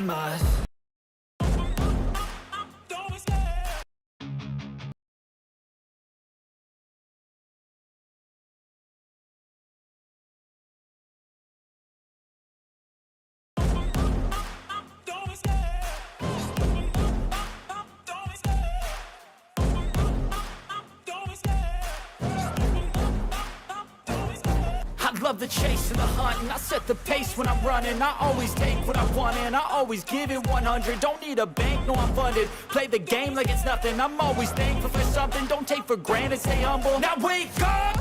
lágrimas. I love the chase and the hunt, and I set the pace when I'm running. I always take what I want and I always give it 100. Don't need a bank, no I'm funded. Play the game like it's nothing. I'm always thankful for something. Don't take for granted, stay humble. Now wake up!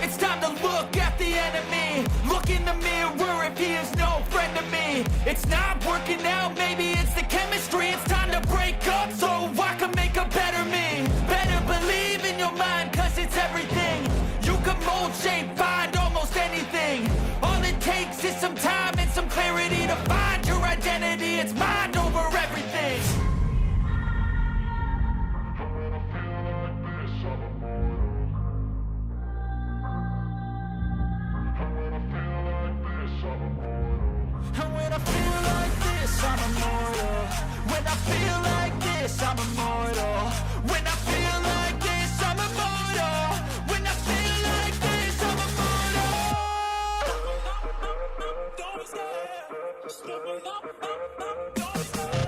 It's time to look at the enemy. Look in the mirror if he is no friend to me. It's not working out, maybe it's the chemistry. It's time to break up so I can make a better me. Better believe in your mind, cause it's everything. You can mold, shape, find almost anything. All it takes is some time and some clarity to find your identity. It's mind over everything. And when I feel like this, I'm immortal. When I feel like this, I'm immortal. When I feel like this, I'm immortal. When I feel like this, I'm immortal. Don't stop. Just living up. Don't stop.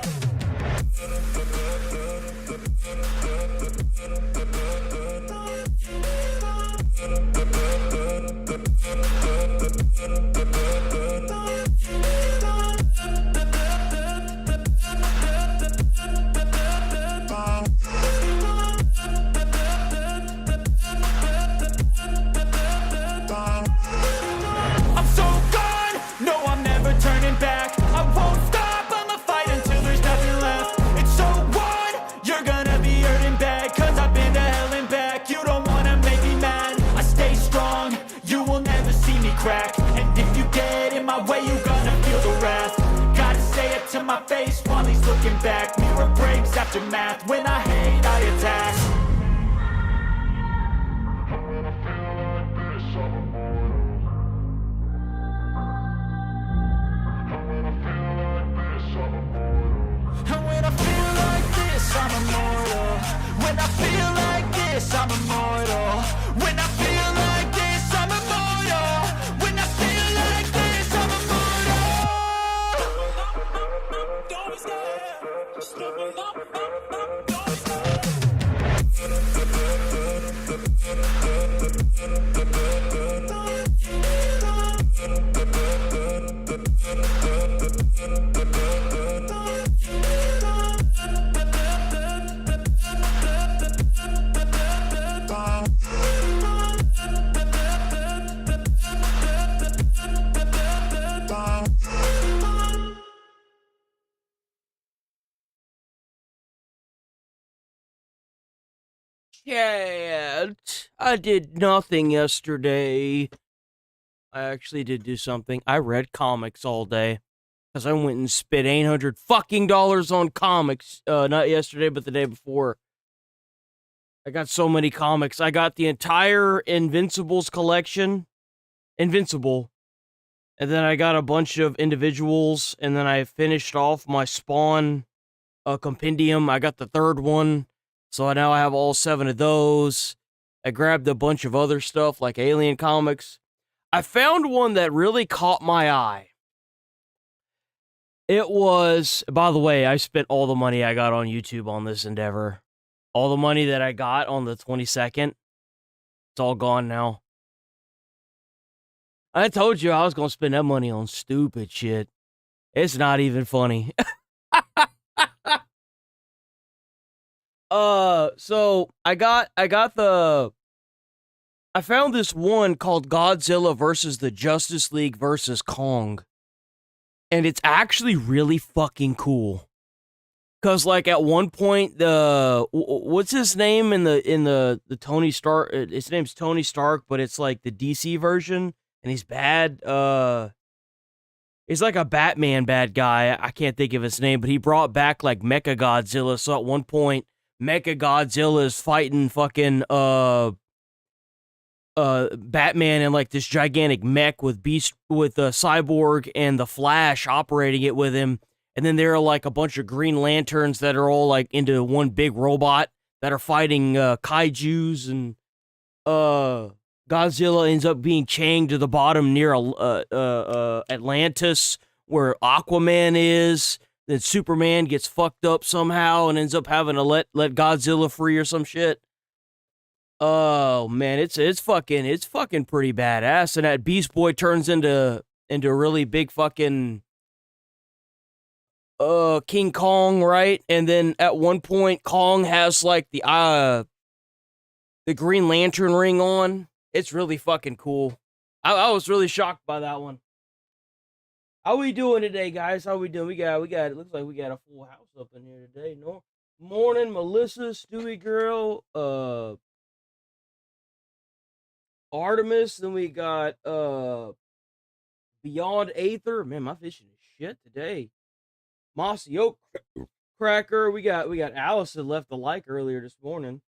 I'm so gone, no I'm never turning back. I won't stop, I'ma fight until there's nothing left. It's so on, you're gonna be hurting bad. Cause I've been to hell and back. You don't wanna make me mad. I stay strong, you will never see me crack. And if you get in my way, you're gonna feel the wrath. Gotta say it to my face while he's looking back. Mirror breaks after math. When I hate, I attack. And when I feel like this, I'm immortal. When I feel like this, I'm immortal. When I feel like this, I'm immortal. When I feel like this, I'm immortal. Don't stop. Just living up. Don't stop. Chat. I did nothing yesterday. I actually did do something. I read comics all day. Because I went and spent $800 fucking dollars on comics. Not yesterday, but the day before. I got so many comics. I got the entire Invincibles collection. Invincible. And then I got a bunch of individuals. And then I finished off my Spawn compendium. I got the third one. So now I have all 7 of those. I grabbed a bunch of other stuff like Alien Comics. I found one that really caught my eye. It was, by the way, I spent all the money I got on YouTube on this endeavor. All the money that I got on the 22nd, it's all gone now. I told you I was going to spend that money on stupid shit. It's not even funny. So I found this one called Godzilla versus the Justice League versus Kong. And it's actually really fucking cool. Cause like at one point what's his name in the Tony Stark, his name's Tony Stark, but it's like the DC version and he's bad. He's like a Batman bad guy. I can't think of his name, but he brought back like Mecha Godzilla. So at one point Mecha Godzilla is fighting fucking Batman in like this gigantic mech with Cyborg and the Flash operating it with him, And then there are like a bunch of Green Lanterns that are all like into one big robot that are fighting kaijus, and Godzilla ends up being chained to the bottom near Atlantis, where Aquaman is. Then Superman gets fucked up somehow and ends up having to let Godzilla free or some shit. Oh man, it's fucking pretty badass. And that Beast Boy turns into a really big fucking King Kong, right? And then at one point Kong has like the Green Lantern ring on. It's really fucking cool. I was really shocked by that one. How we doing today, guys? How we doing? We got it looks like we got a full house up in here today. No morning, Melissa, Stewie Girl, Artemis, then we got Beyond Aether. Man, my fishing is shit today. Mossy Oak Cracker. We got Allison left a like earlier this morning.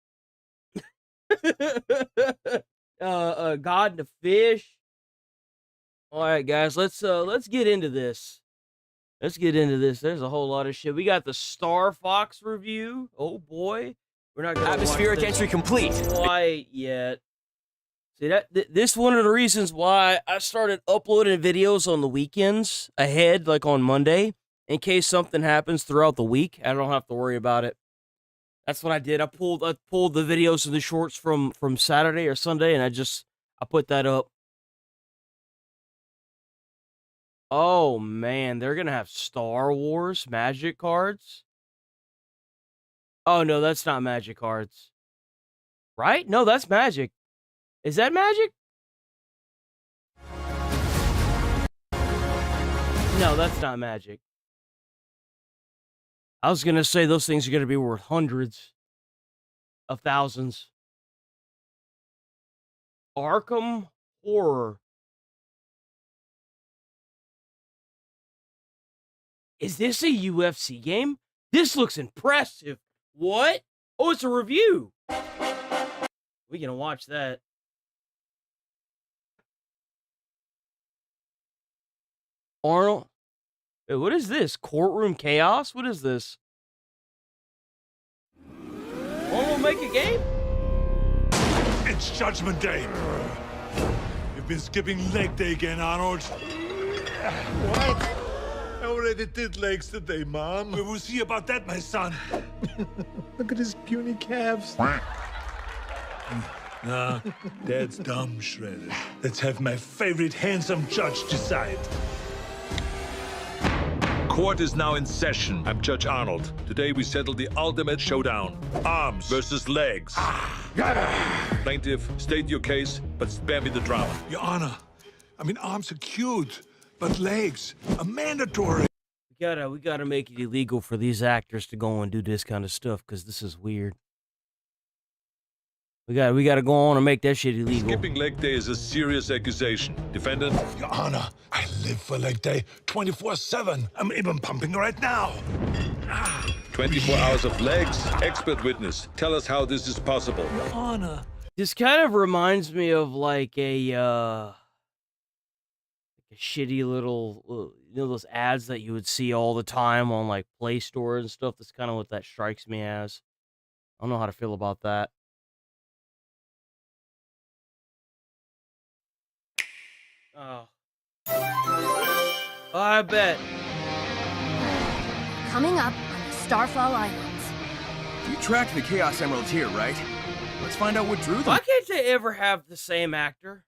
God and the Fish. All right, guys, let's get into this. Let's get into this. There's a whole lot of shit. We got the Star Fox review. Oh boy, we're not gonna atmospheric entry complete quite yet. See that this one of the reasons why I started uploading videos on the weekends ahead, like on Monday, in case something happens throughout the week. I don't have to worry about it. That's what I did. I pulled the videos and the shorts from Saturday or Sunday, and I put that up. Oh man, they're gonna have Star Wars Magic cards. Oh no, that's not Magic cards. Right? No, that's Magic. Is that Magic? No, that's not Magic. I was gonna say those things are gonna be worth hundreds of thousands. Arkham Horror. Is this a UFC game? This looks impressive. What? Oh, it's a review. We're gonna watch that. Arnold. Wait, what is this? Courtroom Chaos? What is this? Arnold make a game? It's Judgment Day. You've been skipping leg day again, Arnold. What? I already did legs today, Mom. We will see about that, my son. Look at his puny calves. Nah, Dad's dumb shredded. Let's have my favorite handsome judge decide. Court is now in session. I'm Judge Arnold. Today we settle the ultimate showdown. Arms versus legs. Plaintiff, state your case, but spare me the drama. Your Honor, I mean, arms are cute, but legs are mandatory. We gotta make it illegal for these actors to go and do this kind of stuff, because this is weird. We gotta go on and make that shit illegal. Skipping leg day is a serious accusation. Defendant? Your Honor, I live for leg day 24/7. I'm even pumping right now. 24 hours of legs? Expert witness. Tell us how this is possible. Your Honor. This kind of reminds me of like a shitty little, those ads that you would see all the time on like Play Store and stuff. That's kind of what that strikes me as. I don't know how to feel about that. Oh. I bet. Coming up on the Starfall Islands. You tracked the Chaos Emeralds here, right? Let's find out what drew them. Why can't they ever have the same actor?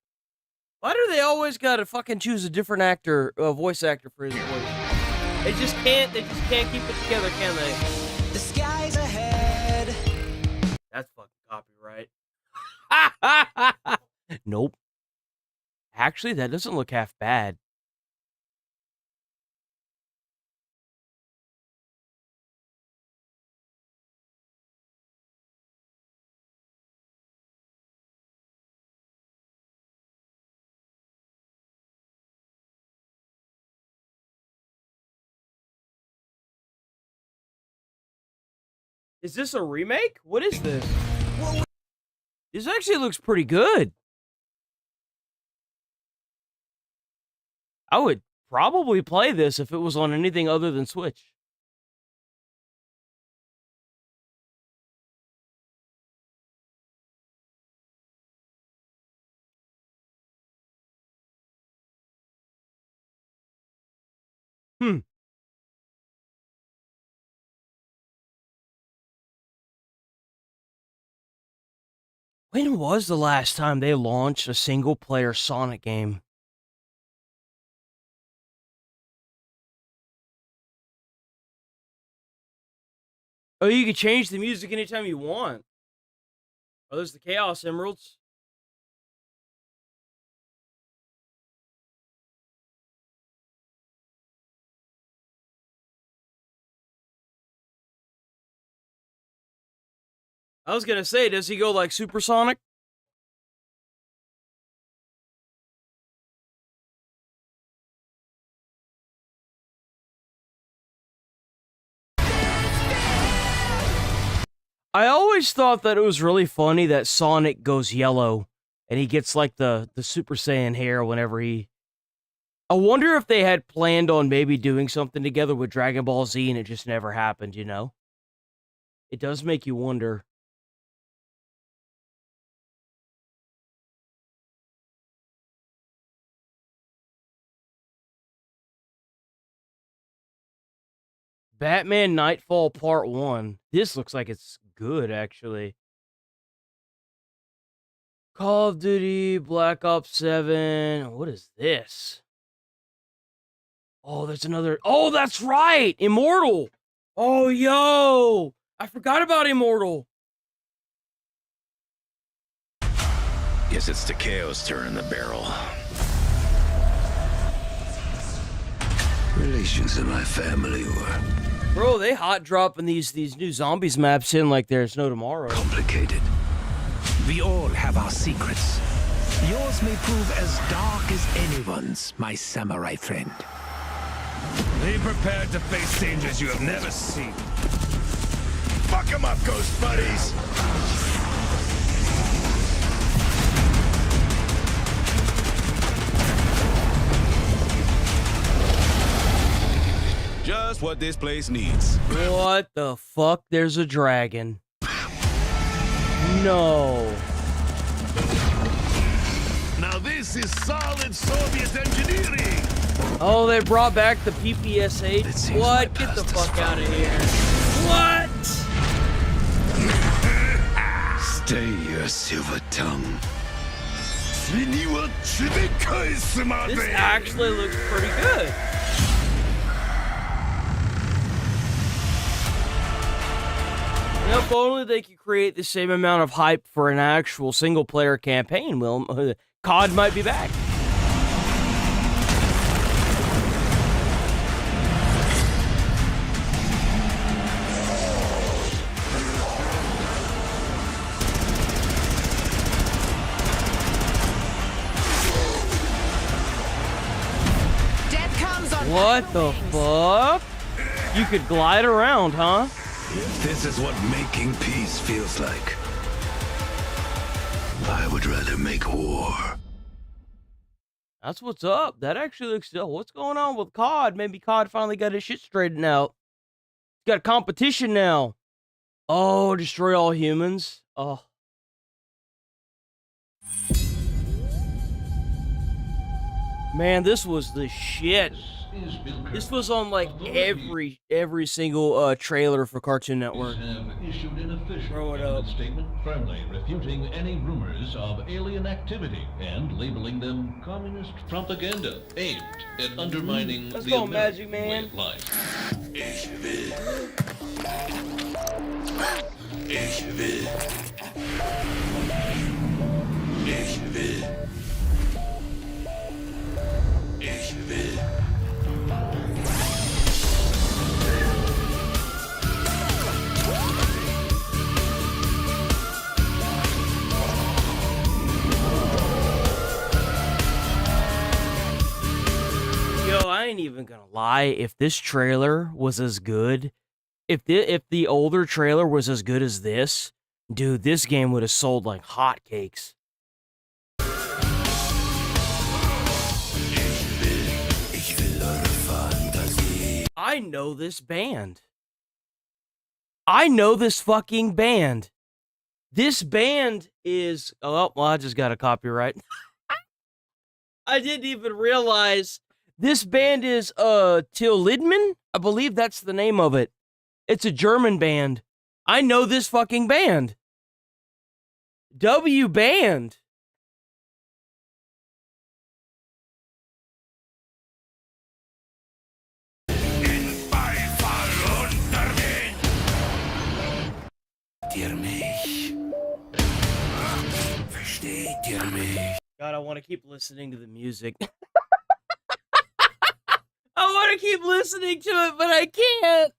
Why do they always gotta fucking choose a different actor, voice actor for his voice? They just can't keep it together, can they? The sky's ahead. That's fucking copyright. Nope. Actually, that doesn't look half bad. Is this a remake? What is this? This actually looks pretty good. I would probably play this if it was on anything other than Switch. Hmm. When was the last time they launched a single-player Sonic game? Oh, you can change the music anytime you want. Oh, there's the Chaos Emeralds. I was gonna say, does he go like supersonic? I always thought that it was really funny that Sonic goes yellow and he gets like the Super Saiyan hair whenever he... I wonder if they had planned on maybe doing something together with Dragon Ball Z and it just never happened, you know? It does make you wonder. Batman Nightfall Part 1. This looks like it's good, actually. Call of Duty, Black Ops 7. What is this? Oh, there's another... Oh, that's right! Immortal! Oh, yo! I forgot about Immortal. Guess it's Takeo's turn in the barrel. Relations in my family were... Bro, they hot dropping these new zombies maps in like there's no tomorrow. complicated. We all have our secrets. Yours may prove as dark as anyone's, my samurai friend. Be prepared to face dangers you have never seen. Fuck 'em up, ghost buddies! Just what this place needs. What the fuck? There's a dragon. No. Now this is solid Soviet engineering! Oh, they brought back the PPSH? What? Get the fuck out of here. What? Stay your silver tongue. This actually looks pretty good. If only they could create the same amount of hype for an actual single-player campaign, well, COD might be back. Death comes on. What the fuck? You could glide around, huh? This is what making peace feels like. I would rather make war. That's what's up. That actually looks still. What's going on with COD? Maybe COD finally got his shit straightened out. Got a competition now. Oh, destroy all humans. Oh. Man, this was the shit. This was on like every single trailer for Cartoon Network. Issued an official Throw it up. statement firmly refuting any rumors of alien activity and labeling them communist propaganda aimed at undermining Let's the go, American Magic Man. way of life. Ich will. Ich will. Ich will. Ich will. Yo, I ain't even gonna lie. If this trailer was as good, if the older trailer was as good as this, dude, this game would have sold like hotcakes. Ich will I know this band. I know this fucking band. This band is... Oh, well, I just got a copyright. I didn't even realize this band is Till Lindemann. I believe that's the name of it. It's a German band. I know this fucking band. W Band. God, I want to keep listening to the music. I want to keep listening to it, but I can't.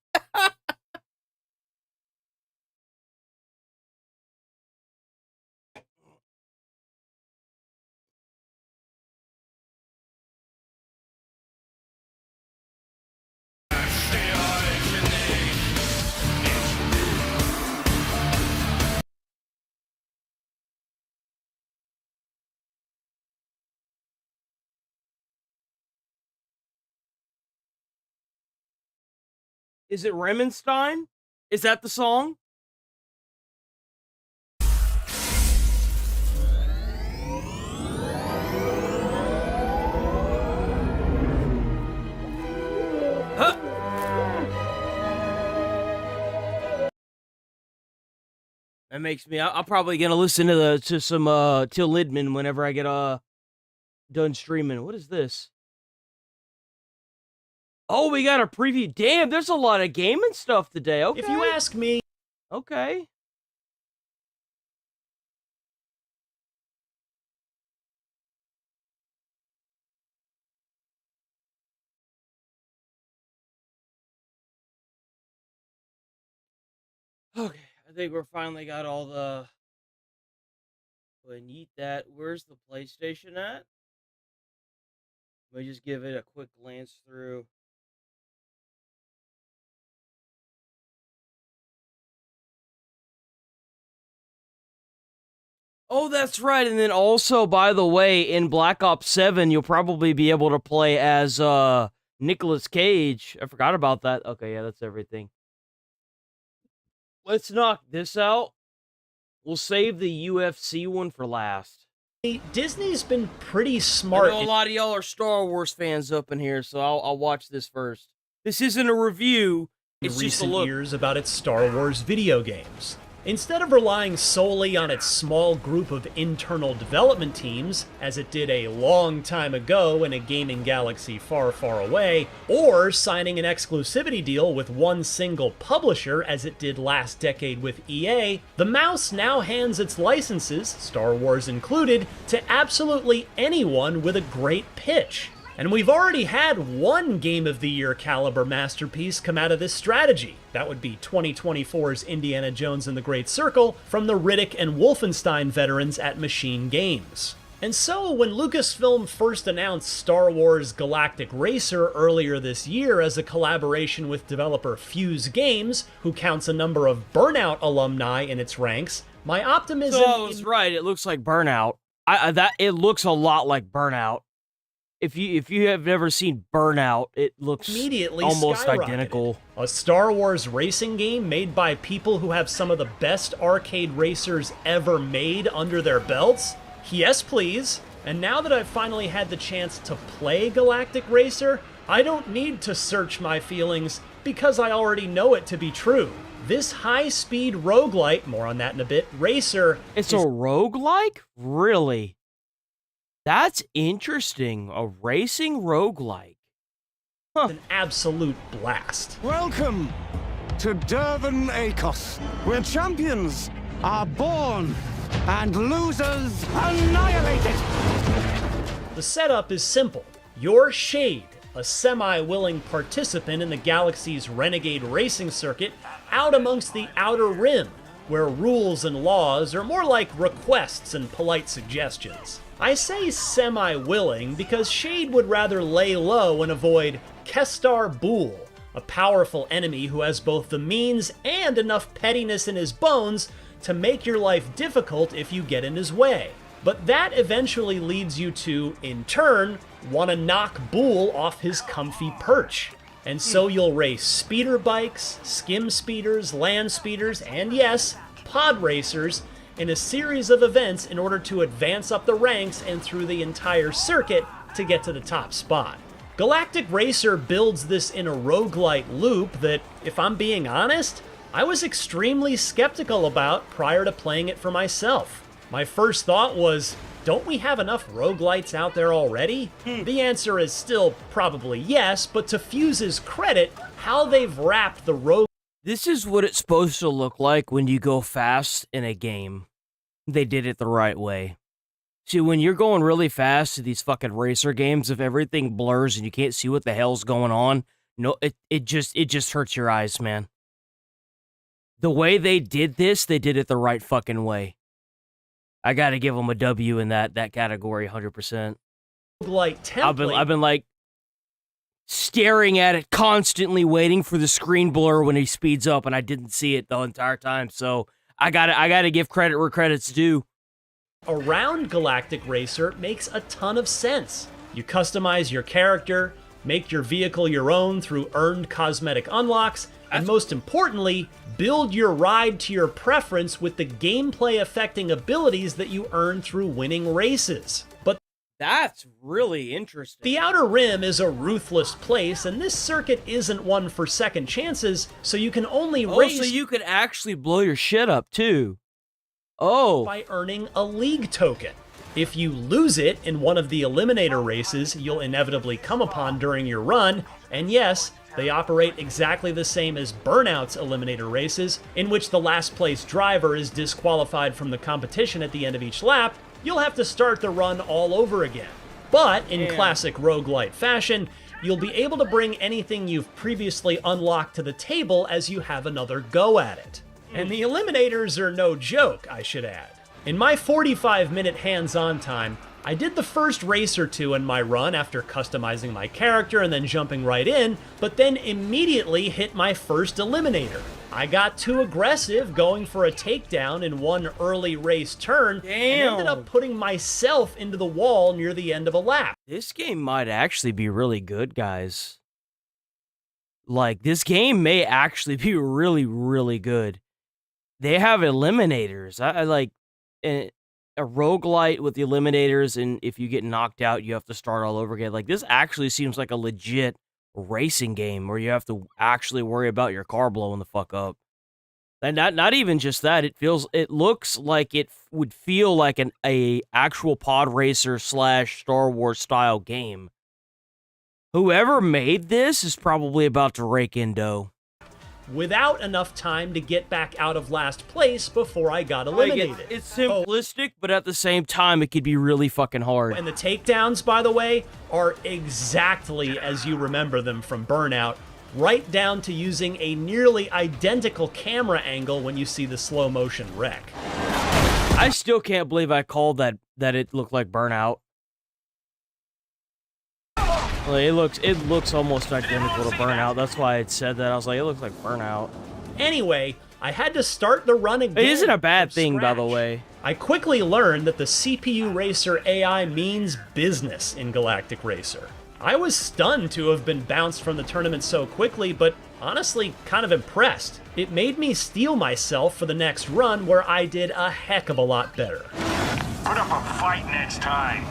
Is it Remenstein? Is that the song? Huh. That makes me. I'm probably gonna listen to some Till Lindemann whenever I get done streaming. What is this? Oh, we got a preview. Damn, there's a lot of gaming stuff today. Okay. If you ask me. Okay. Okay, I think we're finally got all the... Go ahead and eat that. Where's the PlayStation at? Let me just give it a quick glance through. Oh, that's right. And then also, by the way, in Black Ops 7, you'll probably be able to play as Nicolas Cage. I forgot about that. Okay, yeah, that's everything. Let's knock this out. We'll save the UFC one for last. Disney's been pretty smart. I know a lot of y'all are Star Wars fans up in here, so I'll watch this first. This isn't a review. It's just a look. Recent years about its Star Wars video games. Instead of relying solely on its small group of internal development teams, as it did a long time ago in a gaming galaxy far, far away, or signing an exclusivity deal with one single publisher, as it did last decade with EA, the mouse now hands its licenses, Star Wars included, to absolutely anyone with a great pitch. And we've already had one Game of the Year caliber masterpiece come out of this strategy. That would be 2024's Indiana Jones and the Great Circle from the Riddick and Wolfenstein veterans at Machine Games. And so, when Lucasfilm first announced Star Wars Galactic Racer earlier this year as a collaboration with developer Fuse Games, who counts a number of Burnout alumni in its ranks, my optimism... So I was right, it looks like Burnout. It looks a lot like Burnout. If you have never seen Burnout, it looks immediately almost identical. A Star Wars racing game made by people who have some of the best arcade racers ever made under their belts? Yes, please. And now that I've finally had the chance to play Galactic Racer, I don't need to search my feelings because I already know it to be true. This high-speed roguelite, more on that in a bit, racer... It's a roguelike? Really? That's interesting. A racing roguelike. Huh. An absolute blast. Welcome to Durban Acos, where champions are born and losers annihilated. The setup is simple. You're Shade, a semi-willing participant in the galaxy's renegade racing circuit out amongst the Outer Rim, where rules and laws are more like requests and polite suggestions. I say semi-willing because Shade would rather lay low and avoid Kestar Bool, a powerful enemy who has both the means and enough pettiness in his bones to make your life difficult if you get in his way. But that eventually leads you to, in turn, want to knock Bool off his comfy perch. And so you'll race speeder bikes, skim speeders, land speeders, and yes, pod racers in a series of events in order to advance up the ranks and through the entire circuit to get to the top spot. Galactic Racer builds this in a roguelite loop that, if I'm being honest, I was extremely skeptical about prior to playing it for myself. My first thought was, don't we have enough roguelites out there already? The answer is still probably yes, but to Fuse's credit, how they've wrapped the rogue... This is what it's supposed to look like when you go fast in a game. They did it the right way. See, when you're going really fast to these fucking racer games, if everything blurs and you can't see what the hell's going on, no, it just hurts your eyes, man. The way they did this, they did it the right fucking way. I gotta give them a W in that category, 100%. Like template. I've been like staring at it constantly, waiting for the screen blur when he speeds up, and I didn't see it the entire time. So I gotta give credit where credit's due. Around Galactic Racer makes a ton of sense. You customize your character, make your vehicle your own through earned cosmetic unlocks, and most importantly, build your ride to your preference with the gameplay affecting abilities that you earn through winning races. But that's really interesting. The Outer Rim is a ruthless place, and this circuit isn't one for second chances, so you can only race... so you could actually blow your shit up, too. Oh. By earning a league token. If you lose it in one of the Eliminator races you'll inevitably come upon during your run, and yes, they operate exactly the same as Burnout's Eliminator races, in which the last place driver is disqualified from the competition at the end of each lap, you'll have to start the run all over again. But, in classic roguelite fashion, you'll be able to bring anything you've previously unlocked to the table as you have another go at it. And the Eliminators are no joke, I should add. In my 45-minute hands-on time, I did the first race or two in my run after customizing my character and then jumping right in, but then immediately hit my first Eliminator. I got too aggressive going for a takedown in one early race turn and ended up putting myself into the wall near the end of a lap. This game might actually be really good, guys. Like, this game may actually be really, really good. They have eliminators. I like a roguelite with the eliminators, and if you get knocked out, you have to start all over again. Like, this actually seems like a legit racing game where you have to actually worry about your car blowing the fuck up. And not even just that, it looks like it would feel like a actual pod racer / Star Wars style game. Whoever made this is probably about to rake in dough. Without enough time to get back out of last place before I got eliminated. It's simplistic, but at the same time, it could be really fucking hard. And the takedowns, by the way, are exactly as you remember them from Burnout, right down to using a nearly identical camera angle when you see the slow motion wreck. I still can't believe I called that it looked like Burnout. It looks almost identical to Burnout. That's why I said that. I was like, it looks like Burnout. Anyway, I had to start the run again. It isn't a bad thing, by the way. I quickly learned that the CPU Racer AI means business in Galactic Racer. I was stunned to have been bounced from the tournament so quickly, but honestly kind of impressed. It made me steel myself for the next run where I did a heck of a lot better. Put up a fight next time.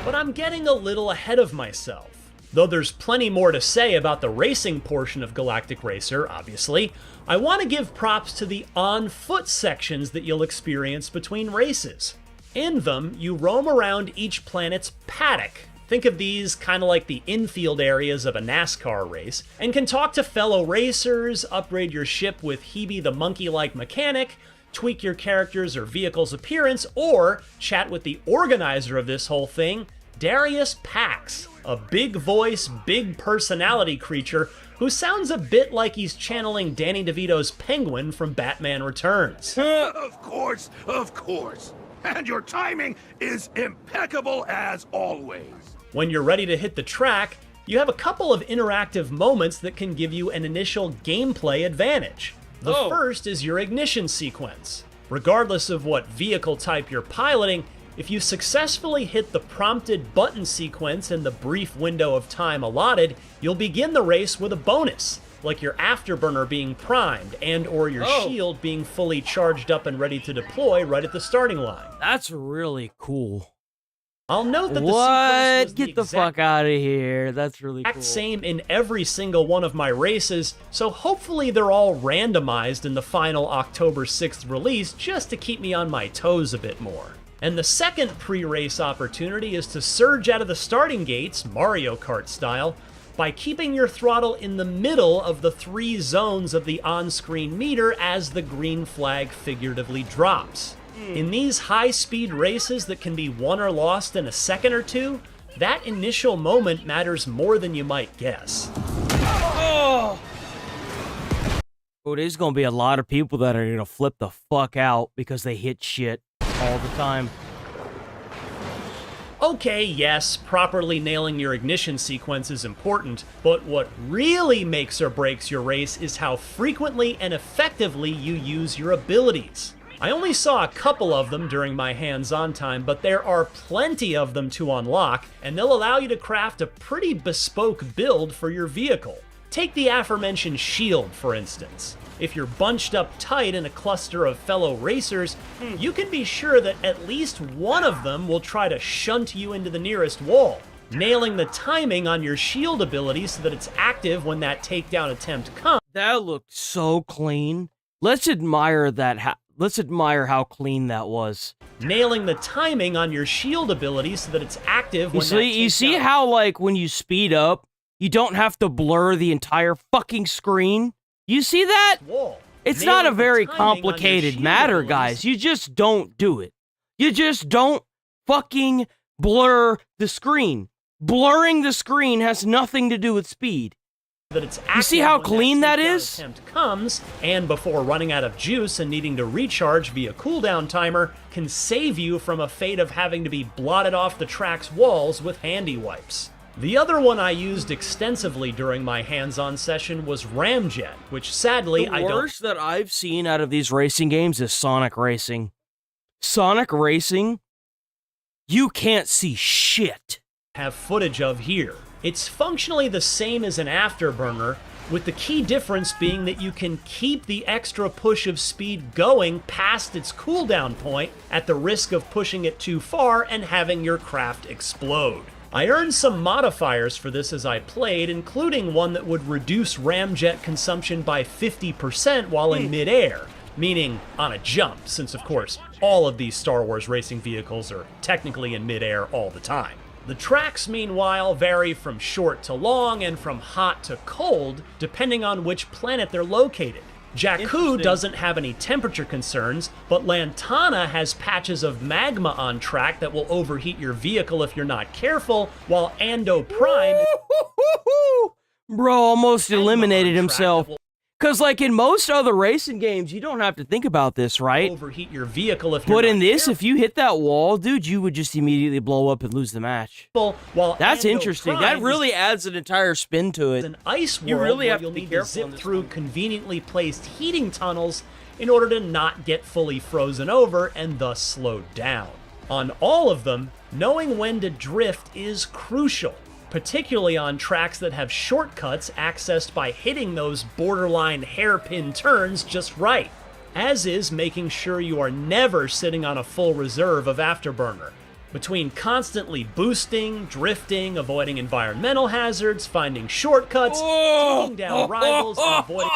But I'm getting a little ahead of myself. Though there's plenty more to say about the racing portion of Galactic Racer, obviously, I want to give props to the on-foot sections that you'll experience between races. In them, you roam around each planet's paddock. Think of these kind of like the infield areas of a NASCAR race, and can talk to fellow racers, upgrade your ship with Hebe the monkey-like mechanic, tweak your character's or vehicle's appearance, or chat with the organizer of this whole thing, Darius Pax, a big voice, big personality creature who sounds a bit like he's channeling Danny DeVito's Penguin from Batman Returns. Of course. And your timing is impeccable as always. When you're ready to hit the track, you have a couple of interactive moments that can give you an initial gameplay advantage. The first is your ignition sequence. Regardless of what vehicle type you're piloting, If you successfully hit the prompted button sequence in the brief window of time allotted, you'll begin the race with a bonus, like your afterburner being primed and or your shield being fully charged up and ready to deploy right at the starting line. That's really cool. I'll note that the What? sequence was Get the fuck out of here. That's really cool. same in every single one of my races, so hopefully they're all randomized in the final October 6th release just to keep me on my toes a bit more. And the second pre-race opportunity is to surge out of the starting gates, Mario Kart style, by keeping your throttle in the middle of the 3 zones of the on-screen meter as the green flag figuratively drops. In these high-speed races that can be won or lost in a second or two, that initial moment matters more than you might guess. Oh, there's gonna be a lot of people that are gonna flip the fuck out because they hit shit all the time. Okay, yes, properly nailing your ignition sequence is important, but what really makes or breaks your race is how frequently and effectively you use your abilities. I only saw a couple of them during my hands-on time, but there are plenty of them to unlock, and they'll allow you to craft a pretty bespoke build for your vehicle. Take the aforementioned shield, for instance. If you're bunched up tight in a cluster of fellow racers, you can be sure that at least one of them will try to shunt you into the nearest wall. Nailing the timing on your shield ability so that it's active when that takedown attempt comes. That looked so clean. Let's admire that. Let's admire how clean that was. Nailing the timing on your shield ability so that it's active when You see how, like, when you speed up, you don't have to blur the entire fucking screen? You see that? It's not a very complicated matter, guys. You just don't do it. You just don't fucking blur the screen. Blurring the screen has nothing to do with speed. That it's you see how clean that is? Attempt comes, and before running out of juice and needing to recharge via cooldown timer, can save you from a fate of having to be blotted off the track's walls with handy wipes. The other one I used extensively during my hands-on session was Ramjet, which sadly The worst that I've seen out of these racing games is Sonic Racing. Sonic Racing, you can't see shit. Have footage of here. It's functionally the same as an afterburner, with the key difference being that you can keep the extra push of speed going past its cooldown point at the risk of pushing it too far and having your craft explode. I earned some modifiers for this as I played, including one that would reduce ramjet consumption by 50% while in midair, meaning on a jump, since of course all of these Star Wars racing vehicles are technically in midair all the time. The tracks, meanwhile, vary from short to long and from hot to cold, depending on which planet they're located. Jakku doesn't have any temperature concerns, but Lantana has patches of magma on track that will overheat your vehicle if you're not careful, while Ando Prime... Bro almost eliminated himself. Because, like, in most other racing games, you don't have to think about this, right? Overheat your vehicle if you're But in not this, careful. if you hit that wall, dude, you would just immediately blow up and lose the match. While That's Ando interesting. Prime That really adds an entire spin to it. is an ice world You really where have you'll to be need careful to on zip this through conveniently placed heating tunnels in order to not get fully frozen over and thus slowed down. On all of them, knowing when to drift is crucial, particularly on tracks that have shortcuts accessed by hitting those borderline hairpin turns just right, as is making sure you are never sitting on a full reserve of afterburner. Between constantly boosting, drifting, avoiding environmental hazards, finding shortcuts, taking down rivals, and avoiding...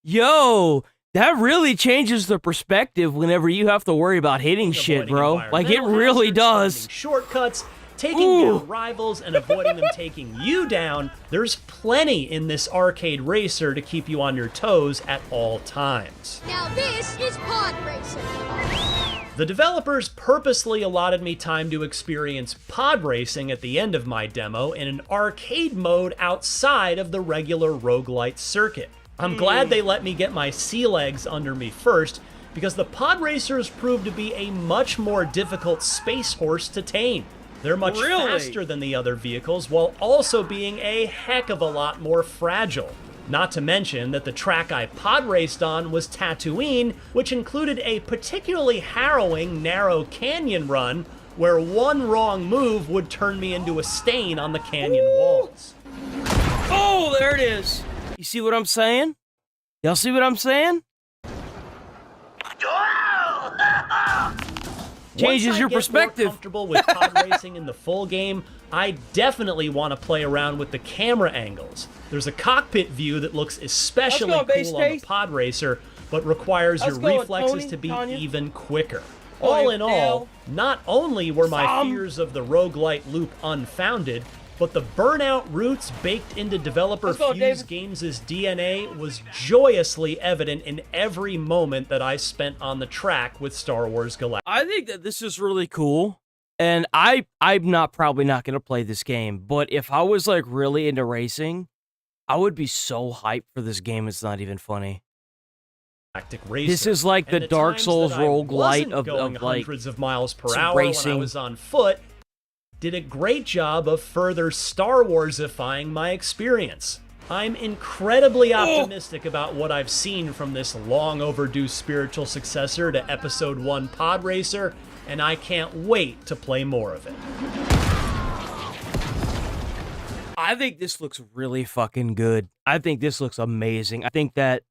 Yo, that really changes the perspective whenever you have to worry about hitting shit, bro. Like, it really does. Shortcuts, taking down rivals, and avoiding them taking you down. There's plenty in this arcade racer to keep you on your toes at all times. Now this is pod racing. The developers purposely allotted me time to experience pod racing at the end of my demo in an arcade mode outside of the regular roguelite circuit. I'm glad they let me get my sea legs under me first, because the pod racers proved to be a much more difficult space horse to tame. They're much faster than the other vehicles, while also being a heck of a lot more fragile. Not to mention that the track I pod raced on was Tatooine, which included a particularly harrowing narrow canyon run where one wrong move would turn me into a stain on the canyon walls. Oh, there it is. You see what I'm saying? Y'all see what I'm saying? Changes your perspective. More comfortable with pod racing in the full game, I definitely want to play around with the camera angles. There's a cockpit view that looks especially cool on the pod racer, but requires your reflexes to be even quicker. All in all, not only were my fears of the roguelite loop unfounded, but the burnout roots baked into developer Fuse Games' DNA was joyously evident in every moment that I spent on the track with Star Wars Galactica. I think that this is really cool, and I'm probably not going to play this game, but if I was like really into racing, I would be so hyped for this game, it's not even funny. This is like the Dark Souls roguelite of like hundreds of miles per hour racing. When I was on foot, did a great job of further Star Wars-ifying my experience. I'm incredibly optimistic about what I've seen from this long overdue spiritual successor to Episode 1 Pod Racer, and I can't wait to play more of it. I think this looks really fucking good. I think this looks amazing. I think that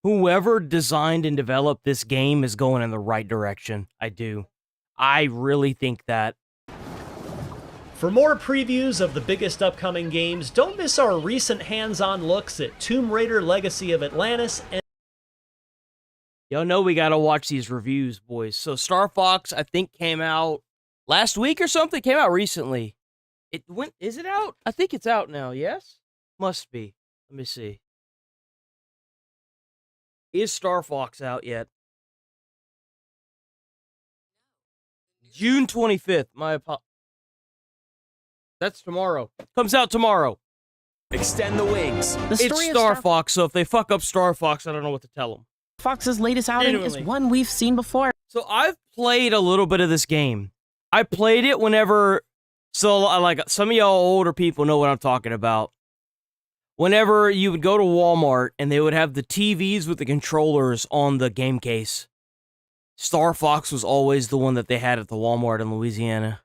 whoever designed and developed this game is going in the right direction. I do. I really think that. For more previews of the biggest upcoming games, don't miss our recent hands-on looks at Tomb Raider Legacy of Atlantis and... Y'all know we gotta watch these reviews, boys. So Star Fox, I think, came out last week or something. Came out recently. Is it out? I think it's out now, yes? Must be. Let me see. Is Star Fox out yet? June 25th. That's tomorrow. Comes out tomorrow. Extend the wings. It's Star Fox, so if they fuck up Star Fox, I don't know what to tell them. Fox's latest outing is one we've seen before. So I've played a little bit of this game. I played it whenever... So, like, some of y'all older people know what I'm talking about. Whenever you would go to Walmart and they would have the TVs with the controllers on the game case, Star Fox was always the one that they had at the Walmart in Louisiana.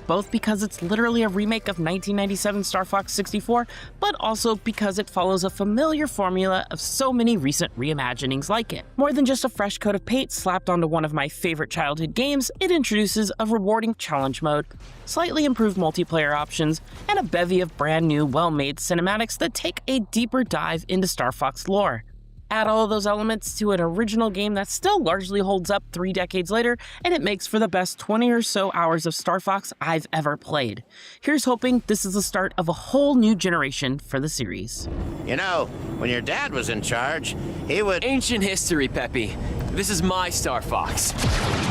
Both because it's literally a remake of 1997 Star Fox 64, but also because it follows a familiar formula of so many recent reimaginings like it. More than just a fresh coat of paint slapped onto one of my favorite childhood games, it introduces a rewarding challenge mode, slightly improved multiplayer options, and a bevy of brand new, well-made cinematics that take a deeper dive into Star Fox lore. Add all of those elements to an original game that still largely holds up 3 decades later, and it makes for the best 20 or so hours of Star Fox I've ever played. Here's hoping this is the start of a whole new generation for the series. You know, when your dad was in charge, he would... Ancient history, Peppy. This is my Star Fox,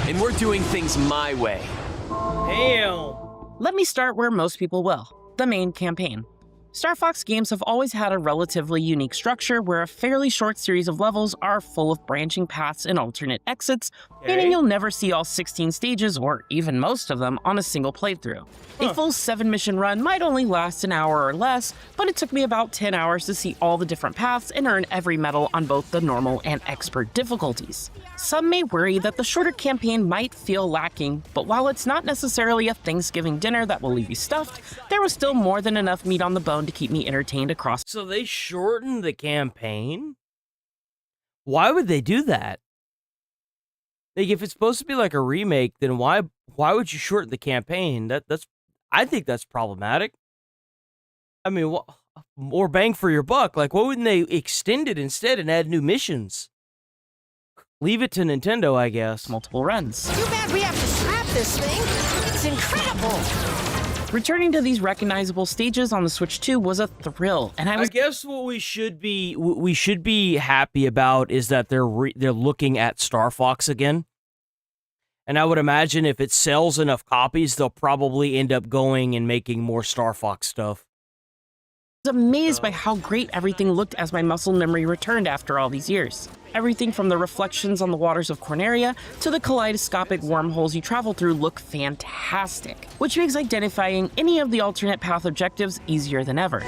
and we're doing things my way. Damn. Let me start where most people will, the main campaign. Star Fox games have always had a relatively unique structure where a fairly short series of levels are full of branching paths and alternate exits, meaning you'll never see all 16 stages, or even most of them, on a single playthrough. A full 7-mission run might only last an hour or less, but it took me about 10 hours to see all the different paths and earn every medal on both the normal and expert difficulties. Some may worry that the shorter campaign might feel lacking, but while it's not necessarily a Thanksgiving dinner that will leave you stuffed, there was still more than enough meat on the bone to keep me entertained across. So they shortened the campaign? Why would they do that? Like, if it's supposed to be like a remake, then why would you shorten the campaign? I think that's problematic. I mean, more bang for your buck. Like, why wouldn't they extend it instead and add new missions? Leave it to Nintendo, I guess. Multiple runs. Too bad we have to scrap this thing. It's incredible. Returning to these recognizable stages on the Switch 2 was a thrill, and I guess what we should be happy about is that they're looking at Star Fox again. And I would imagine if it sells enough copies, they'll probably end up going and making more Star Fox stuff. I was amazed by how great everything looked as my muscle memory returned after all these years. Everything from the reflections on the waters of Corneria to the kaleidoscopic wormholes you travel through look fantastic, which makes identifying any of the alternate path objectives easier than ever.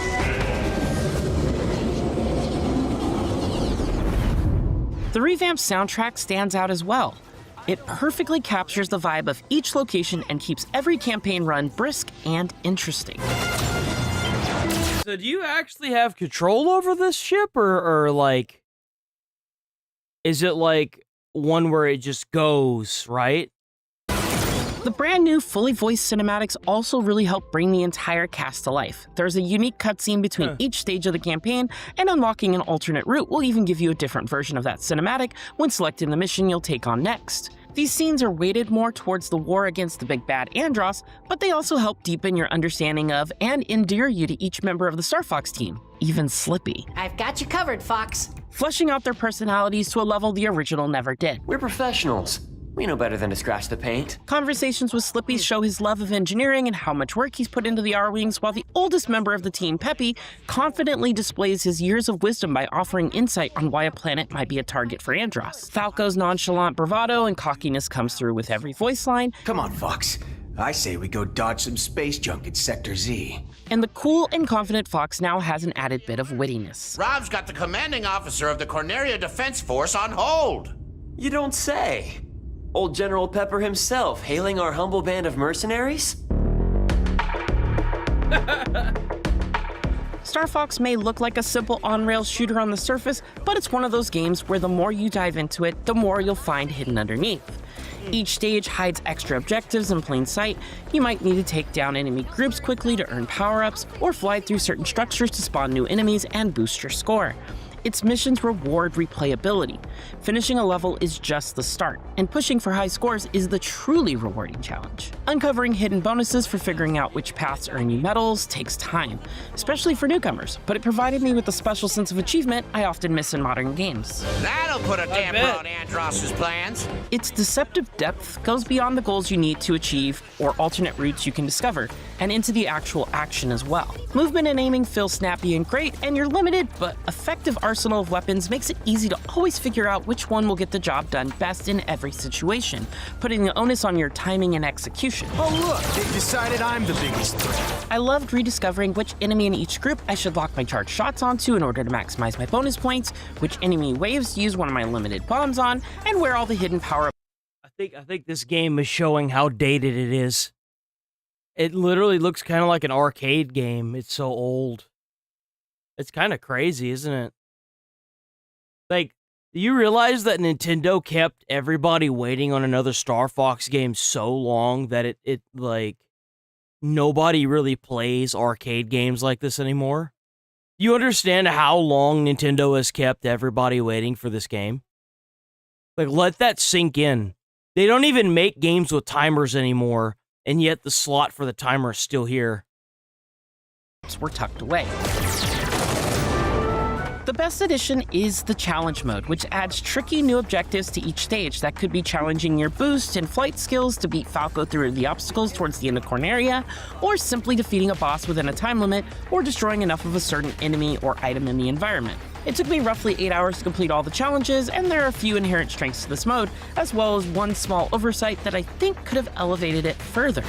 The revamped soundtrack stands out as well. It perfectly captures the vibe of each location and keeps every campaign run brisk and interesting. So do you actually have control over this ship, or like, is it like one where it just goes, right? The brand new fully voiced cinematics also really help bring the entire cast to life. There's a unique cutscene between each stage of the campaign, and unlocking an alternate route will even give you a different version of that cinematic when selecting the mission you'll take on next. These scenes are weighted more towards the war against the big bad Andross, but they also help deepen your understanding of and endear you to each member of the Star Fox team, even Slippy. I've got you covered, Fox. Fleshing out their personalities to a level the original never did. We're professionals. We know better than to scratch the paint. Conversations with Slippy show his love of engineering and how much work he's put into the R-Wings, while the oldest member of the team, Peppy, confidently displays his years of wisdom by offering insight on why a planet might be a target for Andross. Falco's nonchalant bravado and cockiness comes through with every voice line. Come on, Fox. I say we go dodge some space junk in Sector Z. And the cool and confident Fox now has an added bit of wittiness. Rob's got the commanding officer of the Corneria Defense Force on hold. You don't say. Old General Pepper himself, hailing our humble band of mercenaries? Star Fox may look like a simple on-rails shooter on the surface, but it's one of those games where the more you dive into it, the more you'll find hidden underneath. Each stage hides extra objectives in plain sight. You might need to take down enemy groups quickly to earn power-ups, or fly through certain structures to spawn new enemies and boost your score. Its missions reward replayability. Finishing a level is just the start, and pushing for high scores is the truly rewarding challenge. Uncovering hidden bonuses for figuring out which paths earn you medals takes time, especially for newcomers, but it provided me with a special sense of achievement I often miss in modern games. That'll put a damper on Andross's plans. Its deceptive depth goes beyond the goals you need to achieve or alternate routes you can discover, and into the actual action as well. Movement and aiming feel snappy and great, and your limited but effective arsenal of weapons makes it easy to always figure out which one will get the job done best in every situation, putting the onus on your timing and execution. Oh look, they've decided I'm the biggest threat. I loved rediscovering which enemy in each group I should lock my charged shots onto in order to maximize my bonus points, which enemy waves to use one of my limited bombs on, and where all the hidden power. I think this game is showing how dated it is. It literally looks kind of like an arcade game. It's so old. It's kind of crazy, isn't it? Like, do you realize that Nintendo kept everybody waiting on another Star Fox game so long that it like, nobody really plays arcade games like this anymore? You understand how long Nintendo has kept everybody waiting for this game? Like, let that sink in. They don't even make games with timers anymore, and yet the slot for the timer is still here. We're tucked away. The best addition is the challenge mode, which adds tricky new objectives to each stage that could be challenging your boost and flight skills to beat Falco through the obstacles towards the end of Corneria, or simply defeating a boss within a time limit, or destroying enough of a certain enemy or item in the environment. It took me roughly 8 hours to complete all the challenges, and there are a few inherent strengths to this mode, as well as one small oversight that I think could have elevated it further.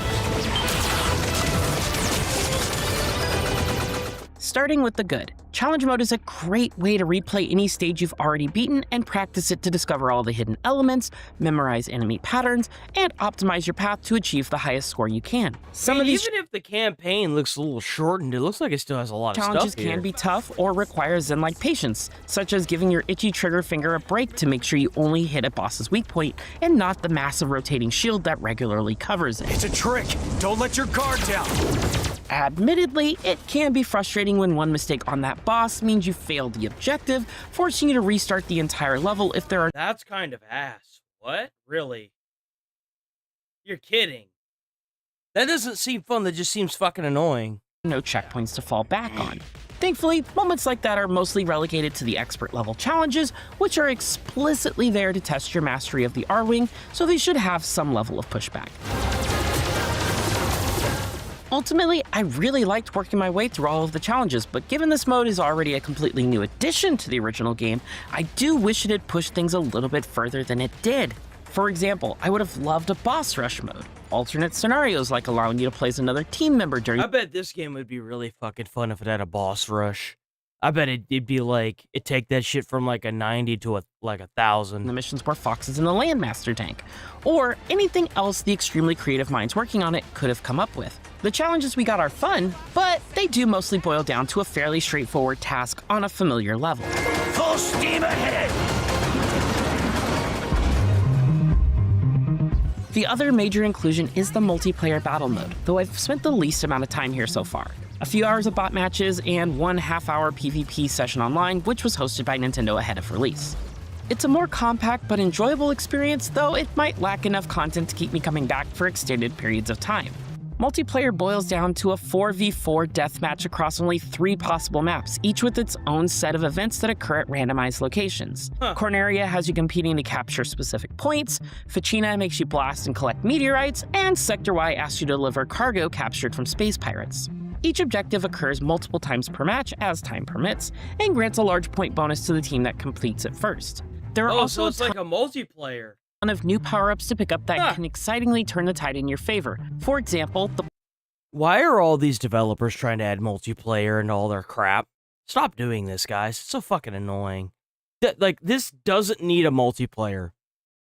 Starting with the good. Challenge mode is a great way to replay any stage you've already beaten and practice it to discover all the hidden elements, memorize enemy patterns, and optimize your path to achieve the highest score you can. Even if the campaign looks a little shortened, it looks like it still has a lot of stuff challenges here. Can be tough or require zen-like patience, such as giving your itchy trigger finger a break to make sure you only hit a boss's weak point and not the massive rotating shield that regularly covers it. It's a trick. Don't let your guard down. Admittedly, it can be frustrating when one mistake on that boss means you failed the objective, forcing you to restart the entire level if there are— That's kind of ass. What? Really? You're kidding. That doesn't seem fun, that just seems fucking annoying. No checkpoints to fall back on. Thankfully, moments like that are mostly relegated to the expert level challenges, which are explicitly there to test your mastery of the R-Wing, so they should have some level of pushback. Ultimately, I really liked working my way through all of the challenges, but given this mode is already a completely new addition to the original game, I do wish it had pushed things a little bit further than it did. For example, I would have loved a boss rush mode, alternate scenarios like allowing you to play as another team member during— I bet this game would be really fucking fun if it had a boss rush. I bet it'd be like, it'd take that shit from like a 90 to like 1,000. The missions where Fox is in the Landmaster tank, or anything else the extremely creative minds working on it could have come up with. The challenges we got are fun, but they do mostly boil down to a fairly straightforward task on a familiar level. Full steam ahead! The other major inclusion is the multiplayer battle mode, though I've spent the least amount of time here so far. A few hours of bot matches and 1 half-hour PvP session online, which was hosted by Nintendo ahead of release. It's a more compact but enjoyable experience, though it might lack enough content to keep me coming back for extended periods of time. Multiplayer boils down to a 4v4 deathmatch across only 3 possible maps, each with its own set of events that occur at randomized locations. Corneria has you competing to capture specific points, Ficina makes you blast and collect meteorites, and Sector Y asks you to deliver cargo captured from space pirates. Each objective occurs multiple times per match as time permits, and grants a large point bonus to the team that completes it first. There are also so it's like a multiplayer. Of new power-ups to pick up that can excitingly turn the tide in your favor. For example, Why are all these developers trying to add multiplayer and all their crap? Stop doing this, guys. It's so fucking annoying. This doesn't need a multiplayer.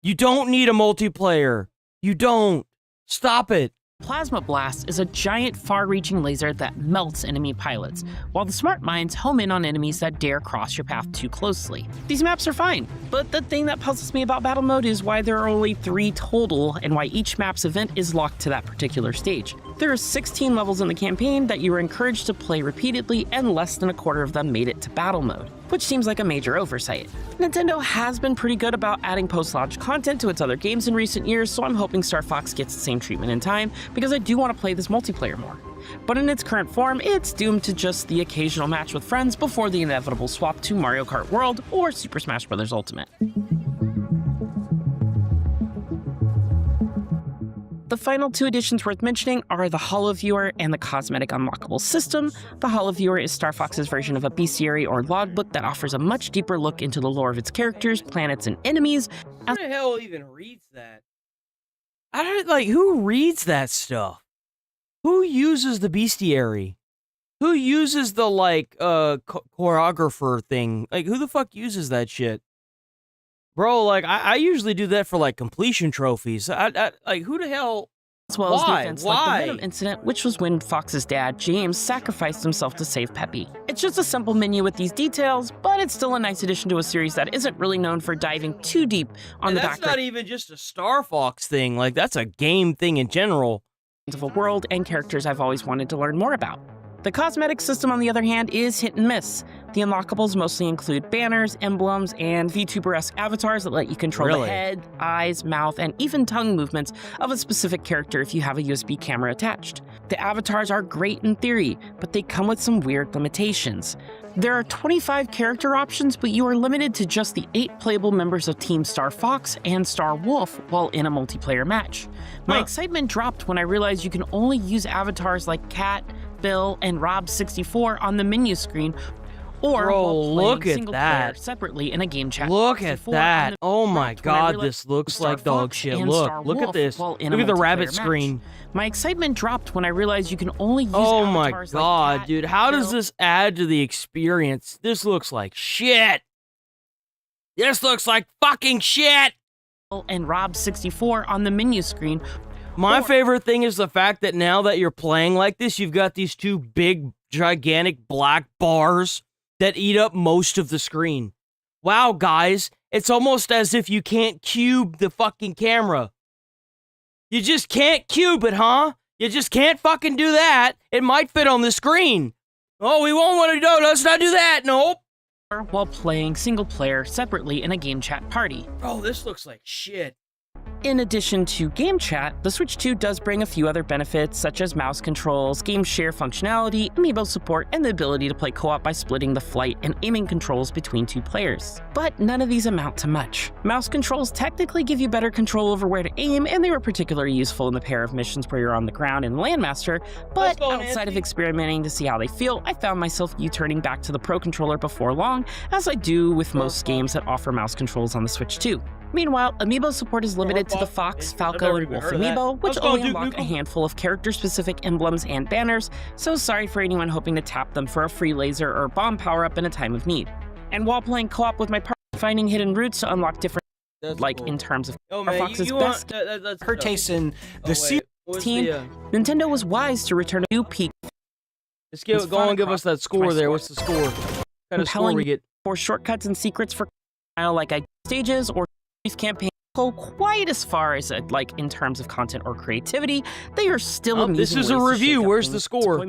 You don't need a multiplayer. You don't. Stop it. Plasma Blast is a giant, far-reaching laser that melts enemy pilots, while the smart mines home in on enemies that dare cross your path too closely. These maps are fine, but the thing that puzzles me about battle mode is why there are only 3 total and why each map's event is locked to that particular stage. There are 16 levels in the campaign that you are encouraged to play repeatedly, and less than a quarter of them made it to battle mode, which seems like a major oversight. Nintendo has been pretty good about adding post-launch content to its other games in recent years, so I'm hoping Star Fox gets the same treatment in time, because I do want to play this multiplayer more. But in its current form, it's doomed to just the occasional match with friends before the inevitable swap to Mario Kart World or Super Smash Bros. Ultimate. The final 2 additions worth mentioning are the HoloViewer and the Cosmetic Unlockable System. The HoloViewer is Star Fox's version of a bestiary or logbook that offers a much deeper look into the lore of its characters, planets, and enemies. Who the hell even reads that? I don't, who reads that stuff? Who uses the bestiary? Who uses the, choreographer thing? Who the fuck uses that shit? Bro, I usually do that for, completion trophies. Who the hell? As well as the events like the Venom incident, which was when Fox's dad, James, sacrificed himself to save Peppy. It's just a simple menu with these details, but it's still a nice addition to a series that isn't really known for diving too deep on the background. That's not even just a Star Fox thing. That's a game thing in general. Of a world and characters I've always wanted to learn more about. The cosmetic system, on the other hand, is hit and miss. The unlockables mostly include banners, emblems, and VTuber-esque avatars that let you control the head, eyes, mouth, and even tongue movements of a specific character if you have a USB camera attached. The avatars are great in theory, but they come with some weird limitations. There are 25 character options, but you are limited to just the 8 playable members of Team Star Fox and Star Wolf while in a multiplayer match. My excitement dropped when I realized you can only use avatars like Cat, Bill, and Rob64 on the menu screen, or while playing single player separately in a game chat. Look at that. Oh my god, this looks like dog shit. Look at this. Look at the rabbit screen. My excitement dropped when I realized you can only use oh my avatars god, like Cat, dude. How Bill, does this add to the experience? This looks like shit. This looks like fucking shit. And Rob64 on the menu screen. My favorite thing is the fact that now that you're playing like this, you've got these 2 big, gigantic black bars that eat up most of the screen. Wow, guys, it's almost as if you can't cube the fucking camera. You just can't cube it, huh? You just can't fucking do that. It might fit on the screen. Oh, we won't want to do. Let's not do that. Nope. While playing single player separately in a game chat party. Oh, this looks like shit. In addition to game chat, the Switch 2 does bring a few other benefits such as mouse controls, game share functionality, amiibo support, and the ability to play co-op by splitting the flight and aiming controls between 2 players. But none of these amount to much. Mouse controls technically give you better control over where to aim, and they were particularly useful in the pair of missions where you're on the ground in Landmaster, but outside of experimenting to see how they feel, I found myself U-turning back to the Pro Controller before long, as I do with most games that offer mouse controls on the Switch 2. Meanwhile, amiibo support is limited to the Fox, Falco, and Wolf amiibo, which only unlock a handful of character-specific emblems and banners, so sorry for anyone hoping to tap them for a free laser or bomb power-up in a time of need. And while playing co-op with my partner, finding hidden routes to unlock different, in terms of Fox's best her taste in the series team, Nintendo was wise to return a new peak. Let's go and give us that score there. What's the score? What kind of score we get? For shortcuts and secrets for like stages or campaign go quite as far as in terms of content or creativity. They are still this is a review. Where's the score?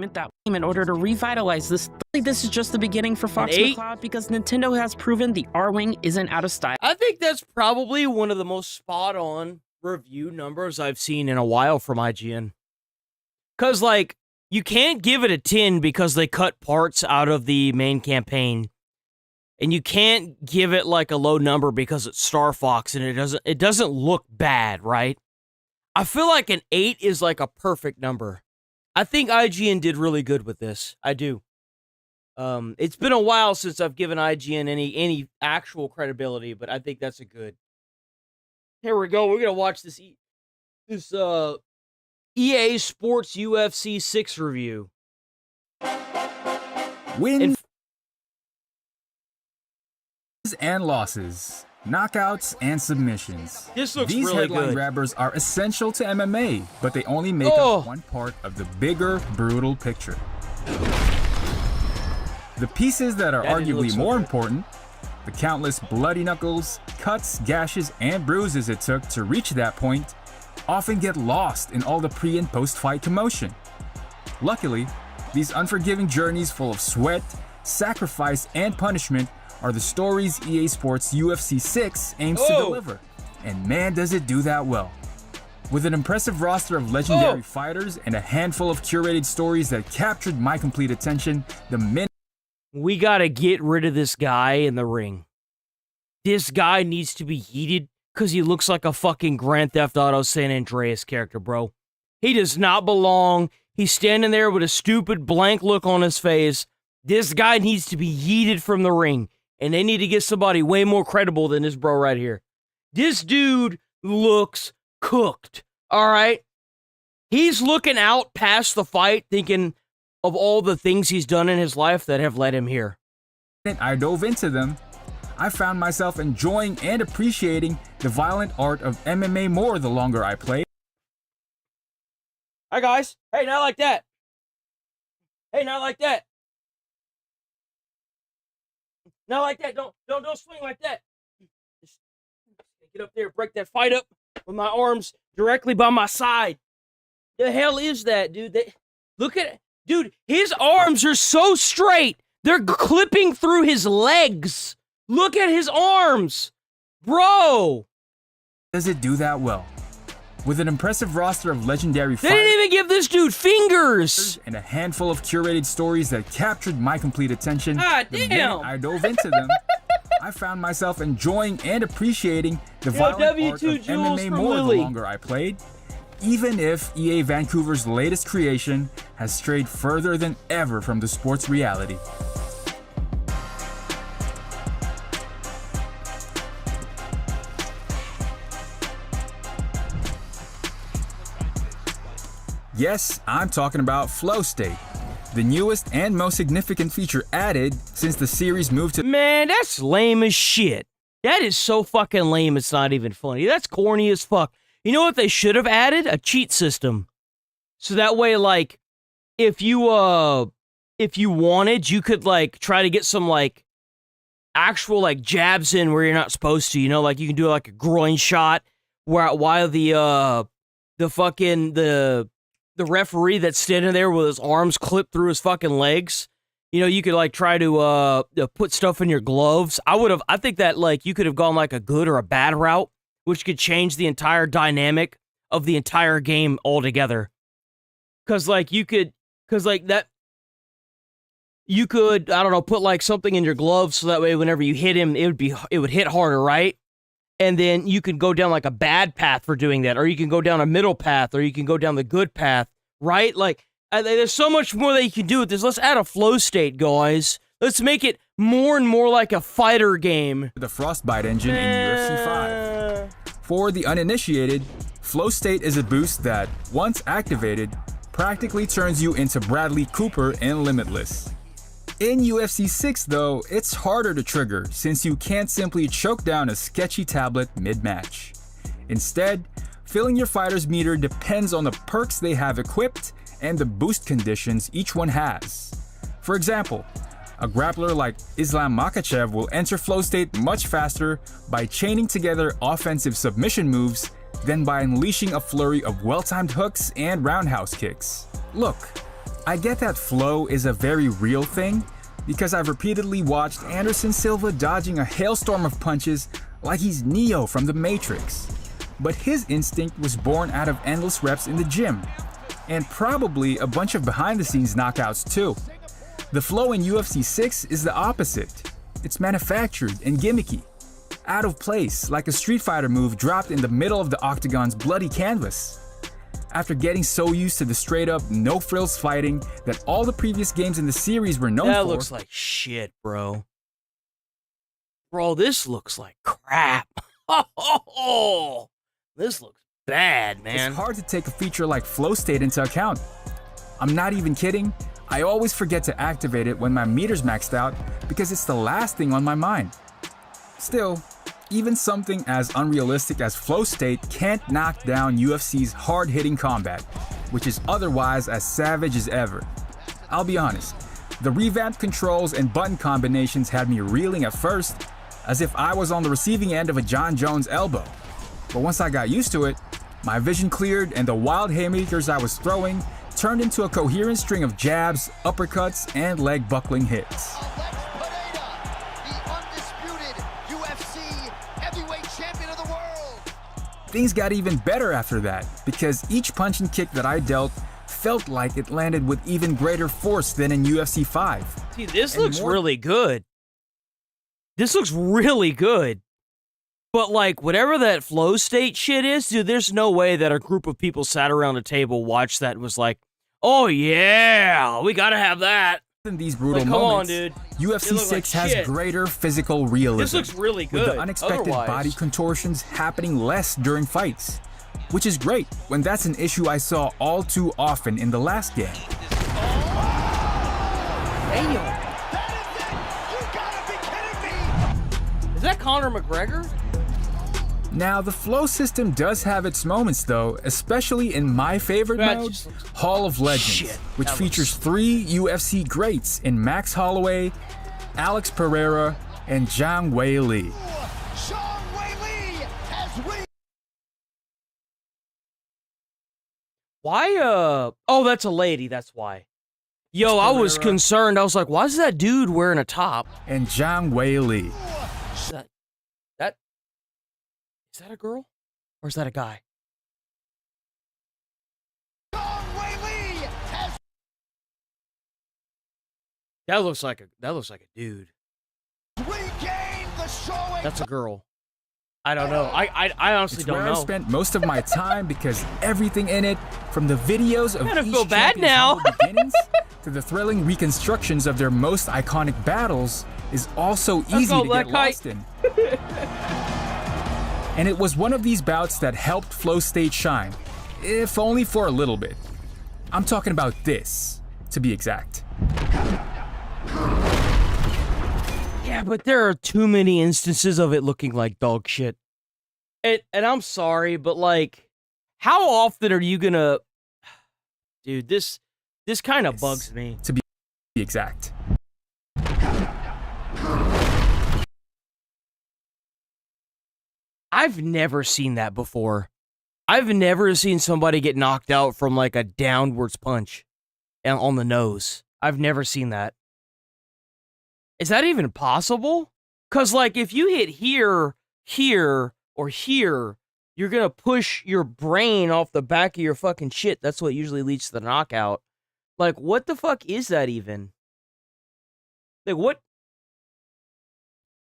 In order to revitalize this, this is just the beginning for Fox McCloud because Nintendo has proven the R-Wing isn't out of style. I think that's probably one of the most spot-on review numbers I've seen in a while from IGN. Because, you can't give it a 10 because they cut parts out of the main campaign. And you can't give it a low number because it's Star Fox and it doesn't look bad, right? I feel like an 8 is a perfect number. I think IGN did really good with this. I do. It's been a while since I've given IGN any actual credibility, but I think that's a good. Here we go. We're gonna watch this EA Sports UFC 6 review. Wins and losses, knockouts and submissions. This looks These really headline good. grabbers are essential to MMA, but they only make up one part of the bigger, brutal picture. The pieces that are arguably more important, the countless bloody knuckles, cuts, gashes, and bruises it took to reach that point, often get lost in all the pre- and post-fight commotion. Luckily, these unforgiving journeys full of sweat, sacrifice, and punishment are the stories EA Sports UFC 6 aims to deliver. And man, does it do that well. With an impressive roster of legendary fighters and a handful of curated stories that captured my complete attention, the minute we gotta get rid of this guy in the ring. This guy needs to be heated because he looks like a fucking Grand Theft Auto San Andreas character, bro. He does not belong. He's standing there with a stupid blank look on his face. This guy needs to be yeeted from the ring. And they need to get somebody way more credible than this bro right here. This dude looks cooked, all right? He's looking out past the fight, thinking of all the things he's done in his life that have led him here. I dove into them, I found myself enjoying and appreciating the violent art of MMA more the longer I played. Hi, guys. Hey, not like that. Hey, not like that. Not like that. Don't swing like that. Just get up there, break that fight up with my arms directly by my side. The hell is that, dude? Look at it. Dude, his arms are so straight. They're clipping through his legs. Look at his arms. Bro. Does it do that well? With an impressive roster of legendary fighters. They didn't even give this dude fingers! And a handful of curated stories that captured my complete attention. Ah, the damn! minute I dove into them, I found myself enjoying and appreciating the violent art of MMA more the longer I played, even if EA Vancouver's latest creation has strayed further than ever from the sport's reality. Yes, I'm talking about Flow State, the newest and most significant feature added since the series moved to— Man, that's lame as shit. That is so fucking lame, it's not even funny. That's corny as fuck. You know what they should have added? A cheat system. So that way, if you wanted, you could, try to get some, actual, jabs in where you're not supposed to, you know? You can do, a groin shot while the referee that's standing there with his arms clipped through his fucking legs, you know, you could try to put stuff in your gloves. I think that you could have gone a good or a bad route, which could change the entire dynamic of the entire game altogether. Cause you could, I don't know, put something in your gloves so that way whenever you hit him, it would hit harder, right? And then you can go down a bad path for doing that, or you can go down a middle path, or you can go down the good path, right? There's so much more that you can do with this. Let's add a flow state, guys. Let's make it more and more like a fighter game. The Frostbite engine in UFC 5. For the uninitiated, Flow State is a boost that, once activated, practically turns you into Bradley Cooper in Limitless. In UFC 6 though, it's harder to trigger since you can't simply choke down a sketchy tablet mid-match. Instead, filling your fighter's meter depends on the perks they have equipped and the boost conditions each one has. For example, a grappler like Islam Makhachev will enter flow state much faster by chaining together offensive submission moves than by unleashing a flurry of well-timed hooks and roundhouse kicks. Look, I get that flow is a very real thing because I've repeatedly watched Anderson Silva dodging a hailstorm of punches like he's Neo from The Matrix. But his instinct was born out of endless reps in the gym, and probably a bunch of behind-the-scenes knockouts too. The flow in UFC 6 is the opposite. It's manufactured and gimmicky, out of place like a Street Fighter move dropped in the middle of the octagon's bloody canvas. After getting so used to the straight-up, no-frills fighting that all the previous games in the series were known for... That looks like shit, bro. Bro, this looks like crap. Oh, this looks bad, man. It's hard to take a feature like flow state into account. I'm not even kidding. I always forget to activate it when my meter's maxed out because it's the last thing on my mind. Still, even something as unrealistic as flow state can't knock down UFC's hard-hitting combat, which is otherwise as savage as ever. I'll be honest, the revamped controls and button combinations had me reeling at first, as if I was on the receiving end of a John Jones elbow. But once I got used to it, my vision cleared and the wild haymakers I was throwing turned into a coherent string of jabs, uppercuts, and leg buckling hits. Things got even better after that, because each punch and kick that I dealt felt like it landed with even greater force than in UFC 5. See, this looks really good. This looks really good. But like, whatever that flow state shit is, dude, there's no way that a group of people sat around a table, watched that, and was like, oh yeah, we gotta have that. In these brutal come moments, on, dude. UFC 6 has greater physical realism. This looks really good. With the unexpected body contortions happening less during fights, which is great when that's an issue I saw all too often in the last game. Damn. Is that Conor McGregor? Now, the flow system does have its moments though, especially in my favorite mode, Hall of Legends, which features 3 UFC greats in Max Holloway, Alex Pereira, and Zhang Weili. Why, oh, that's a lady, that's why. Yo, I was concerned. I was like, why is that dude wearing a top? And Zhang Weili. Is that a girl? Or is that a guy? That looks like a dude. That's a girl. I don't know. I honestly don't know. I spent most of my time because everything in it, from the videos of I feel bad now. beginnings to the thrilling reconstructions of their most iconic battles, is also easy to get lost in. And it was one of these bouts that helped Flow State shine, if only for a little bit. I'm talking about this, to be exact. Yeah, but there are too many instances of it looking like dog shit. And I'm sorry, but like, how often are you gonna... Dude, this kind of bugs me. To be exact. I've never seen that before. I've never seen somebody get knocked out from like a downwards punch on the nose. I've never seen that. Is that even possible? Because like if you hit here, here, or here, you're going to push your brain off the back of your fucking shit. That's what usually leads to the knockout. Like what the fuck is that even? Like what?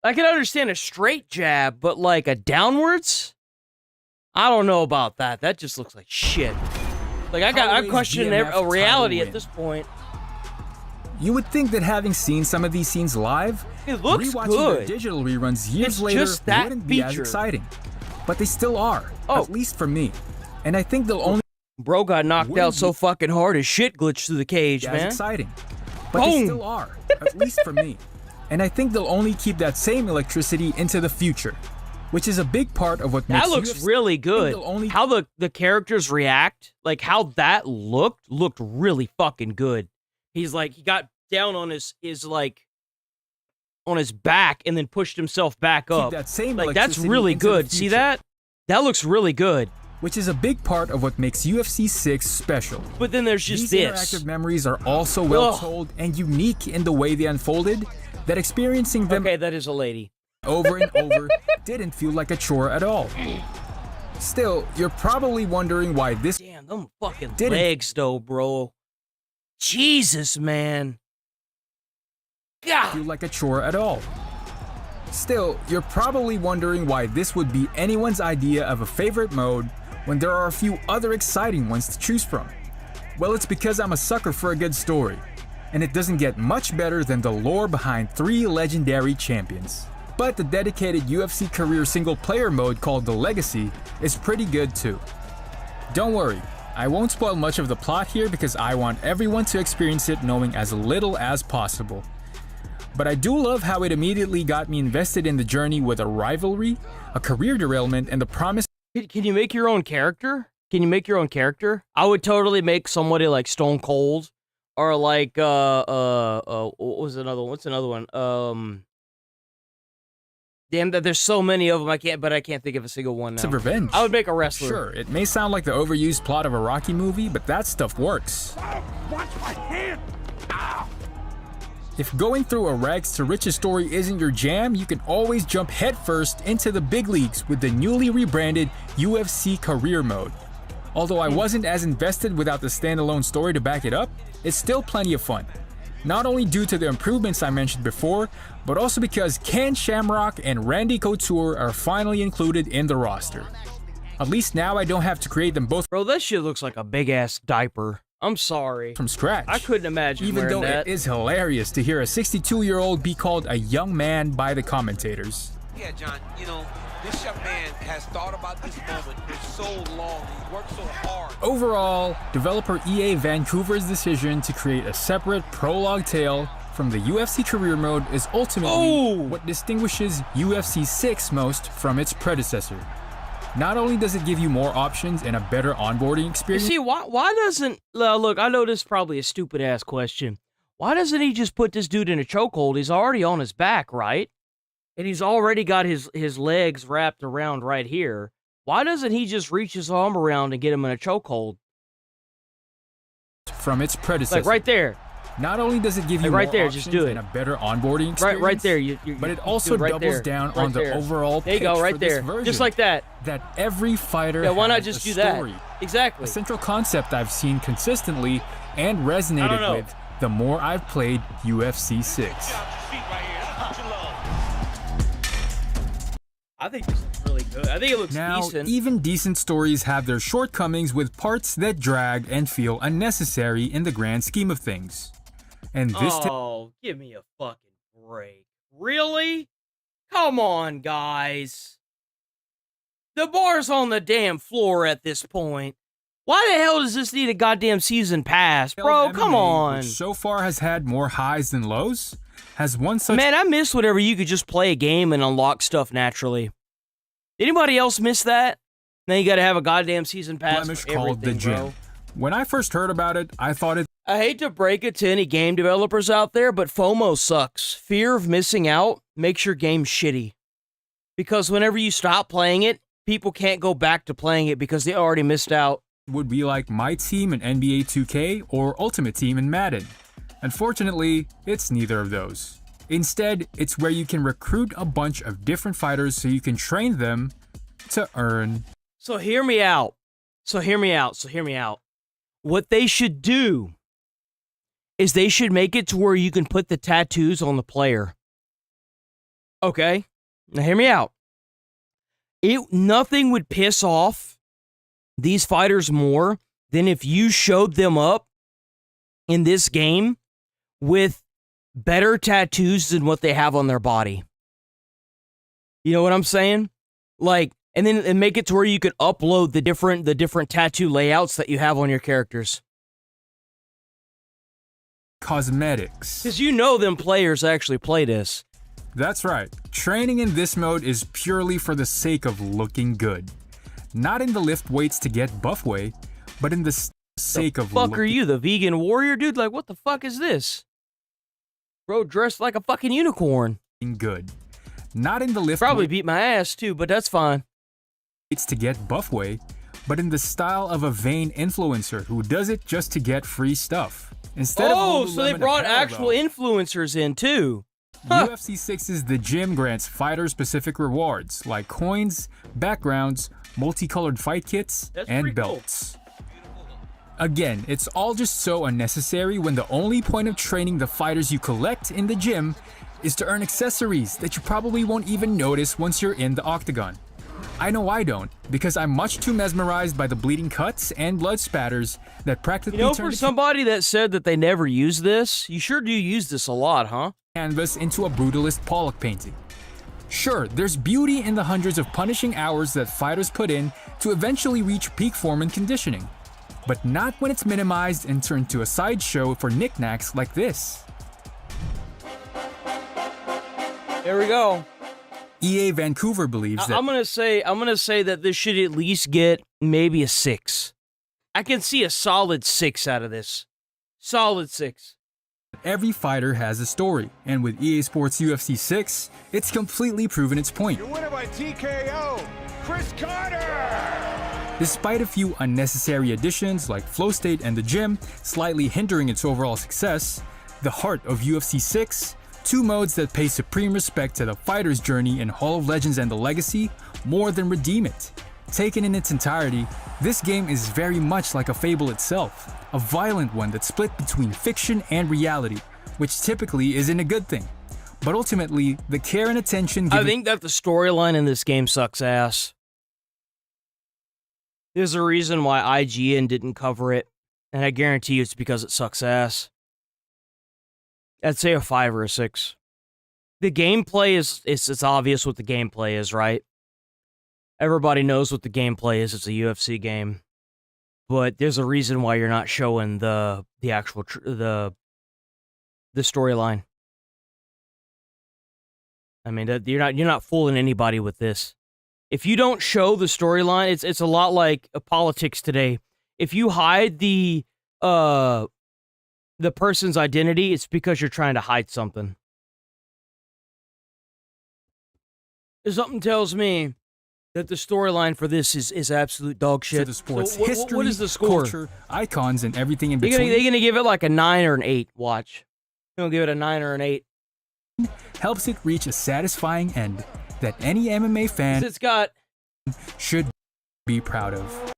I can understand a straight jab, but like a downwards? I don't know about that. That just looks like shit. Like I question a reality at this point. You would think that having seen some of these scenes live, it looks rewatching good. Their digital reruns years later wouldn't be as exciting. but they still are, at least for me. And I think they'll only... Bro got knocked out so fucking hard his shit glitched through the cage, man. That's exciting. But they still are, at least for me. And I think they'll only keep that same electricity into the future, which is a big part of what makes that looks really good. How the characters react, like how that looked really fucking good. He's like, he got down on his like on his back and then pushed himself back up. That same like that's really good. See that? That looks really good. Which is a big part of what makes UFC 6 special. But then there's just These interactive memories are also well told and unique in the way they unfolded, that experiencing them that is a lady. over and over didn't feel like a chore at all. Still, you're probably wondering why this Damn, them fucking legs though, bro. Jesus, man. God. Feel like a chore at all. Still, you're probably wondering why this would be anyone's idea of a favorite mode when there are a few other exciting ones to choose from. Well, it's because I'm a sucker for a good story, and it doesn't get much better than the lore behind 3 legendary champions. But the dedicated UFC career single-player mode called The Legacy is pretty good too. Don't worry, I won't spoil much of the plot here because I want everyone to experience it knowing as little as possible. But I do love how it immediately got me invested in the journey with a rivalry, a career derailment, and the promise. Can you make your own character? Can you make your own character? I would totally make somebody like Stone Cold, or like what was another one? What's another one? Damn, that there's so many of them. I can't think of a single one now. Of revenge. I would make a wrestler. Sure, it may sound like the overused plot of a Rocky movie, but that stuff works. Watch my hand! Ow! If going through a rags to riches story isn't your jam, you can always jump headfirst into the big leagues with the newly rebranded UFC Career Mode. Although I wasn't as invested without the standalone story to back it up, it's still plenty of fun. Not only due to the improvements I mentioned before, but also because Ken Shamrock and Randy Couture are finally included in the roster. At least now I don't have to create them both. Bro, that shit looks like a big ass diaper. I'm sorry. From scratch. I couldn't imagine Even wearing though that. it is hilarious to hear a 62-year-old be called a young man by the commentators. Yeah, John, you know, this young man has thought about this moment for so long. He's worked so hard. Overall, developer EA Vancouver's decision to create a separate prologue tale from the UFC Career Mode is ultimately what distinguishes UFC 6 most from its predecessor. Not only does it give you more options and a better onboarding experience. You see, why doesn't look? I know this is probably a stupid ass question. Why doesn't he just put this dude in a chokehold? He's already on his back, right? And he's already got his legs wrapped around right here. Why doesn't he just reach his arm around and get him in a chokehold? From its predecessor. Like right there. Not only does it give you right more there, options just do it. and a better onboarding experience, right there, but it also doubles down on the overall there you pitch go, right for this there, version. just like that. That every fighter why not has just a do that? story. Exactly. A central concept I've seen consistently and resonated with the more I've played UFC 6. I think this looks really good. I think it looks decent. Even decent stories have their shortcomings with parts that drag and feel unnecessary in the grand scheme of things. And this give me a fucking break. Really? Come on, guys. The bar's on the damn floor at this point. Why the hell does this need a goddamn season pass, bro? Come on. Which so far has had more highs than lows, has one such... Man, I miss whenever you could just play a game and unlock stuff naturally. Anybody else miss that? Now you gotta have a goddamn season pass blemish for called the everything, gym. bro. When I first heard about it, I thought it... I hate to break it to any game developers out there, but FOMO sucks. Fear of missing out makes your game shitty. Because whenever you stop playing it, people can't go back to playing it because they already missed out. Would be like my team in NBA 2K or Ultimate Team in Madden. Unfortunately, it's neither of those. Instead, it's where you can recruit a bunch of different fighters so you can train them to earn. So hear me out. What they should do is they should make it to where you can put the tattoos on the player. Okay? Now hear me out. Nothing would piss off these fighters more than if you showed them up in this game with better tattoos than what they have on their body. You know what I'm saying? Like, and make it to where you could upload the different tattoo layouts that you have on your characters. Cosmetics. Because you know them players actually play this. That's right. Training in this mode is purely for the sake of looking good. Not in the lift weights to get buff way, but in the sake of fuck are you, the vegan warrior dude? Like, what the fuck is this? Bro dressed like a fucking unicorn. Good. Not in the lift probably beat my ass too, but that's fine. It's to get buff way, but in the style of a vain influencer who does it just to get free stuff. Instead of so they brought actual influencers in too. UFC 6's The Gym grants fighter-specific rewards like coins, backgrounds, multicolored fight kits, and belts. Again, it's all just so unnecessary when the only point of training the fighters you collect in the gym is to earn accessories that you probably won't even notice once you're in the octagon. I know I don't, because I'm much too mesmerized by the bleeding cuts and blood spatters that practically turn for somebody that said that they never use this, you sure do use this a lot, huh? Canvas into a brutalist Pollock painting. Sure, there's beauty in the hundreds of punishing hours that fighters put in to eventually reach peak form and conditioning, but not when it's minimized and turned to a sideshow for knickknacks like this. There we go. EA Vancouver believes that I'm gonna say that this should at least get maybe a 6. I can see a solid 6 out of this. Solid 6. Every fighter has a story, and with EA Sports UFC 6, it's completely proven its point. You're winner by TKO, Chris Carter! Despite a few unnecessary additions like Flow State and the Gym slightly hindering its overall success, the heart of UFC 6, 2 modes that pay supreme respect to the fighter's journey in Hall of Legends and the Legacy, more than redeem it. Taken in its entirety, this game is very much like a fable itself, a violent one that's split between fiction and reality, which typically isn't a good thing. But ultimately, the care and attention given— I think that the storyline in this game sucks ass. There's a reason why IGN didn't cover it, and I guarantee you it's because it sucks ass. I'd say a 5 or a 6. The gameplay it's obvious what the gameplay is, right? Everybody knows what the gameplay is. It's a UFC game. But there's a reason why you're not showing the actual the storyline. I mean, you're not fooling anybody with this. If you don't show the storyline, it's a lot like politics today. If you hide the person's identity, it's because you're trying to hide something. Something tells me that the storyline for this is absolute dog shit. To the sport's so history, what is the score? Culture, icons, and everything in between. They're gonna give it like a 9 or an 8. Watch. They're gonna give it a 9 or an 8. Helps it reach a satisfying end that any MMA fan it's got should be proud of.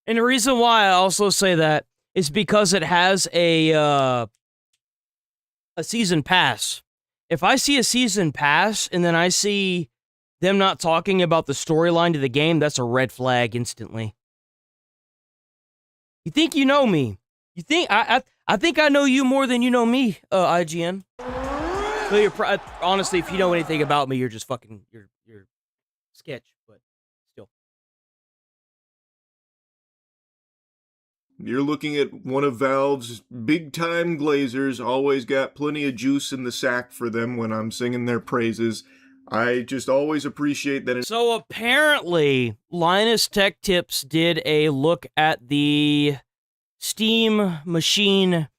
And the reason why I also say that is because it has a season pass. If I see a season pass and then I see them not talking about the storyline to the game, that's a red flag instantly. You think you know me? You think I think I know you more than you know me, IGN. Well, honestly, if you know anything about me, you're just fucking you're sketch, but still. You're looking at one of Valve's big-time glazers, always got plenty of juice in the sack for them when I'm singing their praises. I just always appreciate that. So apparently, Linus Tech Tips did a look at the Steam machine,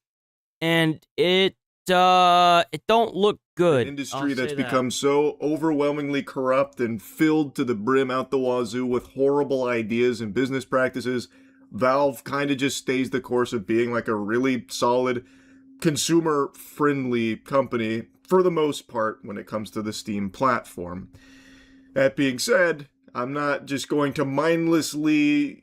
and it don't look good. An industry that's become so overwhelmingly corrupt and filled to the brim out the wazoo with horrible ideas and business practices. Valve kind of just stays the course of being like a really solid, consumer-friendly company for the most part when it comes to the Steam platform. That being said, I'm not just going to mindlessly,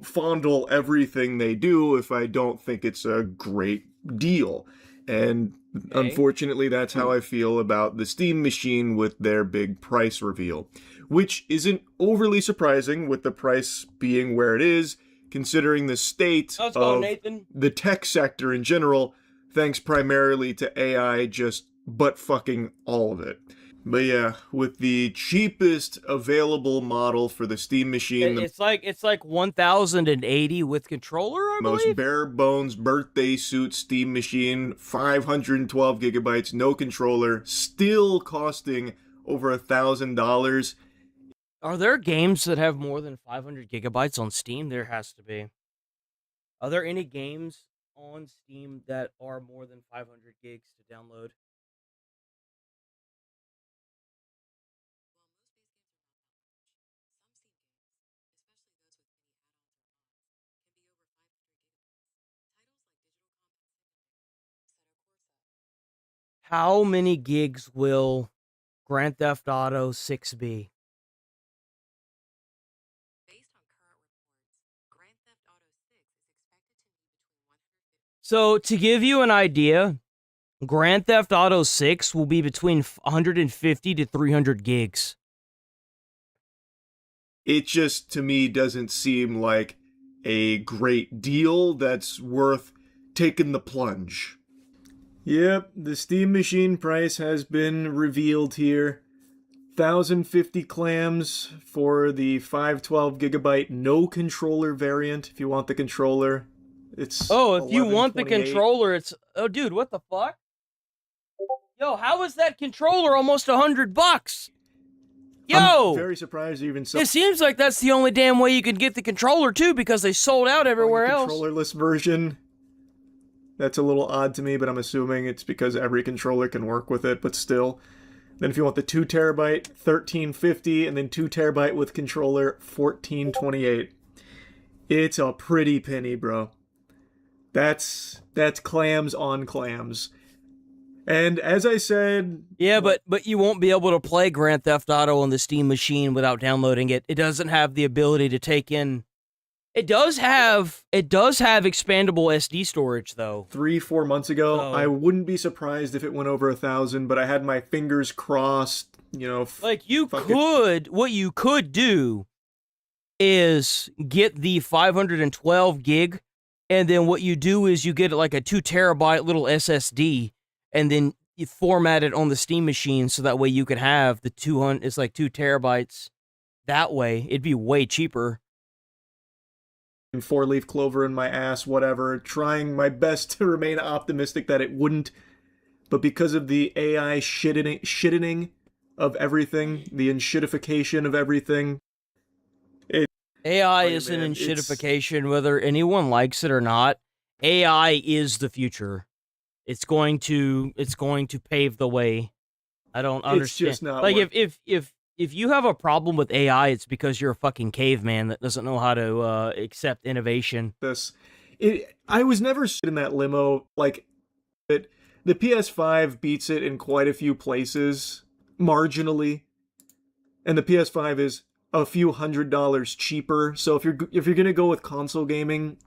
fondle everything they do if I don't think it's a great deal. And unfortunately, that's how I feel about the Steam machine with their big price reveal, which isn't overly surprising with the price being where it is, considering the state of the tech sector in general, thanks primarily to AI just butt-fucking all of it. But yeah, with the cheapest available model for the Steam Machine, the It's like 1,080 with controller, I most believe? bare bones birthday suit Steam Machine, 512 gigabytes, no controller, still costing over $1,000. Are there games that have more than 500 gigabytes on Steam? There has to be. Are there any games on Steam that are more than 500 gigs to download? How many gigs will Grand Theft Auto 6 be? So, to give you an idea, Grand Theft Auto 6 will be between 150 to 300 gigs. It just, to me, doesn't seem like a great deal that's worth taking the plunge. Yep, the Steam Machine price has been revealed here. 1,050 clams for the 512 gigabyte no controller variant. If you want the controller, it's if you want the 1128. controller, it's... Oh, dude, what the fuck? Yo, how is that controller almost $100? Yo! I'm very surprised you even It seems like that's the only damn way you can get the controller, too, because they sold out everywhere else. Controllerless version. That's a little odd to me, but I'm assuming it's because every controller can work with it, but still. Then if you want the 2 terabyte, 1350, and then 2 terabyte with controller, 1428. It's a pretty penny, bro. That's clams on clams. And as I said... Yeah, but you won't be able to play Grand Theft Auto on the Steam Machine without downloading it. It doesn't have the ability to take in... It does have expandable SD storage, though. 3-4 months ago, I wouldn't be surprised if it went over 1,000, but I had my fingers crossed, Like, what you could do is get the 512 gig, and then what you do is you get like a 2 terabyte little SSD, and then you format it on the Steam Machine so that way you could have the 200, it's like 2 terabytes. That way, it'd be way cheaper. And 4-leaf clover in my ass, whatever, trying my best to remain optimistic that it wouldn't. But because of the AI shittening of everything, the enshittification of everything, AI is an enshittification, whether anyone likes it or not. AI is the future. It's going to pave the way. I don't understand. It's just not like if you have a problem with AI, it's because you're a fucking caveman that doesn't know how to accept innovation. I was never in that limo. Like, the PS5 beats it in quite a few places, marginally, and the PS5 is a few $100s cheaper. So if you're gonna go with console gaming,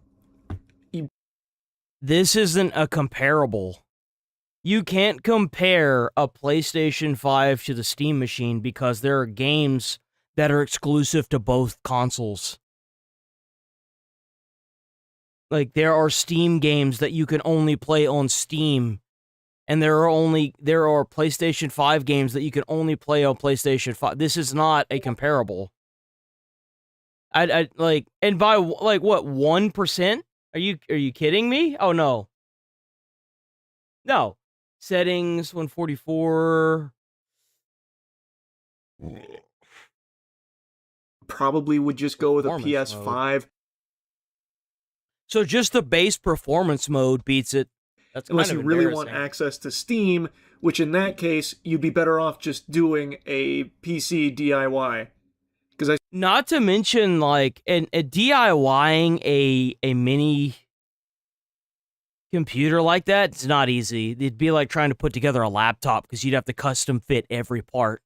this isn't a comparable. You can't compare a PlayStation 5 to the Steam Machine because there are games that are exclusive to both consoles. Like, there are Steam games that you can only play on Steam, and there are PlayStation 5 games that you can only play on PlayStation 5. This is not a comparable. I like, and by like what, 1%? Are you kidding me? Oh no. No. Settings 144. Probably would just go with a PS5. Mode. So just the base performance mode beats it. That's unless kind of you really want access to Steam, which in that case you'd be better off just doing a PC DIY. Not to mention, like, a DIYing a mini computer like that, it's not easy. It'd be like trying to put together a laptop because you'd have to custom fit every part.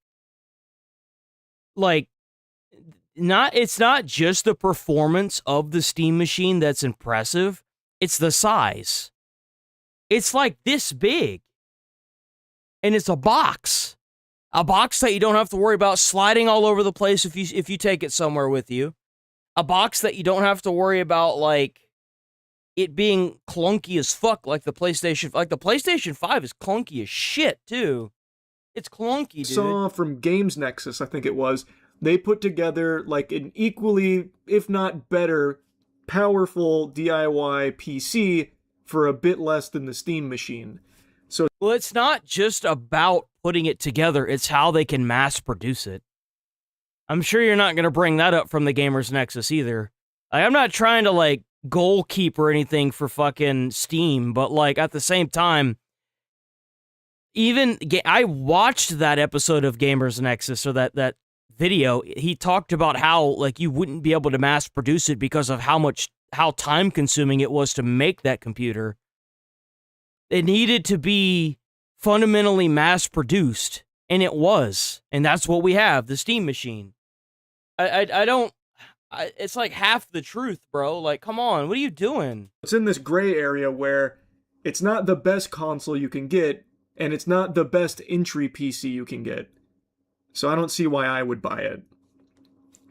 Like, it's not just the performance of the Steam Machine that's impressive, it's the size. It's like this big. And it's a box. A box that you don't have to worry about sliding all over the place if you take it somewhere with you. A box that you don't have to worry about, like, it being clunky as fuck like the PlayStation. Like, the PlayStation 5 is clunky as shit, too. It's clunky, dude. Saw from Games Nexus, I think it was, they put together like an equally, if not better, powerful DIY PC for a bit less than the Steam machine. So, well, it's not just about putting it together, it's how they can mass produce it. I'm sure you're not going to bring that up from the Gamers Nexus either. I'm not trying to, like, goalkeep or anything for fucking Steam, but, like, at the same time, even I watched that episode of Gamers Nexus, or that video. He talked about how, like, you wouldn't be able to mass produce it because of how time consuming it was to make that computer. It needed to be fundamentally mass produced, and it was, and that's what we have, the Steam machine. It's like half the truth, bro. Like, come on, what are you doing? It's in this gray area where it's not the best console you can get, and it's not the best entry PC you can get. So I don't see why I would buy it.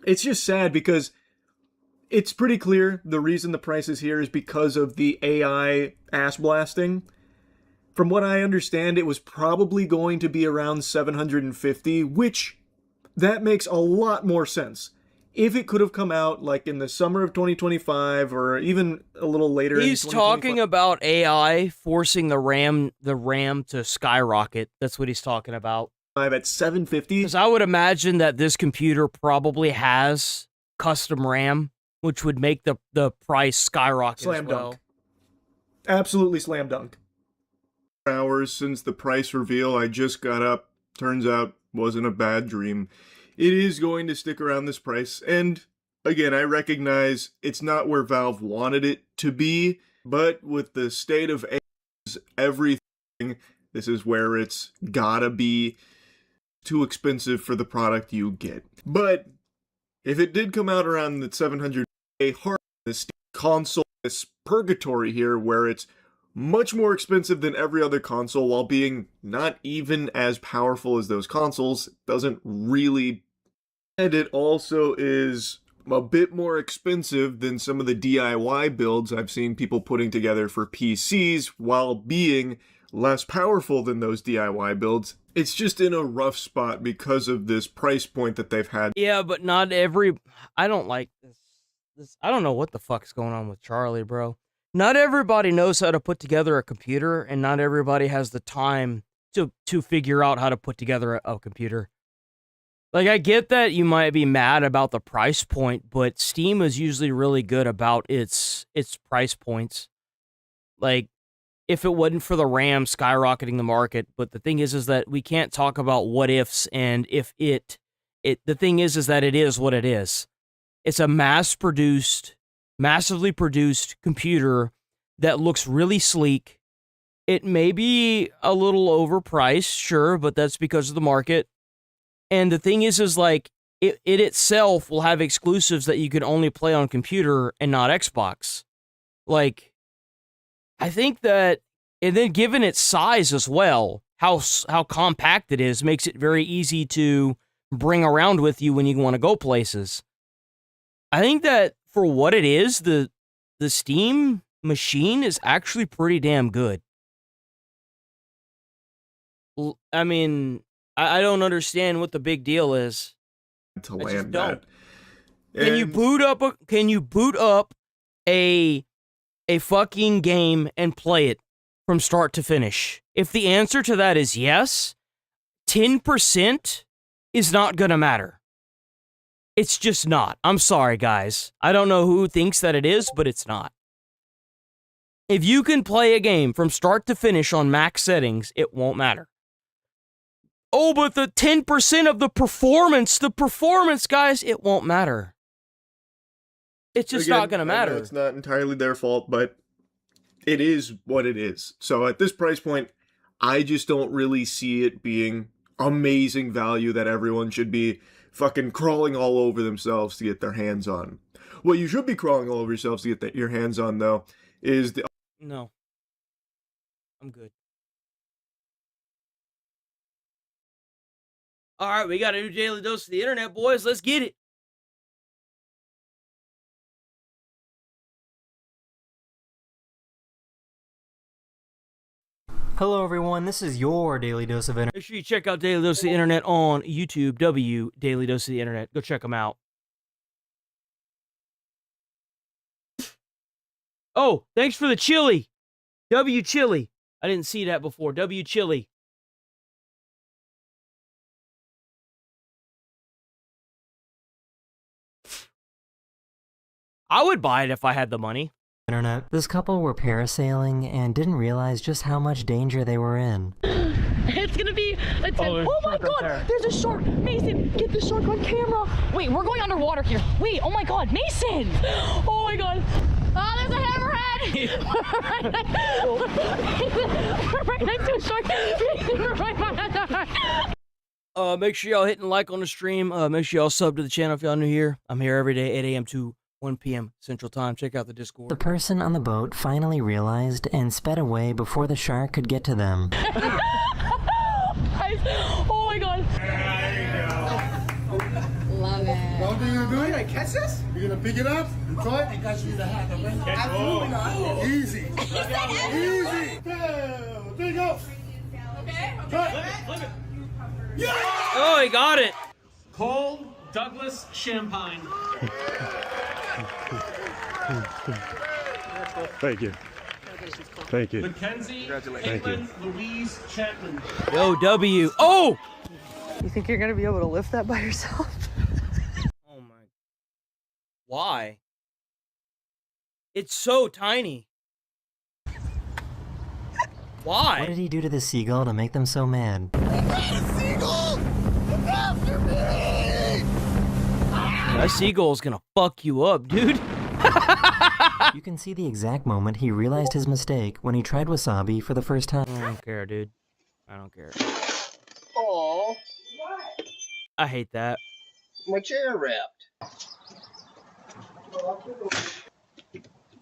It's just sad because it's pretty clear the reason the price is here is because of the AI ass blasting. From what I understand, it was probably going to be around $750, which that makes a lot more sense. If it could have come out like in the summer of 2025 or even a little later. He's talking about AI forcing the RAM to skyrocket. That's what he's talking about. At $750. Because I would imagine that this computer probably has custom RAM, which would make the price skyrocket Slam as well. dunk. Absolutely slam dunk. Hours since the price reveal, I just got up. Turns out wasn't a bad dream. It is going to stick around this price, and again, I recognize it's not where Valve wanted it to be, but with the state of everything, this is where it's gotta be. Too expensive for the product you get. But if it did come out around the $700 hard, this console, this purgatory here, where it's much more expensive than every other console while being not even as powerful as those consoles, doesn't really. And it also is a bit more expensive than some of the DIY builds I've seen people putting together for PCs while being less powerful than those DIY builds. It's just in a rough spot because of this price point that they've had. Yeah, but not every. I don't like this. I don't know what the fuck's going on with Charlie, bro. Not everybody knows how to put together a computer, and not everybody has the time to figure out how to put together a computer. Like, I get that you might be mad about the price point, but Steam is usually really good about its price points. Like, if it wasn't for the RAM skyrocketing the market, but the thing is that we can't talk about what ifs, and if the thing is that it is what it is. It's a massively produced computer that looks really sleek. It may be a little overpriced, sure, but that's because of the market. And the thing is like, it itself will have exclusives that you can only play on computer and not Xbox. Like, I think that, and then given its size as well, how compact it is, makes it very easy to bring around with you when you want to go places. I think that for what it is, the Steam machine is actually pretty damn good. I mean, I don't understand what the big deal is. To land that. Can you boot up a fucking game and play it from start to finish? If the answer to that is yes, 10% is not gonna matter. It's just not. I'm sorry, guys. I don't know who thinks that it is, but it's not. If you can play a game from start to finish on max settings, it won't matter. Oh, but the 10% of the performance, guys, it won't matter. It's just not going to matter. It's not entirely their fault, but it is what it is. So at this price point, I just don't really see it being amazing value that everyone should be fucking crawling all over themselves to get their hands on. What you should be crawling all over yourselves to get your hands on, though, is the... No. I'm good. All right, we got a new daily dose of the internet, boys. Let's get it. Hello everyone, this is your Daily Dose of Internet. Make sure you check out Daily Dose of the Internet on YouTube, Daily Dose of the Internet. Go check them out. Oh, thanks for the chili. W Chili. I didn't see that before. W Chili. I would buy it if I had the money. Internet. This couple were parasailing and didn't realize just how much danger they were in. It's gonna be a 10. Oh my god, there's a shark! Mason, get the shark on camera! Wait, we're going underwater here. Wait, oh my god, Mason! Oh my god. Oh, there's a hammerhead! We're right next to a shark. Mason, we're right behind the shark. Make sure y'all hitting like on the stream. Make sure y'all sub to the channel if y'all new here. I'm here every day, 8 a.m. to 1 p.m. Central Time. Check out the Discord. The person on the boat finally realized and sped away before the shark could get to them. Oh my god. Love it. What are you gonna do? You're gonna catch this? You're gonna pick it up and throw it? I got you the hat, okay? Absolutely not. Easy. Easy. There you go. Okay. Flip it. Yeah! Oh, he got it. Paul Douglas Champagne. Thank you. Thank you. Mackenzie Thank you. Louise Chapman. Yo, W. Oh! You think you're gonna be able to lift that by yourself? Oh my. Why? It's so tiny. Why? What did he do to the seagull to make them so mad? Seagull! Look after me! That seagull's gonna fuck you up, dude. You can see the exact moment he realized his mistake when he tried wasabi for the first time. I don't care, dude. I don't care. Oh, I hate that. my chair wrapped.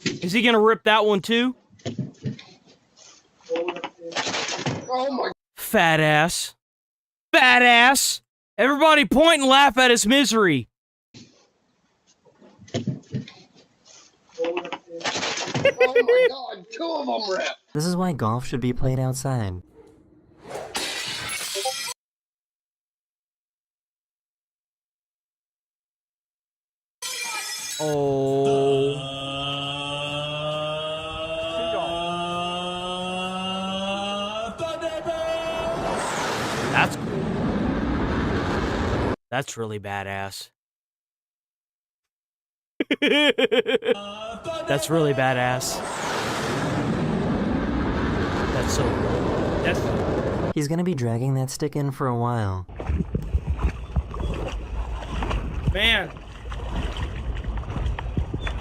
Is he gonna rip that one too? Oh my. Fat ass. Fat ass. Everybody point and laugh at his misery. Oh my god, 2 of them wrapped. This is why golf should be played outside. Oh. That's cool. That's really badass. That's really badass. That's so cool. That's... He's gonna be dragging that stick in for a while. Man.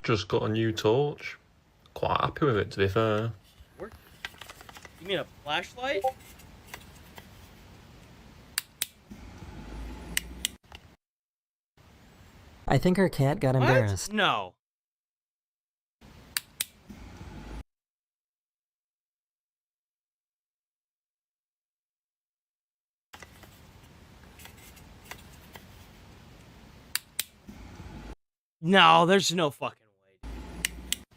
Just got a new torch. Quite happy with it, to be fair. You mean a flashlight? I think our cat got embarrassed. No. No, there's no fucking way.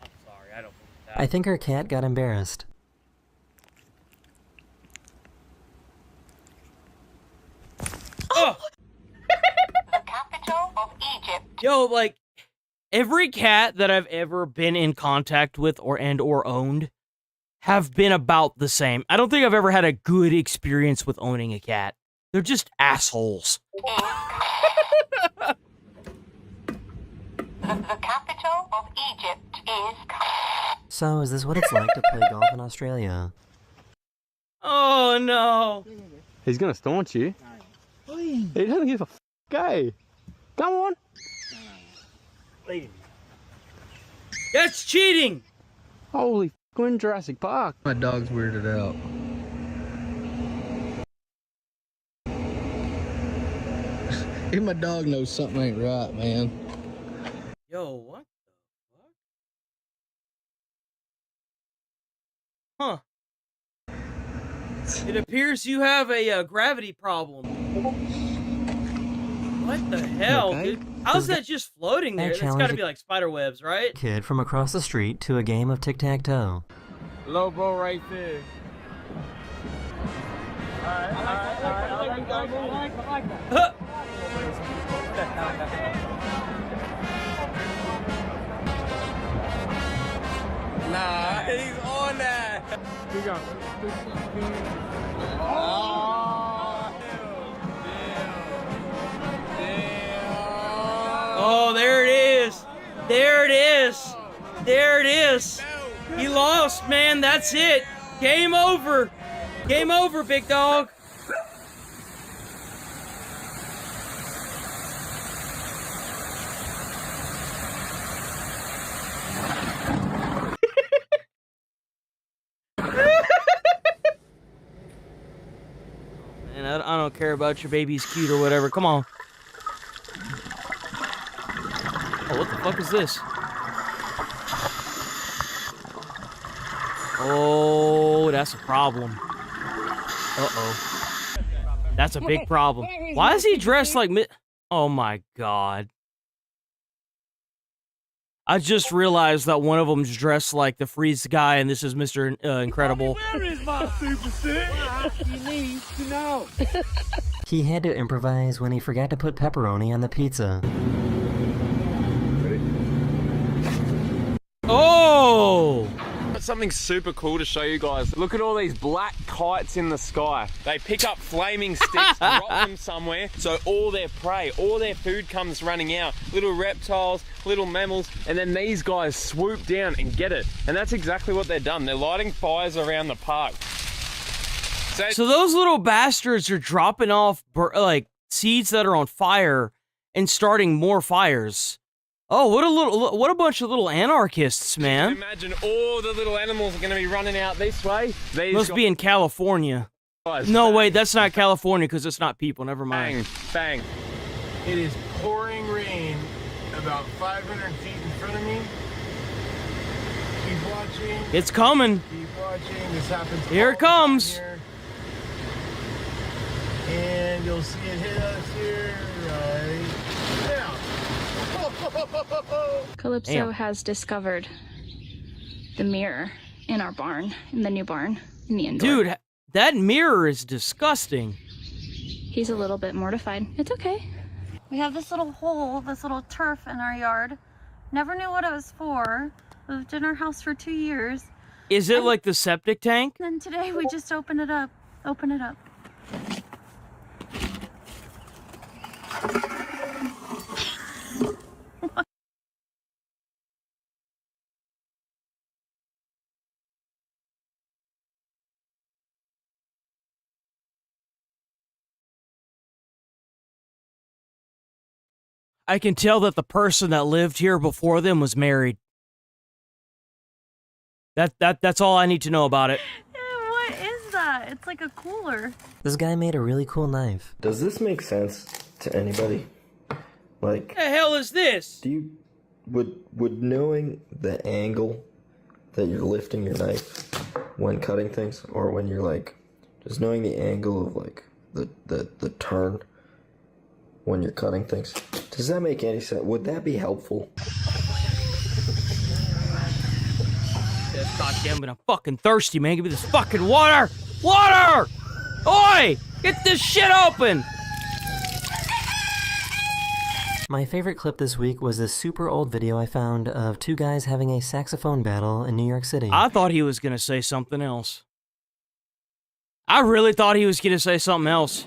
I'm sorry, I don't believe that. I think our cat got embarrassed. Oh! The capital of Egypt. Yo, like, every cat that I've ever been in contact with or owned have been about the same. I don't think I've ever had a good experience with owning a cat. They're just assholes. The capital of Egypt is... So, is this what it's like to play golf in Australia? Oh, no. He's gonna staunch you. He doesn't give a go. Come on. That's cheating. Holy we're in Jurassic Park. My dog's weirded out. Even my dog knows something ain't right, man. Yo, what the fuck? Huh. It appears you have a gravity problem. What the hell, dude? How's that just floating there? That's gotta be like spider webs, right? Kid from across the street to a game of tic-tac-toe. Lobo right there. Nah, he's on that. Oh, there it is. There it is. There it is. He lost, man. That's it. Game over. Game over, big dog. Man, I don't care about your baby's cute or whatever. Come on. Oh, what the fuck is this? Oh, that's a problem. Uh-oh. That's a big problem. Why is he dressed like Oh my god. I just realized that one of them's dressed like the Freeze guy, and this is Mr. Incredible. Where is my super suit? You need to know. He had to improvise when he forgot to put pepperoni on the pizza. Oh! Something super cool to show you guys. Look at all these black kites in the sky. They pick up flaming sticks, drop them somewhere, so all their prey, all their food comes running out. Little reptiles, little mammals, and then these guys swoop down and get it. And that's exactly what they're done. They're lighting fires around the park. So those little bastards are dropping off like seeds that are on fire and starting more fires. Oh, what a bunch of little anarchists, man. Imagine all the little animals are going to be running out this way. Must be in California. No, wait, that's not California because it's not people. Never mind. Bang, bang. It is pouring rain about 500 feet in front of me. Keep watching. It's coming. Keep watching. This happens. Here it comes. Here. And you'll see it hit us here right now. Calypso has discovered the mirror in our barn, in the new barn, in the indoor. Dude, that mirror is disgusting. He's a little bit mortified. It's okay. We have this little hole, this little turf in our yard. Never knew what it was for. Lived in our house for 2 years. Is it like the septic tank? And today we just opened it up. Open it up. I can tell that the person that lived here before them was married. That's all I need to know about it. What is that? It's like a cooler. This guy made a really cool knife. Does this make sense to anybody? Like, What the hell is this? do you would knowing the angle that you're lifting your knife when cutting things, or when you're like just knowing the angle of like the turn when you're cutting things, does that make any sense? Would that be helpful? Goddamn it, I'm fucking thirsty, man. Give me this fucking water! Water! Oi! Get this shit open! My favorite clip this week was this super old video I found of two guys having a saxophone battle in New York City. I thought he was gonna say something else. I really thought he was gonna say something else.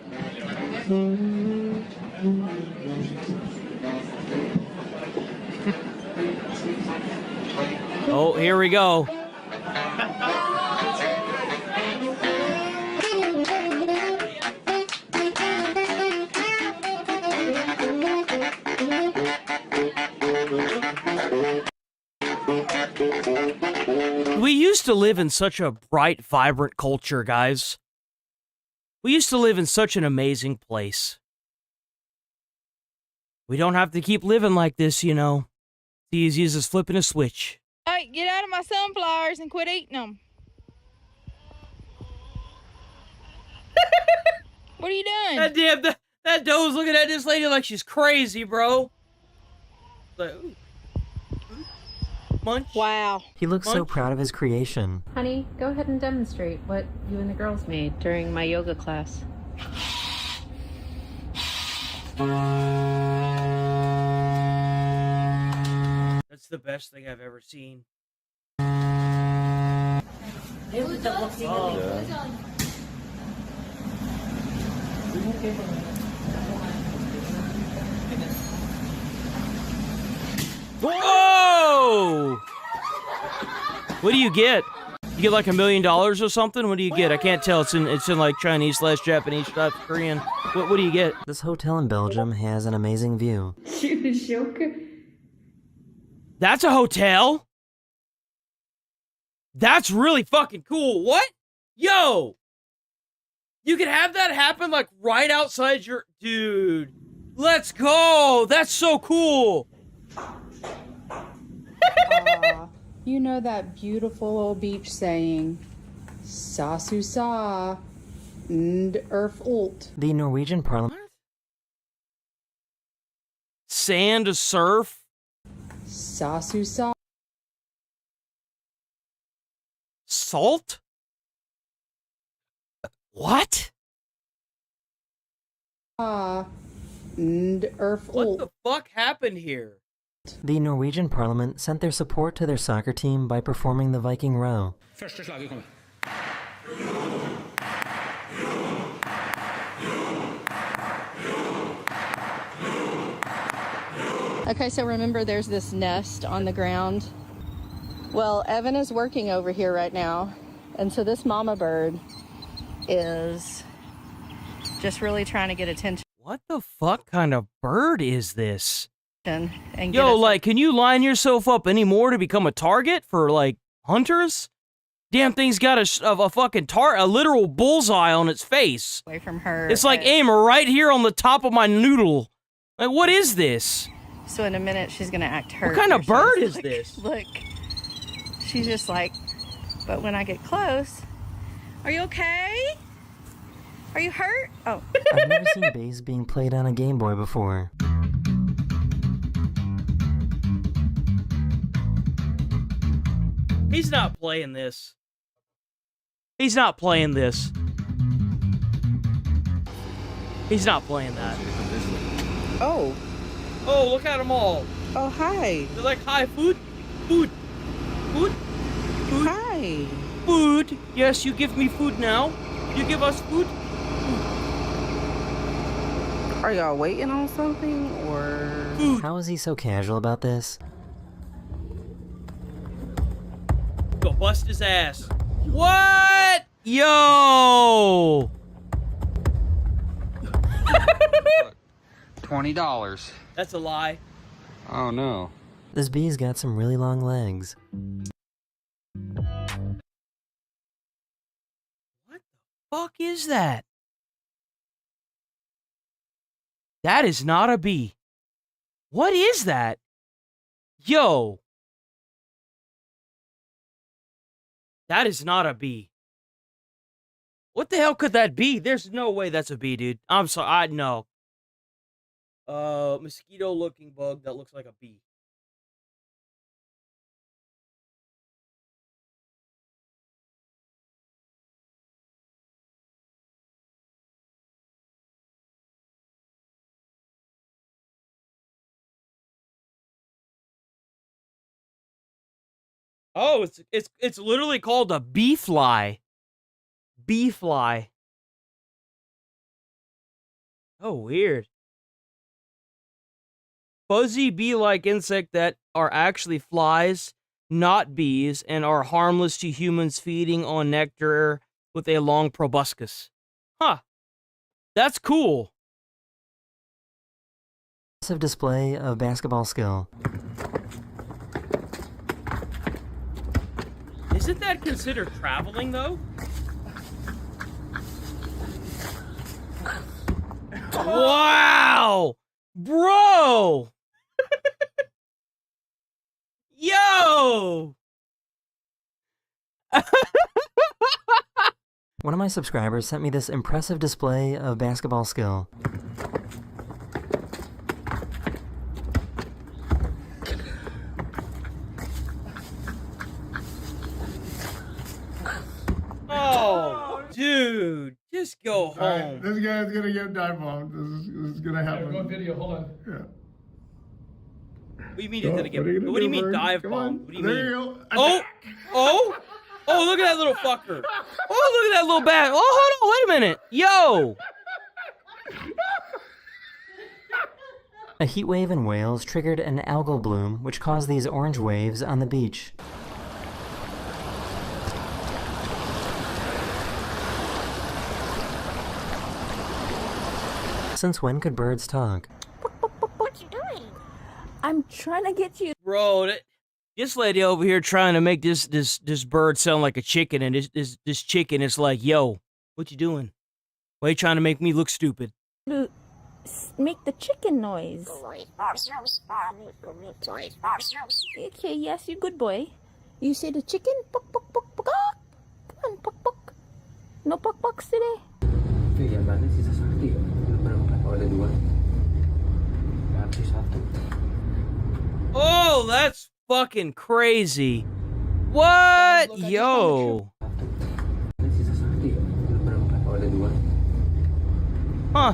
Oh, here we go. We used to live in such a bright, vibrant culture, guys. We used to live in such an amazing place. We don't have to keep living like this, you know. It's easy as flipping a switch. Hey, get out of my sunflowers and quit eating them. What are you doing? That doe's looking at this lady like she's crazy, bro. Like, ooh. Munch. Wow. He looks so Munch. proud of his creation. Honey, go ahead and demonstrate what you and the girls made during my yoga class. That's the best thing I've ever seen. Whoa! What do you get? You get like $1 million or something? What do you get? I can't tell. It's in like Chinese / Japanese / Korean. What do you get? This hotel in Belgium has an amazing view. That's a hotel? That's really fucking cool. What? Yo! You can have that happen like right outside your... Dude. Let's go! That's so cool! You know that beautiful old beach saying, "Sa su sa, and erf ult." The Norwegian parliament... Sand to surf? Sa su sa. Salt? What? And erf What ult. the fuck happened here? The Norwegian parliament sent their support to their soccer team by performing the Viking row. Første slaget kommer. Okay, so remember there's this nest on the ground. Well, Evan is working over here right now. And so this mama bird is just really trying to get attention. What the fuck kind of bird is this? And Yo, like, can you line yourself up anymore to become a target for, like, hunters? Damn thing's got a fucking a literal bullseye on its face. Away from her. It's like aim right here on the top of my noodle. Like, what is this? So in a minute, she's going to act hurt. What kind of bird She's is like, this? Look, she's just like, but when I get close, are you okay? Are you hurt? Oh. I've never seen bass being played on a Game Boy before. He's not playing this. He's not playing this. He's not playing that. Oh. Oh, look at them all. Oh, hi. They're like, hi, food? Food. Food? Food? Hi. Food. Yes, you give me food now. You give us food? Are y'all waiting on something, or... How is he so casual about this? Go bust his ass. What? Yo! $20. That's a lie. Oh no. This bee's got some really long legs. What the fuck is that? That is not a bee. What is that? Yo. That is not a bee. What the hell could that be? There's no way that's a bee, dude. I'm sorry. I know. Mosquito-looking bug that looks like a bee. Oh, it's literally called a bee fly. Bee fly. Oh, weird. Fuzzy bee-like insect that are actually flies, not bees, and are harmless to humans feeding on nectar with a long proboscis. Huh. That's cool. Impressive display of basketball skill. Isn't that considered traveling, though? Wow! Bro! Yo! One of my subscribers sent me this impressive display of basketball skill. Dude, just go home. Right, this guy's gonna get dive bombed. This is gonna happen. Go on video, hold on. Yeah. What do you mean he's gonna get? What do you mean dive bomb? What do you There mean? you go. Oh! Look at that little fucker. Oh, look at that little bat. Oh, hold on, wait a minute. Yo! A heat wave in Wales triggered an algal bloom, which caused these orange waves on the beach. Since when could birds talk? What you doing? I'm trying to get you. Bro, this lady over here trying to make this bird sound like a chicken, and this chicken is like, yo, what you doing? Why you trying to make me look stupid? Make the chicken noise. Okay, yes, you good boy. You say the chicken? Puck, puck, puck, puck. Come on, puck, puck. No puck, pucks today. Oh, that's fucking crazy. What? Yo. Huh.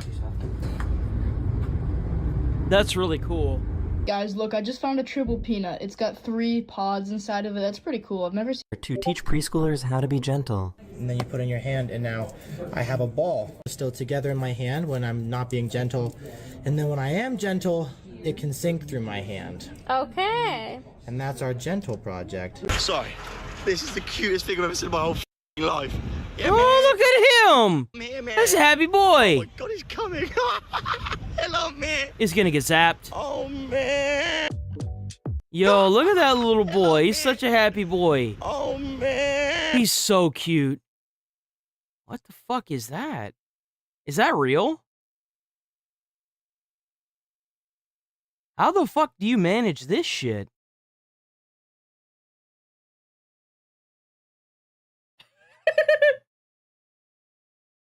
That's really cool. Guys, look, I just found a triple peanut. It's got 3 pods inside of it. That's pretty cool. I've never seen. To teach preschoolers how to be gentle. And then you put in your hand, and now I have a ball still together in my hand when I'm not being gentle. And then when I am gentle, it can sink through my hand. Okay. And that's our gentle project. Sorry, this is the cutest thing I've ever seen in my whole life. Yeah, look at him! I'm here, man. That's a happy boy. Oh my God, he's coming. Hello, man. He's gonna get zapped. Oh, man. Yo, look at that little boy. He's such a happy boy. Oh, man. He's so cute. What the fuck is that? Is that real? How the fuck do you manage this shit?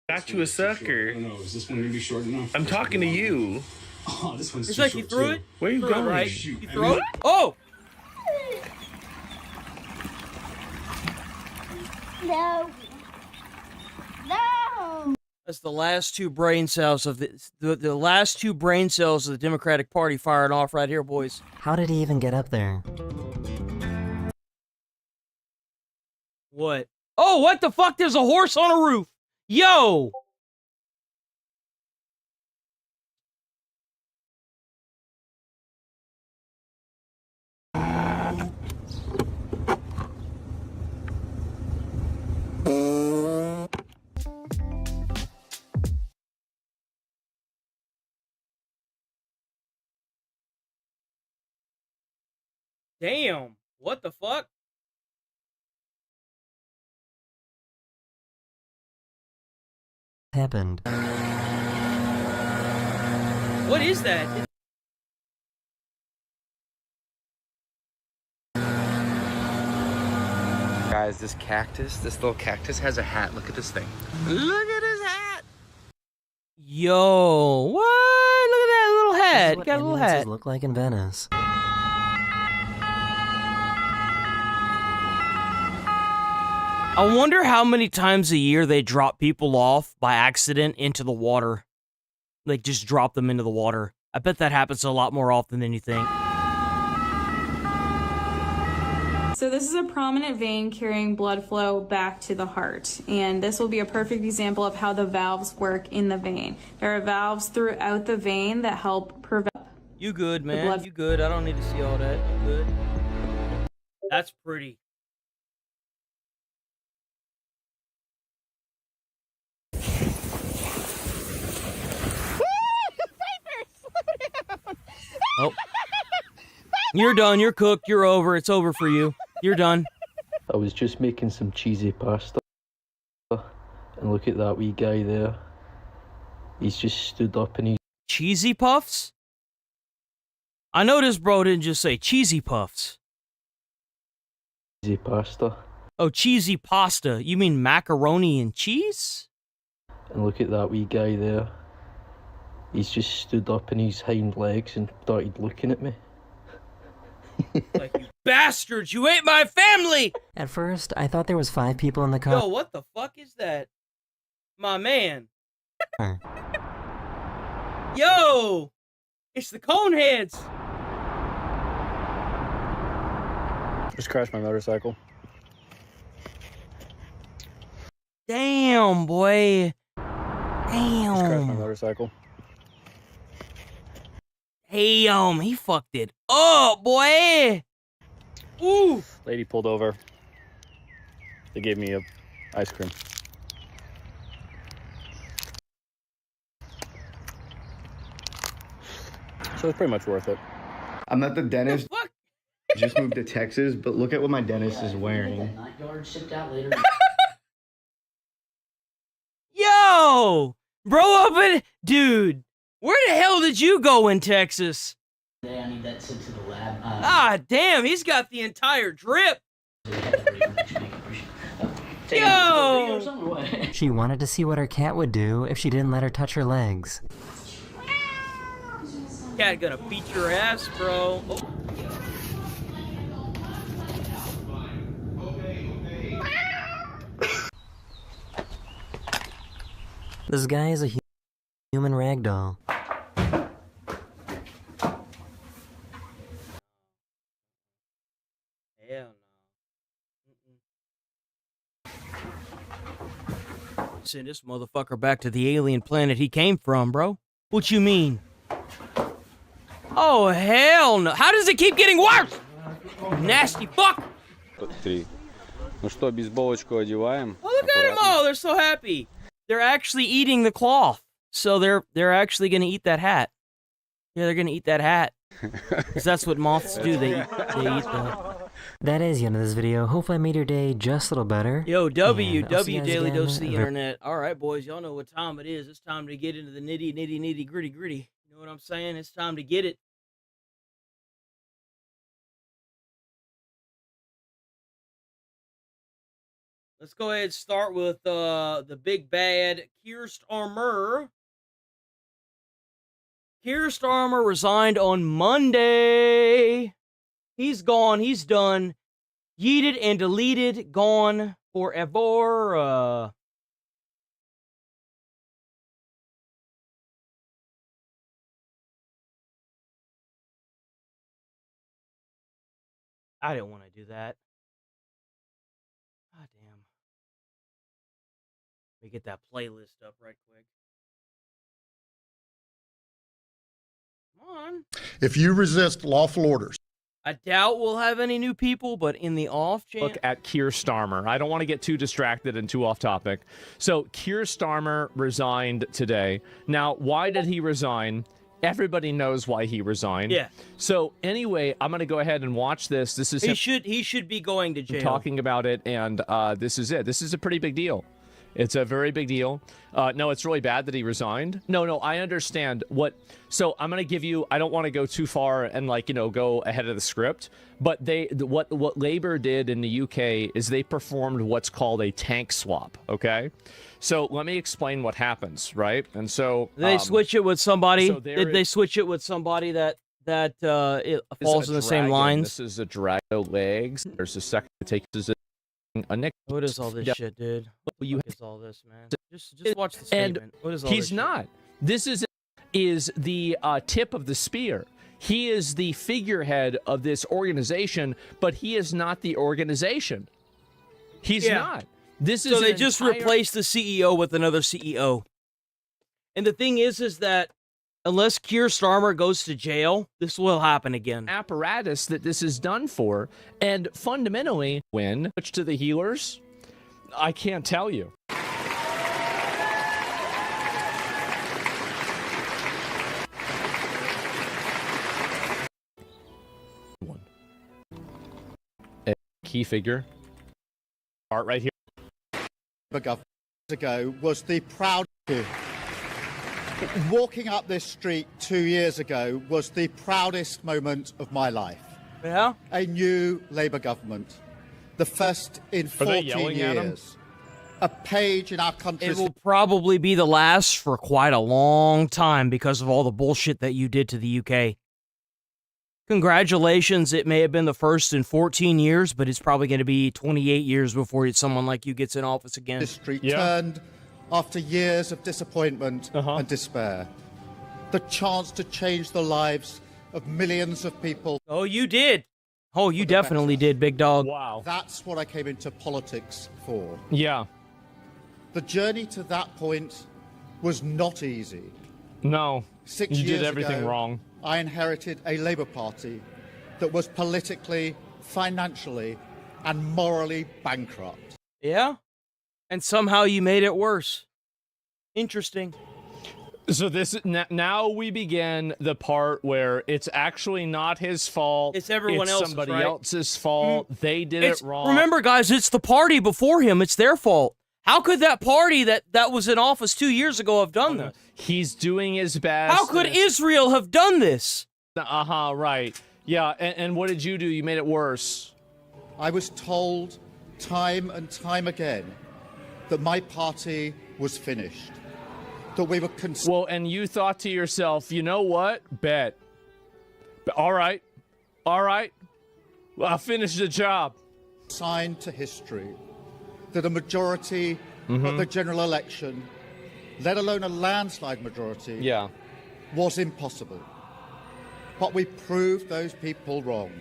Got you a sucker. No, is this one gonna be short enough? I'm talking to you. Oh, this one's It's too like short you threw too. it. Where are you going? Right? You throw it? Oh! No. No. That's the last 2 brain cells of the last 2 brain cells of the Democratic Party firing off right here, boys. How did he even get up there? What? Oh, what the fuck? There's a horse on a roof. Yo! Damn. What the fuck? Happened. What is that? Guys, this little cactus has a hat. Look at this thing. Look at his hat. Yo, what? Look at that little hat. This is what Got a little ambulances hat. look like in Venice. I wonder how many times a year they drop people off by accident into the water. Like, just drop them into the water. I bet that happens a lot more often than you think. So this is a prominent vein carrying blood flow back to the heart, and this will be a perfect example of how the valves work in the vein. There are valves throughout the vein that help prevent. You good, man. You good. I don't need to see all that. You good. That's pretty. Oh. You're done. You're cooked. You're over. It's over for you. You're done. I was just making some cheesy pasta, and look at that wee guy there. He's just stood up and he's... Cheesy puffs? I noticed bro didn't just say cheesy puffs. Cheesy pasta. Oh, cheesy pasta. You mean macaroni and cheese? And look at that wee guy there. He's just stood up on his hind legs and started looking at me. Like, you bastards, you ate my family! At first, I thought there was 5 people in the car. Yo, what the fuck is that? My man. Yo! It's the Coneheads! Just crashed my motorcycle. Damn, boy. Just crashed my motorcycle. Damn, he fucked it up, boy. Ooh. Lady pulled over. They gave me a ice cream. So it's pretty much worth it. I'm at the dentist. Just moved to Texas, but look at what my dentist is wearing. Yo, bro, up in dude. Where the hell did you go in Texas? I need that sent to the lab. Ah, damn, he's got the entire drip. Yo! She wanted to see what her cat would do if she didn't let her touch her legs. Cat gonna beat your ass, bro. Oh. This guy is a human ragdoll. Hell no. Send this motherfucker back to the alien planet he came from, bro. What you mean? Oh, hell no. How does it keep getting worse? Nasty fuck. 3. Ну что, бейсболочку одеваем? Oh, look at them all. They're so happy. They're actually eating the cloth. So they're actually going to eat that hat. Yeah, they're going to eat that hat. Because that's what moths do. They eat that. That is the end of this video. Hopefully I made your day just a little better. Yo, W And I'll see you guys Daily again Dose of the very- Internet. All right, boys. Y'all know what time it is. It's time to get into the nitty gritty. You know what I'm saying? It's time to get it. Let's go ahead and start with the big bad Keir Starmer. Keir Starmer resigned on Monday. He's gone. He's done. Yeeted and deleted. Gone forever. I didn't want to do that. God damn. Let me get that playlist up right quick. Come on. If you resist lawful orders. I doubt we'll have any new people, but in the off chance. Look at Keir Starmer. I don't want to get too distracted and too off topic. So Keir Starmer resigned today. Now, why did he resign? Everybody knows why he resigned. Yeah. So anyway, I'm going to go ahead and watch this. This is he should be going to jail. Talking about it, and this is it. This is a pretty big deal. It's a very big deal. No, it's really bad that he resigned. No, I understand what. So I'm gonna give you. I don't want to go too far and go ahead of the script. But what Labour did in the UK is they performed what's called a tank swap. Okay, so let me explain what happens, right? And so they switch it with somebody. So Did they switch it with somebody that it falls in the same lines? This is a dragon legs. There's a second that takes a nick. What is all this shit, dude? What is all this, man? Just watch the And statement. What is all he's this shit? not. This is the tip of the spear. He is the figurehead of this organization, but he is not the organization. He's not. This is So they just replaced the CEO with another CEO. And the thing is that unless Keir Starmer goes to jail, this will happen again. Apparatus that this is done for, and fundamentally, when switch to the healers, I can't tell you. A key figure. Art right here. Ago was the proud. Walking up this street 2 years ago was the proudest moment of my life. Yeah? A new Labour government. The first in 14 years. A page in our country's... It will probably be the last for quite a long time because of all the bullshit that you did to the UK. Congratulations, it may have been the first in 14 years, but it's probably going to be 28 years before someone like you gets in office again. History turned after years of disappointment and despair. The chance to change the lives of millions of people. Oh, you did. Oh, you definitely did, big dog. Wow. That's what I came into politics for. Yeah. The journey to that point was not easy. No. 6 you years did everything ago, wrong. I inherited a Labour Party that was politically, financially, and morally bankrupt. Yeah? And somehow you made it worse. Interesting. So this now we begin the part where it's actually not his fault. It's everyone else's, somebody right? else's fault. They did it wrong. Remember, guys, it's the party before him. It's their fault. How could that party that was in office 2 years ago have done this? He's doing his best. How could Israel have done this? Right. Yeah, and what did you do? You made it worse. I was told time and time again that my party was finished. That we were well, and you thought to yourself, you know what? Bet. All right. Well, I'll finish the job. Signed to history that a majority of the general election, let alone a landslide majority, was impossible. But we proved those people wrong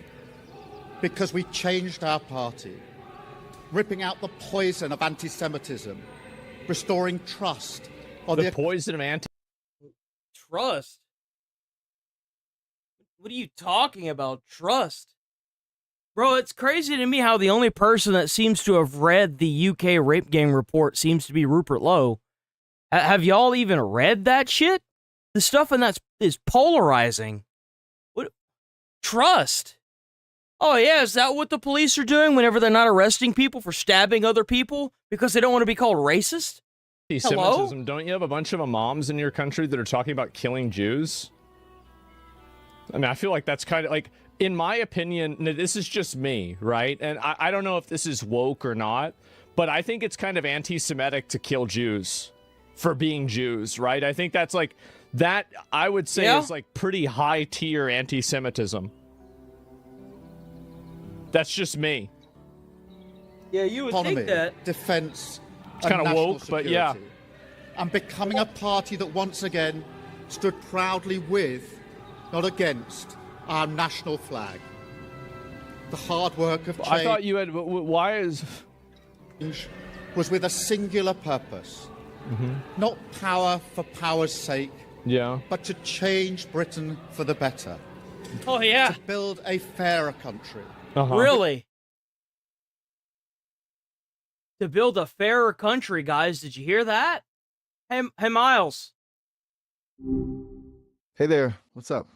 because we changed our party, ripping out the poison of anti-Semitism, restoring trust. The poison of Trust? What are you talking about? Trust? Bro, it's crazy to me how the only person that seems to have read the UK rape gang report seems to be Rupert Lowe. Have y'all even read that shit? The stuff in that is polarizing. What? Trust? Oh yeah, is that what the police are doing whenever they're not arresting people for stabbing other people because they don't want to be called racist? Anti-Semitism. Don't you have a bunch of imams in your country that are talking about killing Jews? I mean, I feel like that's kind of like, in my opinion, this is just me, right? And I don't know if this is woke or not, but I think it's kind of anti-Semitic to kill Jews for being Jews, right? I think that's like, that I would say is like pretty high tier anti-Semitism. That's just me. Yeah, you would think that. Defense. It's kind of woke, but yeah. And becoming a party that once again stood proudly with, not against, our national flag. The hard work of change. I thought you had. Why is. Was with a singular purpose. Not power for power's sake. Yeah. But to change Britain for the better. Oh, yeah. To build a fairer country. Really? To build a fairer country, guys. Did you hear that? Hey, Miles. Hey there. What's up?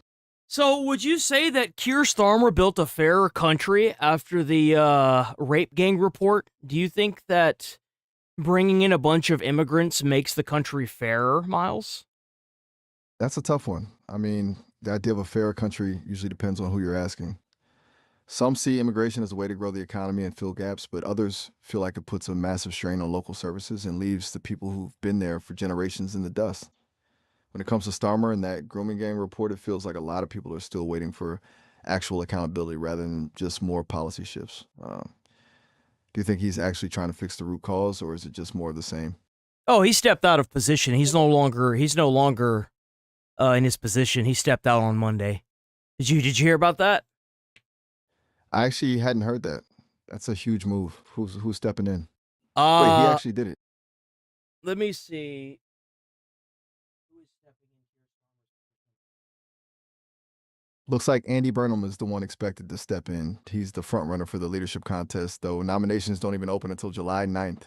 So, would you say that Keir Starmer built a fairer country after the rape gang report? Do you think that bringing in a bunch of immigrants makes the country fairer, Miles? That's a tough one. I mean, the idea of a fairer country usually depends on who you're asking. Some see immigration as a way to grow the economy and fill gaps, but others feel like it puts a massive strain on local services and leaves the people who've been there for generations in the dust. When it comes to Starmer and that grooming gang report, it feels like a lot of people are still waiting for actual accountability rather than just more policy shifts. Do you think he's actually trying to fix the root cause, or is it just more of the same? Oh, he stepped out of position. He's no longer in his position. He stepped out on Monday. Did you hear about that? I actually hadn't heard that. That's a huge move. Who's stepping in? Wait, he actually did it. Let me see. Looks like Andy Burnham is the one expected to step in. He's the front runner for the leadership contest, though nominations don't even open until July 9th.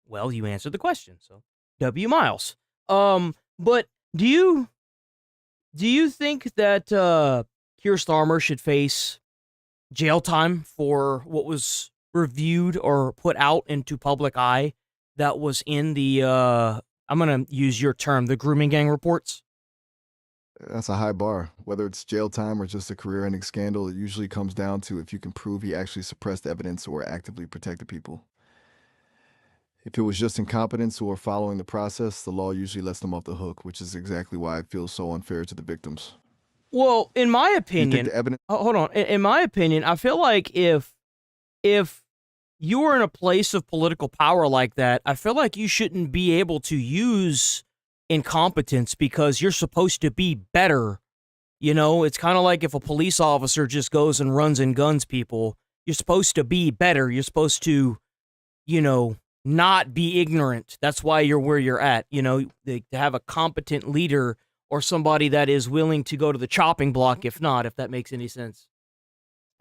Well, you answered the question, so W. Miles. But do you think that Keir Starmer should face jail time for what was reviewed or put out into public eye that was in the I'm gonna use your term, the grooming gang reports? That's a high bar. Whether it's jail time or just a career-ending scandal, it usually comes down to if you can prove he actually suppressed evidence or actively protected people. If it was just incompetence or following the process, the law usually lets them off the hook, which is exactly why it feels so unfair to the victims. Well, in my opinion, the evidence- hold on. In my opinion, I feel like if you are in a place of political power like that, I feel like you shouldn't be able to use incompetence because you're supposed to be better. You know, it's kind of like if a police officer just goes and runs and guns people, you're supposed to be better. You're supposed to, you know, not be ignorant. That's why you're where you're at. You know, to have a competent leader or somebody that is willing to go to the chopping block, if not, if that makes any sense.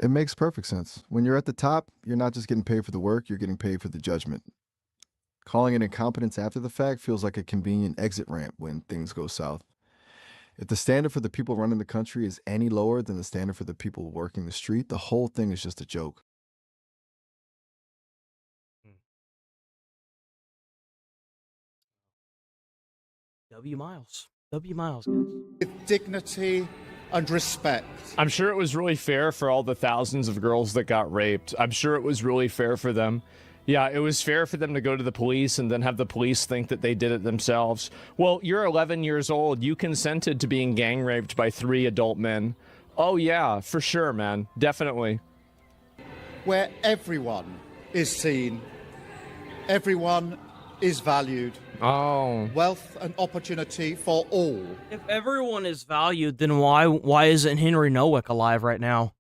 It makes perfect sense. When you're at the top, you're not just getting paid for the work, you're getting paid for the judgment. Calling it incompetence after the fact feels like a convenient exit ramp when things go south. If the standard for the people running the country is any lower than the standard for the people working the street, the whole thing is just a joke. W Miles, guys. With dignity and respect. I'm sure it was really fair for all the thousands of girls that got raped. I'm sure it was really fair for them. Yeah, it was fair for them to go to the police and then have the police think that they did it themselves. Well, you're 11 years old. You consented to being gang raped by 3 adult men. Oh, yeah, for sure, man. Definitely. Where everyone is seen, everyone is valued. Oh. Wealth and opportunity for all. If everyone is valued, then why isn't Henry Nowak alive right now?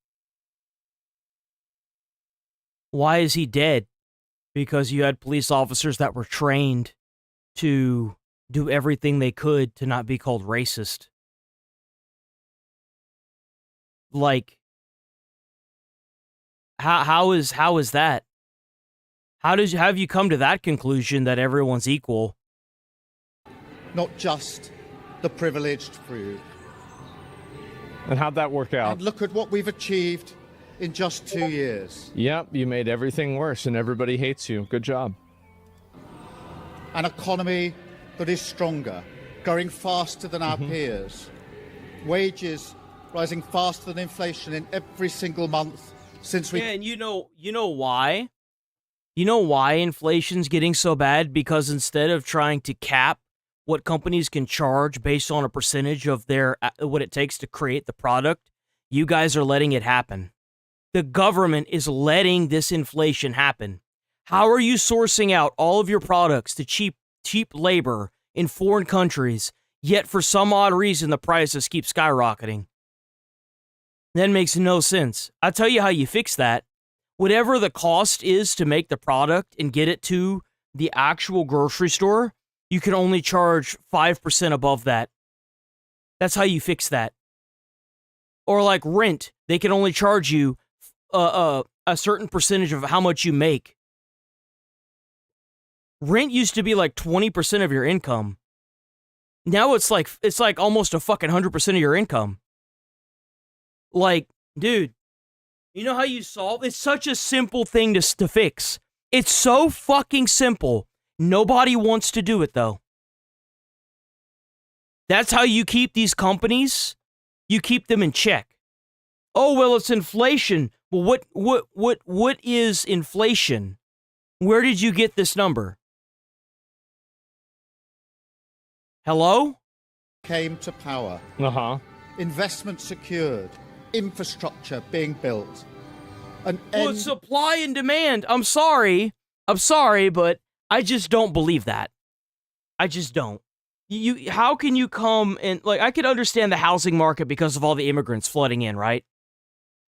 Why is he dead? Because you had police officers that were trained to do everything they could to not be called racist. Like, how is that? How have you come to that conclusion that everyone's equal? Not just the privileged few. And how'd that work out? And look at what we've achieved in just 2 years. Yep, you made everything worse and everybody hates you. Good job. An economy that is stronger, growing faster than our peers. Wages rising faster than inflation in every single month since we... Yeah, and you know why? You know why inflation's getting so bad? Because instead of trying to cap what companies can charge based on a percentage of their what it takes to create the product, you guys are letting it happen. The government is letting this inflation happen. How are you sourcing out all of your products to cheap labor in foreign countries, yet for some odd reason the prices keep skyrocketing? That makes no sense. I'll tell you how you fix that. Whatever the cost is to make the product and get it to the actual grocery store, you can only charge 5% above that. That's how you fix that. Or like rent, they can only charge you a certain percentage of how much you make. Rent used to be like 20% of your income. Now it's like almost a fucking 100% of your income. Like, dude, you know how you solve? It's such a simple thing to fix. It's so fucking simple. Nobody wants to do it though. That's how you keep these companies. You keep them in check. Oh well, it's inflation. Well, what is inflation? Where did you get this number? Hello? Came to power. Investment secured. Infrastructure being built. Well, it's supply and demand. I'm sorry, but I just don't believe that. I just don't. How can you come and, like, I can understand the housing market because of all the immigrants flooding in, right?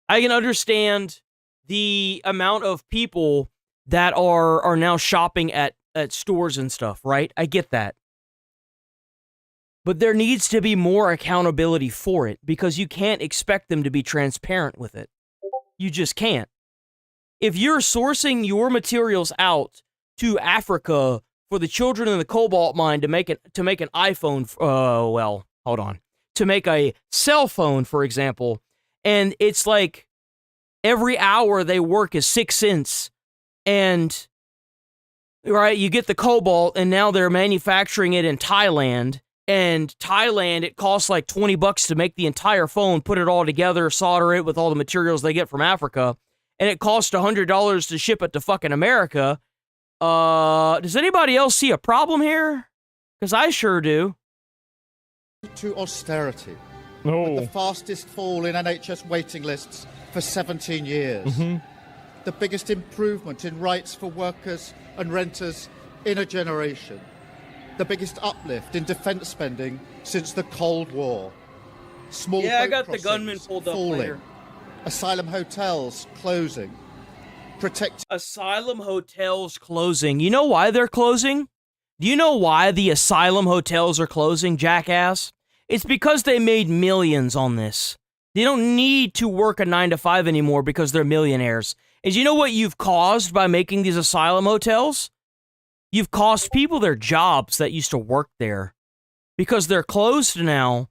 I can understand the amount of people that are now shopping at stores and stuff, right? I get that. But there needs to be more accountability for it because you can't expect them to be transparent with it. You just can't. If you're sourcing your materials out to Africa for the children in the cobalt mine to make an iPhone, well, hold on, to make a cell phone, for example, and it's like every hour they work is 6 cents, and right, you get the cobalt, and now they're manufacturing it in Thailand. And Thailand, it costs like $20 to make the entire phone, put it all together, solder it with all the materials they get from Africa, and it costs $100 to ship it to fucking America. Does anybody else see a problem here? Because I sure do. To austerity. No. With the fastest fall in NHS waiting lists for 17 years. the biggest improvement in rights for workers and renters in a generation, the biggest uplift in defence spending since the Cold War. Small Yeah, I boat got the crossings gunman pulled up falling, later. asylum hotels closing, Asylum hotels closing. You know why they're closing? Do you know why the asylum hotels are closing, jackass? It's because they made millions on this. They don't need to work a 9-to-5 anymore because they're millionaires. And you know what you've caused by making these asylum hotels? You've cost people their jobs that used to work there. Because they're closed now.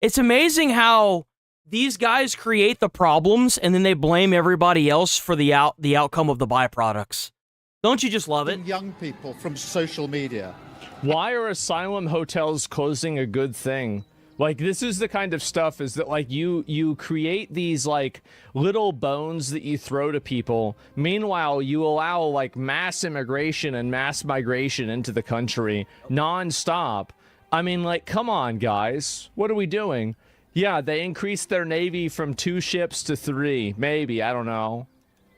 It's amazing how these guys create the problems and then they blame everybody else for the outcome of the byproducts. Don't you just love it? Young people from social media. Why are asylum hotels closing a good thing? Like, this is the kind of stuff is that, like, you create these, like, little bones that you throw to people. Meanwhile, you allow, like, mass immigration and mass migration into the country non-stop. I mean, like, come on, guys. What are we doing? Yeah, they increased their navy from 2 ships to 3. Maybe, I don't know.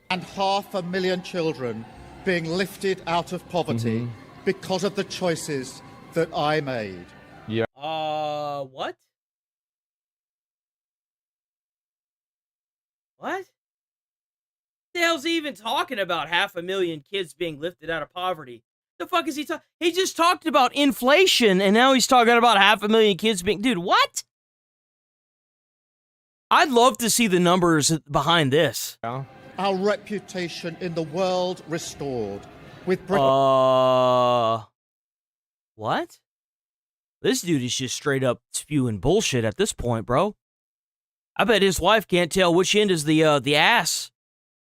And 500,000 children being lifted out of poverty because of the choices that I made. Yeah. What? What? The hell's he even talking about 500,000 kids being lifted out of poverty? The fuck is he talking? He just talked about inflation, and now he's talking about 500,000 kids being... Dude, what? I'd love to see the numbers behind this. Yeah. Our reputation in the world restored. With what? This dude is just straight up spewing bullshit at this point, bro. I bet his wife can't tell which end is the ass.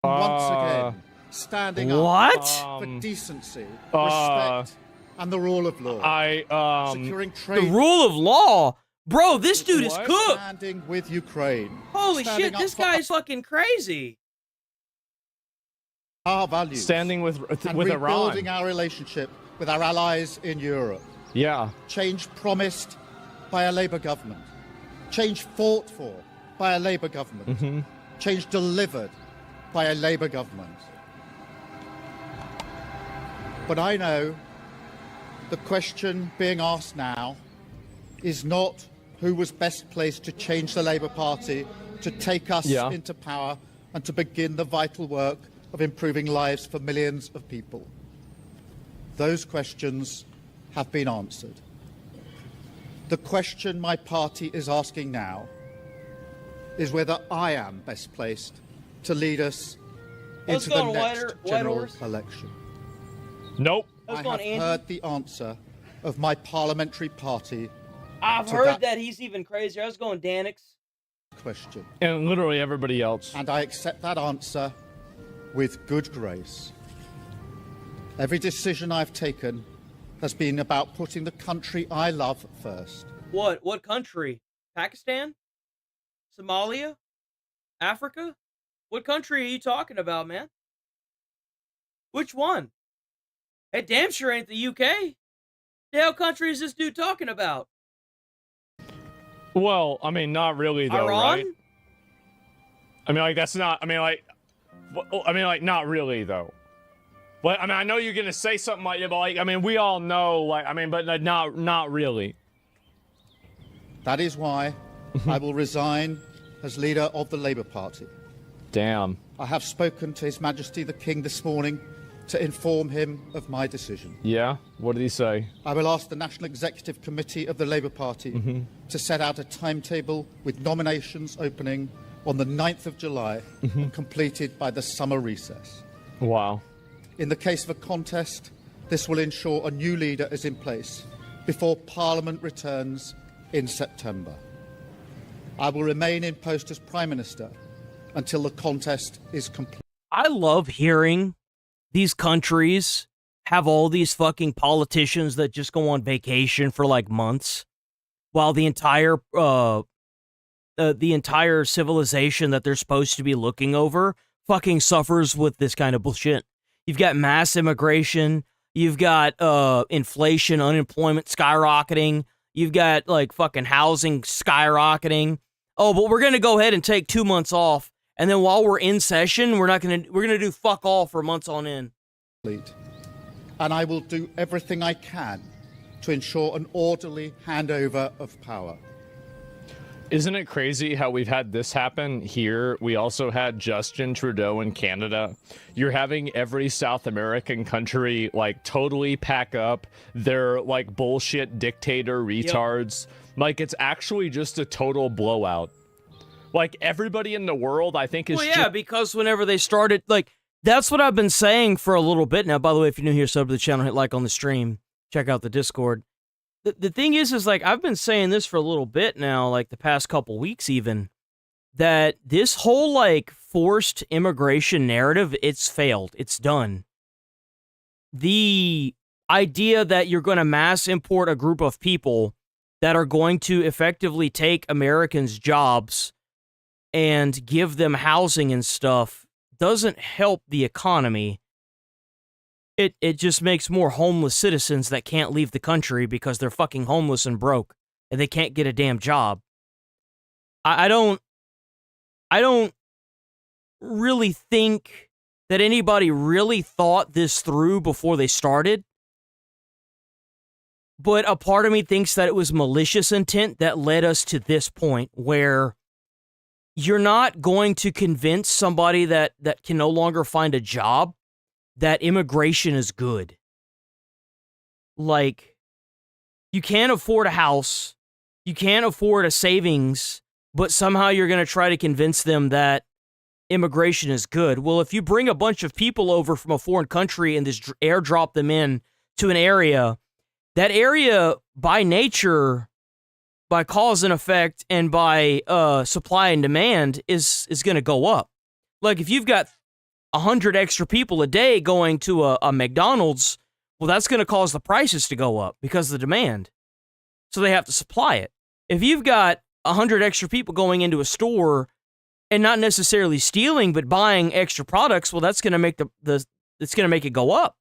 Once again, standing what? up for decency, respect, and the rule of law. Securing trade. The rule of law? Bro, this dude is cooked. Standing with Ukraine. Holy shit, this guy's fucking crazy. Our values. Standing with Iran. Rebuilding our relationship with our allies in Europe. Yeah. Change promised by a Labour government. Change fought for by a Labour government. Change delivered by a Labour government. But I know the question being asked now is not who was best placed to change the Labour Party, to take us into power and to begin the vital work of improving lives for millions of people. Those questions have been answered. The question my party is asking now is whether I am best placed to lead us into the next general election. Nope. I have heard the answer of my parliamentary party. I've heard that he's even crazier. I was going Danix. Question. And literally everybody else. And I accept that answer with good grace. Every decision I've taken has been about putting the country I love first. What? What country? Pakistan? Somalia? Africa? What country are you talking about, man? Which one? It damn sure ain't the UK. The hell country is this dude talking about? Well, I mean, not really, though, Iran? right? I mean, like, that's not... I mean, like, not really, though. But, I mean, I know you're gonna say something like, yeah, but, like, I mean, we all know, like, I mean, but not really. That is why I will resign as leader of the Labour Party. Damn. I have spoken to His Majesty the King this morning to inform him of my decision. Yeah? What did he say? I will ask the National Executive Committee of the Labour Party to set out a timetable with nominations opening on the 9th of July and completed by the summer recess. Wow. In the case of a contest, this will ensure a new leader is in place before Parliament returns in September. I will remain in post as Prime Minister until the contest is complete. I love hearing these countries have all these fucking politicians that just go on vacation for like months while the entire civilization that they're supposed to be looking over fucking suffers with this kind of bullshit. You've got mass immigration, you've got inflation, unemployment skyrocketing, you've got like fucking housing skyrocketing. oh, but we're going to go ahead and take 2 months off. And then while we're in session, we're going to do fuck all for months on end. And I will do everything I can to ensure an orderly handover of power. Isn't it crazy how we've had this happen here? We also had Justin Trudeau in Canada. You're having every South American country like totally pack up their like bullshit dictator retards. Yep. Like it's actually just a total blowout. Like everybody in the world, I think is. Well, yeah, because whenever they started, like that's what I've been saying for a little bit now. By the way, if you're new here, sub to the channel, hit like on the stream, check out the Discord. The thing is like, I've been saying this for a little bit now, like the past couple weeks even, that this whole, like, forced immigration narrative, it's failed. It's done. The idea that you're going to mass import a group of people that are going to effectively take Americans' jobs and give them housing and stuff doesn't help the economy. It just makes more homeless citizens that can't leave the country because they're fucking homeless and broke and they can't get a damn job. I don't really think that anybody really thought this through before they started. But a part of me thinks that it was malicious intent that led us to this point where you're not going to convince somebody that can no longer find a job that immigration is good. Like, you can't afford a house, you can't afford a savings, but somehow you're going to try to convince them that immigration is good. Well, if you bring a bunch of people over from a foreign country and just airdrop them in to an area, that area, by nature, by cause and effect, and by supply and demand, is going to go up. Like, if you've got 100 extra people a day going to a McDonald's, well, that's going to cause the prices to go up because of the demand. So they have to supply it. If you've got 100 extra people going into a store and not necessarily stealing, but buying extra products, well, that's going to make it's going to make it go up.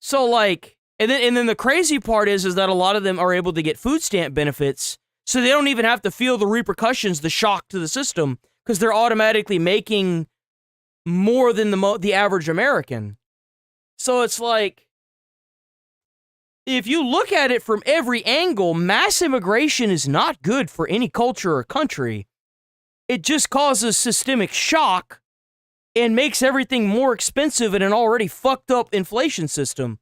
So like, and then the crazy part is that a lot of them are able to get food stamp benefits, so they don't even have to feel the repercussions, the shock to the system, because they're automatically making more than the average American. So it's like, if you look at it from every angle, mass immigration is not good for any culture or country. It just causes systemic shock and makes everything more expensive in an already fucked up inflation system.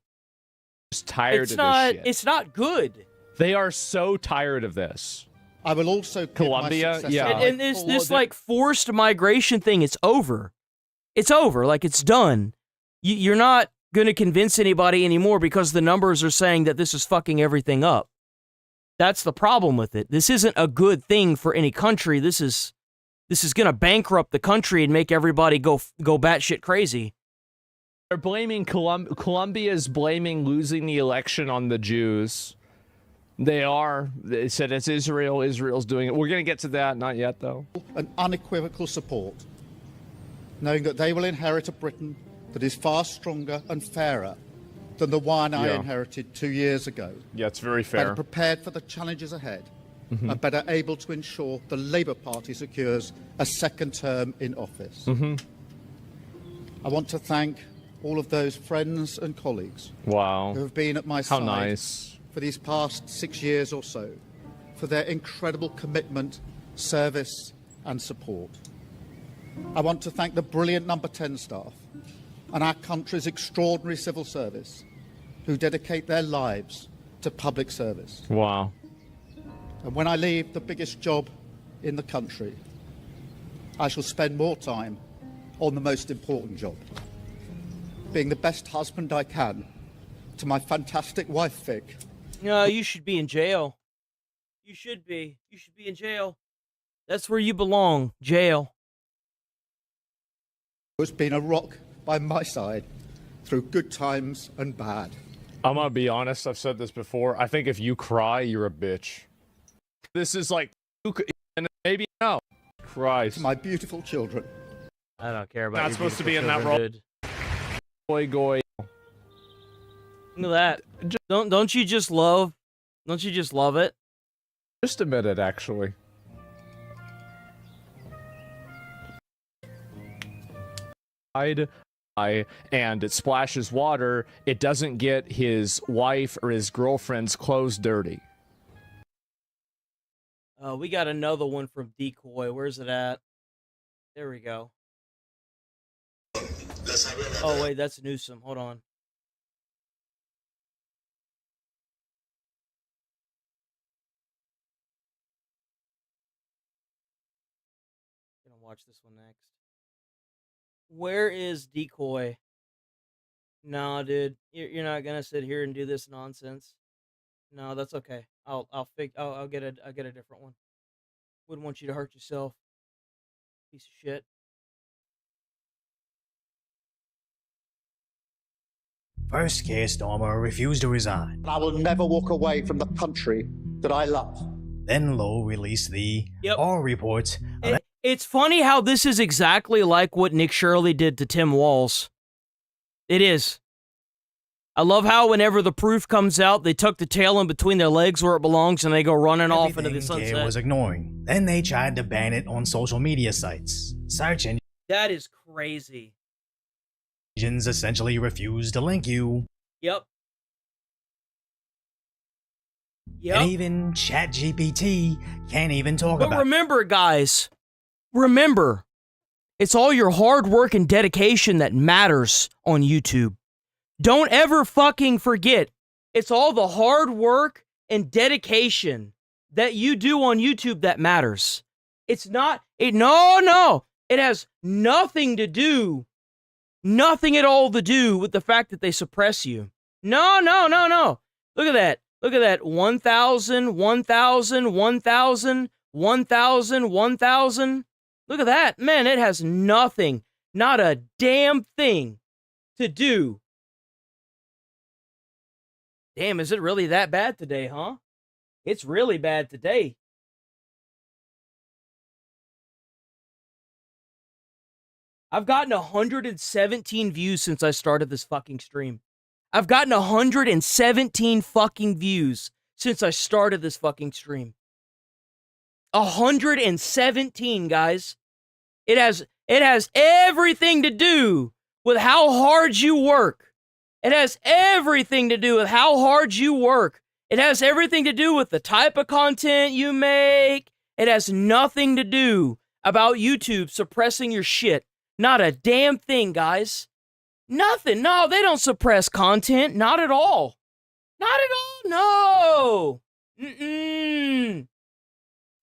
Just tired of this shit. It's not good. They are so tired of this. I will also Colombia, yeah. And this like forced migration thing, it's over. It's over. Like, it's done. You're not going to convince anybody anymore because the numbers are saying that this is fucking everything up. That's the problem with it. This isn't a good thing for any country. This is going to bankrupt the country and make everybody go batshit crazy. They're blaming Colombia's blaming losing the election on the Jews. They are. They said it's Israel. Israel's doing it. We're going to get to that. Not yet, though. An unequivocal support, knowing that they will inherit a Britain that is far stronger and fairer than the one I inherited 2 years ago. Yeah, it's very fair. Better prepared for the challenges ahead, and better able to ensure the Labour Party secures a second term in office. I want to thank all of those friends and colleagues who have been at my side for these past 6 years or so, for their incredible commitment, service and support. I want to thank the brilliant Number 10 staff and our country's extraordinary civil service who dedicate their lives to public service. Wow. And when I leave the biggest job in the country, I shall spend more time on the most important job, being the best husband I can to my fantastic wife, Vic. No, you should be in jail. You should be. You should be in jail. That's where you belong, jail. Has been a rock by my side through good times and bad. I'm gonna be honest, I've said this before. I think if you cry, you're a bitch. This is like, maybe no. Christ. My beautiful children. I don't care about not supposed to be in that role. Goy goy. Look at that. Don't you just love it? Just a minute, actually. and it splashes water, it doesn't get his wife or his girlfriend's clothes dirty. We got another one from Decoy. Where's it at? There we go. Oh, wait, that's Newsom. Hold on. I'm gonna watch this one next. Where is Decoy? No, dude, you're not gonna sit here and do this nonsense. No, that's okay. I'll get a different one. Wouldn't want you to hurt yourself. Piece of shit. First, Keir Starmer refused to resign. I will never walk away from the country that I love. Then Lowe released the R report. It's funny how this is exactly like what Nick Shirley did to Tim Walz. It is. I love how whenever the proof comes out, they tuck the tail in between their legs where it belongs and they go running off into the sunset. Keir was ignoring. Then they tried to ban it on social media sites. Search That is crazy. engines essentially refused to link you. Yep. And even ChatGPT can't even talk But about it. remember, guys, remember, it's all your hard work and dedication that matters on YouTube. Don't ever fucking forget. It's all the hard work and dedication that you do on YouTube that matters. It's not, no. It has nothing to do, nothing at all to do with the fact that they suppress you. No. Look at that. Look at that. 1,000, 1,000, 1,000, 1,000, 1,000. Look at that. Man, it has nothing, not a damn thing to do. Damn, is it really that bad today, huh? It's really bad today. I've gotten 117 views since I started this fucking stream. I've gotten 117 fucking views since I started this fucking stream. 117, guys. It has everything to do with how hard you work. It has everything to do with how hard you work. It has everything to do with the type of content you make. It has nothing to do about YouTube suppressing your shit. Not a damn thing, guys. Nothing. No, they don't suppress content. Not at all. Not at all. No. Mm-mm.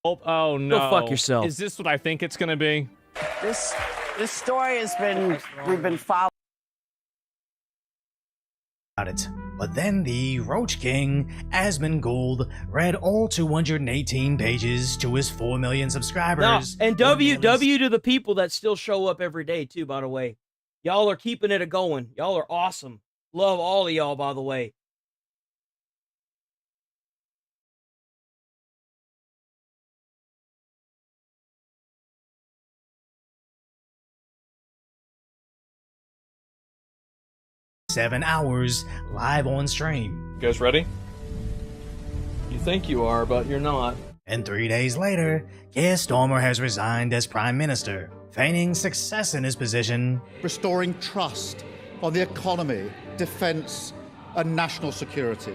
Oh no. Go fuck yourself. Is this what I think it's gonna be? This story we've been following it. But then the Roach King, Asmongold, read all 218 pages to his 4 million subscribers. No, and W to the people that still show up every day, too, by the way. Y'all are keeping it going. Y'all are awesome. Love all of y'all, by the way. $7 hours live on stream. You guys ready? You think you are, but you're not. And 3 days later, Keir Starmer has resigned as Prime Minister, feigning success in his position. Restoring trust on the economy, defence and national security.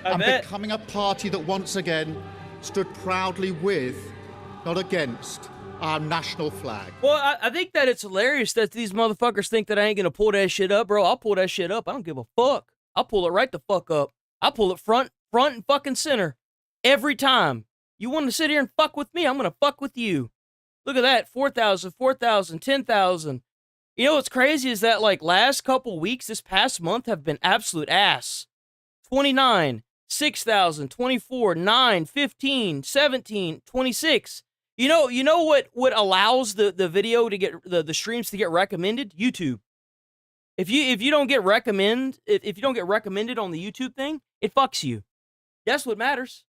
And becoming a party that once again stood proudly with, not against, our national flag. Well, I think that it's hilarious that these motherfuckers think that I ain't gonna pull that shit up, bro. I'll pull that shit up. I don't give a fuck. I'll pull it right the fuck up. I'll pull it front and fucking center. Every time. You want to sit here and fuck with me? I'm gonna fuck with you. Look at that. 4,000, 4,000, 10,000. You know what's crazy is that, like, last couple weeks, this past month, have been absolute ass. 29, 6,000, 24, 9, 15, 17, 26. You know what allows the video to get the streams to get recommended? YouTube. If you don't get recommended on the YouTube thing, it fucks you. That's what matters.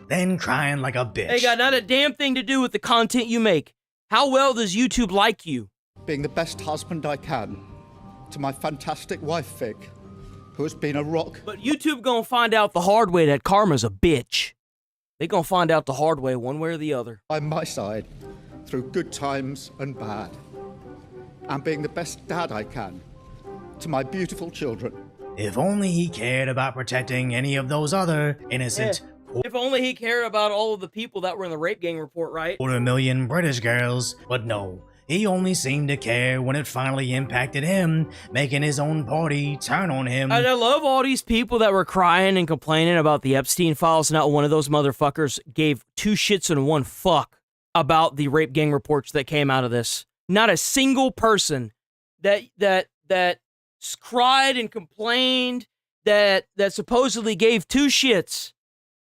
Then crying like a bitch. They got not a damn thing to do with the content you make. How well does YouTube like you? Being the best husband I can to my fantastic wife Vic, who has been a rock. But YouTube gonna find out the hard way that karma's a bitch. They gonna find out the hard way one way or the other. By my side through good times and bad, and being the best dad I can to my beautiful children. If only he cared about protecting any of those other innocent If only he cared about all of the people that were in the rape gang report, right? 250,000 British girls, but no. He only seemed to care when it finally impacted him, making his own party turn on him. And I love all these people that were crying and complaining about the Epstein files. Not one of those motherfuckers gave two shits and one fuck about the rape gang reports that came out of this. Not a single person that cried and complained, that supposedly gave two shits,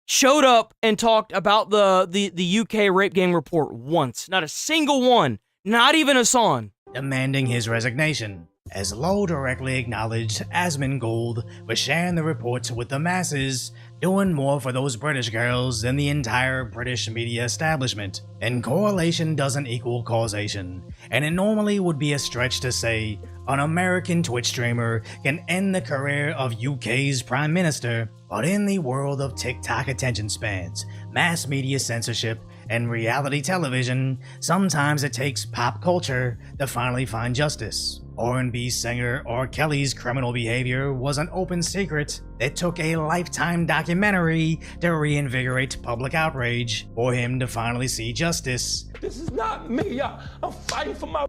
showed up and talked about the UK rape gang report once. Not a single one. Not even Hassan. Demanding his resignation, as Lowe directly acknowledged Asmongold was sharing the reports with the masses, doing more for those British girls than the entire British media establishment. And correlation doesn't equal causation, and it normally would be a stretch to say an American Twitch streamer can end the career of UK's Prime Minister, but in the world of TikTok attention spans, mass media censorship, and reality television, sometimes it takes pop culture to finally find justice. R&B singer R. Kelly's criminal behavior was an open secret that took a Lifetime documentary to reinvigorate public outrage for him to finally see justice. This is not me, y'all. I'm fighting for my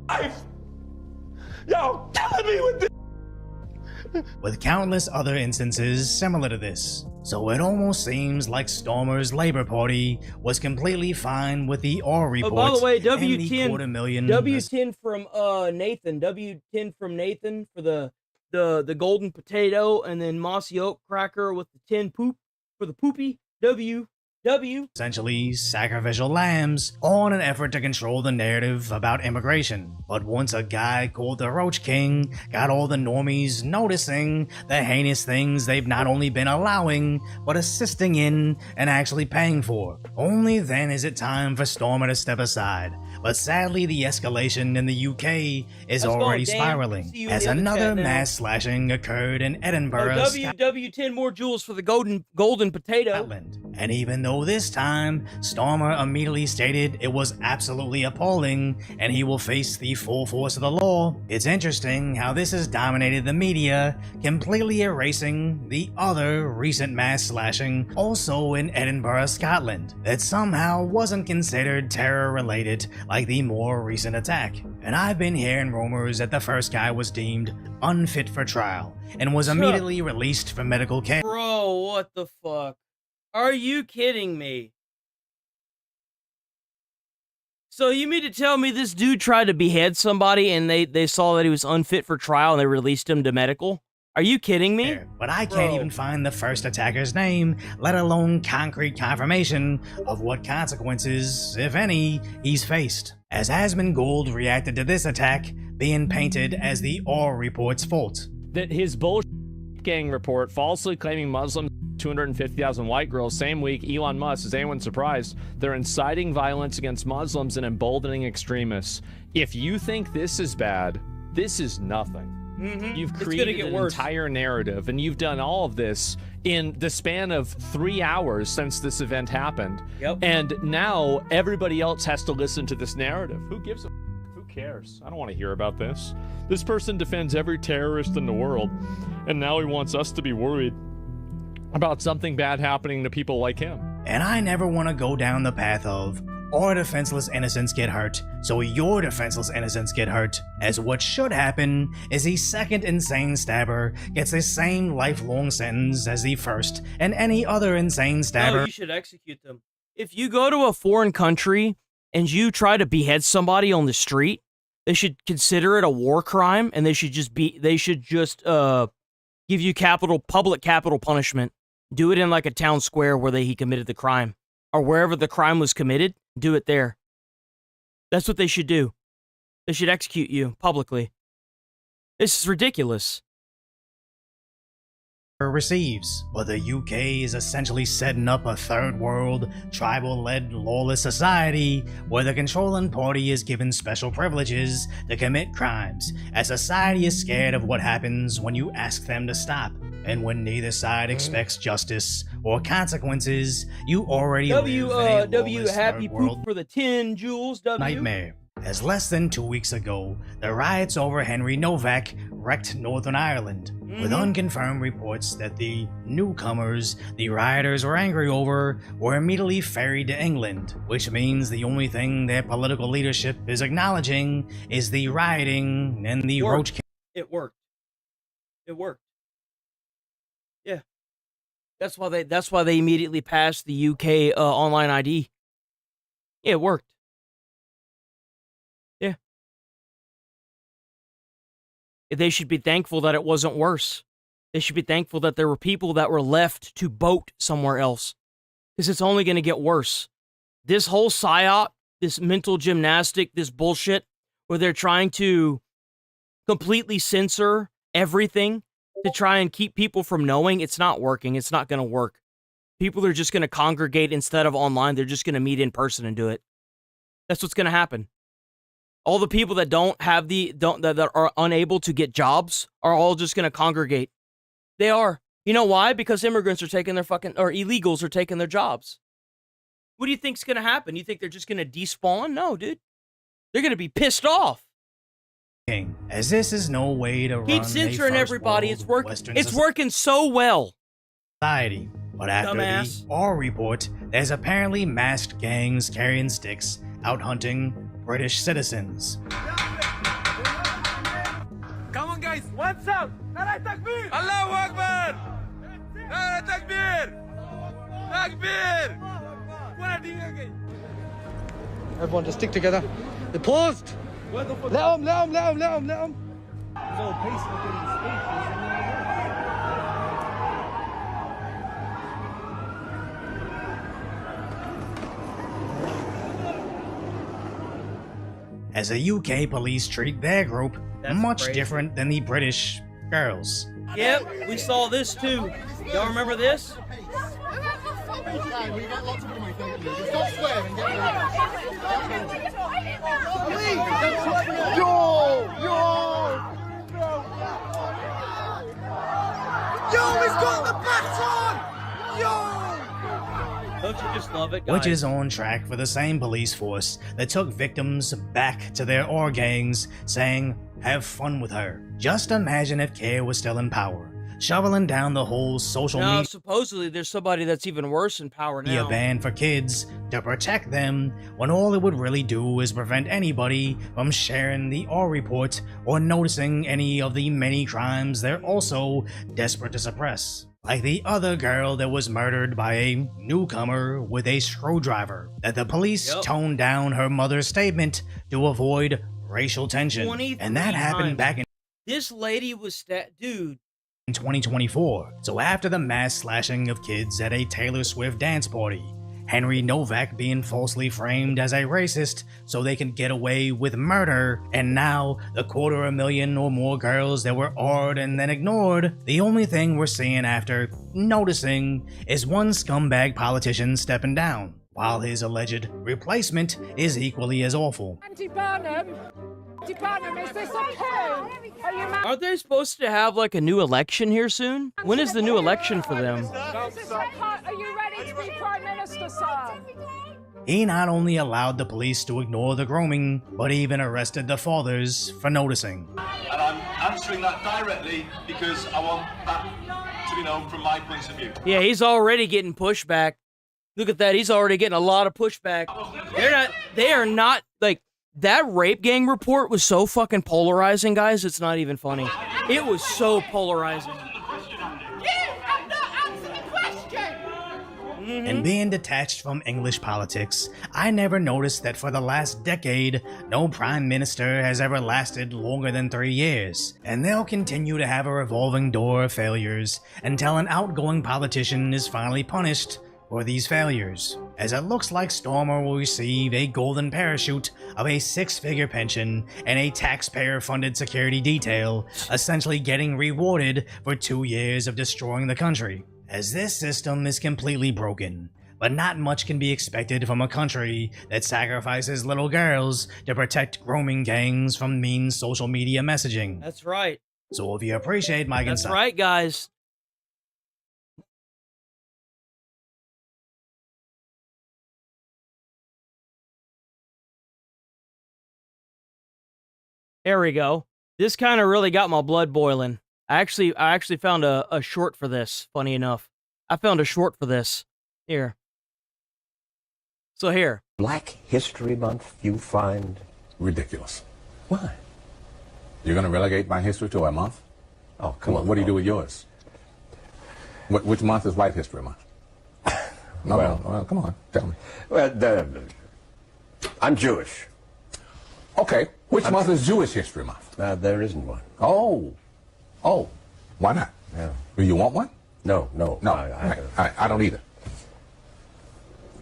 life. Y'all killing me with this. With countless other instances similar to this. So it almost seems like Stormer's Labour Party was completely fine with the R reports. Oh, by the way, and the W10 $250,000 from Nathan. W10 from Nathan for the golden potato, and then Mossy Oak Cracker with the 10 poop for the poopy. Essentially sacrificial lambs, all in an effort to control the narrative about immigration. But once a guy called the Roach King got all the normies noticing the heinous things they've not only been allowing, but assisting in and actually paying for, only then is it time for Stormer to step aside. But sadly, the escalation in the UK is already spiraling, as another mass slashing occurred in Edinburgh, W10 more jewels for the golden potato. Scotland. And even though this time, Stormer immediately stated it was absolutely appalling and he will face the full force of the law, it's interesting how this has dominated the media, completely erasing the other recent mass slashing also in Edinburgh, Scotland, that somehow wasn't considered terror-related like the more recent attack. And I've been hearing rumors that the first guy was deemed unfit for trial and was immediately released for medical care. Bro, what the fuck? Are you kidding me? So you mean to tell me this dude tried to behead somebody and they saw that he was unfit for trial and they released him to medical? Are you kidding me? But I can't even find the first attacker's name, let alone concrete confirmation of what consequences, if any, he's faced. As Asmongold reacted to this attack being painted as the R report's fault. That his bullshit gang report falsely claiming Muslims 250,000 white girls same week, Elon Musk, is anyone surprised? They're inciting violence against Muslims and emboldening extremists. If you think this is bad, this is nothing. You've created an entire narrative, and you've done all of this in the span of 3 hours since this event happened. And now everybody else has to listen to this narrative. Who gives a who cares? I don't want to hear about this. This person defends every terrorist in the world, and now he wants us to be worried about something bad happening to people like him. And I never want to go down the path of our defenseless innocents get hurt, so your defenseless innocents get hurt, as what should happen is the second insane stabber gets the same lifelong sentence as the first and any other insane stabber. No, you should execute them. If you go to a foreign country and you try to behead somebody on the street, they should consider it a war crime, and they should just give you public capital punishment. Do it in like a town square where he committed the crime, or wherever the crime was committed. Do it there. That's what they should do. They should execute you publicly. This is ridiculous. Receives, but the UK is essentially setting up a third world, tribal-led, lawless society where the controlling party is given special privileges to commit crimes, as society is scared of what happens when you ask them to stop. And when neither side expects justice or consequences, you already live in a lawless happy third world poop for the 10 Jules, W. nightmare. As less than 2 weeks ago, the riots over Henry Novak wrecked Northern Ireland, with unconfirmed reports that the newcomers the rioters were angry over were immediately ferried to England, which means the only thing their political leadership is acknowledging is the rioting and the roach. It worked. It worked. Yeah. That's why they immediately passed the UK online ID. Yeah, it worked. Yeah. They should be thankful that it wasn't worse. They should be thankful that there were people that were left to boat somewhere else. Because it's only going to get worse. This whole psyop, this mental gymnastic, this bullshit, where they're trying to completely censor everything to try and keep people from knowing, it's not working. It's not going to work. People are just going to congregate instead of online. They're just going to meet in person and do it. That's what's going to happen. All the people that that are unable to get jobs are all just going to congregate. They are. You know why? Because immigrants are taking their or illegals are taking their jobs. What do you think's going to happen? You think they're just going to despawn? No, dude. They're going to be pissed off. As this is no way to keep censoring everybody. It's working. It's working so well. Society. But after the R report, there's apparently masked gangs carrying sticks out hunting British citizens. Come on, guys. What's up? Nara Takbir! Allahu Akbar! Nara Takbir! Takbir! Everyone just stick together. They paused. Let them. As the UK police treat their group much different than the British girls. Yep, we saw this too. Y'all remember this? Yo, he's got the baton! Yo! Don't you just love it, guys? Which is on track for the same police force that took victims back to their R gangs, saying, "Have fun with her." Just imagine if Care was still in power, shoveling down the whole social media. Supposedly there's somebody that's even worse in power now. Ban for kids to protect them, when all it would really do is prevent anybody from sharing the R report or noticing any of the many crimes they're also desperate to suppress. Like the other girl that was murdered by a newcomer with a screwdriver, that the police toned down her mother's statement to avoid racial tension. And that happened back in this lady was dude. In 2024. So after the mass slashing of kids at a Taylor Swift dance party, Henry Novak being falsely framed as a racist so they can get away with murder, and now the 250,000 or more girls that were R'd and then ignored, the only thing we're seeing after noticing is one scumbag politician stepping down, while his alleged replacement is equally as awful. Auntie Burnham, is this okay? Aren't they supposed to have like a new election here soon? When is the new election for them? Are you ready to be Prime Minister, sir? He not only allowed the police to ignore the grooming, but even arrested the fathers for noticing. And I'm answering that directly because I want that to be known from my point of view. Yeah, he's already getting pushback. Look at that, he's already getting a lot of pushback. They are not, like, that rape gang report was so fucking polarizing, guys, it's not even funny. It was so polarizing. And being detached from English politics, I never noticed that for the last decade, no prime minister has ever lasted longer than 3 years, and they'll continue to have a revolving door of failures until an outgoing politician is finally punished for these failures, as it looks like Stormer will receive a golden parachute of a 6-figure pension and a taxpayer-funded security detail, essentially getting rewarded for 2 years of destroying the country. As this system is completely broken, but not much can be expected from a country that sacrifices little girls to protect grooming gangs from mean social media messaging. That's right. So if you appreciate my That's right, guys. There we go. This kind of really got my blood boiling. I actually found a short for this, funny enough. I found a short for this. Here. So here. Black History Month you find ridiculous. Why? You're going to relegate my history to a month? Oh, come on. What do you do with yours? Which month is White History Month? No, well, come on, tell me. Well, I'm Jewish. Okay, which month is Jewish History Month? There isn't one. Oh, why not? Yeah. Do you want one? No. I don't either.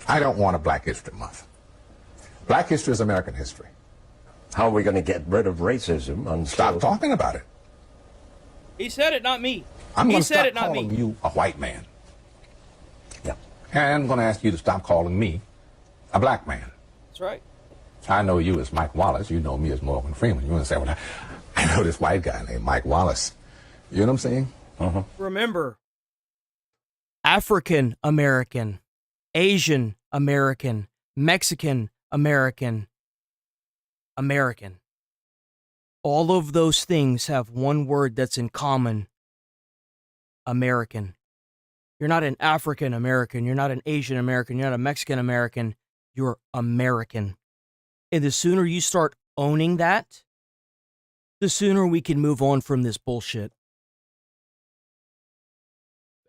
I don't want a Black History Month. Black history is American history. How are we going to get rid of racism? Stop talking about it. He said it, not me. I'm going to stop calling you a white man. Yeah. And I'm going to ask you to stop calling me a black man. That's right. I know you as Mike Wallace. You know me as Morgan Freeman. You're going to say, well, I know this white guy named Mike Wallace. You know what I'm saying? Remember, African American, Asian American, Mexican American, American. All of those things have one word that's in common. American. You're not an African American. You're not an Asian American. You're not a Mexican American. You're American. And the sooner you start owning that, the sooner we can move on from this bullshit.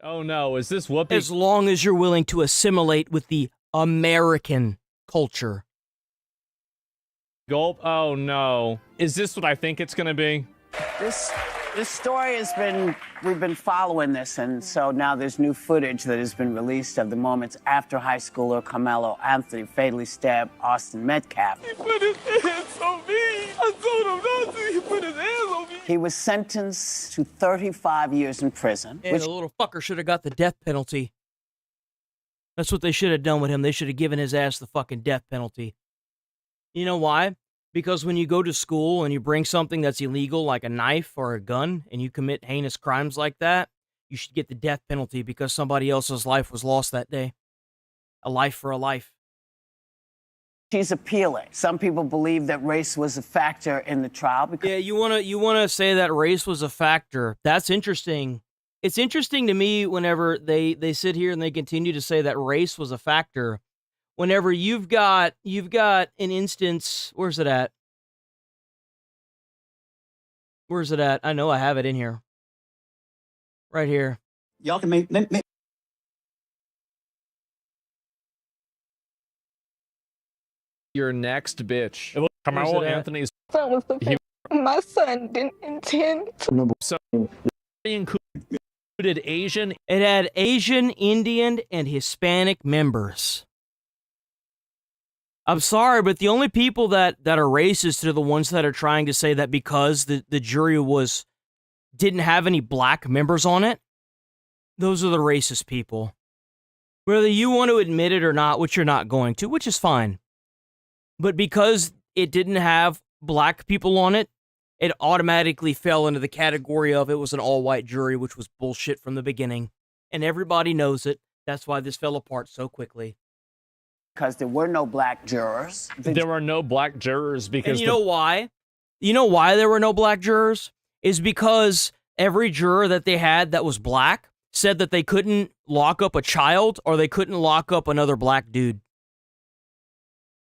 Oh no, is this Whoopi? As long as you're willing to assimilate with the American culture. Gulp. Oh no. Is this what I think it's gonna be? This story we've been following this, and so now there's new footage that has been released of the moments after high schooler Carmelo Anthony fatally stabbed Austin Metcalf. He put his hands on me. I told him not to. He put his hands on me. He was sentenced to 35 years in prison. And the little fucker should have got the death penalty. That's what they should have done with him. They should have given his ass the fucking death penalty. You know why? Because when you go to school and you bring something that's illegal, like a knife or a gun, and you commit heinous crimes like that, you should get the death penalty because somebody else's life was lost that day. A life for a life. She's appealing. Some people believe that race was a factor in the trial. Because yeah, you wanna say that race was a factor. That's interesting. It's interesting to me whenever they sit here and they continue to say that race was a factor. Whenever you've got an instance, where's it at? Where's it at? I know I have it in here. Right here. Y'all can make Your next bitch. Carmelo Anthony's. My son didn't intend to. So included Asian. It had Asian, Indian, and Hispanic members. I'm sorry, but the only people that are racist are the ones that are trying to say that because the jury didn't have any black members on it. Those are the racist people. Whether you want to admit it or not, which you're not going to, which is fine. But because it didn't have black people on it, it automatically fell into the category of it was an all-white jury, which was bullshit from the beginning. And everybody knows it. That's why this fell apart so quickly. Because there were no black jurors. There were no black jurors because... And you know why? You know why there were no black jurors? Is because every juror that they had that was black said that they couldn't lock up a child or they couldn't lock up another black dude.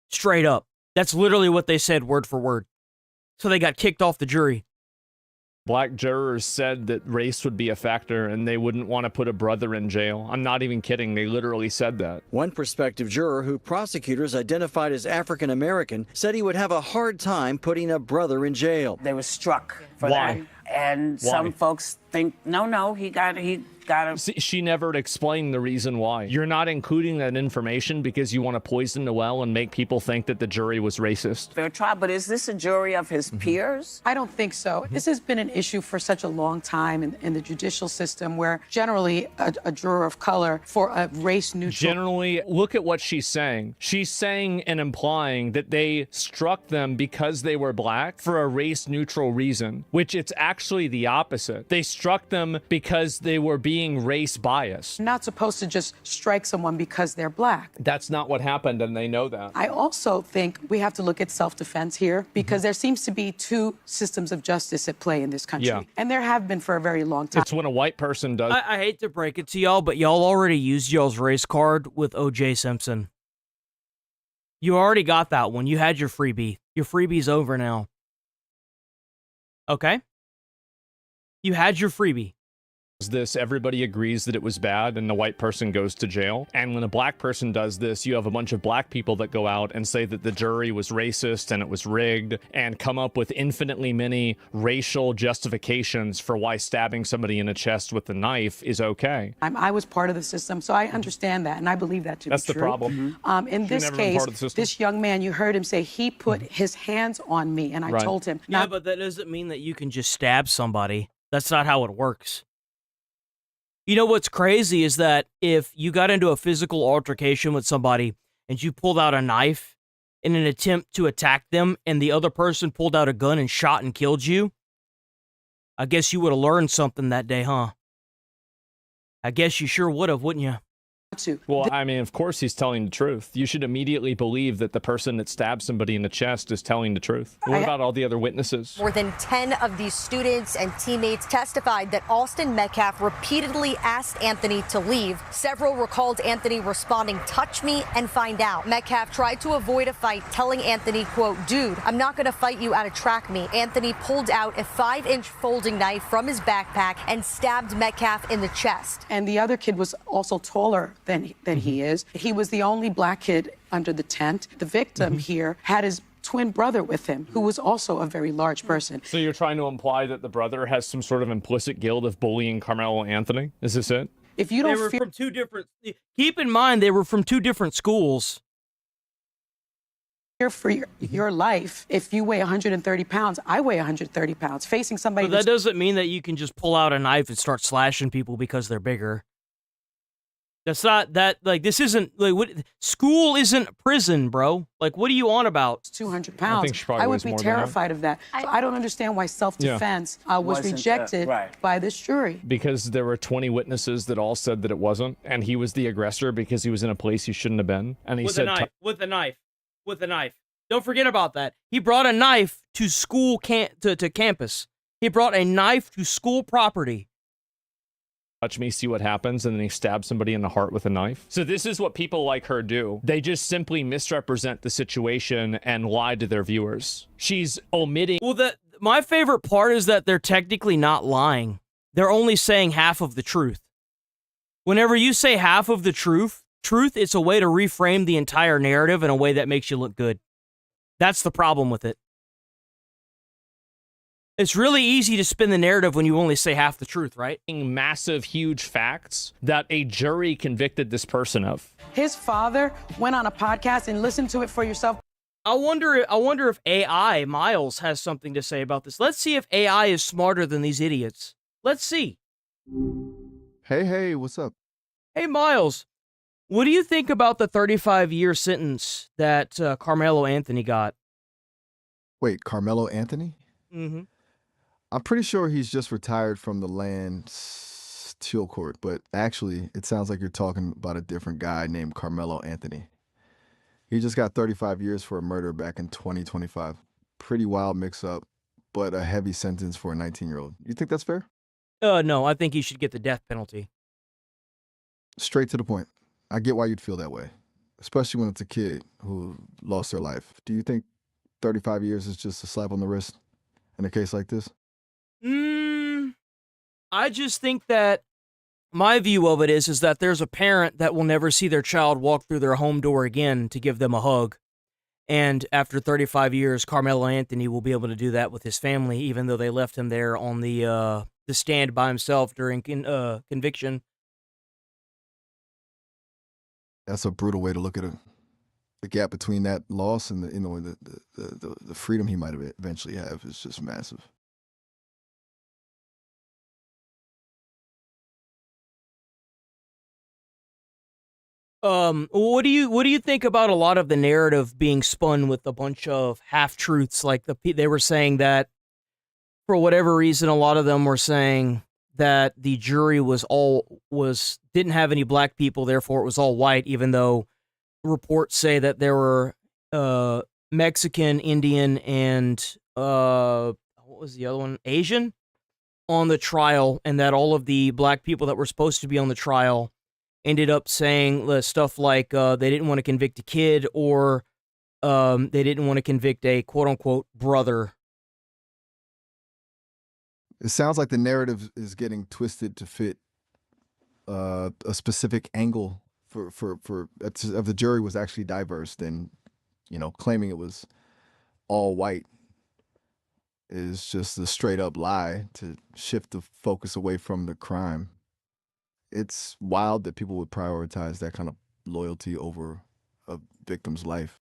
Straight up. That's literally what they said word for word. So they got kicked off the jury. Black jurors said that race would be a factor and they wouldn't want to put a brother in jail. I'm not even kidding. They literally said that. One prospective juror who prosecutors identified as African American said he would have a hard time putting a brother in jail. They were struck for Why? that. And some folks think, no, he got to... See, she never explained the reason why. You're not including that information because you want to poison the well and make people think that the jury was racist. Fair trial, but is this a jury of his peers? I don't think so. This has been an issue for such a long time in the judicial system where generally a juror of color for a race neutral... Generally, look at what she's saying. She's saying and implying that they struck them because they were black for a race neutral reason, which it's actually the opposite. They struck them because they were being being race biased. You're not supposed to just strike someone because they're black. That's not what happened, and they know that. I also think we have to look at self-defense here because there seems to be two systems of justice at play in this country. Yeah. And there have been for a very long time. It's when a white person does. I hate to break it to y'all, but y'all already used y'all's race card with O.J. Simpson. You already got that one. You had your freebie. Your freebie's over now. Okay? You had your freebie. This, everybody agrees that it was bad, and the white person goes to jail. And when a black person does this, you have a bunch of black people that go out and say that the jury was racist and it was rigged, and come up with infinitely many racial justifications for why stabbing somebody in the chest with a knife is okay. I was part of the system, so I understand that, and I believe that to That's be the true. problem. In this case, this young man, you heard him say he put his hands on me, and I told him. Yeah, but that doesn't mean that you can just stab somebody. That's not how it works. You know what's crazy is that if you got into a physical altercation with somebody and you pulled out a knife in an attempt to attack them and the other person pulled out a gun and shot and killed you, I guess you would have learned something that day, huh? I guess you sure would have, wouldn't you? Well, I mean, of course he's telling the truth. You should immediately believe that the person that stabbed somebody in the chest is telling the truth. What about all the other witnesses? More than 10 of these students and teammates testified that Austin Metcalf repeatedly asked Anthony to leave. Several recalled Anthony responding, "Touch me and find out." Metcalf tried to avoid a fight, telling Anthony, quote, "Dude, I'm not going to fight you out of track me." Anthony pulled out a 5-inch folding knife from his backpack and stabbed Metcalf in the chest. And the other kid was also taller than he is. He was the only black kid under the tent. The victim here had his twin brother with him, who was also a very large person. So you're trying to imply that the brother has some sort of implicit guilt of bullying Carmelo Anthony? Is this it? If you don't They were from two different... Keep in mind, they were from two different schools. For your life, if you weigh 130 pounds, I weigh 130 pounds. Facing somebody But that doesn't mean that you can just pull out a knife and start slashing people because they're bigger. That's not that, like, this isn't, like, what, school isn't prison, bro. Like, what are you on about? 200 pounds. I would be terrified of that. So I don't understand why self-defense was rejected by this jury. Because there were 20 witnesses that all said that it wasn't, and he was the aggressor because he was in a place he shouldn't have been. And he With said, a knife. Don't forget about that. He brought a knife to school to campus. He brought a knife to school property. "Touch me, see what happens," and then he stabbed somebody in the heart with a knife. So this is what people like her do. They just simply misrepresent the situation and lie to their viewers. She's omitting... Well, my favorite part is that they're technically not lying. They're only saying half of the truth. Whenever you say half of the truth, it's a way to reframe the entire narrative in a way that makes you look good. That's the problem with it. It's really easy to spin the narrative when you only say half the truth, right? Massive, huge facts that a jury convicted this person of. His father went on a podcast and listened to it for yourself. I wonder if AI, Miles, has something to say about this. Let's see if AI is smarter than these idiots. Let's see. Hey, what's up? Hey, Miles, what do you think about the 35-year sentence that Carmelo Anthony got? Wait, Carmelo Anthony? Mm-hmm. I'm pretty sure he's just retired from the land teal court, but actually, it sounds like you're talking about a different guy named Carmelo Anthony. He just got 35 years for a murder back in 2025. Pretty wild mix-up, but a heavy sentence for a 19-year-old. You think that's fair? No, I think he should get the death penalty. Straight to the point. I get why you'd feel that way, especially when it's a kid who lost their life. Do you think 35 years is just a slap on the wrist in a case like this? I just think that my view of it is that there's a parent that will never see their child walk through their home door again to give them a hug. And after 35 years, Carmelo Anthony will be able to do that with his family, even though they left him there on the stand by himself during conviction. That's a brutal way to look at it. The gap between that loss and the freedom he might eventually have is just massive. What do you think about a lot of the narrative being spun with a bunch of half truths? Like they were saying that for whatever reason, a lot of them were saying that the jury didn't have any black people, therefore it was all white, even though reports say that there were Mexican, Indian, and what was the other one? Asian on the trial, and that all of the black people that were supposed to be on the trial ended up saying stuff like they didn't want to convict a kid, or they didn't want to convict a quote-unquote brother. It sounds like the narrative is getting twisted to fit a specific angle for if the jury was actually diverse, then, claiming it was all white is just a straight up lie to shift the focus away from the crime. It's wild that people would prioritize that kind of loyalty over a victim's life.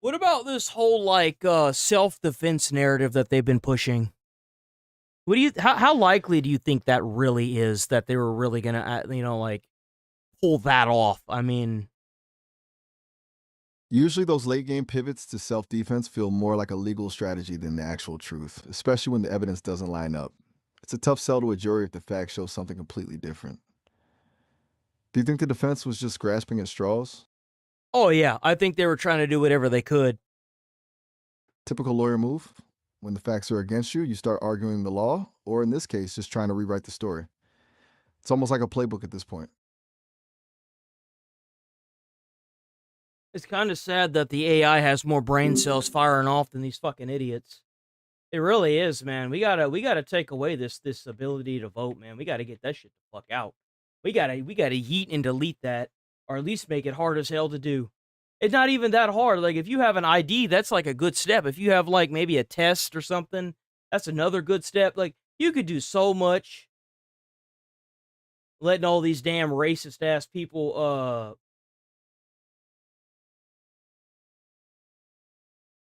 What about this whole self-defense narrative that they've been pushing? How likely do you think that really is, that they were really gonna pull that off? I mean, usually those late game pivots to self-defense feel more like a legal strategy than the actual truth, especially when the evidence doesn't line up. It's a tough sell to a jury if the facts show something completely different. Do you think the defense was just grasping at straws? Oh yeah, I think they were trying to do whatever they could. Typical lawyer move. When the facts are against you, you start arguing the law, or in this case, just trying to rewrite the story. It's almost like a playbook at this point. It's kind of sad that the AI has more brain cells firing off than these fucking idiots. It really is, man. We gotta take away this ability to vote, man. We gotta get that shit the fuck out. We gotta yeet and delete that, or at least make it hard as hell to do. It's not even that hard. Like, if you have an ID, that's like a good step. If you have maybe a test or something, that's another good step. Like, you could do so much. Letting all these damn racist ass people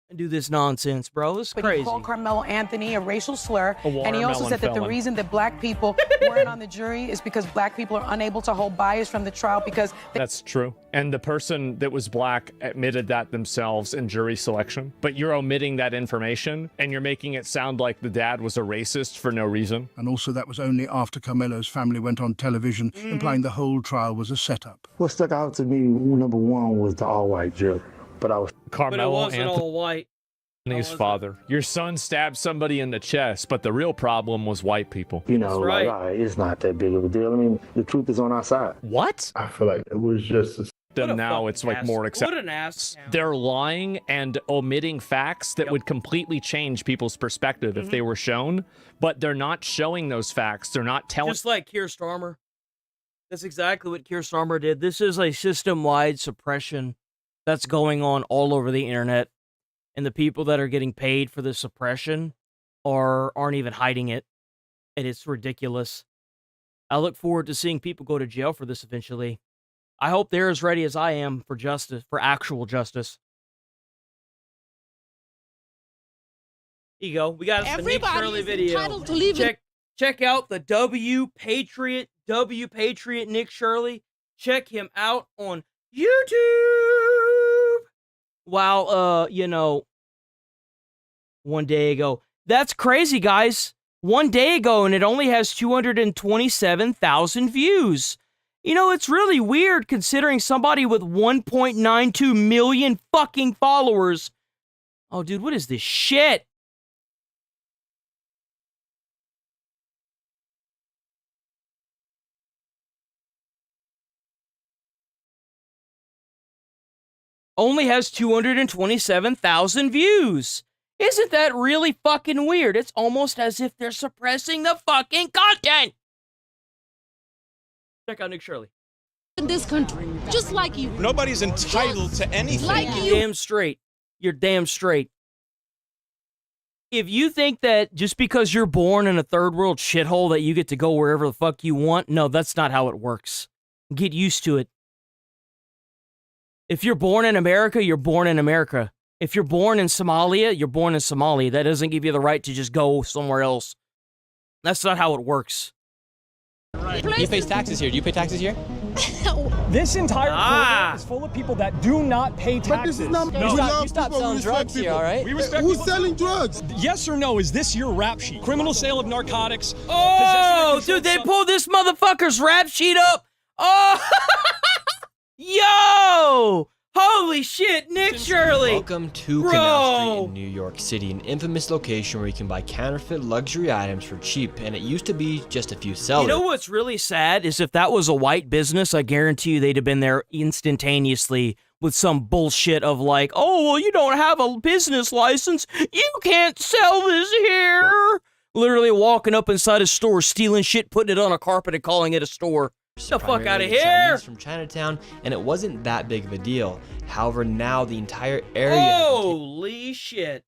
and do this nonsense, bro. It's crazy. He called Carmelo Anthony a racial slur, and he also said that the felon. reason that black people weren't on the jury is because black people are unable to hold bias from the trial because That's true. And the person that was black admitted that themselves in jury selection. But you're omitting that information, and you're making it sound like the dad was a racist for no reason. And also that was only after Carmelo's family went on television, implying the whole trial was a setup. What stuck out to me, number one, was the all-white jury. But I was Carmelo wasn't all white. Anthony's father. Your son stabbed somebody in the chest, but the real problem was white people. all right, it's not that big of a deal. I mean, the truth is on our side. What? I feel like it was just Them now, it's more acceptable. What an ass. They're lying and omitting facts that would completely change people's perspective if they were shown, but they're not showing those facts. They're not telling. Just like Keir Starmer. That's exactly what Keir Starmer did. This is a system-wide suppression that's going on all over the internet, and the people that are getting paid for the suppression aren't even hiding it, and it's ridiculous. I look forward to seeing people go to jail for this eventually. I hope they're as ready as I am for justice, for actual justice. Here you go. We got the Nick Shirley video. Check out the W Patriot Nick Shirley. Check him out on YouTube. While, one day ago. That's crazy, guys. One day ago, and it only has 227,000 views. It's really weird considering somebody with 1.92 million fucking followers. Oh, dude, what is this shit? Only has 227,000 views. Isn't that really fucking weird? It's almost as if they're suppressing the fucking content. Check out Nick Shirley. In this country, just like you. Nobody's entitled to anything. Like you. Damn straight. You're damn straight. If you think that just because you're born in a third world shithole that you get to go wherever the fuck you want, no, that's not how it works. Get used to it. If you're born in America, you're born in America. If you're born in Somalia, you're born in Somalia. That doesn't give you the right to just go somewhere else. That's not how it works. He pays taxes here. Do you pay taxes here? This entire corridor is full of people that do not pay taxes. You stop selling drugs here, all right? Who's selling drugs? Yes or no, is this your rap sheet? Criminal sale of narcotics. Oh, dude, they pulled this motherfucker's rap sheet up. Oh, yo! Holy shit, Nick Shirley! Welcome to Canal Street in New York City, an infamous location where you can buy counterfeit luxury items for cheap, and it used to be just a few sellers. You know what's really sad is if that was a white business, I guarantee you they'd have been there instantaneously with some bullshit of like, oh, well, you don't have a business license, you can't sell this here. Literally walking up inside a store, stealing shit, putting it on a carpet and calling it a store. Get the fuck out of here! Chinese from Chinatown, and it wasn't that big of a deal. However, now the entire area holy shit,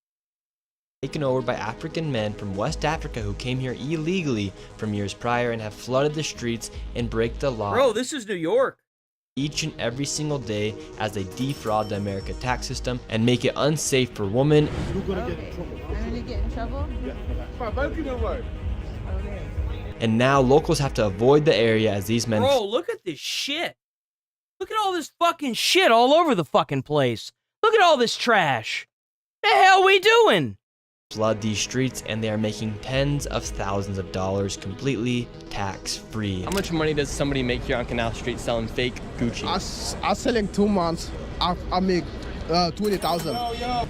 taken over by African men from West Africa who came here illegally from years prior and have flooded the streets and break the law. Bro, this is New York. Each and every single day as they defraud the American tax system and make it unsafe for women. You're gonna get in trouble. I'm gonna get in trouble? Yeah. And now locals have to avoid the area as these men. Bro, look at this shit. Look at all this fucking shit all over the fucking place. Look at all this trash. The hell we doing? Flood these streets, and they are making tens of thousands of dollars completely tax-free. How much money does somebody make here on Canal Street selling fake Gucci? I selling 2 months. I make 20,000.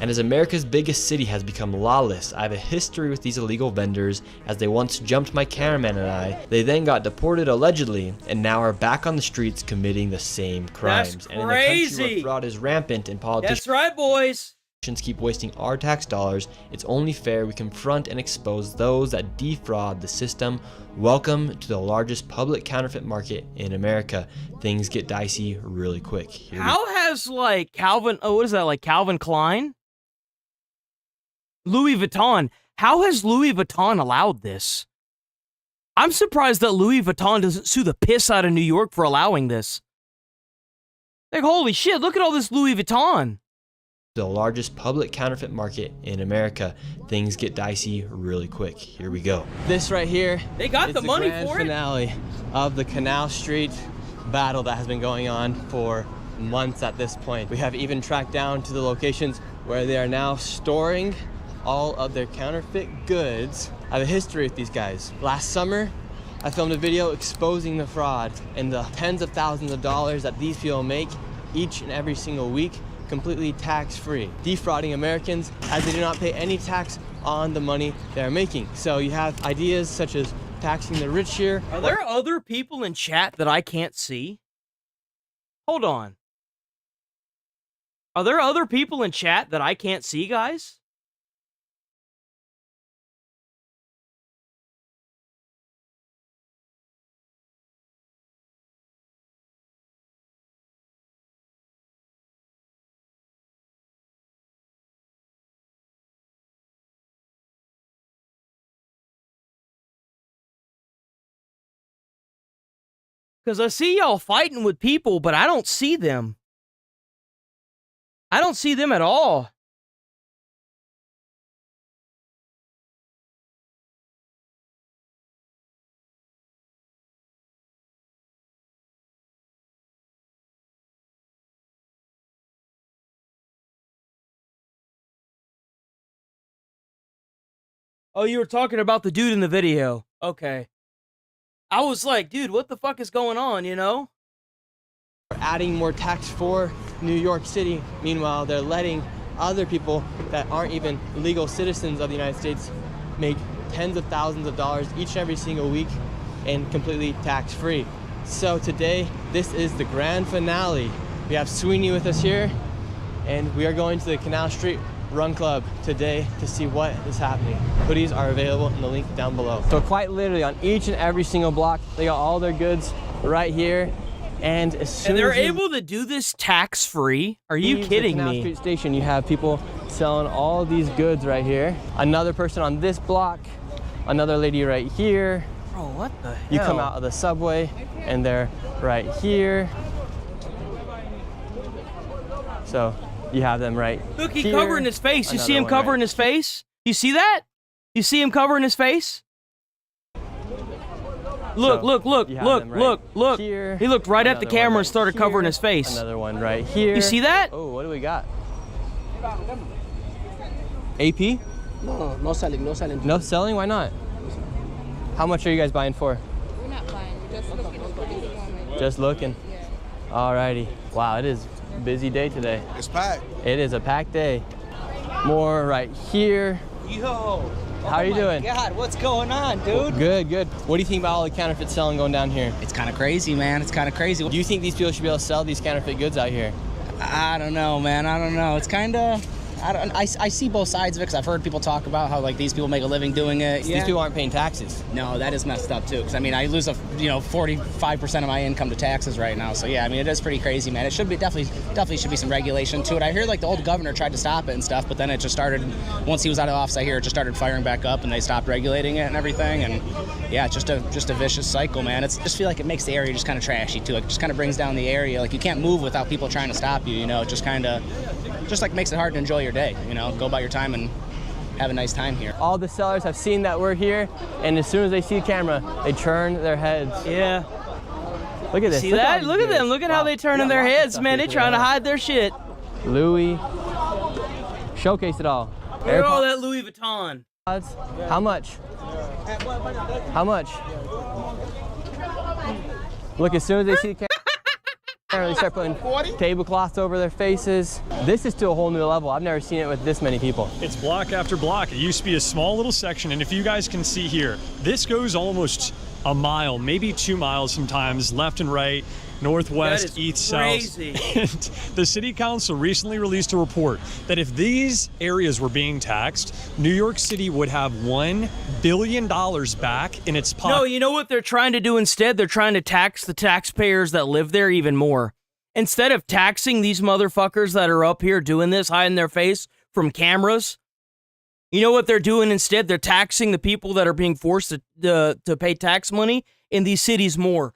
And as America's biggest city has become lawless, I have a history with these illegal vendors, as they once jumped my cameraman and I. They then got deported allegedly, and now are back on the streets committing the same crimes. That's and in a country where fraud is rampant and politicians That's right, boys. keep wasting our tax dollars, it's only fair we confront and expose those that defraud the system. Welcome to the largest public counterfeit market in America. Things get dicey really quick. How has, like, what is that, like Calvin Klein? Louis Vuitton. How has Louis Vuitton allowed this? I'm surprised that Louis Vuitton doesn't sue the piss out of New York for allowing this. Like, holy shit, look at all this Louis Vuitton. The largest public counterfeit market in America. Things get dicey really quick. Here we go. This right here, they got the money grand for it. Finale of the Canal Street battle that has been going on for months at this point. We have even tracked down to the locations where they are now storing all of their counterfeit goods. I have a history with these guys. Last summer, I filmed a video exposing the fraud and the tens of thousands of dollars that these people make each and every single week, completely tax-free, defrauding Americans as they do not pay any tax on the money they're making. So you have ideas such as taxing the rich here. Are there other people in chat that I can't see? Hold on. Are there other people in chat that I can't see, guys? Because I see y'all fighting with people, but I don't see them. I don't see them at all. Oh, you were talking about the dude in the video. Okay. I was like, dude, what the fuck is going on, you know? Adding more tax for New York City. Meanwhile, they're letting other people that aren't even legal citizens of the United States make tens of thousands of dollars each and every single week and completely tax-free. So today, this is the grand finale. We have Sweeney with us here, and we are going to the Canal Street Run Club today to see what is happening. Hoodies are available in the link down below. So quite literally on each and every single block, they got all their goods right here. And as soon they're as you able to do this tax-free? Are you kidding the Canal me? Street Station, you have people selling all these goods right here. Another person on this block, another lady right here. Bro, what the hell? You come out of the subway and they're right here. So you have them right Look, he's here. covering his face. You see him Another one covering right his face? You see that? You see him covering his face? Look, So, look, look, you have look, them right look, look. here, He looked right at the another one camera right and started here, covering his face. Another one right here. You see that? Oh, what do we got? AP? No, no selling, no selling. No selling? Why not? How much are you guys buying for? We're not buying, we're just looking. Just looking. Alrighty. Wow, it is a busy day today. It's packed. It is a packed day. More right here. Yo. How are you doing? God, what's going on, dude? Good, good. What do you think about all the counterfeit selling going down here? It's kind of crazy, man. It's kind of crazy. Do you think these people should be able to sell these counterfeit goods out here? I don't know, man. I don't know. It's kind of... I see both sides of it because I've heard people talk about how like these people make a living doing it. These people aren't paying taxes. No, that is messed up too. Because I mean, I lose 45% of my income to taxes right now. So yeah, I mean, it is pretty crazy, man. It should be definitely should be some regulation to it. I hear like the old governor tried to stop it and stuff, but then it just started. Once he was out of office, I hear it just started firing back up, and they stopped regulating it and everything. And yeah, it's just a vicious cycle, man. It's just feel like it makes the area just kind of trashy too. Like, it just kind of brings down the area. Like you can't move without people trying to stop you. You know, it just kind of. Just like makes it hard to enjoy your day, you know, go about your time and have a nice time here. All the sellers have seen that we're here, and as soon as they see the camera, they turn their heads. Yeah. Look at this. See that? Look at them. Look at how they turn in their heads, man. They trying to hide their shit. Louis. Showcase it all. Look at all that Louis Vuitton. How much? How much? Look, as soon as they see the camera, they start putting tablecloths over their faces. This is to a whole new level. I've never seen it with this many people. It's block after block. It used to be a small little section, and if you guys can see here, this goes almost a mile, maybe 2 miles sometimes, left and right, northwest, east, crazy. south. And the city council recently released a report that if these areas were being taxed, New York City would have $1 billion back in its pocket. No, you know what they're trying to do instead? They're trying to tax the taxpayers that live there even more. Instead of taxing these motherfuckers that are up here doing this, hiding their face from cameras, you know what they're doing instead? They're taxing the people that are being forced to pay tax money in these cities more.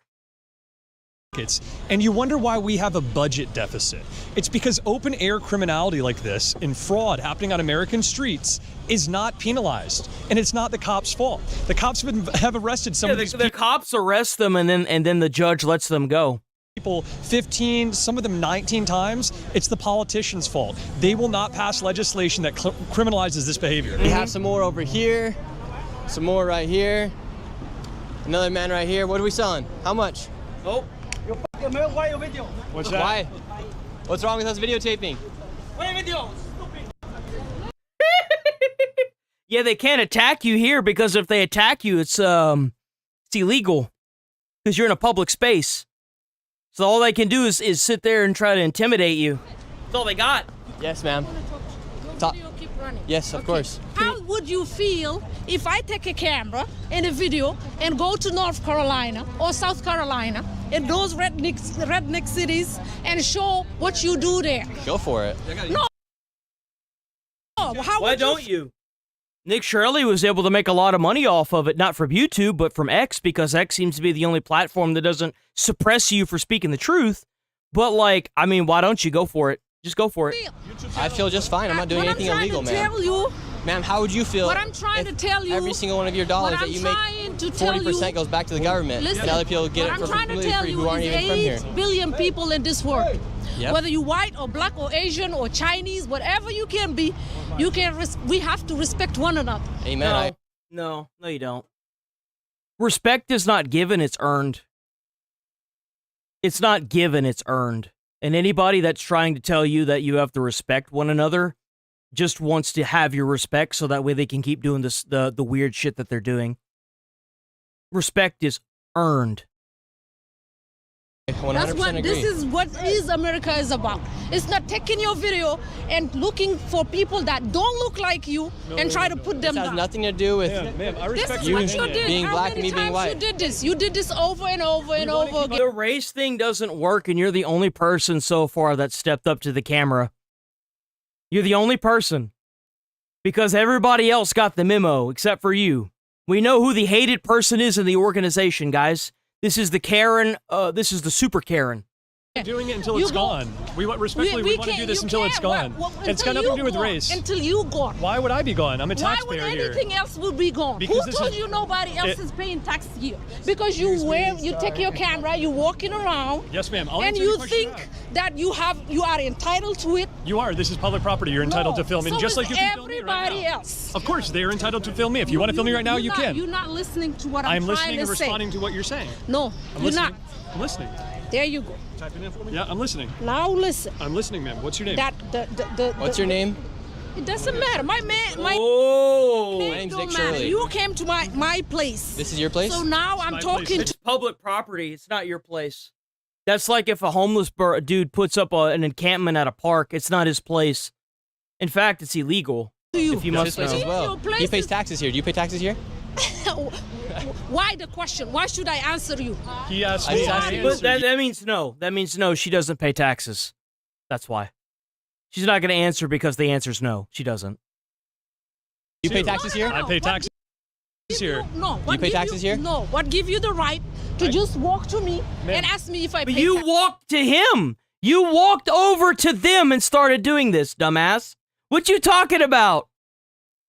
And you wonder why we have a budget deficit. It's because open air criminality like this and fraud happening on American streets is not penalized, and it's not the cops' fault. The cops have arrested some of these people. The cops arrest them, and then the judge lets them go. People 15, some of them 19 times. It's the politicians' fault. They will not pass legislation that criminalizes this behavior. We have some more over here, some more right here, another man right here. What are we selling? How much? Oh. What's that? Why? What's wrong with us videotaping? Yeah, they can't attack you here because if they attack you, it's illegal because you're in a public space. So all they can do is sit there and try to intimidate you. That's all they got. Yes, ma'am. Keep running. Yes, of course. How would you feel if I take a camera and a video and go to North Carolina or South Carolina in those redneck cities and show what you do there? Go for it. No. Why don't you? Nick Shirley was able to make a lot of money off of it, not from YouTube, but from X, because X seems to be the only platform that doesn't suppress you for speaking the truth. But, like, I mean, why don't you go for it? Just go for it. I feel just fine. I'm not doing anything illegal, ma'am. Ma'am, how would you feel what I'm trying to tell you, every single one of your dollars that you make, 40% goes back to the government, and other people get it for completely free who aren't even from here? 8 billion people in this world. Yep. Whether you're white or black or Asian or Chinese, whatever you can be, we have to respect one another. Amen. No, you don't. Respect is not given, it's earned. It's not given, it's earned. And anybody that's trying to tell you that you have to respect one another just wants to have your respect so that way they can keep doing this the weird shit that they're doing. Respect is earned. 100% That's what agree. this is what America is about. It's not taking your video and looking for people that don't look like you and try to put them This has down. nothing to do with Ma'am, I respect you being black and me being white. You did this. You did this over and over and over again. The race thing doesn't work, and you're the only person so far that stepped up to the camera. You're the only person. Because everybody else got the memo, except for you. We know who the hated person is in the organization, guys. This is the Karen, this is the super Karen. Doing it until it's gone. We want respectfully. We want to do this until it's gone. It's got nothing to do with race. Until you gone. Why would I be gone? I'm a taxpayer Why would here. anything else would be gone? Because Who told you nobody else is paying tax here? Because you take your camera, you're walking around. Yes, ma'am. And you think that you are entitled to it. You are. This is public property. You're entitled to film it, So just is like you can film me right now. everybody else. Of course, they are entitled to film me. If you want to film me right now, you can. You're not listening to what I'm trying listening to and say. responding to what you're saying. No, I'm you're listening. not. I'm listening. There you go. Type it in for me. Yeah, I'm listening. Now listen. I'm listening, ma'am. What's your name? What's your name? It doesn't matter. My name's don't Nick matter. Shirley. You came to my place. This is your place? So now I'm talking It's public property. It's not your place. That's like if a homeless dude puts up an encampment at a park. It's not his place. In fact, it's illegal. If you must know. as well. He pays taxes here. Do you pay taxes here? Why the question? Why should I answer you? He asked me. But that means no. That means no. She doesn't pay taxes. That's why. She's not going to answer because the answer's no. She doesn't. You pay taxes here? I pay taxes here. No. Do you pay taxes here? No. What give you the right to just walk to me and ask me if I pay But you walked to him. You walked over to them and started doing this, dumbass. What you talking about?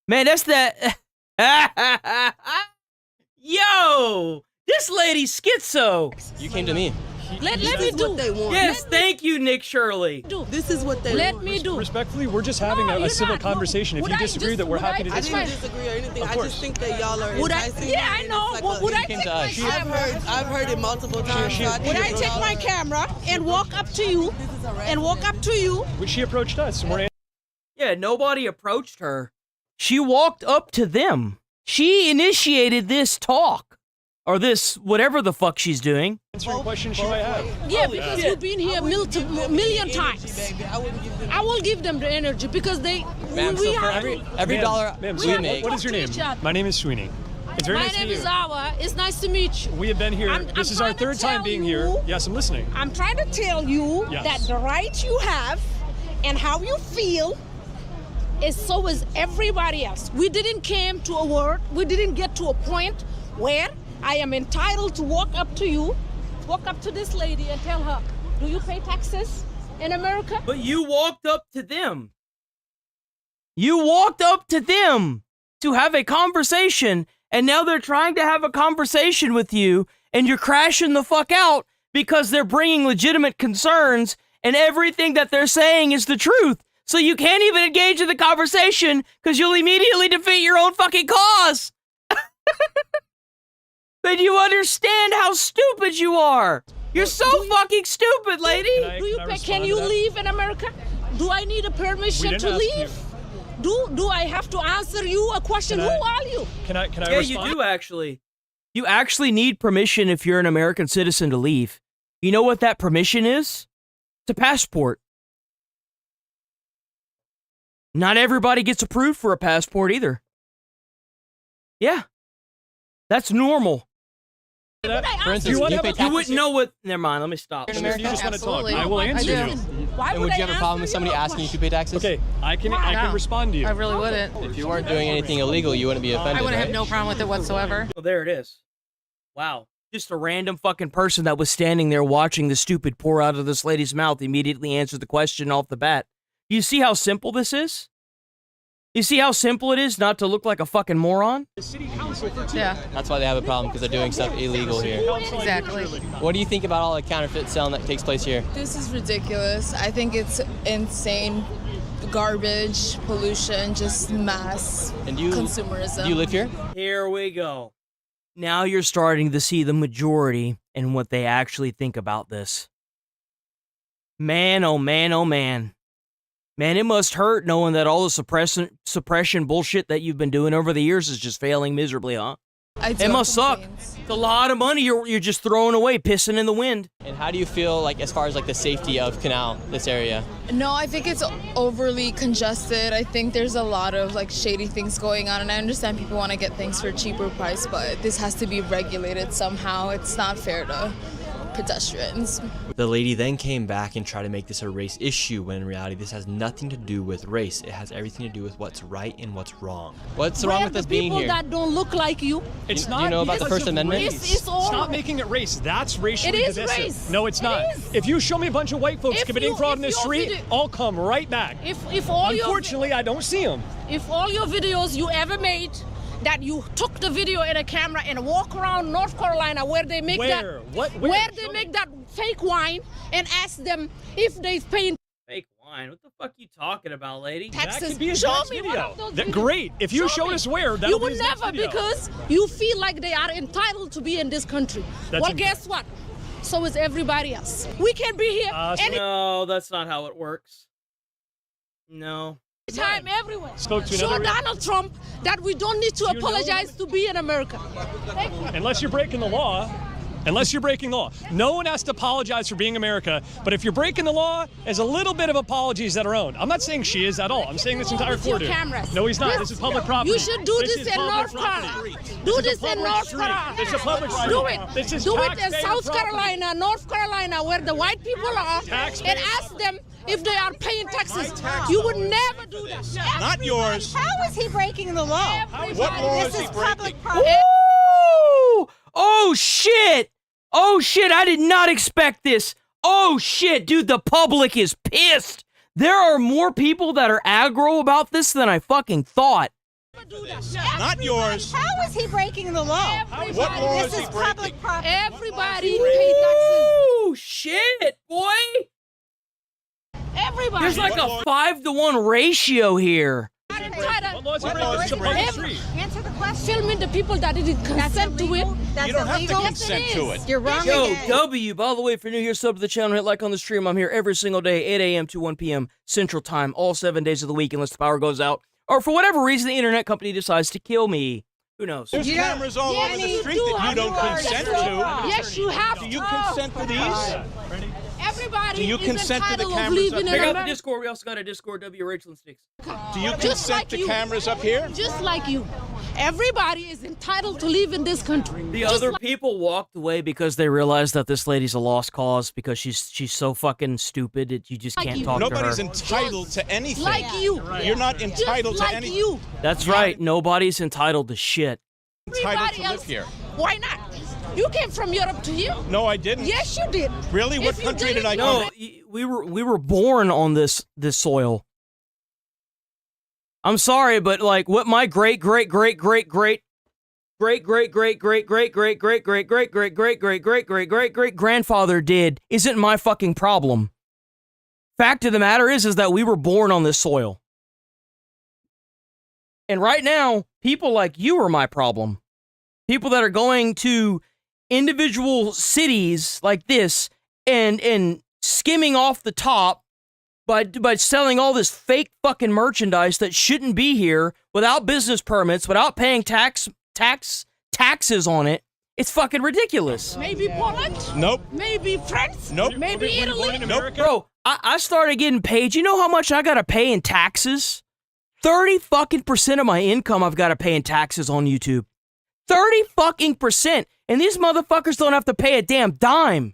Man, that's that. Yo, this lady's schizo. You came to me. Let me do what they want. Yes, thank you, Nick Shirley. This is what they let me do. Respectfully, we're just having a civil conversation. If you disagree, that we're happy to disagree. I didn't disagree or anything. I just think that y'all are enticing. Yeah, I know. Would I take my camera? I've heard it multiple times. Would I take my camera and walk up to you? When she approached us, and we're Yeah, nobody approached her. She walked up to them. She initiated this talk. Or this, whatever the fuck she's doing. answering questions she might have. Yeah, because you've been here million times. I will give them the energy because they. Ma'am, so for every dollar we make. What is your name? My name is Sweeney. It's very My nice to name meet is you. Awa. It's nice to meet you. We have been here. This is our trying to third time tell being you- here. Yes, I'm listening. I'm trying to tell you Yes. that the right you have and how you feel is so is everybody else. We didn't came to a word. We didn't get to a point where I am entitled to walk up to this lady and tell her, do you pay taxes in America? But you walked up to them. You walked up to them to have a conversation, and now they're trying to have a conversation with you, and you're crashing the fuck out because they're bringing legitimate concerns, and everything that they're saying is the truth. So you can't even engage in the conversation because you'll immediately defeat your own fucking cause. But you understand how stupid you are. You're so fucking stupid, lady. Can you leave in America? Do I need a permission to leave? Do I have to answer you a question? Who are you? Can I Yeah, respond? you do actually. You actually need permission if you're an American citizen to leave. You know what that permission is? It's a passport. Not everybody gets approved for a passport either. Yeah. That's normal. For instance, do you pay You taxes wouldn't know what... Never mind, let me stop. in America? You just want to talk. Absolutely. I will answer you. And would you have a problem with somebody asking you if you pay taxes? Okay, I can respond to you. I really wouldn't. If you weren't doing anything illegal, you wouldn't be offended. I wouldn't have right? no problem with it whatsoever. Well, there it is. Wow. Just a random fucking person that was standing there watching the stupid pour out of this lady's mouth immediately answered the question off the bat. You see how simple this is? You see how simple it is not to look like a fucking moron? Yeah. That's why they have a problem, because they're doing stuff illegal here. Exactly. What do you think about all the counterfeit selling that takes place here? This is ridiculous. I think it's insane. Garbage, pollution, just mass And do you, consumerism. Do you live here? Here we go. Now you're starting to see the majority and what they actually think about this. Man, oh man, oh man. Man, it must hurt knowing that all the suppression bullshit that you've been doing over the years is just failing miserably, huh? It must suck. It's a lot of money you're just throwing away, pissing in the wind. And how do you feel like as far as like the safety of Canal, this area? No, I think it's overly congested. I think there's a lot of like shady things going on, and I understand people want to get things for a cheaper price, but this has to be regulated somehow. It's not fair to pedestrians. The lady then came back and tried to make this a race issue, when in reality this has nothing to do with race. It has everything to do with what's right and what's wrong. What's wrong with us being here? People that don't look like you. It's not. Do you know about the First Amendment? It's all. It's not making it race. That's racially It is divisive. race. No, it's not. If you show me a bunch of white folks committing fraud in the street, I'll come right back. If all Unfortunately, I don't see them. If all your videos you ever made, that you took the video in a camera and walk around North Carolina where they make Where? that What? Where? where they make that fake wine and ask them if they've paid Fake wine? What the fuck you talking about, lady? taxes. That could be a Show tax me video. one of those videos. Great. If you showed us where, that'll you be would his next never, video. because you feel like they are entitled to be in this country. That's well, incorrect. guess what? So is everybody else. We can be here No, that's not how it works. No. anytime, everywhere. Spoke to Show another- Donald Trump that we don't need to apologize to be in America. Thank you. Unless you're breaking the law. Unless you're breaking the law. No one has to apologize for being America, but if you're breaking the law, there's a little bit of apologies that are owed. I'm not saying she is at all. I'm saying this entire With your court is. cameras. No, he's not. This is public property. You should do this is in public North property. Carolina. This Do is a this in public North street. Carolina. This is a public street. Do it. This is Do it in taxpayer South property. Carolina, North Carolina, where the white people are, Taxpayer and ask them if they are paying taxes. You would never do that. Not yours. How is he breaking the law? What law This is he is public breaking? property. Ooh! Oh shit! Oh shit, I did not expect this. Oh shit, dude, the public is pissed. There are more people that are aggro about this than I fucking thought. Not yours. How is he breaking the law? What law This is he is public breaking? property. Everybody pay taxes. Ooh, shit, boy. Everybody. There's like a 5-to-1 ratio here. What law is he breaking? It's a public street. Answer the question. Filming the people that didn't consent to it. That's You don't have to illegal. consent to it. You're wrong Yo, again. W, by the way, if you're new here, sub to the channel, hit like on the stream. I'm here every single day, 8 a.m. to 1 p.m. Central Time, all 7 days of the week, unless the power goes out. Or for whatever reason, the internet company decides to kill me. Who knows? There's cameras all over the street that you don't consent to. Yes, you have Do you consent to these? Everybody Do you is consent to the entitled of cameras living up in Check out the America. Discord. We also got a Discord, W, Rachel, and Sticks. Do you Just consent like to you. cameras up here? Just like you. Everybody is entitled to live in this country. The Just other like- people walked away because they realized that this lady's a lost cause because she's so fucking stupid that you just Like can't you. talk Nobody's to her. entitled to anything. like you. You're not entitled Just like to anything. you. That's right. Nobody's entitled to shit. Entitled Everybody to live else. here. Why not? You came from Europe to here. No, I didn't. Yes, you did. Really? What If you country did didn't, I No, come we were born on this soil. I'm sorry, but like what my great grandfather did isn't my fucking problem. Fact of the matter is that we were born on this soil. And right now, people like you are my problem. People that are going to individual cities like this and skimming off the top by selling all this fake fucking merchandise that shouldn't be here without business permits, without paying taxes on it. It's fucking ridiculous. Maybe Poland. Nope. Maybe France. Nope. Maybe Italy. Nope. Bro, I started getting paid. You know how much I gotta pay in taxes? 30 fucking % of my income I've gotta pay in taxes on YouTube. 30 fucking %. And these motherfuckers don't have to pay a damn dime.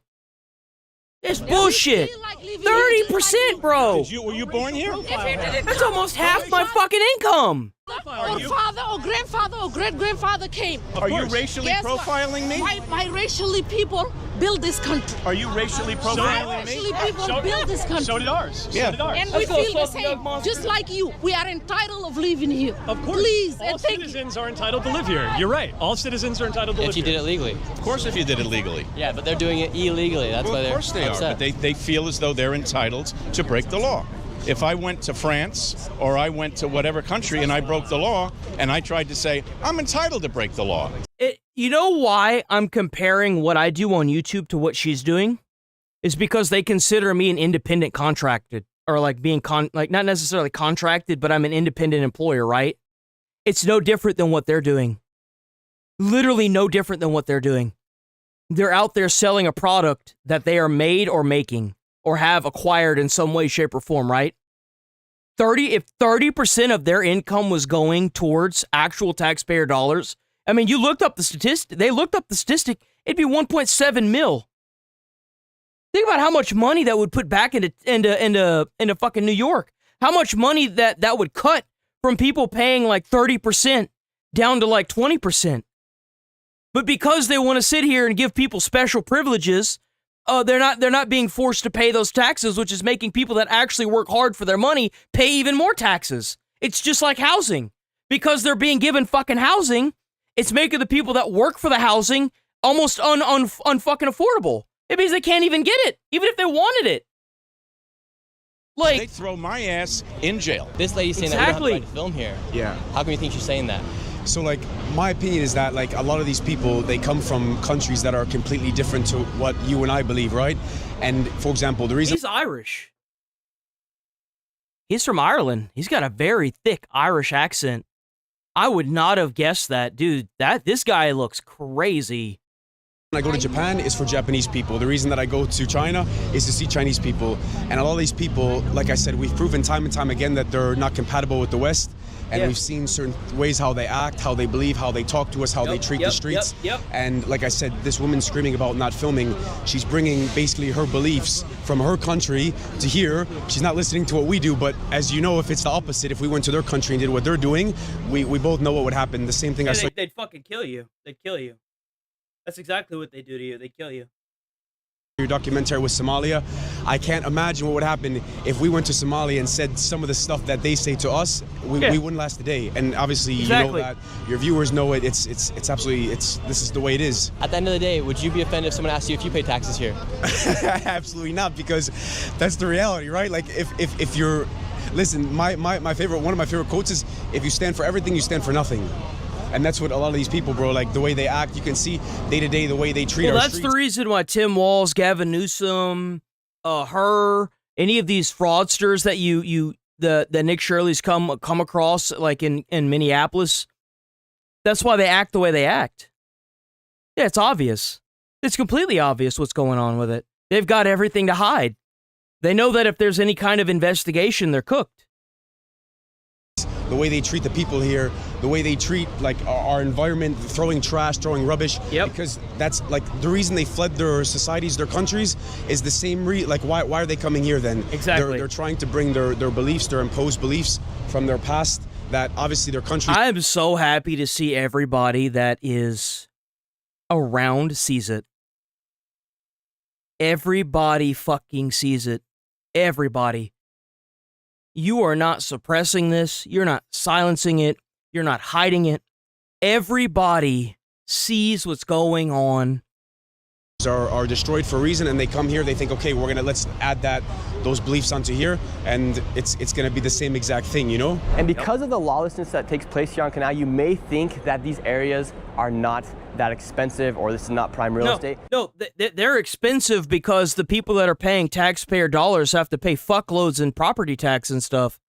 It's bullshit. 30%, bro. Were you born here? That's almost half my fucking income. Or father or grandfather or great-grandfather came. Are you racially Guess what? profiling me? My racially people build this country. Are you racially My profiling me? racially people build this country. So did ours. Yeah. So did ours. And we Let's go, feel the Sophie, young same, monster. just like you. We are entitled of living here. Of course. Please, all and thank you. citizens are entitled to live here. You're right. All citizens are entitled to live If you here. did it legally. Of course, if you did it legally. Yeah, but they're doing it illegally. That's Well, why of they're course they upset. are, but they feel as though they're entitled to break the law. If I went to France or I went to whatever country and I broke the law and I tried to say, I'm entitled to break the law. You know why I'm comparing what I do on YouTube to what she's doing? Is because they consider me an independent contracted, or like being not necessarily contracted, but I'm an independent employer, right? It's no different than what they're doing. Literally no different than what they're doing. They're out there selling a product that they are made or making or have acquired in some way, shape, or form, right? If 30% of their income was going towards actual taxpayer dollars, I mean, you looked up the statistic, it'd be 1.7 mil. Think about how much money that would put back into fucking New York. How much money that would cut from people paying like 30% down to like 20%. But because they want to sit here and give people special privileges, they're not being forced to pay those taxes, which is making people that actually work hard for their money pay even more taxes. It's just like housing. Because they're being given fucking housing, it's making the people that work for the housing almost unfucking affordable. It means they can't even get it, even if they wanted it. Like, they throw my ass in jail. This lady's saying that we don't have the right to film here. Yeah. How come you think she's saying that? So, like, my opinion is that, like, a lot of these people, they come from countries that are completely different to what you and I believe, right? And, for example, the reason... He's Irish. He's from Ireland. He's got a very thick Irish accent. I would not have guessed that. Dude, this guy looks crazy. When I go to Japan, it's for Japanese people. The reason that I go to China is to see Chinese people. And a lot of these people, like I said, we've proven time and time again that they're not compatible with the West. And we've seen certain ways how they act, how they believe, how they talk to us, how they treat the streets. And like I said, this woman screaming about not filming, she's bringing basically her beliefs from her country to here. She's not listening to what we do, but as you know, if it's the opposite, if we went to their country and did what they're doing, we both know what would happen. The same thing I saw. They'd fucking kill you. They'd kill you. That's exactly what they do to you. They kill you. Your documentary with Somalia, I can't imagine what would happen if we went to Somalia and said some of the stuff that they say to us. We wouldn't last a day. And obviously, you know that. Your viewers know it. It's absolutely, this is the way it is. At the end of the day, would you be offended if someone asked you if you pay taxes here? Absolutely not, because that's the reality, right? Like, if you're, listen, one of my favorite quotes is, if you stand for everything, you stand for nothing. And that's what a lot of these people, bro, like the way they act, you can see day to day the way they treat our streets. Well, that's the reason why Tim Walz, Gavin Newsom, any of these fraudsters that that Nick Shirley's come across, like in Minneapolis, that's why they act the way they act. Yeah, it's obvious. It's completely obvious what's going on with it. They've got everything to hide. They know that if there's any kind of investigation, they're cooked. The way they treat the people here, the way they treat like our environment, throwing trash, throwing rubbish. Because that's like the reason they fled their societies, their countries, is the same like why are they coming here then? Exactly. They're trying to bring their beliefs, their imposed beliefs from their past that obviously their countries. I am so happy to see everybody that is around sees it. Everybody fucking sees it. Everybody. You are not suppressing this. You're not silencing it. You're not hiding it. Everybody sees what's going on. Are destroyed for a reason, and they come here, they think, okay, let's add those beliefs onto here, and it's gonna be the same exact thing, you know? And because of the lawlessness that takes place here on Canal, you may think that these areas are not that expensive, or this is not prime real estate. No, they're expensive because the people that are paying taxpayer dollars have to pay fuckloads in property tax and stuff.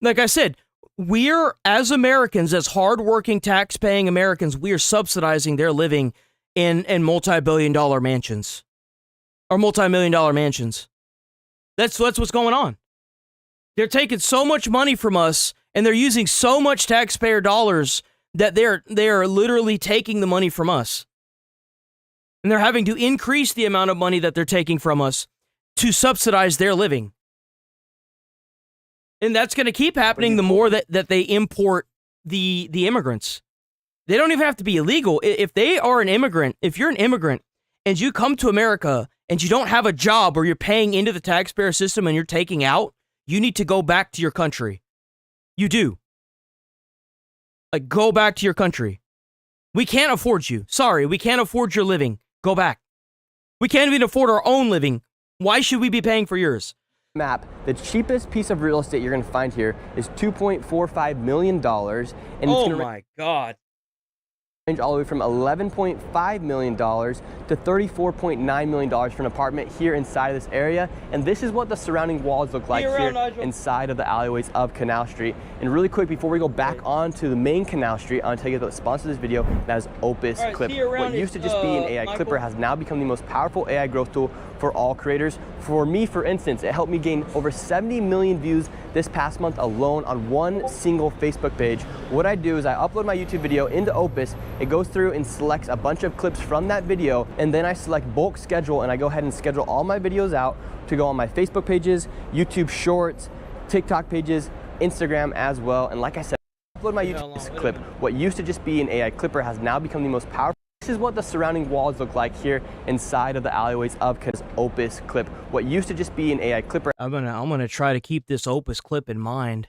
Like I said, we're, as Americans, as hardworking tax-paying Americans, we are subsidizing their living in multi-billion-dollar mansions. Or multi-million-dollar mansions. That's what's going on. They're taking so much money from us, and they're using so much taxpayer dollars that they are literally taking the money from us. And they're having to increase the amount of money that they're taking from us to subsidize their living. And that's going to keep happening the more that they import the immigrants. They don't even have to be illegal. If they are an immigrant, if you're an immigrant and you come to America and you don't have a job or you're paying into the taxpayer system and you're taking out, you need to go back to your country. You do. Like, go back to your country. We can't afford you. Sorry, we can't afford your living. Go back. We can't even afford our own living. Why should we be paying for yours? Map, the cheapest piece of real estate you're going to find here is $2.45 million. And oh my God. Range all the way from $11.5 million to $34.9 million for an apartment here inside of this area. And this is what the surrounding walls look like here inside of the alleyways of Canal Street. And really quick, before we go back onto the main Canal Street, I want to tell you about the sponsor of this video, that is Opus Clip. What used to just be an AI clipper has now become the most powerful AI growth tool for all creators. For me, for instance, it helped me gain over 70 million views this past month alone on one single Facebook page. What I do is I upload my YouTube video into Opus. It goes through and selects a bunch of clips from that video, and then I select bulk schedule, and I go ahead and schedule all my videos out to go on my Facebook pages, YouTube Shorts, TikTok pages, Instagram as well. And like I said, upload my YouTube clip. What used to just be an AI clipper has now become the most powerful. This is what the surrounding walls look like here inside of the alleyways of Opus clip. What used to just be an AI clipper. I'm gonna try to keep this Opus clip in mind.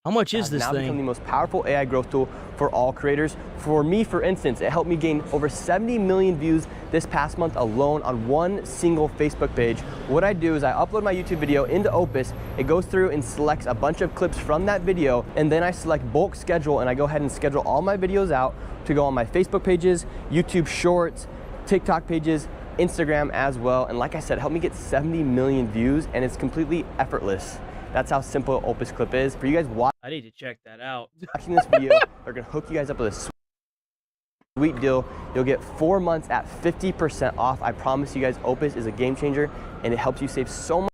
How much is this now thing? Become the most powerful AI growth tool for all creators. For me, for instance, it helped me gain over 70 million views this past month alone on one single Facebook page. What I do is I upload my YouTube video into Opus. It goes through and selects a bunch of clips from that video, and then I select bulk schedule, and I go ahead and schedule all my videos out to go on my Facebook pages, YouTube Shorts, TikTok pages, Instagram as well. And like I said, it helped me get 70 million views, and it's completely effortless. That's how simple Opus Clip is. For you guys I need to check that out. watching this video, they're gonna hook you guys up with a sweet deal. You'll get 4 months at 50% off. I promise you guys, Opus is a game changer, and it helps you save so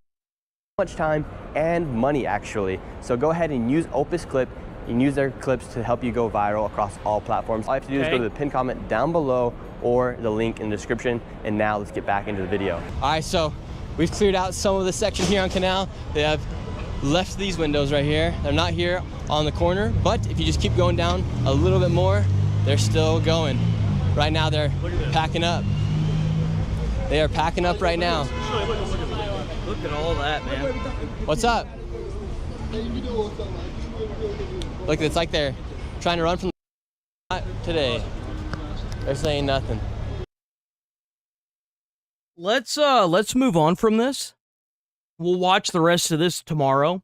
much time and money actually. So go ahead and use Opus Clip. You can use their clips to help you go viral across all platforms. All you have to do is go to the pinned comment down below or the link in the description. And now let's get back into the video. All right, so we've cleared out some of the section here on Canal. They have left these windows right here. They're not here on the corner, but if you just keep going down a little bit more, they're still going. Right now they're packing up. They are packing up right now. Look at all that, man. What's up? Look, it's like they're trying to run from the today. They're saying nothing. Let's move on from this. We'll watch the rest of this tomorrow,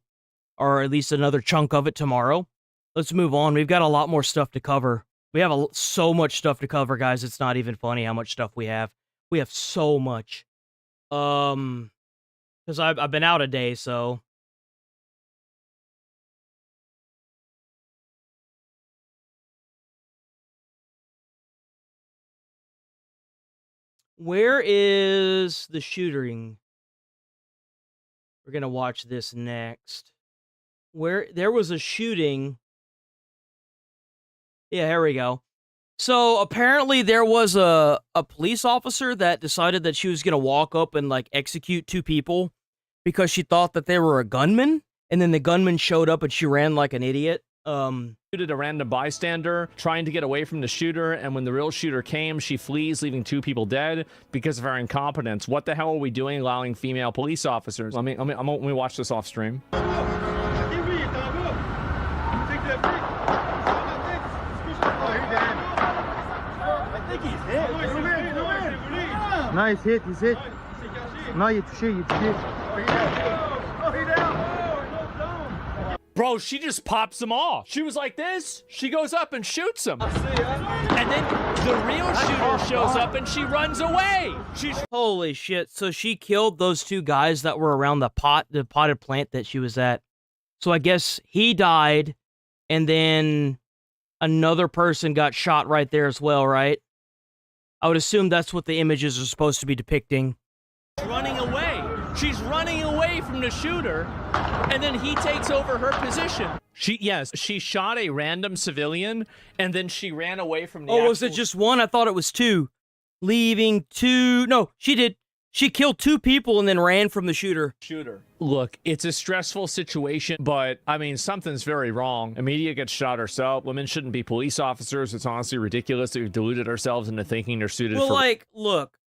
or at least another chunk of it tomorrow. Let's move on. We've got a lot more stuff to cover. We have so much stuff to cover, guys. It's not even funny how much stuff we have. We have so much. Because I've been out a day, so. Where is the shooting? We're going to watch this next. Where there was a shooting. Yeah, here we go. So apparently there was a police officer that decided that she was going to walk up and like execute 2 people because she thought that they were a gunman. And then the gunman showed up and she ran like an idiot. Shooted a random bystander trying to get away from the shooter, and when the real shooter came, she flees, leaving 2 people dead because of her incompetence. What the hell are we doing allowing female police officers? Let me watch this off stream. Nice hit, he's hit. No, you touché. Bro, she just pops him off. She was like this. She goes up and shoots him. And then the real shooter shows up and she runs away. Holy shit. So she killed those 2 guys that were around the potted plant that she was at. So I guess he died, and then another person got shot right there as well, right? I would assume that's what the images are supposed to be depicting. Running away. She's running away from the shooter, and then he takes over her position. She shot a random civilian, and then she ran away from the was it just one? I thought it was 2. Leaving 2. No, she did. She killed 2 people and then ran from the shooter. Look, it's a stressful situation, but, I mean, something's very wrong. Amelia gets shot herself. Women shouldn't be police officers. It's honestly ridiculous that we've deluded ourselves into thinking they're suited for... Well, like, look.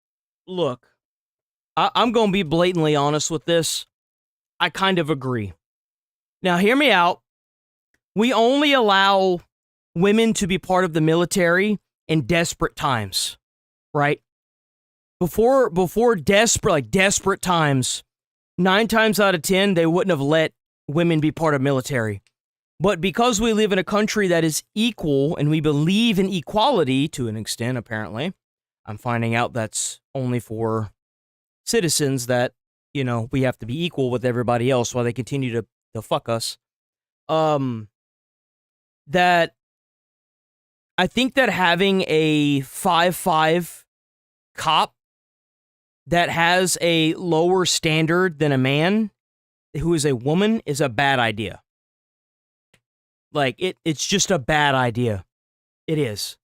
I'm going to be blatantly honest with this. I kind of agree. Now, hear me out. We only allow women to be part of the military in desperate times, right? Before desperate times, 9 times out of 10, they wouldn't have let women be part of military. But because we live in a country that is equal and we believe in equality to an extent, apparently, I'm finding out that's only for citizens that, you know, we have to be equal with everybody else while they continue to fuck us. That I think that having a 5'5" cop that has a lower standard than a man who is a woman is a bad idea. Like, it's just a bad idea. It is.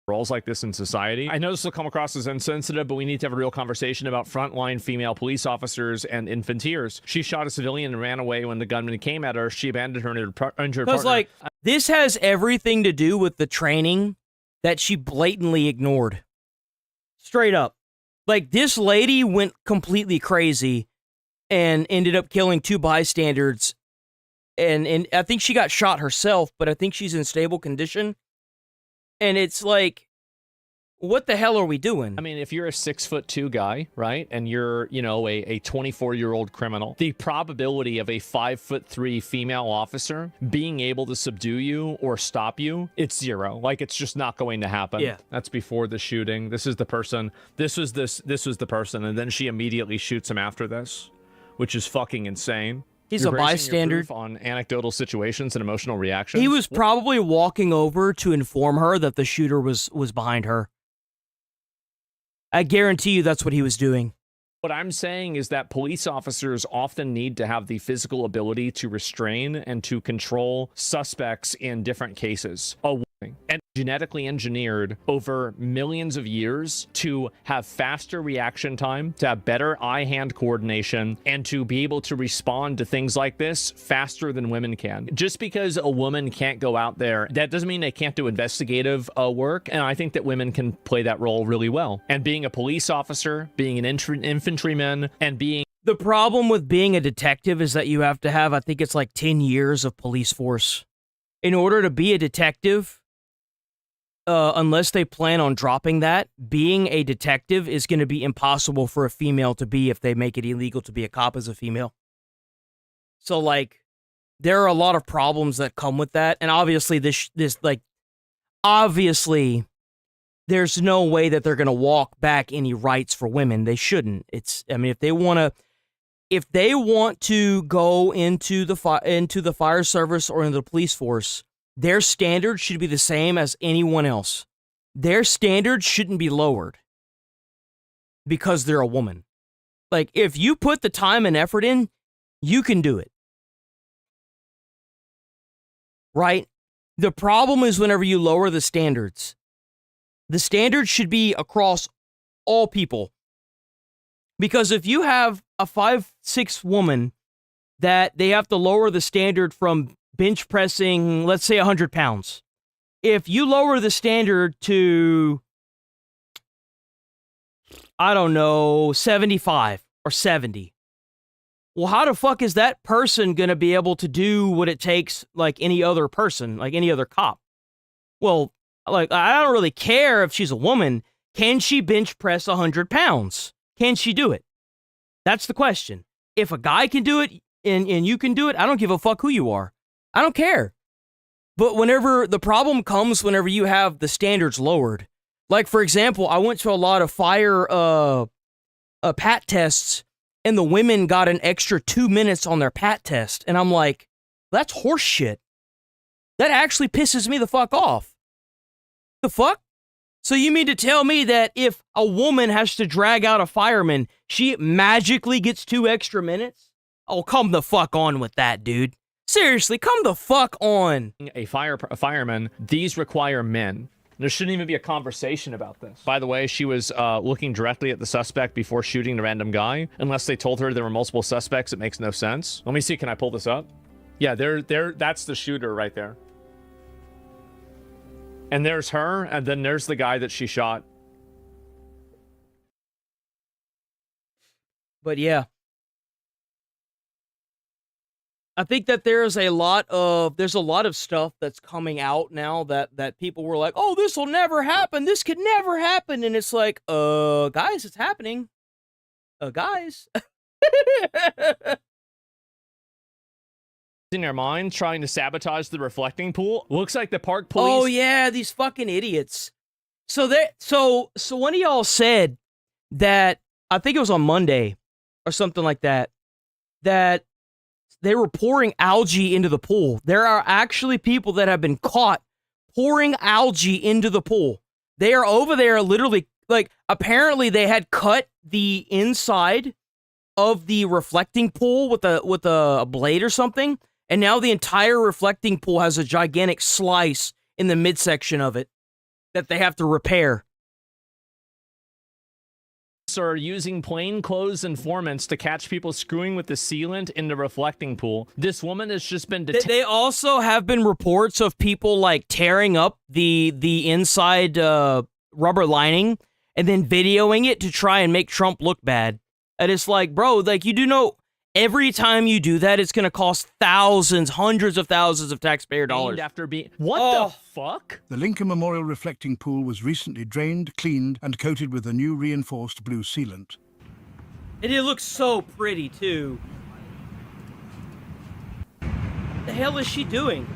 Roles like this in society. I know this will come across as insensitive, but we need to have a real conversation about frontline female police officers and infanteers. She shot a civilian and ran away when the gunman came at her. She abandoned her injured partner. Because, like, this has everything to do with the training that she blatantly ignored. Straight up. Like, this lady went completely crazy and ended up killing 2 bystanders. And I think she got shot herself, but I think she's in stable condition. And it's like, what the hell are we doing? I mean, if you're a 6'2" guy, right, and you're, you know, a 24-year-old criminal, the probability of a 5'3" female officer being able to subdue you or stop you, it's 0. Like, it's just not going to happen. Yeah. That's before the shooting. This is the person. This was the person, and then she immediately shoots him after this, which is fucking insane. He's You're a basing your bystander. proof on anecdotal situations and emotional reactions. He was probably walking over to inform her that the shooter was behind her. I guarantee you that's what he was doing. What I'm saying is that police officers often need to have the physical ability to restrain and to control suspects in different cases. And genetically engineered over millions of years to have faster reaction time, to have better eye-hand coordination, and to be able to respond to things like this faster than women can. Just because a woman can't go out there, that doesn't mean they can't do investigative work, and I think that women can play that role really well. And being a police officer, being an infantryman, and being... The problem with being a detective is that you have to have, I think it's like 10 years of police force. In order to be a detective... unless they plan on dropping that, being a detective is going to be impossible for a female to be if they make it illegal to be a cop as a female. So, like, there are a lot of problems that come with that, and obviously, obviously, there's no way that they're going to walk back any rights for women. They shouldn't. I mean, if they want to go into the fire service or into the police force, their standards should be the same as anyone else. Their standards shouldn't be lowered because they're a woman. Like, if you put the time and effort in, you can do it. Right? The problem is whenever you lower the standards. The standards should be across all people. Because if you have a 5'6" woman that they have to lower the standard from bench pressing, let's say 100 pounds. If you lower the standard to, I don't know, 75 or 70, well, how the fuck is that person going to be able to do what it takes like any other person, like any other cop? Well, like, I don't really care if she's a woman. Can she bench press 100 pounds? Can she do it? That's the question. If a guy can do it and you can do it, I don't give a fuck who you are. I don't care. But whenever the problem comes, whenever you have the standards lowered, like, for example, I went to a lot of fire PAT tests, and the women got an extra 2 minutes on their PAT test. And I'm like, that's horse shit. That actually pisses me the fuck off. The fuck? So you mean to tell me that if a woman has to drag out a fireman, she magically gets 2 extra minutes? Oh, come the fuck on with that, dude. Seriously, come the fuck on. A fireman, these require men. There shouldn't even be a conversation about this. By the way, she was looking directly at the suspect before shooting the random guy. Unless they told her there were multiple suspects, it makes no sense. Let me see, can I pull this up? Yeah, that's the shooter right there. And there's her, and then there's the guy that she shot. But yeah. I think that there's a lot of stuff that's coming out now that people were like, oh, this will never happen. This could never happen. And it's like, guys, it's happening. Guys. In their mind, trying to sabotage the reflecting pool. Looks like the park police. Oh yeah, these fucking idiots. So one of y'all said that, I think it was on Monday or something like that, that they were pouring algae into the pool. There are actually people that have been caught pouring algae into the pool. They are over there literally, like, apparently they had cut the inside of the reflecting pool with a blade or something, and now the entire reflecting pool has a gigantic slice in the midsection of it that they have to repair. Are using plainclothes informants to catch people screwing with the sealant in the reflecting pool. This woman has just been detained. They also have been reports of people like tearing up the inside rubber lining and then videoing it to try and make Trump look bad. And it's like, bro, like, you do know every time you do that, it's going to cost thousands, hundreds of thousands of taxpayer dollars. After being what the fuck? The Lincoln Memorial reflecting pool was recently drained, cleaned, and coated with a new reinforced blue sealant. And it looks so pretty, too. What the hell is she doing?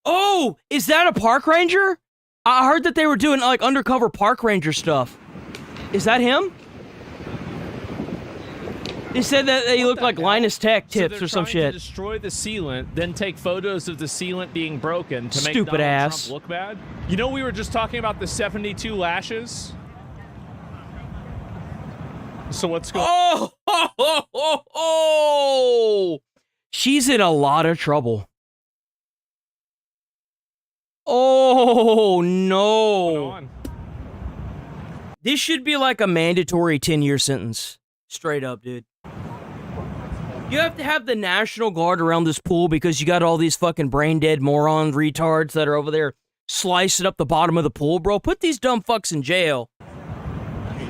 Oh, is that a park ranger? I heard that they were doing, like, undercover park ranger stuff. Is that him? They said that they look like Linus Tech Tips or some shit. To destroy the sealant, then take photos of the sealant being broken to make Stupid Donald ass. Trump look bad. You know, we were just talking about the 72 lashes. So what's going on? Oh! She's in a lot of trouble. Oh, no. This should be like a mandatory 10-year sentence. Straight up, dude. You have to have the National Guard around this pool because you got all these fucking brain-dead moron retards that are over there slicing up the bottom of the pool, bro. Put these dumb fucks in jail.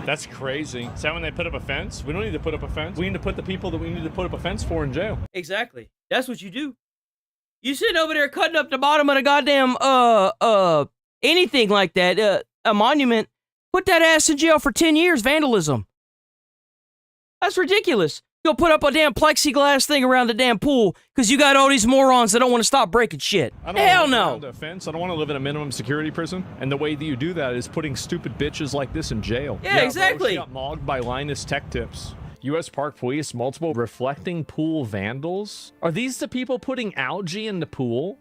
That's crazy. Is that when they put up a fence? We don't need to put up a fence. We need to put the people that we need to put up a fence for in jail. Exactly. That's what you do. You sitting over there cutting up the bottom of the goddamn, anything like that, a monument, put that ass in jail for 10 years, vandalism. That's ridiculous. Go put up a damn plexiglass thing around the damn pool because you got all these morons that don't want to stop breaking shit. Hell no. I don't want to live in a minimum security prison. And the way that you do that is putting stupid bitches like this in jail. Yeah, exactly. Bro, she got mogged by Linus Tech Tips. U.S. Park Police, multiple reflecting pool vandals. Are these the people putting algae in the pool?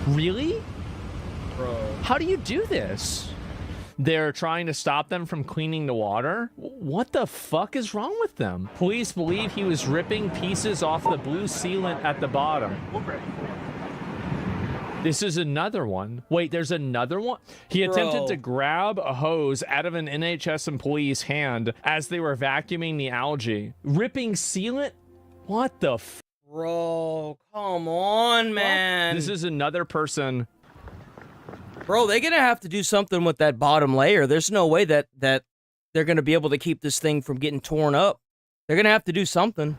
Really? Bro. How do you do this? They're trying to stop them from cleaning the water? What the fuck is wrong with them? Police believe he was ripping pieces off the blue sealant at the bottom. This is another one. Wait, there's another one? He attempted to grab a hose out of an NHS employee's hand as they were vacuuming the algae. Ripping sealant? What the f? Bro, come on, man. This is another person. Bro, they're going to have to do something with that bottom layer. There's no way that they're going to be able to keep this thing from getting torn up. They're going to have to do something.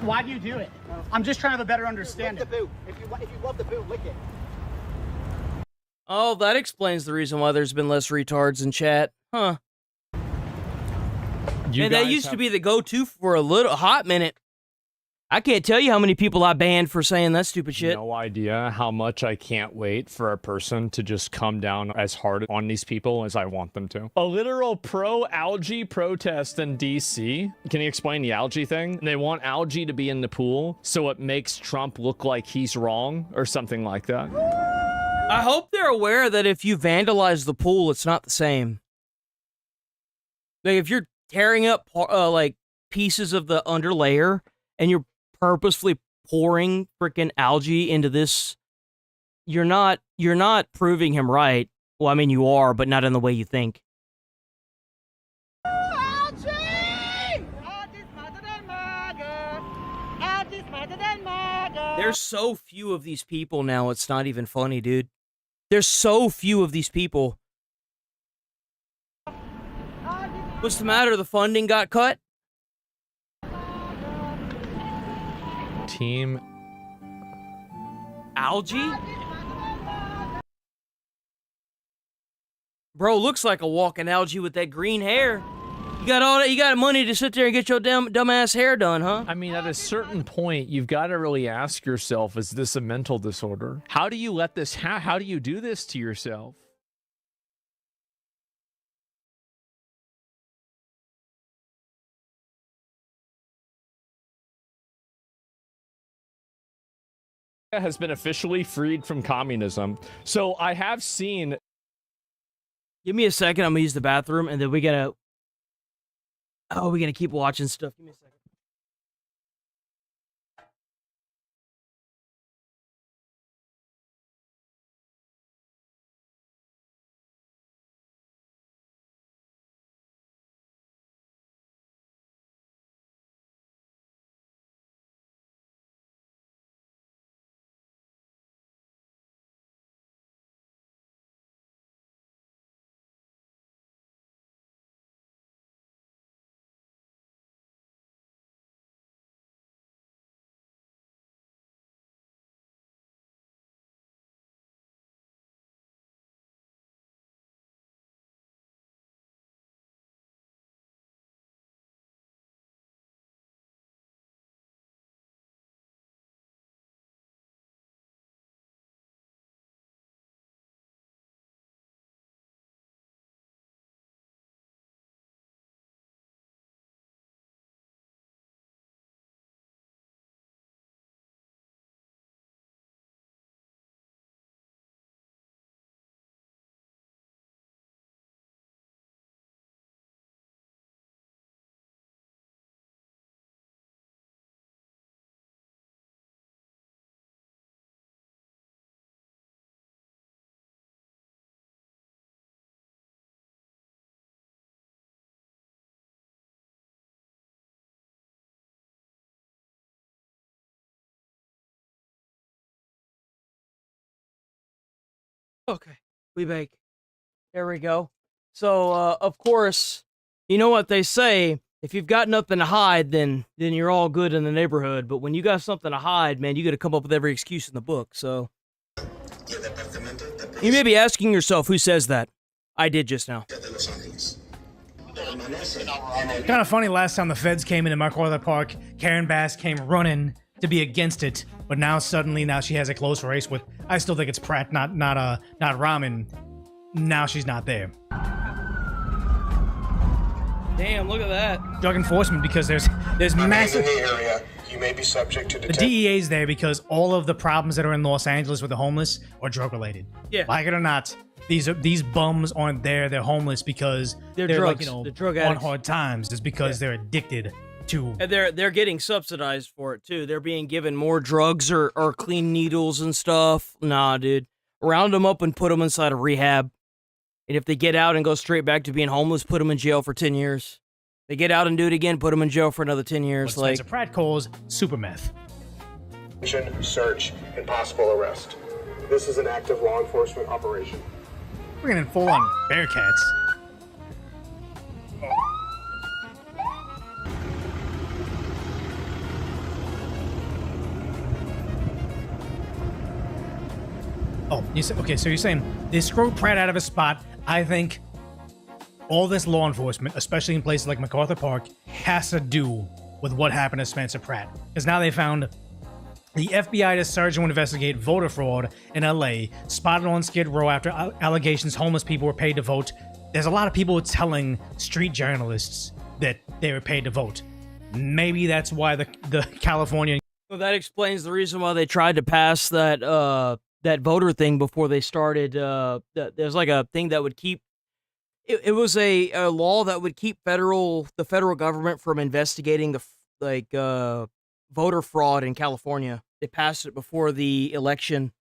Why do you do it? I'm just trying to have a better understanding. If you love the boot, lick it. Oh, that explains the reason why there's been less retards in chat. Huh. And that used to be the go-to for a hot minute. I can't tell you how many people I banned for saying that stupid shit. No idea how much I can't wait for a person to just come down as hard on these people as I want them to. A literal pro-algae protest in DC. Can you explain the algae thing? They want algae to be in the pool so it makes Trump look like he's wrong or something like that. I hope they're aware that if you vandalize the pool, it's not the same. Like, if you're tearing up, like, pieces of the underlayer and you're purposefully pouring freaking algae into this, you're not proving him right. Well, I mean, you are, but not in the way you think. There's so few of these people now, it's not even funny, dude. There's so few of these people. What's the matter? The funding got cut? Team algae? Bro, looks like a walking algae with that green hair. You got all that? You got money to sit there and get your dumbass hair done, huh? I mean, at a certain point, you've got to really ask yourself, is this a mental disorder? How do you let this, how do you do this to yourself? has been officially freed from communism. So I have seen. Give me a second. I'm gonna use the bathroom, and then we gotta. Oh, we're gonna keep watching stuff. Give me a second. Okay, we bake. There we go. So, of course, you know what they say. If you've got nothing to hide, then you're all good in the neighborhood. But when you got something to hide, man, you got to come up with every excuse in the book. So, you may be asking yourself, who says that? I did just now. Kind of funny, last time the feds came into MacArthur Park, Karen Bass came running to be against it, but now suddenly she has a close race with, I still think it's Pratt, not Ramen. Now she's not there. Damn, look at that. Drug enforcement, because there's massive. In the area, you may be subject to The detention. DEA's there because all of the problems that are in Los Angeles with the homeless are drug related. Yeah. Like it or not, these bums aren't there. They're homeless because They're like, drugs. They're drug on addicts. hard times. It's because they're addicted to. And they're getting subsidized for it too. They're being given more drugs or clean needles and stuff. Nah, dude. Round them up and put them inside a rehab. And if they get out and go straight back to being homeless, put them in jail for 10 years. They get out and do it again, put them in jail for another 10 years. What Spencer Pratt calls super meth. Search, and possible arrest. This is an active law enforcement operation. We're getting full on Bearcats. Oh, you say, okay, so you're saying they screwed Pratt out of his spot. I think all this law enforcement, especially in places like MacArthur Park, has to do with what happened to Spencer Pratt. Because now they found the FBI is surging to investigate voter fraud in LA, spotted on Skid Row after allegations homeless people were paid to vote. There's a lot of people telling street journalists that they were paid to vote. Maybe that's why the California. Well, that explains the reason why they tried to pass that voter thing before they started. There's like a thing that would keep. It was a law that would keep the federal government from investigating the voter fraud in California. They passed it before the election.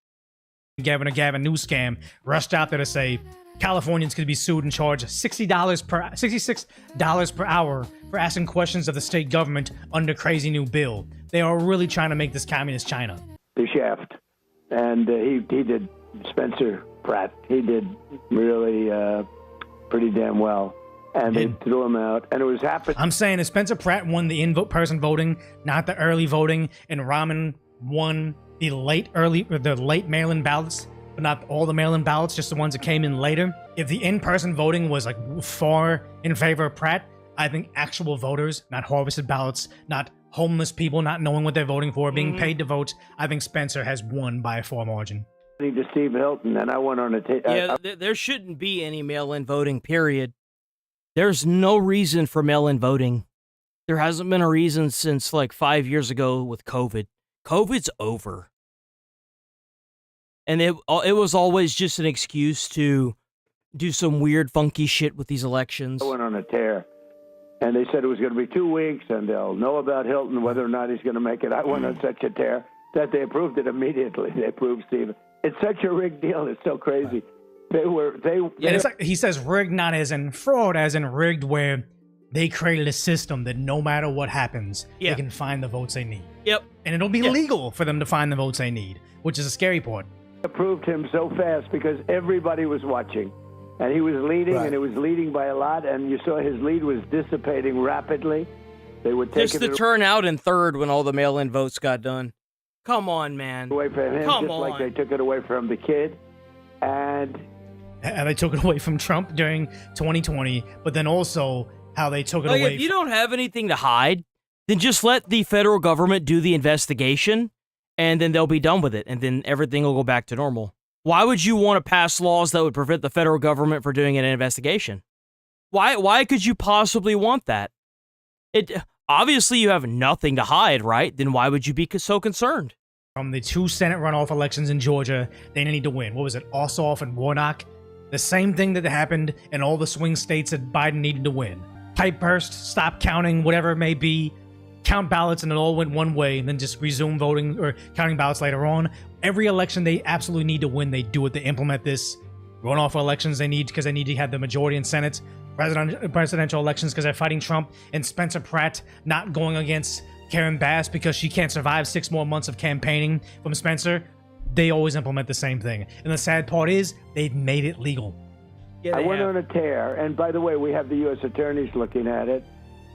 Gavin news scam rushed out there to say Californians could be sued and charged $66 per hour for asking questions of the state government under crazy new bill. They are really trying to make this communist China. The shaft, and he did. Spencer Pratt, he did really pretty damn well. And they threw him out, and it was happening. I'm saying that Spencer Pratt won the in-person voting, not the early voting, and Ramen won the late mail-in ballots, but not all the mail-in ballots, just the ones that came in later. If the in-person voting was like far in favor of Pratt, I think actual voters, not harvested ballots, not homeless people not knowing what they're voting for, being paid to vote, I think Spencer has won by a far margin. To Steve Hilton, and I went on a There shouldn't be any mail-in voting, period. There's no reason for mail-in voting. There hasn't been a reason since like 5 years ago with COVID. COVID's over. And it was always just an excuse to do some weird, funky shit with these elections. I went on a tear, and they said it was going to be 2 weeks, and they'll know about Hilton, whether or not he's going to make it. I went on such a tear that they approved it immediately. They approved Steve. It's such a rigged deal. It's so crazy. Yeah, it's like he says rigged, not as in fraud, as in rigged, where they created a system that no matter what happens, they can find the votes they need. Yep. And it'll be legal for them to find the votes they need, which is a scary part. Approved him so fast because everybody was watching. And he was leading, and it was leading by a lot, and you saw his lead was dissipating rapidly. They would take just the turnout in third when all the mail-in votes got done. Come on, man. Away from him, Come just on. like they took it away from the kid. And they took it away from Trump during 2020, but then also how they took it like, away. If you don't have anything to hide, then just let the federal government do the investigation, and then they'll be done with it, and then everything will go back to normal. Why would you want to pass laws that would prevent the federal government from doing an investigation? Why could you possibly want that? Obviously you have nothing to hide, right? Then why would you be so concerned? From the 2 Senate runoff elections in Georgia, they need to win. What was it, Ossoff and Warnock? The same thing that happened in all the swing states that Biden needed to win. Pipe burst, stop counting, whatever it may be, count ballots, and it all went one way, and then just resume voting or counting ballots later on. Every election they absolutely need to win, they do it. They implement this. Runoff elections they need because they need to have the majority in Senate. Presidential elections because they're fighting Trump. And Spencer Pratt not going against Karen Bass because she can't survive 6 more months of campaigning from Spencer. They always implement the same thing. And the sad part is they've made it legal. Yeah, I went on a tear. And by the way, we have the U.S. attorneys looking at it.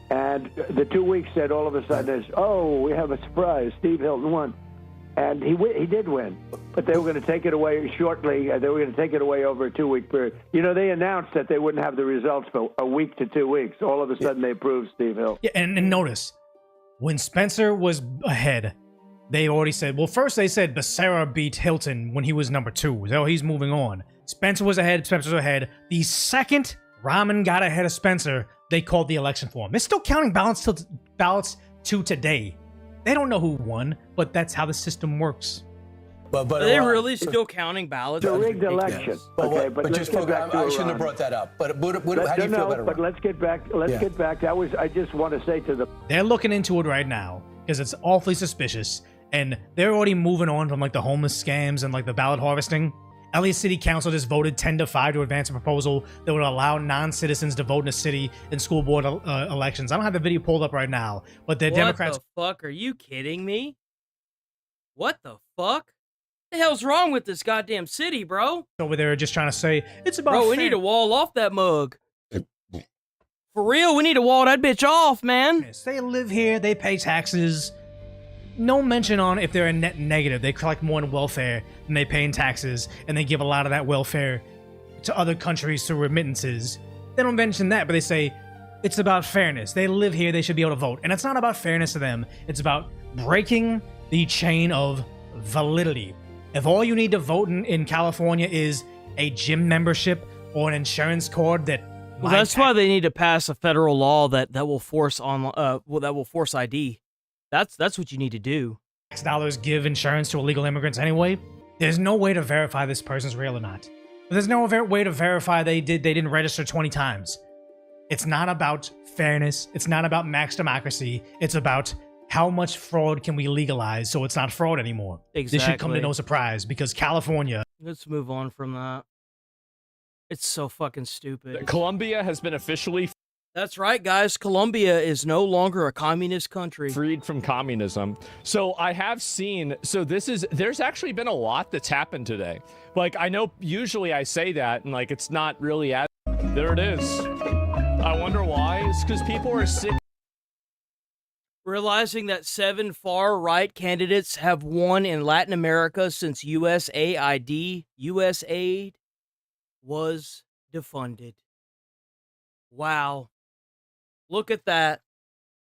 And the 2 weeks said all of a sudden is, oh, we have a surprise. Steve Hilton won. And he did win, but they were going to take it away shortly. They were going to take it away over a 2-week period. You know, they announced that they wouldn't have the results for a week to 2 weeks. All of a sudden, they approved Steve Hill. Yeah, and notice, when Spencer was ahead, they already said, well, first they said Becerra beat Hilton when he was number 2. So he's moving on. Spencer was ahead. Spencer was ahead. The second Rahman got ahead of Spencer, they called the election for him. They're still counting ballots to today. They don't know who won, but that's how the system works. Are they really still counting ballots? It's a rigged election. Okay, but let's just get back to I shouldn't Iran. have brought that up. But how do you feel about Iran? But let's get back. Let's get back. I just want to say to the. They're looking into it right now because it's awfully suspicious, and they're already moving on from like the homeless scams and like the ballot harvesting. LA City Council just voted 10-5 to advance a proposal that would allow non-citizens to vote in a city in school board elections. I don't have the video pulled up right now, but the Democrats. What the fuck? Are you kidding me? What the fuck? The hell's wrong with this goddamn city, bro? Over there just trying to say it's about. Bro, we need to wall off that mug. For real, we need to wall that bitch off, man. Yes, they live here. They pay taxes. No mention on if they're a net negative. They collect more in welfare than they pay in taxes, and they give a lot of that welfare to other countries through remittances. They don't mention that, but they say it's about fairness. They live here. They should be able to vote. And it's not about fairness to them. It's about breaking the chain of validity. If all you need to vote in California is a gym membership or an insurance card that... Well, that's why they need to pass a federal law that will force ID. That's what you need to do. Tax dollars give insurance to illegal immigrants anyway. There's no way to verify this person's real or not. There's no way to verify they didn't register 20 times. It's not about fairness. It's not about max democracy. It's about how much fraud can we legalize so it's not fraud anymore. Exactly. This should come to no surprise because California... Let's move on from that. It's so fucking stupid. Colombia has been officially... That's right, guys. Colombia is no longer a communist country. Freed from communism. So I have seen, there's actually been a lot that's happened today. Like, I know usually I say that and like, it's not really as, there it is. I wonder why. It's because people are sick. Realizing that 7 far-right candidates have won in Latin America since USAID was defunded. Wow. Look at that.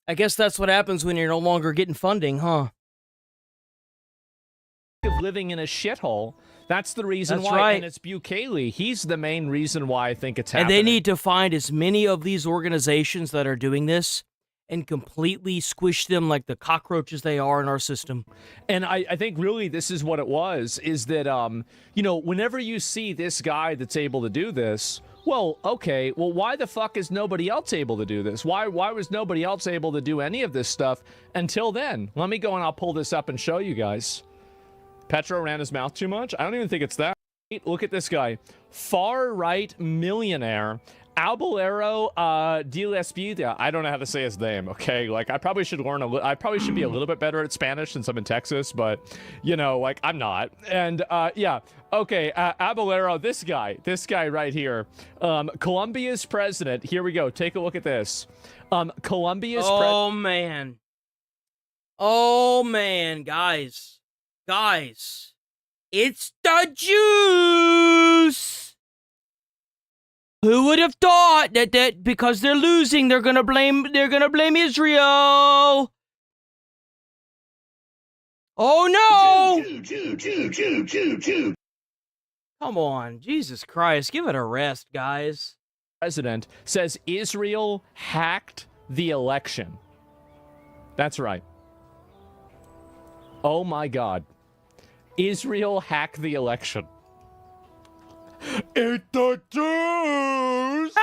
I guess that's what happens when you're no longer getting funding, huh? Of living in a shithole. That's the reason That's why. right. And it's Bukele. He's the main reason why I think it's And happening. they need to find as many of these organizations that are doing this and completely squish them like the cockroaches they are in our system. And I think really this is what it was, is that, you know, whenever you see this guy that's able to do this, well, okay, well, why the fuck is nobody else able to do this? Why was nobody else able to do any of this stuff until then? Let me go and I'll pull this up and show you guys. Petro ran his mouth too much? I don't even think it's that. Look at this guy. Far-right millionaire. Albulero de la Espida. I don't know how to say his name, okay? Like, I probably should learn I probably should be a little bit better at Spanish since I'm in Texas, but, you know, like, I'm not. And, yeah. Okay, Albulero, this guy right here. Colombia's president. Here we go. Take a look at this. Colombia's Oh, man. Oh, man, guys. Guys. It's the juice! Who would have thought that because they're losing, they're gonna blame Israel? Oh no! Come on, Jesus Christ, give it a rest, guys. President says Israel hacked the election. That's right. Oh my God. Israel hacked the election. It's the Jews!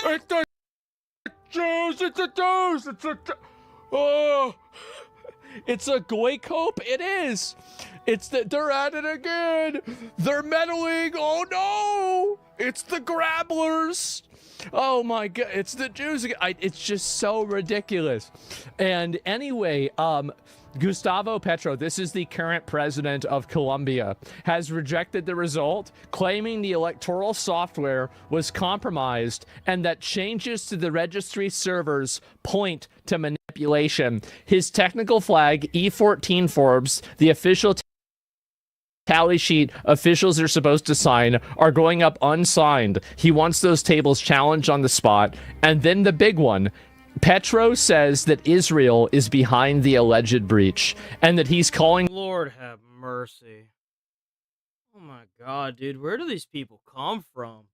It's the Jews! It's the Jews! It's a... Oh! It's a Goycope? It is! It's the... They're at it again! They're meddling! Oh no! It's the Grabblers! Oh my God, it's the Jews again. It's just so ridiculous. And anyway, Gustavo Petro, this is the current president of Colombia, has rejected the result, claiming the electoral software was compromised and that changes to the registry servers point to manipulation. His technical flag, E14 Forbes, the official tally sheet officials are supposed to sign, are going up unsigned. He wants those tables challenged on the spot. And then the big one. Petro says that Israel is behind the alleged breach and that he's calling... Lord have mercy. Oh my God, dude. Where do these people come from?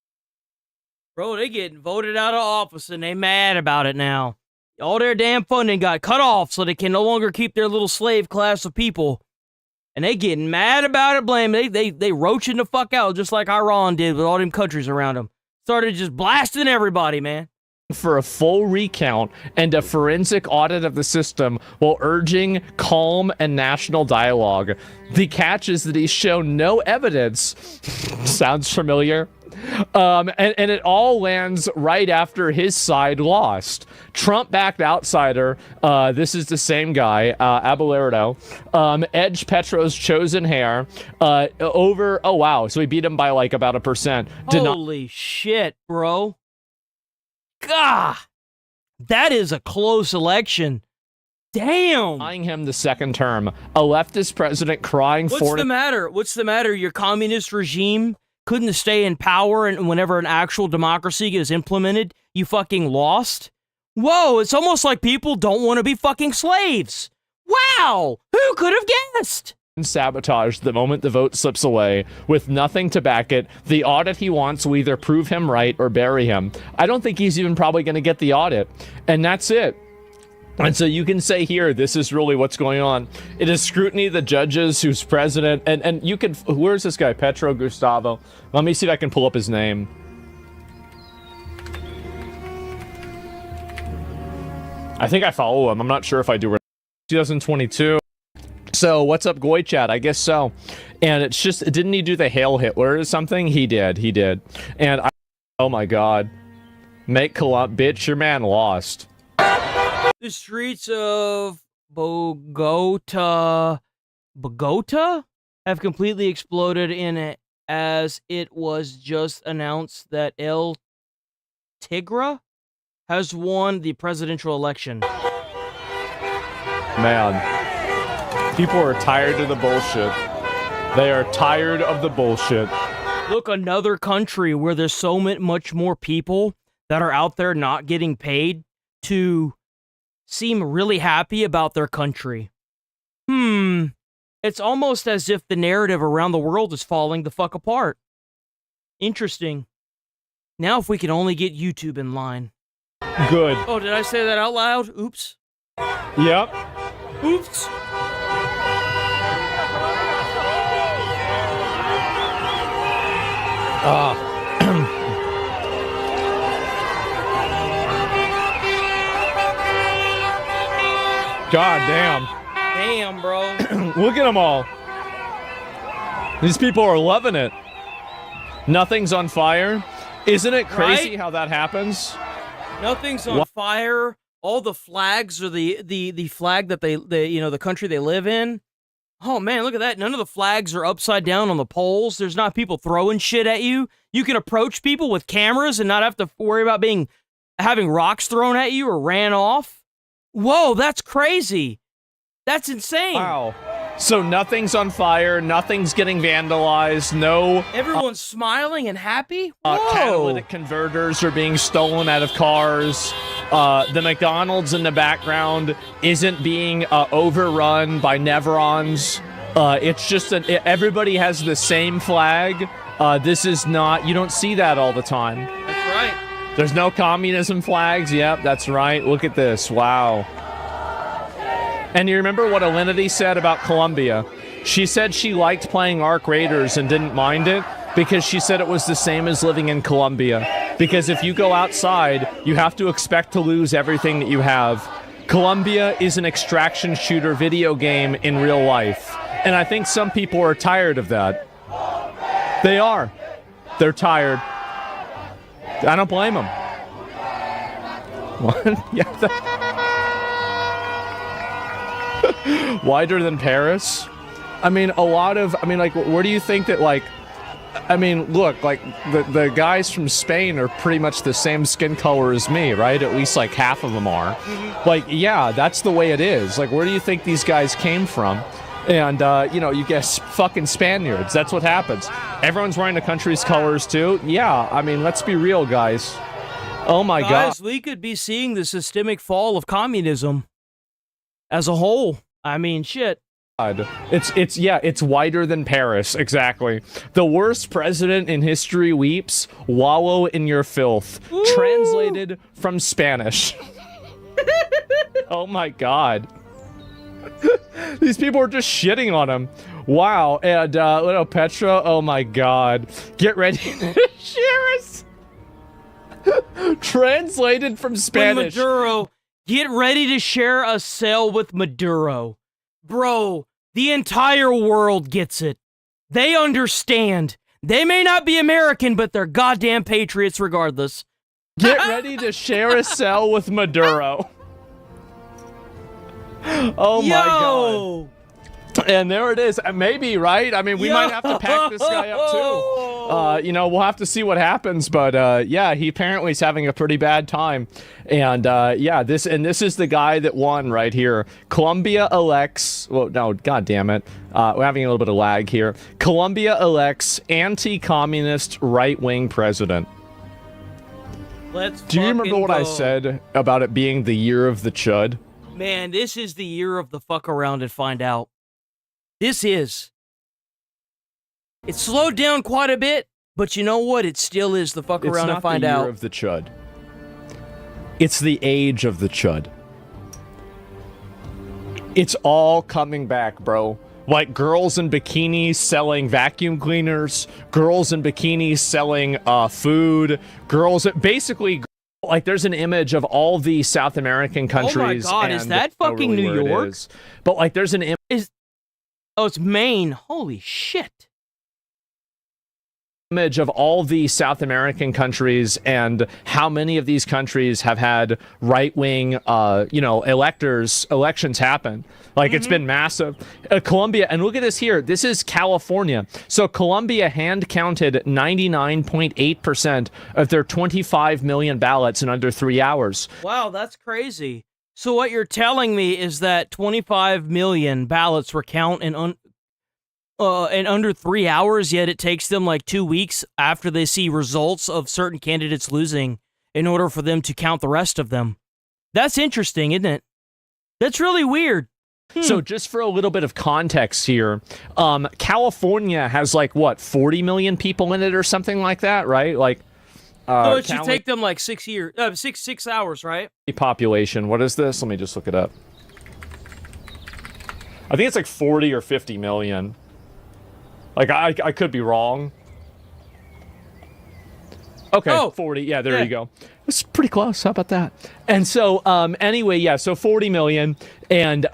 Bro, they getting voted out of office and they mad about it now. All their damn funding got cut off so they can no longer keep their little slave class of people. And they getting mad about it, blaming. They roaching the fuck out just like Iran did with all them countries around them. Started just blasting everybody, man. For a full recount and a forensic audit of the system while urging calm and national dialogue. The catch is that he's shown no evidence. Sounds familiar? And it all lands right after his side lost. Trump-backed outsider, this is the same guy, Abelardo, edged Petro's chosen heir over, oh wow, so he beat him by like about 1%. Holy shit, bro. God, that is a close election. Damn. Denying him the second term. A leftist president crying for... What's the matter? What's the matter? Your communist regime couldn't stay in power, and whenever an actual democracy is implemented, you fucking lost? Whoa, it's almost like people don't want to be fucking slaves. Wow, who could have guessed? Sabotaged the moment the vote slips away with nothing to back it. The audit he wants will either prove him right or bury him. I don't think he's even probably going to get the audit, and that's it. And so you can say here, this is really what's going on. It is scrutiny of the judges who's president, and you can, where's this guy, Petro Gustavo? Let me see if I can pull up his name. I think I follow him. I'm not sure if I do. 2022. So, what's up, Goy Chat? I guess so. And it's just, didn't he do the Hail Hitler or something? He did. And oh my God. Make bitch, your man lost. The streets of Bogota have completely exploded in it as it was just announced that El Tigre has won the presidential election. Man. People are tired of the bullshit. They are tired of the bullshit. Look, another country where there's so much more people that are out there not getting paid to seem really happy about their country. It's almost as if the narrative around the world is falling the fuck apart. Interesting. Now if we could only get YouTube in line. Good. Oh, did I say that out loud? Oops. Yep. Oops. God damn. Damn, bro. Look at them all. These people are loving it. Nothing's on fire. Isn't it crazy how that happens? Nothing's on fire. All the flags are the flag that they the country they live in. Oh man, look at that. None of the flags are upside down on the poles. There's not people throwing shit at you. You can approach people with cameras and not have to worry about having rocks thrown at you or ran off. Whoa, that's crazy. That's insane. Wow. So nothing's on fire, nothing's getting vandalized, no... Everyone's smiling and happy? Whoa. Catalytic converters are being stolen out of cars. The McDonald's in the background isn't being overrun by Nevrons. It's just everybody has the same flag. This is not... You don't see that all the time. That's right. There's no communism flags. Yep, that's right. Look at this. Wow. And you remember what Alinity said about Colombia? She said she liked playing Ark Raiders and didn't mind it because she said it was the same as living in Colombia. Because if you go outside, you have to expect to lose everything that you have. Colombia is an extraction shooter video game in real life. And I think some people are tired of that. They are. They're tired. I don't blame them. What? Yeah. Wider than Paris? I mean, where do you think that, look, the guys from Spain are pretty much the same skin color as me, right? At least, half of them are. Yeah, that's the way it is. Where do you think these guys came from? And, you guess fucking Spaniards. That's what happens. Everyone's wearing the country's colors, too. Yeah, let's be real, guys. Oh, my God. Guys, we could be seeing the systemic fall of communism as a whole. Shit. It's wider than Paris, exactly. The worst president in history weeps, wallow in your filth. Ooh. Translated from Spanish. Oh, my God. These people are just shitting on him. Wow. And little Petra, oh my God. Get ready to share us. Translated from Spanish. Maduro, get ready to share a cell with Maduro. Bro, the entire world gets it. They understand. They may not be American, but they're goddamn patriots regardless. Get ready to share a cell with Maduro. Oh my God. And there it is. Maybe, right? We might have to pack this guy up too. We'll have to see what happens. But yeah, he apparently is having a pretty bad time. And this is the guy that won right here. Colombia elects. Well, no, God damn it. We're having a little bit of lag here. Colombia elects anti-communist right-wing president. Do you remember what I said about it being the year of the chud? Man, this is the year of the fuck around and find out. This is. It slowed down quite a bit, but you know what? It still is the fuck around and find out. It's not the year of the chud. It's the age of the chud. It's all coming back, bro. Girls in bikinis selling vacuum cleaners, girls in bikinis selling food, basically... there's an image of all the South American countries. Oh my God, is that fucking New York? But there's an Oh, it's Maine. Holy shit. Image of all the South American countries and how many of these countries have had right-wing, elections happen. It's been massive. Colombia, and look at this here. This is California. So Colombia hand-counted 99.8% of their 25 million ballots in under 3 hours. Wow, that's crazy. So what you're telling me is that 25 million ballots were counted in under 3 hours, yet it takes them 2 weeks after they see results of certain candidates losing in order for them to count the rest of them. That's interesting, isn't it? That's really weird. So just for a little bit of context here, California has 40 million people in it or something like that, right? So it should take them like 6 years, 6 hours, right? Population. What is this? Let me just look it up. I think it's like 40 or 50 million. Like, I could be wrong. Okay, 40. Yeah, there you go. It's pretty close. How about that? And so, anyway, yeah, so 40 million and,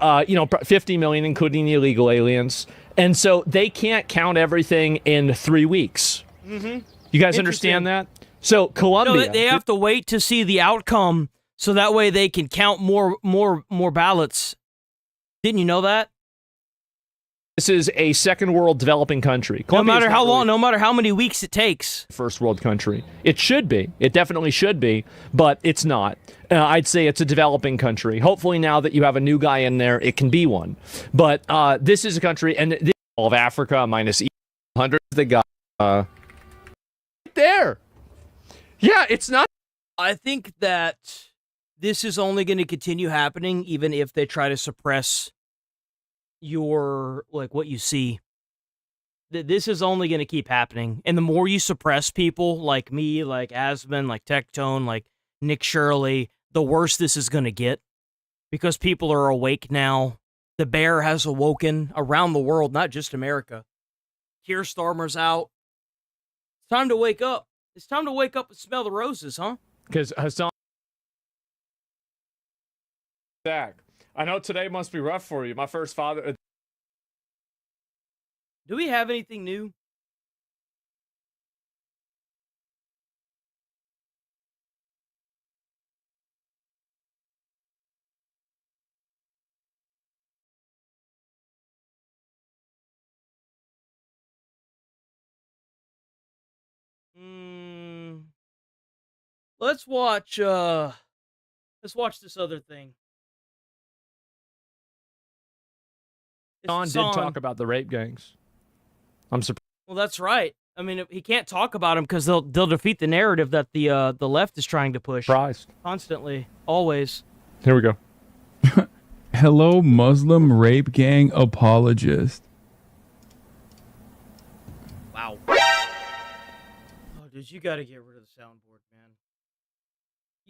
50 million, including the illegal aliens. And so they can't count everything in 3 weeks. Mm-hmm. You guys understand that? So Colombia. No, they have to wait to see the outcome so that way they can count more ballots. Didn't you know that? This is a second world developing country. No matter how long, no matter how many weeks it takes. First world country. It should be. It definitely should be, but it's not. I'd say it's a developing country. Hopefully now that you have a new guy in there, it can be one. But this is a country, and this is all of Africa minus 100. The guy right there. Yeah, it's not. I think that this is only going to continue happening even if they try to suppress your, like, what you see. This is only going to keep happening. And the more you suppress people like me, like Asman, like Tectone, like Nick Shirley, the worse this is going to get. Because people are awake now. The bear has awoken around the world, not just America. Keir Starmer's out. It's time to wake up. It's time to wake up and smell the roses, huh? Because Hassan. Zach, I know today must be rough for you. My first father. Do we have anything new? Let's watch this other thing. Hassan did talk about the rape gangs. I'm surprised. Well, that's right. I mean, he can't talk about them because they'll defeat the narrative that the left is trying to push. Surprised. Constantly, always. Here we go. Hello, Muslim rape gang apologist. Wow. Oh, dude, you got to get rid of the soundboard, man.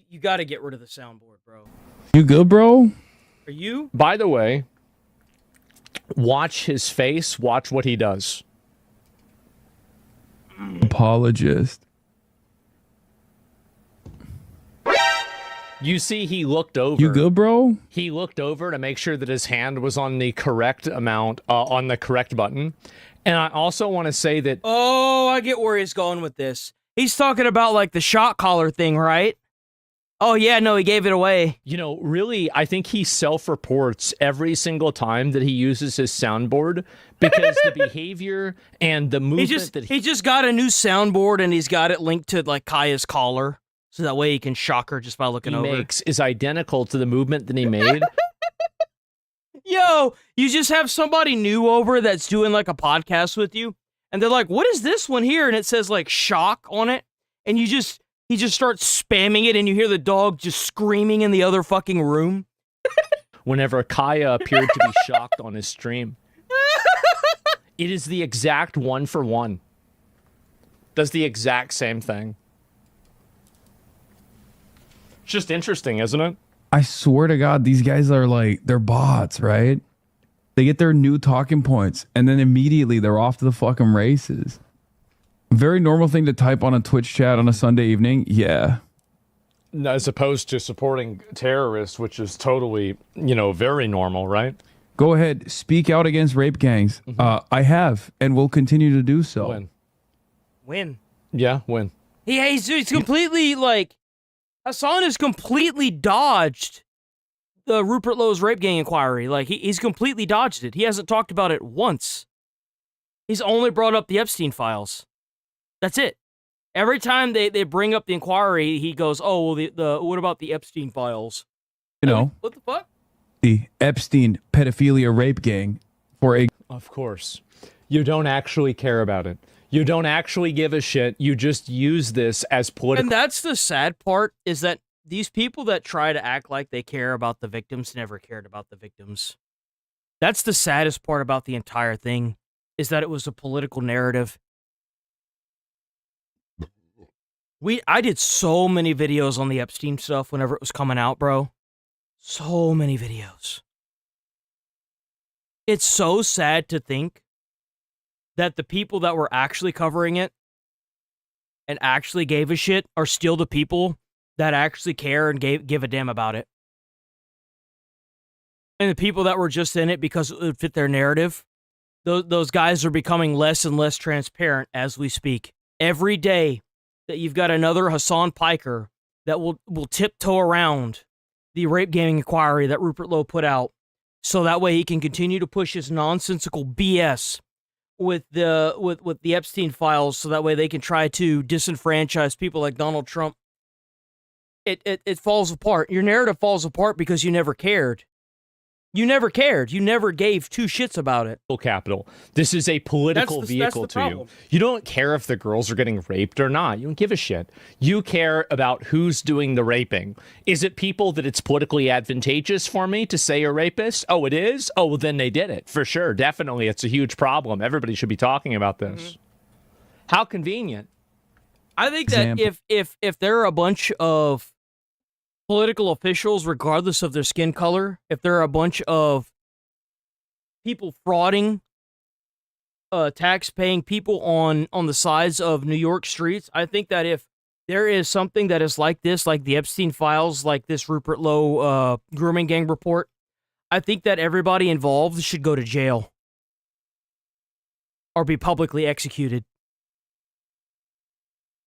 You got to get rid of the soundboard, bro. You good, bro? Are you? By the way, watch his face. Watch what he does. Apologist. You see, he looked over. You good, bro? He looked over to make sure that his hand was on the correct amount, on the correct button. And I also want to say that... Oh, I get where he's going with this. He's talking about, like, the shot collar thing, right? Oh, yeah, no, he gave it away. You know, really, I think he self-reports every single time that he uses his soundboard because the behavior and the movement he just got a new soundboard and he's got it linked to, like, Kaya's collar. So that way he can shock her just by looking over. Makes is identical to the movement that he made. Yo, you just have somebody new over that's doing, like, a podcast with you. And they're like, what is this one here? And it says, like, shock on it. And he just starts spamming it, and you hear the dog just screaming in the other fucking room. Whenever Kaya appeared to be shocked on his stream. It is the exact 1-for-1. Does the exact same thing. It's just interesting, isn't it? I swear to God, these guys are like, they're bots, right? They get their new talking points, and then immediately they're off to the fucking races. Very normal thing to type on a Twitch chat on a Sunday evening. Yeah. As opposed to supporting terrorists, which is totally, very normal, right? Go ahead. Speak out against rape gangs. I have and will continue to do so. Win. Yeah, win. He's completely, like... Hassan has completely dodged the Rupert Lowe's rape gang inquiry. Like, he's completely dodged it. He hasn't talked about it once. He's only brought up the Epstein files. That's it. Every time they bring up the inquiry, he goes, "Oh, well, what about the Epstein files?" You know, what the fuck? The Epstein pedophilia rape gang for a. Of course, you don't actually care about it. You don't actually give a shit. You just use this as political. And that's the sad part, is that these people that try to act like they care about the victims never cared about the victims. That's the saddest part about the entire thing, is that it was a political narrative. I did so many videos on the Epstein stuff whenever it was coming out, bro. So many videos. It's so sad to think that the people that were actually covering it and actually gave a shit are still the people that actually care and give a damn about it. And the people that were just in it because it would fit their narrative, those guys are becoming less and less transparent as we speak. Every day that you've got another Hassan Piker that will tiptoe around the rape gaming inquiry that Rupert Lowe put out, so that way he can continue to push his nonsensical BS with the Epstein files, so that way they can try to disenfranchise people like Donald Trump. It falls apart. Your narrative falls apart because you never cared. You never cared. You never gave two shits about it. Capital. This is a political vehicle to you. You don't care if the girls are getting raped or not. You don't give a shit. You care about who's doing the raping. Is it people that it's politically advantageous for me to say a rapist? Oh, it is? Oh, well, then they did it. For sure. Definitely. It's a huge problem. Everybody should be talking about this. Mm-hmm. How convenient. I think that if there are a bunch of political officials, regardless of their skin color, if there are a bunch of people frauding, tax-paying people on the sides of New York streets, I think that if there is something that is like this, like the Epstein files, like this Rupert Lowe grooming gang report, I think that everybody involved should go to jail or be publicly executed.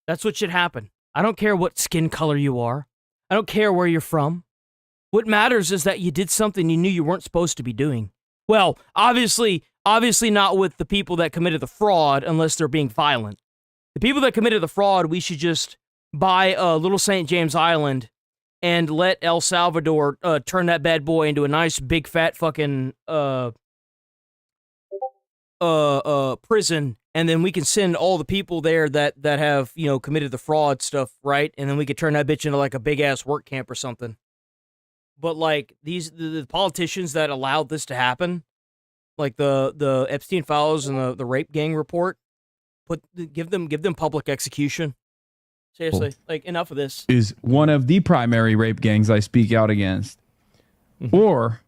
That's what should happen. I don't care what skin color you are. I don't care where you're from. What matters is that you did something you knew you weren't supposed to be doing. Well, obviously not with the people that committed the fraud unless they're being violent. The people that committed the fraud, we should just buy Little St. James Island and let El Salvador turn that bad boy into a nice big fat fucking prison, and then we can send all the people there that have, committed the fraud stuff, right? And then we could turn that bitch into like a big ass work camp or something. But like the politicians that allowed this to happen, like the Epstein files and the rape gang report, give them public execution. Seriously, like enough of this. Is one of the primary rape gangs I speak out against. Mm-hmm. Or,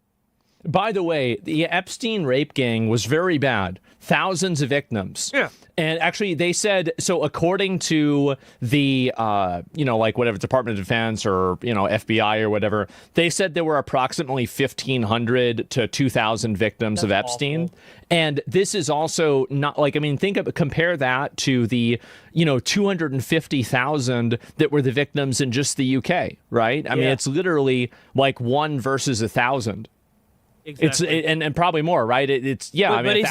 by the way, the Epstein rape gang was very bad. Thousands of victims. Yeah. And actually, they said, so according to the, whatever, Department of Defense or, FBI or whatever, they said there were approximately 1,500 to 2,000 victims of Epstein. Awful. And this is also not compare that to the, 250,000 that were the victims in just the UK, right? I mean, it's literally like 1 versus 1,000. Exactly. It's and probably more, right? But he's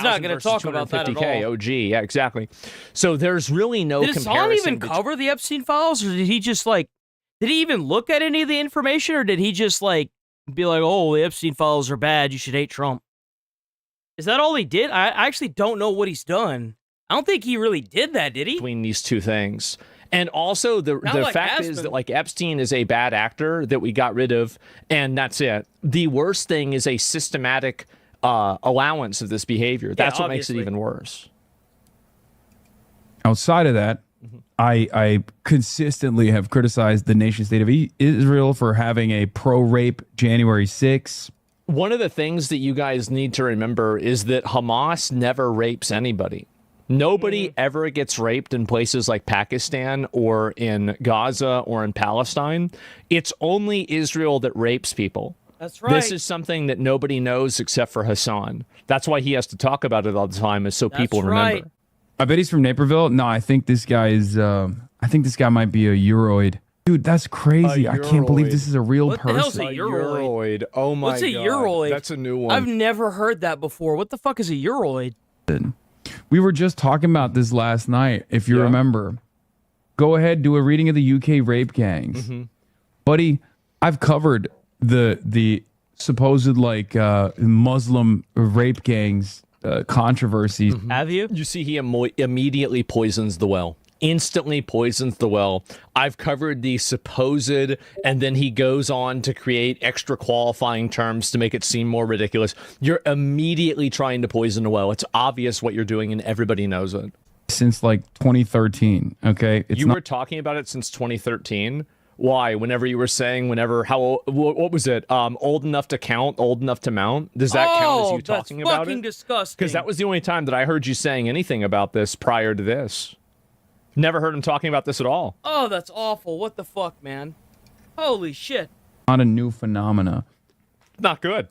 not going to talk about that at all. OG, yeah, exactly. So there's really no comparison. Did Hassan even cover the Epstein files, or did he just did he even look at any of the information, or did he just be like, oh, the Epstein files are bad, you should hate Trump? Is that all he did? I actually don't know what he's done. I don't think he really did that, did he? Between these two things. And also, the fact is that Epstein is a bad actor that we got rid of, and that's it. The worst thing is a systematic allowance of this behavior. That's what makes it even worse. Outside of that, I consistently have criticized the nation state of Israel for having a pro-rape January 6th. One of the things that you guys need to remember is that Hamas never rapes anybody. Nobody ever gets raped in places like Pakistan or in Gaza or in Palestine. It's only Israel that rapes people. That's right. This is something that nobody knows except for Hassan. That's why he has to talk about it all the time, is so people remember. I bet he's from Naperville. No, I think this guy is. I think this guy might be a Euroid. Dude, that's crazy. I can't believe this is a real person. What the hell's a Euroid? Oh my God. What's a Euroid? That's a new one. I've never heard that before. What the fuck is a Euroid? We were just talking about this last night, if you remember. Go ahead, do a reading of the UK rape gangs. Mm-hmm. Buddy, I've covered the supposed Muslim rape gangs controversies. Mm-hmm. Have you? You see, he immediately poisons the well. Instantly poisons the well. I've covered the supposed, and then he goes on to create extra qualifying terms to make it seem more ridiculous. You're immediately trying to poison the well. It's obvious what you're doing, and everybody knows it. since like 2013. Okay, You were talking about it since 2013. Why? Whenever you were saying, what was it? Old enough to count, old enough to mount? Does that count as you talking about it? That's fucking disgusting. Because that was the only time that I heard you saying anything about this prior to this. Never heard him talking about this at all. Oh, that's awful. What the fuck, man? Holy shit. Not a new phenomena. Not good.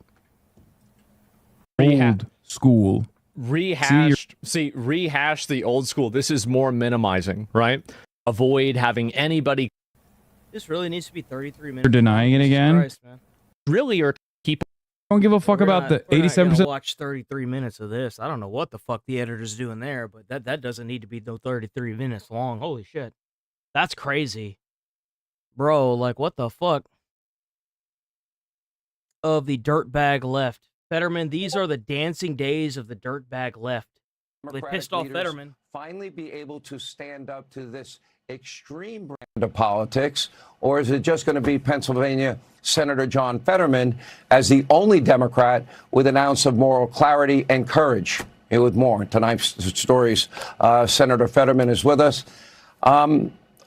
Old school. Rehash the old school. This is more minimizing, right? Avoid having anybody. This really needs to be 33 minutes. You're denying it again? Christ, man. Really, or keep. Don't give a fuck about the 87%. Watch 33 minutes of this. I don't know what the fuck the editor's doing there, but that doesn't need to be no 33 minutes long. Holy shit. That's crazy. Bro, like, what the fuck? Of the dirtbag left. Fetterman, these are the dancing days of the dirtbag left. They pissed off Fetterman. Finally be able to stand up to this extreme brand of politics, or is it just going to be Pennsylvania Senator John Fetterman as the only Democrat with an ounce of moral clarity and courage? Here with more tonight's stories, Senator Fetterman is with us.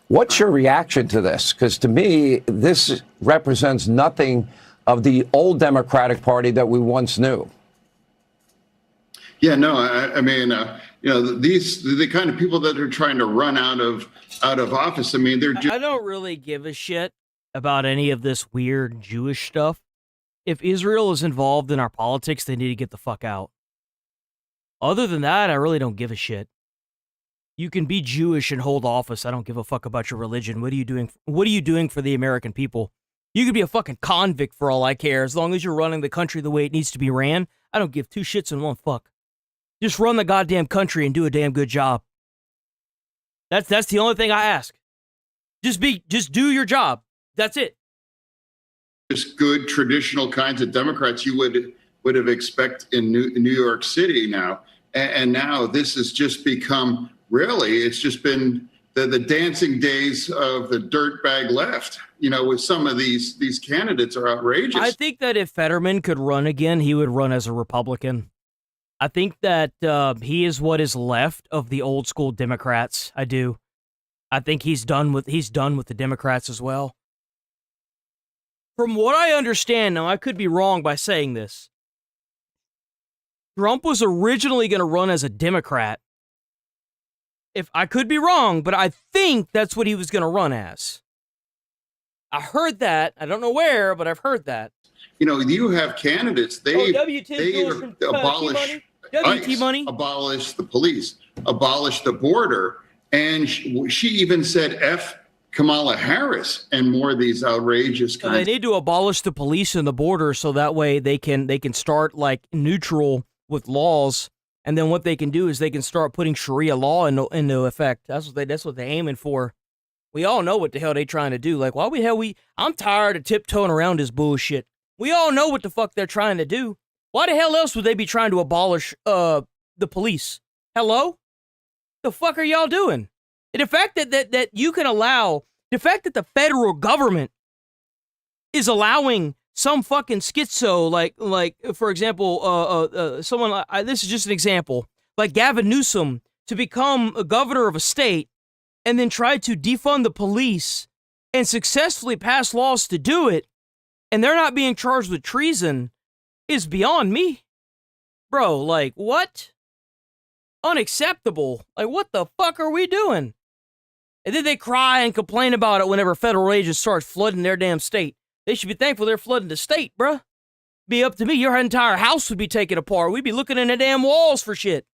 What's your reaction to this? Because to me, this represents nothing of the old Democratic Party that we once knew. Yeah, no, I mean, the kind of people that are trying to run out of office. I mean, they're. I don't really give a shit about any of this weird Jewish stuff. If Israel is involved in our politics, they need to get the fuck out. Other than that, I really don't give a shit. You can be Jewish and hold office. I don't give a fuck about your religion. What are you doing? What are you doing for the American people? You could be a fucking convict for all I care. As long as you're running the country the way it needs to be ran, I don't give two shits and one fuck. Just run the goddamn country and do a damn good job. That's the only thing I ask. Just do your job. That's it. Just good traditional kinds of Democrats you would have expect in New York City now, and now this has just become it's just been the dancing days of the dirtbag left. With some of these candidates are outrageous. I think that if Fetterman could run again, he would run as a Republican. I think that he is what is left of the old school Democrats. I do. I think he's done with the Democrats as well. From what I understand, now I could be wrong by saying this. Trump was originally going to run as a Democrat. If I could be wrong, but I think that's what he was going to run as. I heard that. I don't know where, but I've heard that. You have candidates. They abolish WT money, abolish the police, abolish the border, and she even said F Kamala Harris and more of these outrageous kinds. So they need to abolish the police and the border so that way they can start like neutral with laws, and then what they can do is they can start putting Sharia law into effect. That's what they're aiming for. We all know what the hell they trying to do. Like, why the hell I'm tired of tiptoeing around this bullshit. We all know what the fuck they're trying to do. Why the hell else would they be trying to abolish the police? Hello? The fuck are y'all doing? And the fact that you can allow, the fact that the federal government is allowing some fucking schizo, like for example, someone, this is just an example, like Gavin Newsom to become a governor of a state and then try to defund the police and successfully pass laws to do it, and they're not being charged with treason, is beyond me. Bro, like, what? Unacceptable. Like, what the fuck are we doing? And then they cry and complain about it whenever federal agents start flooding their damn state. They should be thankful they're flooding the state, bruh. Be up to me, your entire house would be taken apart. We'd be looking in the damn walls for shit.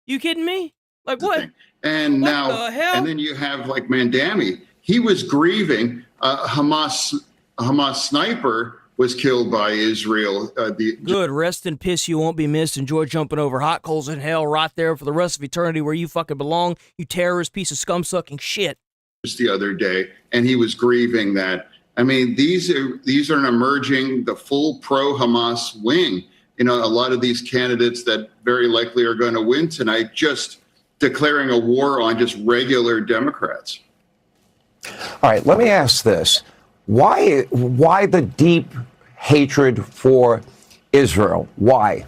You kidding me? Like, what? And what now, the hell? And then you have like Mandami. He was grieving. Hamas sniper was killed by Israel. Good. Rest in piss. You won't be missed. Enjoy jumping over hot coals in hell right there for the rest of eternity where you fucking belong. You terrorist piece of scum-sucking shit. Just the other day, and he was grieving that. I mean, these are emerging the full pro-Hamas wing. A lot of these candidates that very likely are going to win tonight just declaring a war on just regular Democrats. All right, let me ask this. Why the deep hatred for Israel? Why?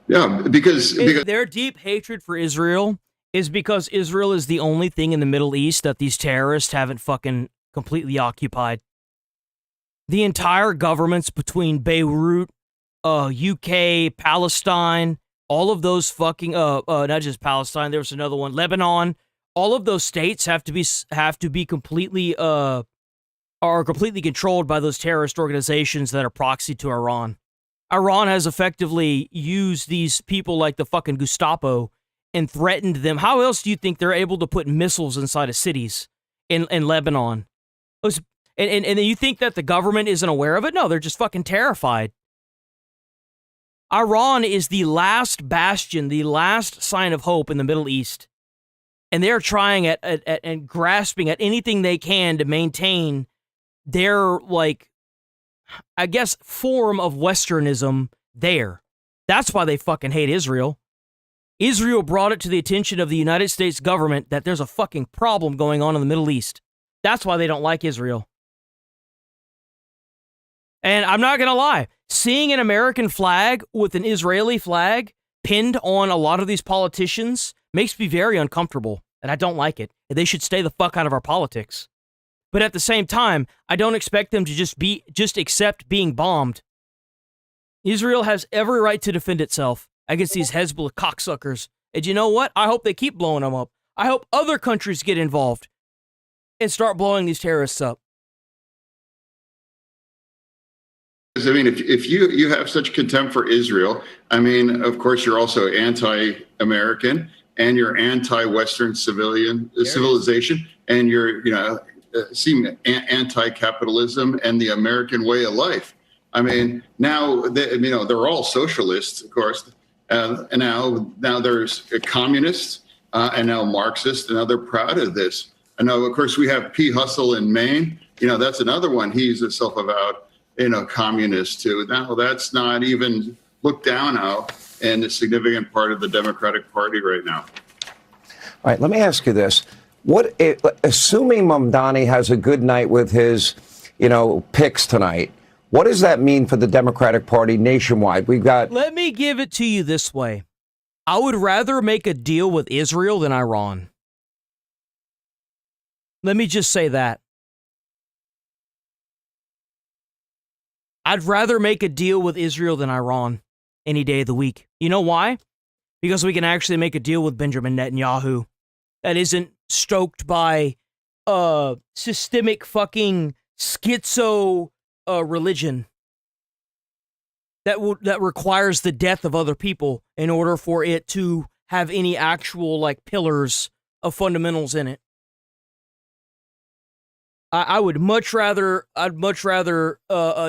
Yeah, because their deep hatred for Israel is because Israel is the only thing in the Middle East that these terrorists haven't fucking completely occupied. The entire governments between Beirut, UK, Palestine, all of those fucking, not just Palestine, there was another one, Lebanon, all of those states have to be completely, are completely controlled by those terrorist organizations that are proxy to Iran. Iran has effectively used these people like the fucking Gestapo and threatened them. How else do you think they're able to put missiles inside of cities in Lebanon? And you think that the government isn't aware of it? No, they're just fucking terrified. Iran is the last bastion, the last sign of hope in the Middle East. And they're trying at and grasping at anything they can to maintain their, like, I guess, form of Westernism there. That's why they fucking hate Israel. Israel brought it to the attention of the United States government that there's a fucking problem going on in the Middle East. That's why they don't like Israel. And I'm not going to lie, seeing an American flag with an Israeli flag pinned on a lot of these politicians makes me very uncomfortable, and I don't like it. They should stay the fuck out of our politics. But at the same time, I don't expect them to just accept being bombed. Israel has every right to defend itself against these Hezbollah cocksuckers. And you know what? I hope they keep blowing them up. I hope other countries get involved and start blowing these terrorists up. I mean, if you have such contempt for Israel, I mean, of course, you're also anti-American and you're anti-Western civilization, and you're, anti-capitalism and the American way of life. I mean, now they're all socialists, of course, and now there's communists and now Marxists, and now they're proud of this. And now, of course, we have P. Hustle in Maine. That's another one. He's a self-avowed communist too. Now that's not even looked down out and a significant part of the Democratic Party right now. All right, let me ask you this. Assuming Mamdani has a good night with his, picks tonight, what does that mean for the Democratic Party nationwide? Let me give it to you this way. I would rather make a deal with Israel than Iran. Let me just say that. I'd rather make a deal with Israel than Iran any day of the week. You know why? Because we can actually make a deal with Benjamin Netanyahu that isn't stoked by systemic fucking schizo religion that requires the death of other people in order for it to have any actual pillars of fundamentals in it. I'd much rather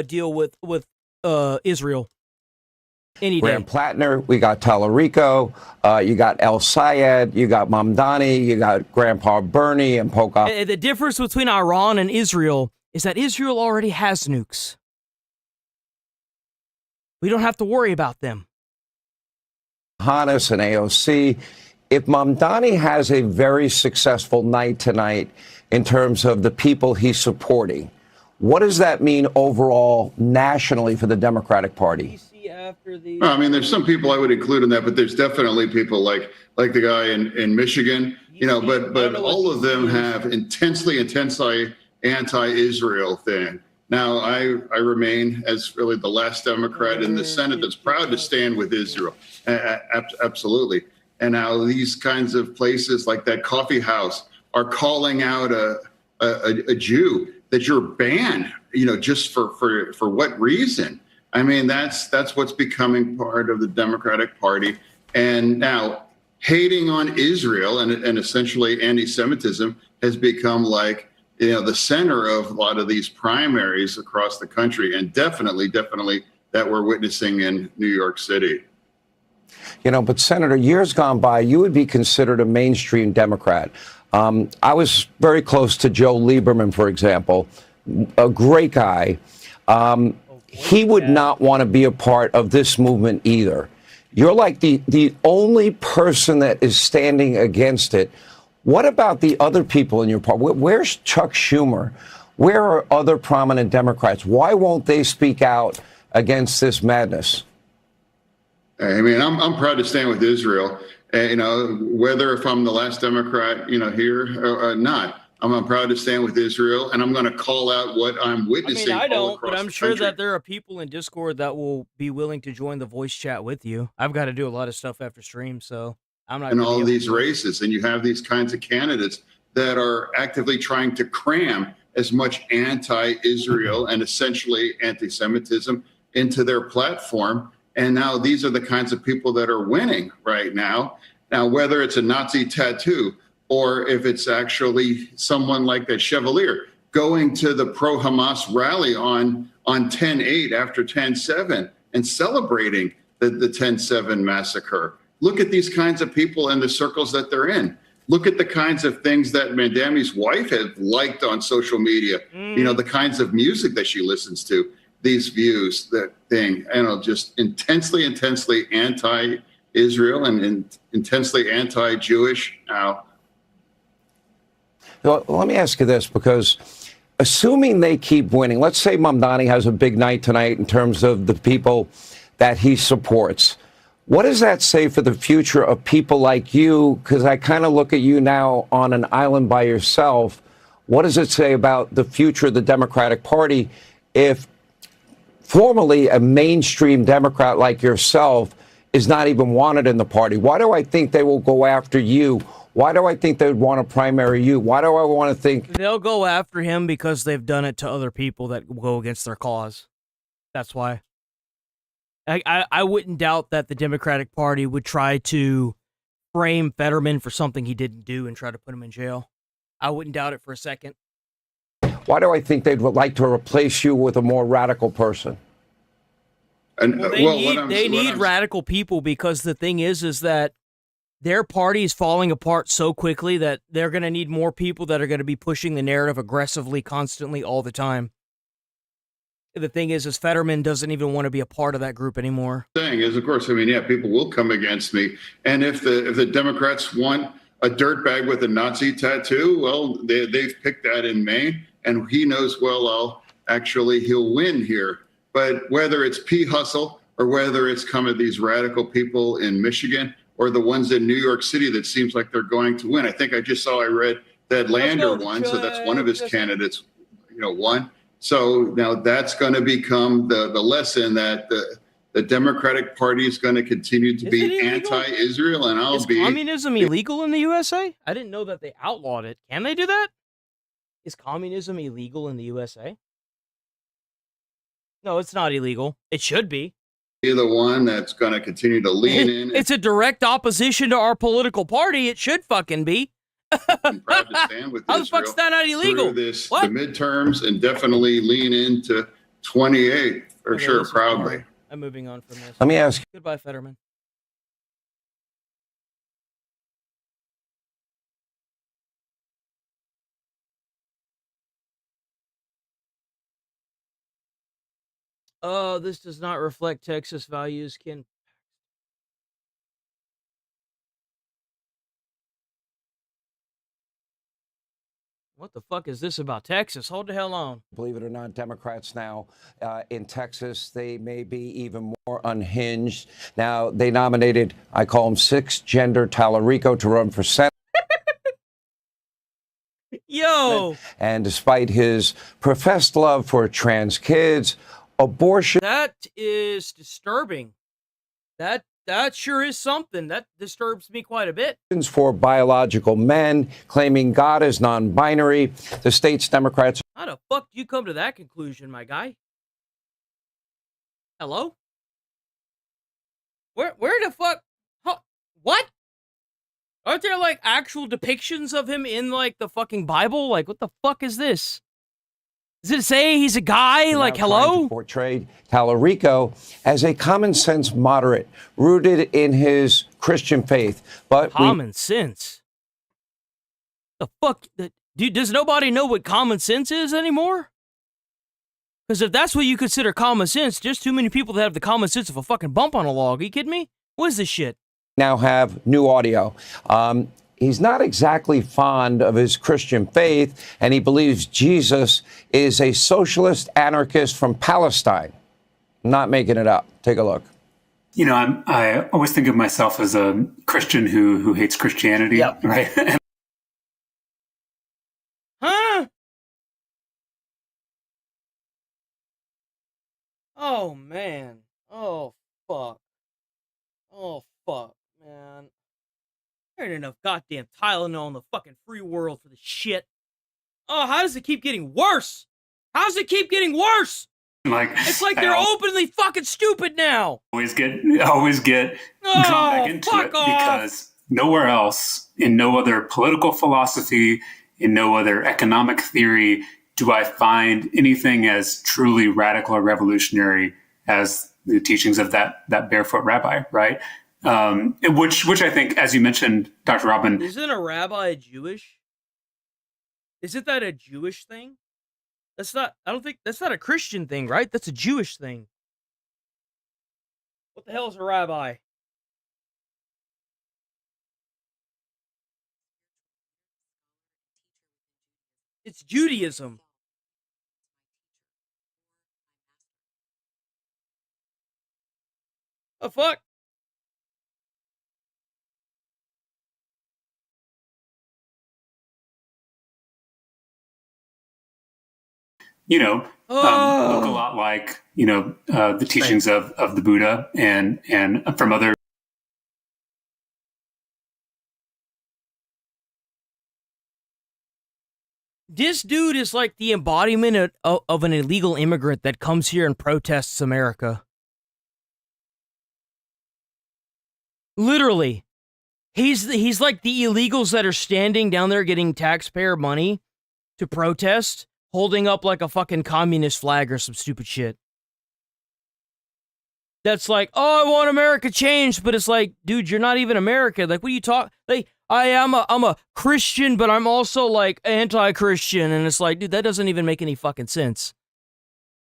deal with Israel any day. Graham Plattner, we got Tallarico, you got El Sayed, you got Mamdani, you got Grandpa Bernie and Poca. The difference between Iran and Israel is that Israel already has nukes. We don't have to worry about them. Hanas and AOC. If Mamdani has a very successful night tonight in terms of the people he's supporting, what does that mean overall nationally for the Democratic Party? I mean, there's some people I would include in that, but there's definitely people like the guy in Michigan, but all of them have intensely anti-Israel thing. Now, I remain as really the last Democrat in the Senate that's proud to stand with Israel. Absolutely. And now these kinds of places like that coffee house are calling out a Jew that you're banned, just for what reason? I mean, that's what's becoming part of the Democratic Party. And now hating on Israel and essentially anti-Semitism has become the center of a lot of these primaries across the country, and definitely that we're witnessing in New York City. But Senator, years gone by, you would be considered a mainstream Democrat. I was very close to Joe Lieberman, for example, a great guy. He would not want to be a part of this movement either. You're like the only person that is standing against it. What about the other people in your party? Where's Chuck Schumer? Where are other prominent Democrats? Why won't they speak out against this madness? I mean, I'm proud to stand with Israel, Whether if I'm the last Democrat, here or not, I'm proud to stand with Israel, and I'm going to call out what I'm witnessing. I all don't, across but I'm the sure country. that there are people in Discord that will be willing to join the voice chat with you. I've got to do a lot of stuff after stream, so I'm not. In gonna be all able these to. races, and you have these kinds of candidates that are actively trying to cram as much anti-Israel and essentially anti-Semitism into their platform. And now these are the kinds of people that are winning right now. Now, whether it's a Nazi tattoo or if it's actually someone like that Chevalier going to the pro-Hamas rally on 10/8 after 10/7 and celebrating the 10/7 massacre. Look at these kinds of people and the circles that they're in. Look at the kinds of things that Mandami's wife has liked on social media. The kinds of music that she listens to, these views, that thing, just intensely anti-Israel and intensely anti-Jewish now. Well, let me ask you this, because assuming they keep winning, let's say Mamdani has a big night tonight in terms of the people that he supports. What does that say for the future of people like you? Because I kind of look at you now on an island by yourself. What does it say about the future of the Democratic Party if formerly a mainstream Democrat like yourself is not even wanted in the party? Why do I think they will go after you? Why do I think they would want to primary you? Why do I want to think They'll go after him because they've done it to other people that go against their cause. That's why. I wouldn't doubt that the Democratic Party would try to frame Fetterman for something he didn't do and try to put him in jail. I wouldn't doubt it for a second. Why do I think they'd like to replace you with a more radical person? And They need radical people, because the thing is that their party is falling apart so quickly that they're going to need more people that are going to be pushing the narrative aggressively, constantly, all the time. The thing is Fetterman doesn't even want to be a part of that group anymore. Thing is, of course, people will come against me. And if the Democrats want a dirtbag with a Nazi tattoo, well, they've picked that in Maine, and he knows he'll win here. But whether it's P. Hustle or whether it's these radical people in Michigan or the ones in New York City that seems like they're going to win. I think I read that Lander won, so that's one of his candidates, won. So now that's going to become the lesson that the Democratic Party is going to continue to be anti-Israel, and Is communism illegal in the USA? I didn't know that they outlawed it. Can they do that? Is communism illegal in the USA? No, it's not illegal. It should be. Be the one that's going to continue to lean in. It's a direct opposition to our political party. It should fucking be. I'm proud to stand with How the fuck's that not illegal? Through the midterms, and definitely lean into 28 for sure, proudly. I'm moving on from this. Let me ask you. Goodbye, Fetterman. This does not reflect Texas values. What the fuck is this about Texas? Hold the hell on. Believe it or not, Democrats now in Texas, they may be even more unhinged. Now, they nominated, I call him cisgender Tallarico to run for Senate. Yo! And despite his professed love for trans kids, abortion. That is disturbing. That sure is something. That disturbs me quite a bit. For biological men, claiming God is non-binary. The state's Democrats. How the fuck do you come to that conclusion, my guy? Hello? Where the fuck? What? Aren't there like actual depictions of him in like the fucking Bible? Like, what the fuck is this? Does it say he's a guy? Like, hello? Portrayed Tallarico as a common sense moderate, rooted in his Christian faith. But common sense? The fuck? Dude, does nobody know what common sense is anymore? Because if that's what you consider common sense, there's too many people that have the common sense of a fucking bump on a log. Are you kidding me? What is this shit? Now have new audio. He's not exactly fond of his Christian faith, and he believes Jesus is a socialist anarchist from Palestine. I'm not making it up. Take a look. You know, I always think of myself as a Christian who hates Christianity, right? Huh? Oh, man. Oh, fuck. Oh, fuck, man. There ain't enough goddamn Tylenol in the fucking free world for this shit. Oh, how does it keep getting worse? How does it keep getting worse? Like, it's like they're openly fucking stupid now. Always get drawn back into it because nowhere else, in no other political philosophy, in no other economic theory, do I find anything as truly radical or revolutionary as the teachings of that barefoot rabbi, right? Which I think, as you mentioned, Dr. Robin, isn't a rabbi Jewish? Isn't that a Jewish thing? That's not. I don't think that's not a Christian thing, right? That's a Jewish thing. What the hell is a rabbi? It's Judaism. The fuck? look a lot like, the teachings of the Buddha and from other. This dude is like the embodiment of an illegal immigrant that comes here and protests America. Literally. He's like the illegals that are standing down there getting taxpayer money to protest, holding up like a fucking communist flag or some stupid shit. That's like, oh, I want America changed, but it's like, dude, you're not even America. Like, what are you talking? Like, I'm a Christian, but I'm also like anti-Christian, and it's like, dude, that doesn't even make any fucking sense.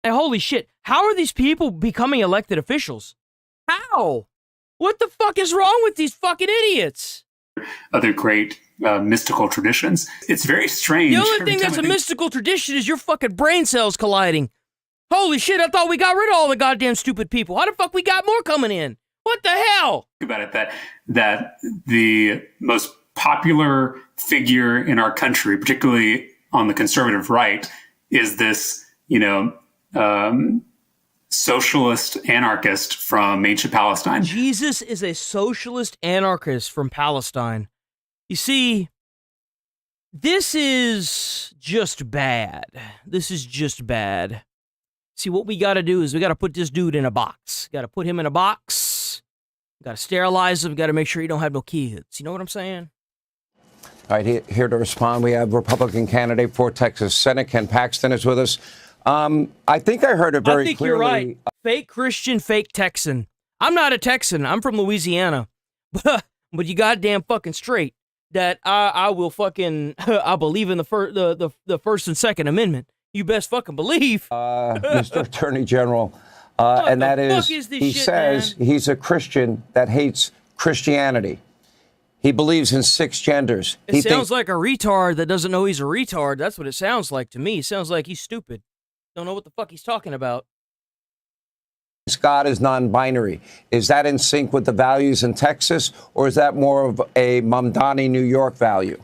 And holy shit, how are these people becoming elected officials? How? What the fuck is wrong with these fucking idiots? Other great mystical traditions. It's very strange. The only thing that's a mystical tradition is your fucking brain cells colliding. Holy shit, I thought we got rid of all the goddamn stupid people. How the fuck we got more coming in? What the hell? Think about it, that the most popular figure in our country, particularly on the conservative right, is this, socialist anarchist from ancient Palestine. Jesus is a socialist anarchist from Palestine. You see, this is just bad. This is just bad. See, what we got to do is we got to put this dude in a box. Got to put him in a box. Got to sterilize him. Got to make sure he don't have no kids. You know what I'm saying? All right, here to respond, we have Republican candidate for Texas Senate, Ken Paxton, is with us. I think I heard it very clearly. I think you're right. Fake Christian, fake Texan. I'm not a Texan. I'm from Louisiana. But you goddamn fucking straight that I will fucking, I believe in the First and Second Amendment. You best fucking believe. Mr. Attorney General, and that is he says he's a Christian that hates Christianity. He believes in 6 genders. It sounds like a retard that doesn't know he's a retard. That's what it sounds like to me. It sounds like he's stupid. Don't know what the fuck he's talking about. God is non-binary. Is that in sync with the values in Texas, or is that more of a Mamdani, New York value?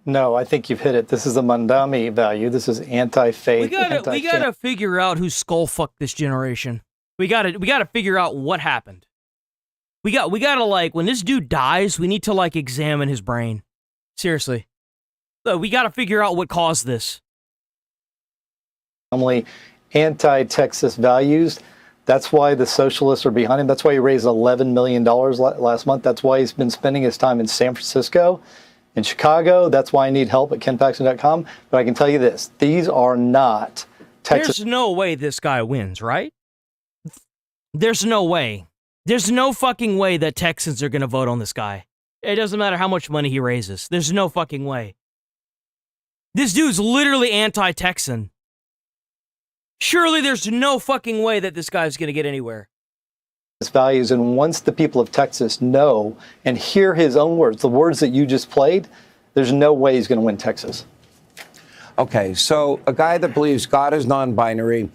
No, I think you've hit it. This is a Mamdani value. This is anti-faith. We gotta figure out who skull fucked this generation. We gotta figure out what happened. We gotta like, when this dude dies, we need to like examine his brain. Seriously. We gotta figure out what caused this. Anti-Texas values. That's why the socialists are behind him. That's why he raised $11 million last month. That's why he's been spending his time in San Francisco, in Chicago. That's why I need help at kenpaxton.com. But I can tell you this, these are not Texas. There's no way this guy wins, right? There's no way. There's no fucking way that Texans are going to vote on this guy. It doesn't matter how much money he raises. There's no fucking way. This dude's literally anti-Texan. Surely there's no fucking way that this guy's going to get anywhere. Values, and once the people of Texas know and hear his own words, the words that you just played, there's no way he's going to win Texas. Okay, so a guy that believes God is non-binary,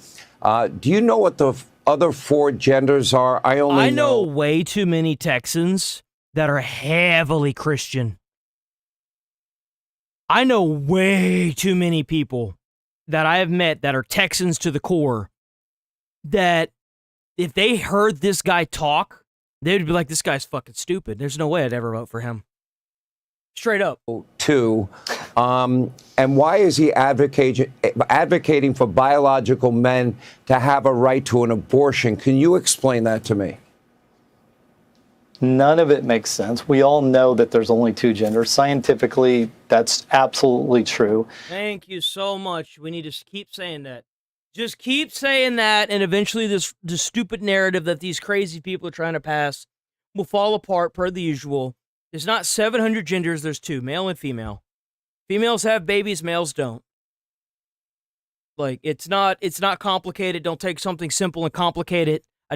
do you know what the other four genders are? I know way too many Texans that are heavily Christian. I know way too many people that I have met that are Texans to the core that if they heard this guy talk, they'd be like, this guy's fucking stupid. There's no way I'd ever vote for him. Straight up. Too. And why is he advocating for biological men to have a right to an abortion? Can you explain that to me? None of it makes sense. We all know that there's only two genders. Scientifically, that's absolutely true. Thank you so much. We need to keep saying that. Just keep saying that, and eventually this stupid narrative that these crazy people are trying to pass will fall apart per the usual. There's not 700 genders, there's two, male and female. Females have babies, males don't. Like, it's not complicated. Don't take something simple and complicate it. I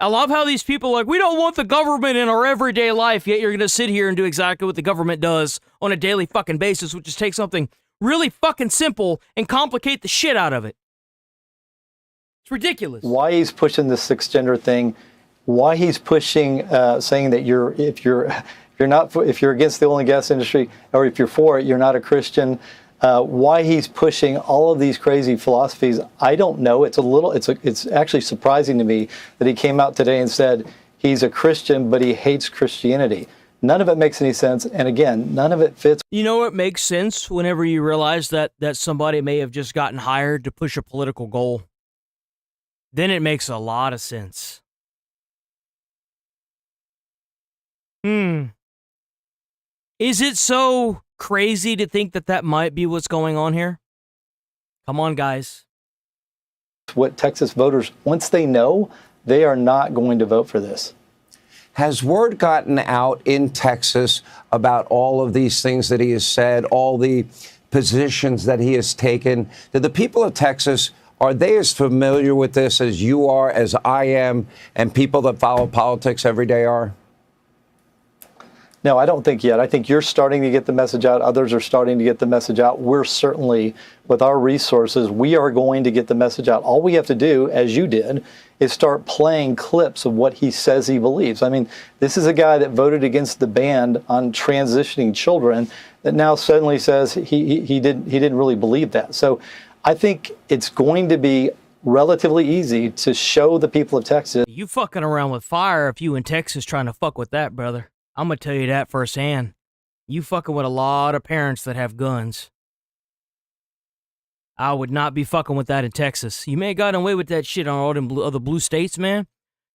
love how these people are like, we don't want the government in our everyday life, yet you're going to sit here and do exactly what the government does on a daily fucking basis, which is take something really fucking simple and complicate the shit out of it. It's ridiculous. Why he's pushing this sixth gender thing, why he's pushing saying that if you're against the oil and gas industry, or if you're for it, you're not a Christian. Why he's pushing all of these crazy philosophies, I don't know. It's actually surprising to me that he came out today and said he's a Christian, but he hates Christianity. None of it makes any sense. And again, none of it fits. You know what makes sense whenever you realize that somebody may have just gotten hired to push a political goal? Then it makes a lot of sense. Is it so crazy to think that might be what's going on here? Come on, guys. What Texas voters, once they know, they are not going to vote for this. Has word gotten out in Texas about all of these things that he has said, all the positions that he has taken? Do the people of Texas, are they as familiar with this as you are, as I am, and people that follow politics every day are? No, I don't think yet. I think you're starting to get the message out. Others are starting to get the message out. We're certainly, with our resources, we are going to get the message out. All we have to do, as you did, is start playing clips of what he says he believes. I mean, this is a guy that voted against the ban on transitioning children that now suddenly says he didn't really believe that. So I think it's going to be relatively easy to show the people of Texas. You fucking around with fire if you in Texas trying to fuck with that, brother. I'm going to tell you that firsthand. You fucking with a lot of parents that have guns. I would not be fucking with that in Texas. You may have gotten away with that shit on all them other blue states, man.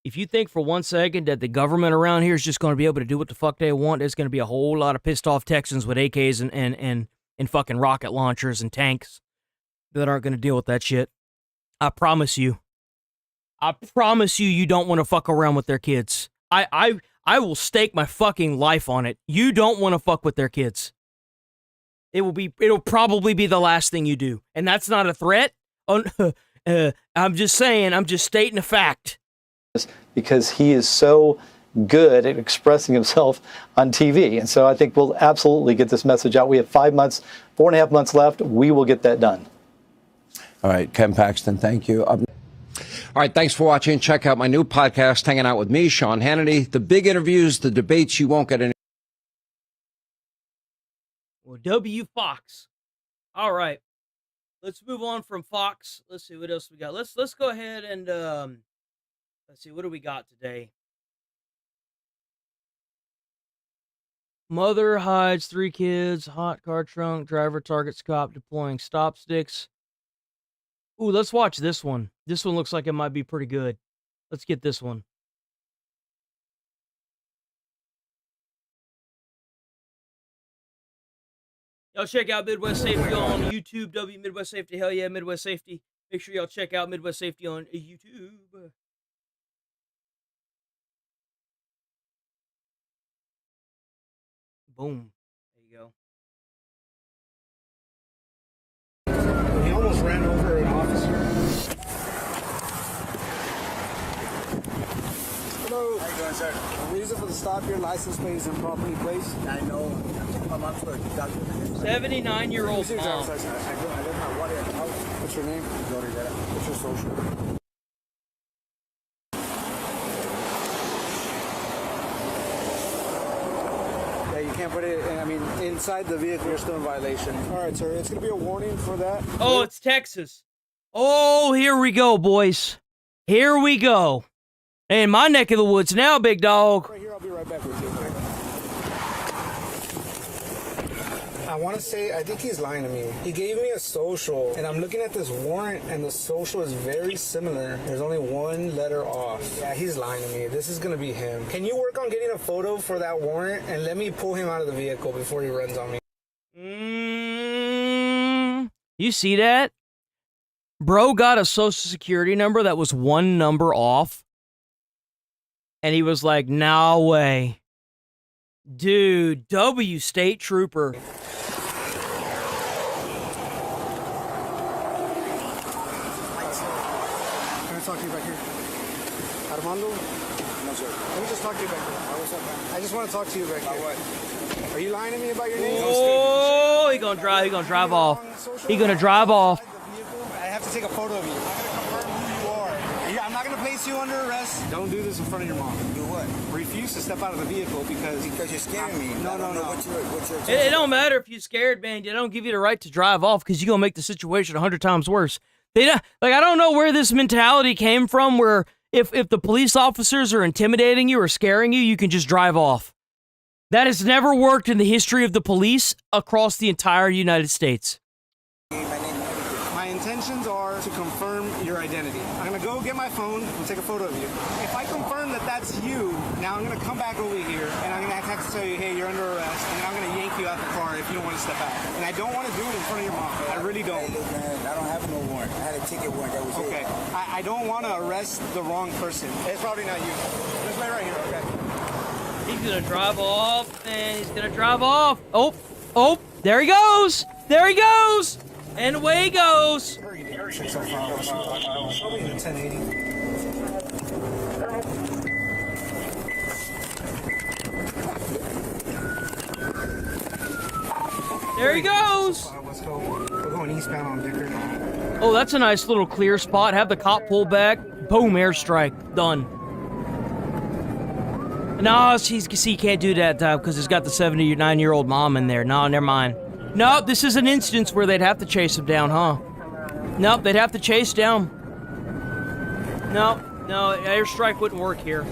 If you think for 1 second that the government around here is just going to be able to do what the fuck they want, there's going to be a whole lot of pissed off Texans with AKs and fucking rocket launchers and tanks that aren't going to deal with that shit. I promise you. I promise you don't want to fuck around with their kids. I will stake my fucking life on it. You don't want to fuck with their kids. It'll probably be the last thing you do. And that's not a threat. I'm just saying, I'm just stating a fact. Because he is so good at expressing himself on TV. And so I think we'll absolutely get this message out. We have 5 months, 4.5 months left. We will get that done. All right, Ken Paxton, thank you. All right, thanks for watching. Check out my new podcast, Hanging Out with Me, Sean Hannity. The big interviews, the debates you won't get any. Well, W Fox. All right. Let's move on from Fox. Let's see what else we got. Let's go ahead and let's see, what do we got today? Mother hides 3 kids, hot car trunk, driver targets cop deploying stop sticks. Ooh, let's watch this one. This one looks like it might be pretty good. Let's get this one. Y'all check out Midwest Safety on YouTube. Midwest Safety. Hell yeah, Midwest Safety. Make sure y'all check out Midwest Safety on YouTube. Boom. There you go. He almost ran over an officer. Hello. How you doing, sir? The reason for the stop, your license plate is improperly placed. I know. My mom's for a doctor. 79-year-old mom. I live my water. What's your name? What's your social? inside the vehicle, you're still in violation. All right, sir. It's going to be a warning for that. Oh, it's Texas. Oh, here we go, boys. Here we go. In my neck of the woods now, big dog. Right here, I'll be right back with you. I want to say, I think he's lying to me. He gave me a social, and I'm looking at this warrant, and the social is very similar. There's only one letter off. Yeah, he's lying to me. This is going to be him. Can you work on getting a photo for that warrant, and let me pull him out of the vehicle before he runs on me? You see that? Bro got a social security number that was one number off. And he was like, no way. Dude, W State Trooper. Can I talk to you back here? Armando? No, sir. Let me just talk to you back here. What's up, man? I just want to talk to you back here. What? Are you lying to me about your name? Oh, he gonna drive off. He gonna drive off. I have to take a photo of you. I'm going to confirm who you are. I'm not going to place you under arrest. Don't do this in front of your mom. Do what? Refuse to step out of the vehicle because you're scaring me. No. What's your It don't matter if you're scared, man. They don't give you the right to drive off because you're gonna make the situation 100 times worse. They don't, like, I don't know where this mentality came from where if the police officers are intimidating you or scaring you, you can just drive off. That has never worked in the history of the police across the entire United States. My intentions are to confirm your identity. I'm going to go get my phone and take a photo of you. If I confirm that that's you, now I'm going to come back over here and I'm going to have to tell you, hey, you're under arrest, and then I'm going to yank you out the car if you don't want to step out. And I don't want to do it in front of your mom. I really don't. Hey, look, man, I don't have no warrant. I had a ticket warrant. That was okay. I don't want to arrest the wrong person. It's probably not you. Just wait right here, okay? He's going to drive off, and he's going to drive off. Oh, there he goes. There he goes. And away he goes. There he goes. Let's go. We're going eastbound on Dickard. Oh, that's a nice little clear spot. Have the cop pull back. Boom, airstrike. Done. No, he can't do that because he's got the 79-year-old mom in there. No, never mind. Nope, this is an instance where they'd have to chase him down, huh? Nope, they'd have to chase down. No, airstrike wouldn't work here.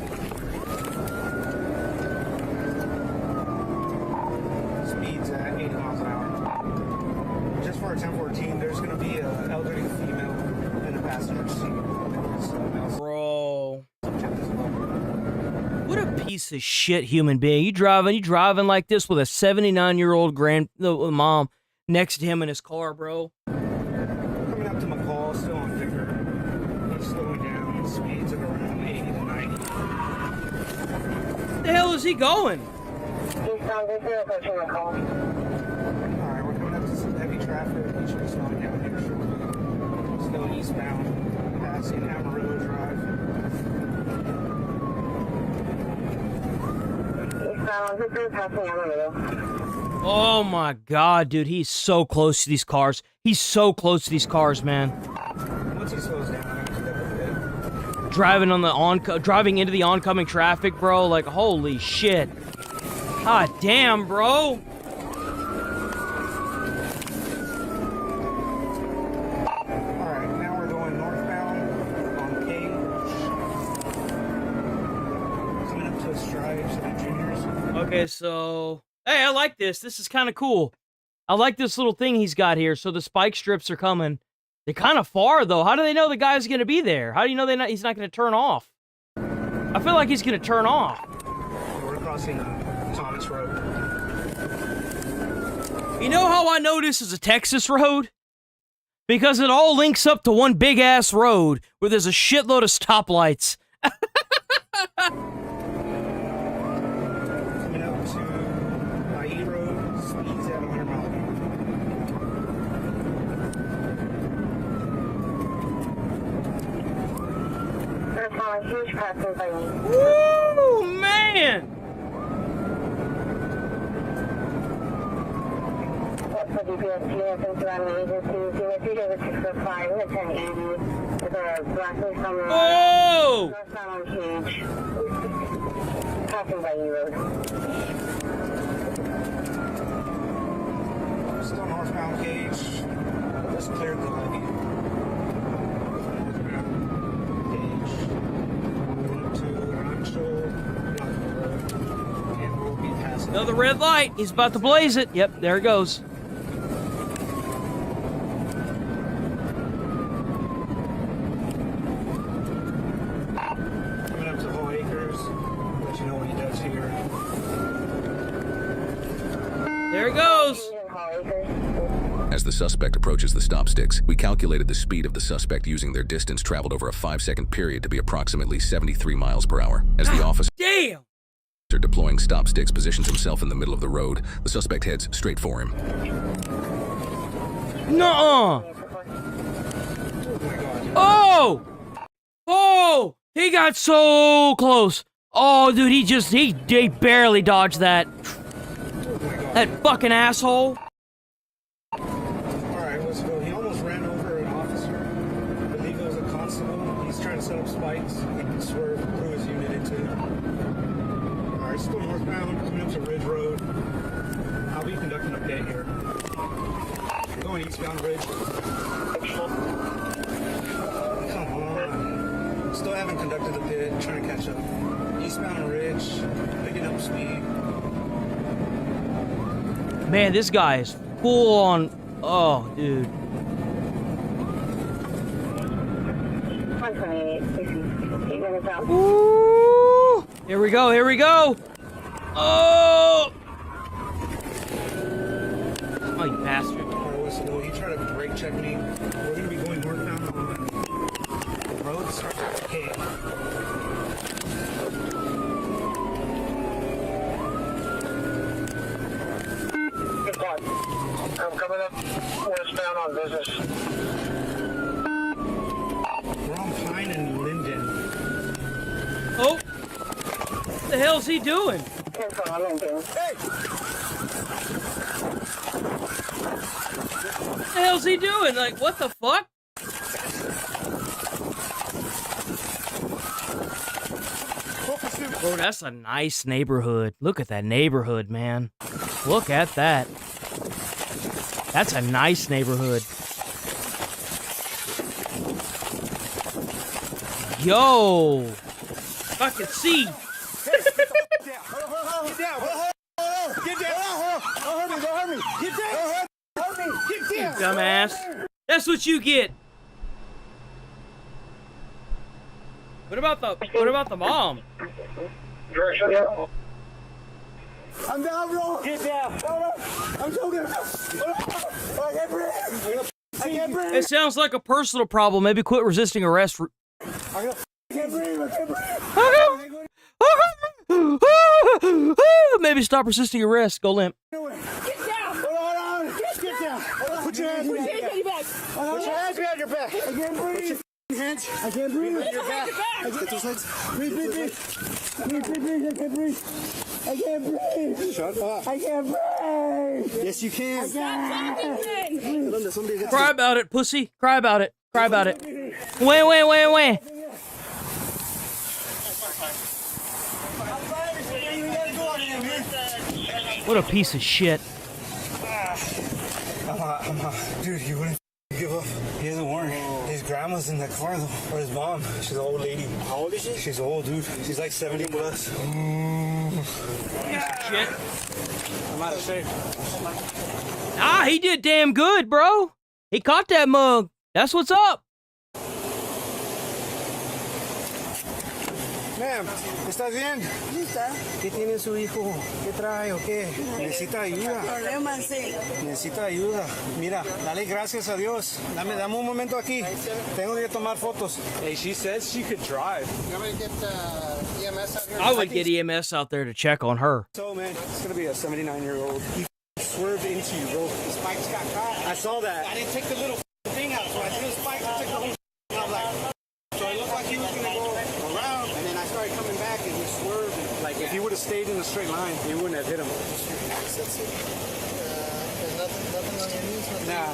Speed's at 80 miles an hour. Just for a 1014, there's going to be an elderly female in the passenger seat. Bro. What a piece of shit human being. You driving like this with a 79-year-old mom next to him in his car, bro. Coming up to McCall, still on Dickard. He's slowing down. Speeds at around 80 to 90. Where the hell is he going? Alright, we're coming up to some heavy traffic. He should be slowing down here shortly. Still eastbound, passing Amarillo Drive. Oh my god, dude, he's so close to these cars. He's so close to these cars, man. Once he slows down, I'm gonna keep up with it. Driving into the oncoming traffic, bro. Like, holy shit. God damn, bro. Alright, now we're going northbound on King. Coming up to a Stripes and Juniors. Okay, so... Hey, I like this. This is kind of cool. I like this little thing he's got here. So the spike strips are coming. They're kind of far, though. How do they know the guy's going to be there? How do you know he's not going to turn off? I feel like he's going to turn off. We're crossing Thomas Road. You know how I know this is a Texas road? Because it all links up to one big-ass road where there's a shitload of stoplights. Woo, man! Oh! Still northbound cage. Just cleared the levee. Cage. Going up to Rancho. And we'll be passing. Another red light. He's about to blaze it. Yep, there it goes. Coming up to Whole Acres. Let you know what he does here. There it goes. As the suspect approaches the stop sticks, we calculated the speed of the suspect using their distance traveled over a 5-second period to be approximately 73 miles per hour. As the officer deploying stop sticks positions himself in the middle of the road, the suspect heads straight for him. Nuh-uh. Oh! Oh! He got so close. Oh, dude, he barely dodged that. That fucking asshole. Alright, let's go. He almost ran over an officer. I believe it was a constable. He's trying to set up spikes. He can swerve through his unit into it. Alright, still northbound, coming up to Ridge Road. I'll be conducting a pit here. Going eastbound Ridge. Come on. Still haven't conducted the pit, trying to catch up. Eastbound Ridge, picking up speed. Man, this guy is full on. Oh, dude. Ooh. Here we go. Here we go. Oh. Oh, you bastard. He tried to brake check me. We're going to be going northbound on the road. Okay. I'm coming up westbound on Business. We're on Pine and Linden. Oh! What the hell's he doing? Hey! What the hell's he doing? Like, what the fuck? Bro, that's a nice neighborhood. Look at that neighborhood, man. Look at that. That's a nice neighborhood. Yo! I can see. Get down! Get down! Don't hurt me! Don't hurt me! Get down! Don't hurt me! Get down! Dumbass. That's what you get. What about the mom? I'm down, bro! Get down! I'm joking! I can't breathe! It sounds like a personal problem. Maybe quit resisting arrest. I can't breathe! I can't breathe! Maybe stop resisting arrest. Go limp. Get down! Hold on! Get down! Put your hands behind your back! Put your hands behind your back! I can't breathe! Hands. I can't breathe. Your back. Get those hands. Breathe. I can't breathe. I can't breathe. Shut up. I can't breathe. Yes, you can. Cry about it, pussy. Cry about it. Cry about it. Wait. What a piece of shit. Dude, he wouldn't give up. He hasn't worn. His grandma's in the car though, or his mom. She's an old lady. How old is she? She's old, dude. She's like 70 plus. Shit. I'm out of shape. Ah, he did damn good, bro. He caught that mug. That's what's up. Ma'am, ¿estás bien? ¿Qué tiene su hijo? ¿Qué trae o qué? Necesita ayuda. Problemas, sí. Necesita ayuda. Mira, dale gracias a Dios. Dame un momento aquí. Tengo que tomar fotos. Hey, she says she could drive. You want me to get EMS out here? I would get EMS out there to check on her. So, man, it's going to be a 79-year-old. He swerved into you, bro. The spikes got caught. I saw that. I didn't take the little thing out, so I threw the spikes and took the whole and I was like, so it looked like he was going to go around, and then I started coming back and he swerved. Like, if he would have stayed in a straight line, he wouldn't have hit him. There's nothing on your knees? Nah.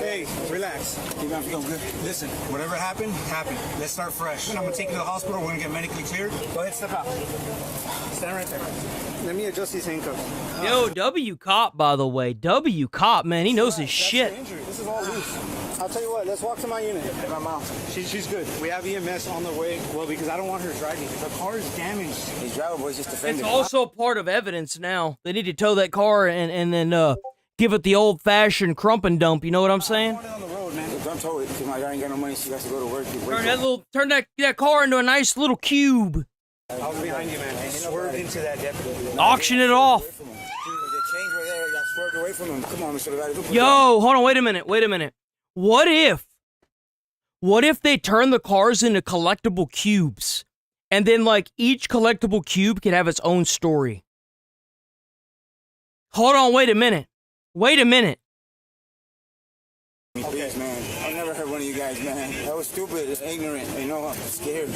Hey, relax. You gonna feel good? Listen, whatever happened, happened. Let's start fresh. I'm gonna take you to the hospital. We're gonna get medically cleared. Go ahead, step out. Stand right there. Let me adjust these handcuffs. Yo, W Cop, by the way. W Cop, man. He knows his shit. This is all loose. I'll tell you what, let's walk to my unit. My mom. She's good. We have EMS on the way. Well, because I don't want her driving. The car is damaged. He's driving, boys, just defending. It's also part of evidence now. They need to tow that car and then give it the old-fashioned crump and dump. You know what I'm saying? On the road, man. Don't tow it because my guy ain't got no money. She has to go to work. Turn that car into a nice little cube. I was behind you, man. I swerved into that deputy. Auction it off. The change right there. I swerved away from him. Come on, Mr. Levares. Yo, hold on. Wait a minute. What if they turn the cars into collectible cubes? And then, like, each collectible cube can have its own story. Hold on, wait a minute. Please, man. I never heard one of you guys, man. That was stupid. It's ignorant. You know, I'm scared.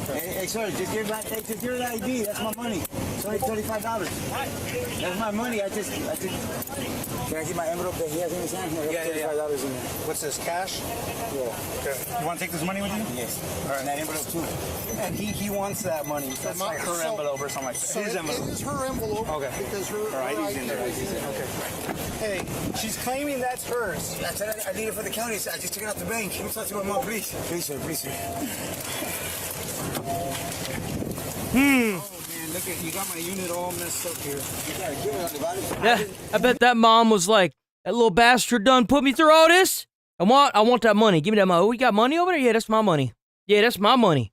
Hey, sir, just give that ID. That's my money. It's only $35. That's my money. I just. Can I get my envelope that he has in his hand? Yeah. $35 in there. What's this, cash? Yeah. Okay. You want to take this money with you? Yes. All right. And that envelope too. And he wants that money. That's like her envelope or something like that. So His envelope. It's her envelope. Okay. Because her ID's in there. Okay. Hey, she's claiming that's hers. I said I need it for the county. So I just took it out the bank. Can you talk to my mom, please? Please, sir. Oh man, look at you got my unit all messed up here. Yeah, I bet that mom was like, that little bastard done put me through all this. I want that money. Give me that money. Oh, you got money over there? Yeah, that's my money. That's my money.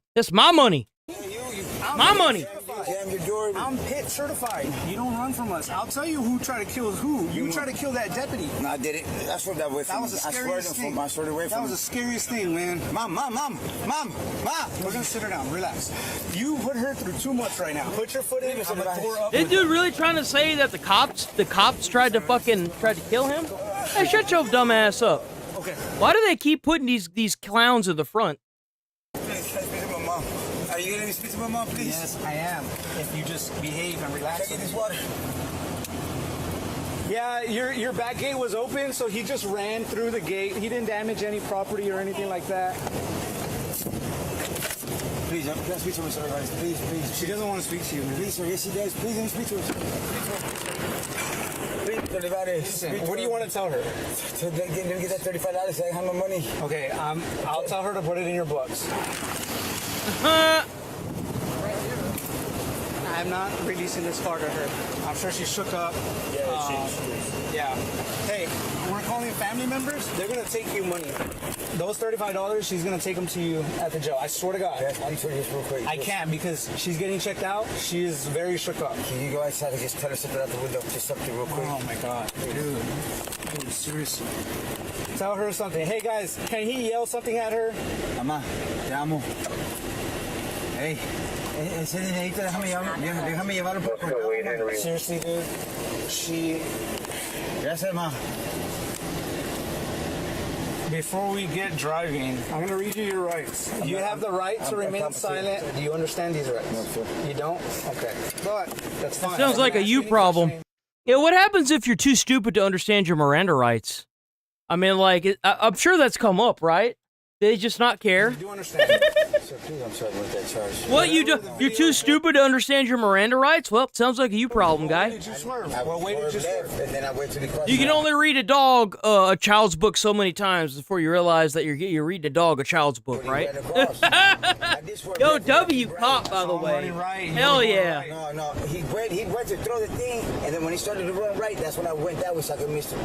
My money. I'm pit certified. You don't run from us. I'll tell you who tried to kill who. You tried to kill that deputy. No, I did it. I swerved that way from him. That was the scariest thing. I swerved away from him. That was the scariest thing, man. Mom. We're gonna sit her down. Relax. You put her through too much right now. Put your foot in. I'm gonna pour up. This dude really trying to say that the cops tried to kill him? Hey, shut your dumb ass up. Okay. Why do they keep putting these clowns in the front? Are you going to speak to my mom, please? Yes, I am. If you just behave and relax. Can I get this water? Yeah, your back gate was open, so he just ran through the gate. He didn't damage any property or anything like that. Please, can I speak to her, sir? Please. She doesn't want to speak to you, man. Please, sir. Yes, she does. Please, let me speak to her. Listen, what do you want to tell her? Let me get that $35 so I have my money. Okay, I'll tell her to put it in your books. I'm not releasing this car to her. I'm sure she's shook up. Yeah. Hey, we're calling family members. They're going to take you money. Those $35, she's going to take them to you at the jail. I swear to God. I can't because she's getting checked out. She is very shook up. Can you go outside and just tell her something out the window? Just something real quick. Oh, my God. Dude, seriously. Tell her something. Hey, guys, can he yell something at her? Mamá, te amo. Hey. Ese dinerito, déjame llevarlo por acá. Seriously, dude. Gracias, ma. Before we get driving, I'm going to read you your rights. You have the right to remain silent. Do you understand these rights? No, sir. You don't? Okay. But that's fine. Sounds like a you problem. Yeah, what happens if you're too stupid to understand your Miranda rights? I mean, like, I'm sure that's come up, right? They just not care. You do understand. Sir, please, I'm sorry about that charge. What you do? You're too stupid to understand your Miranda rights? Well, sounds like a you problem, guy. Did you swerve? Well, wait, did you swerve? And then I wait till he crosses. You can only read a dog a child's book so many times before you realize that you're reading a dog a child's book, right? Yo, W Cop, by the way. Hell yeah. No. He went to throw the thing, and then when he started to run right, that's when I went that way so I could miss the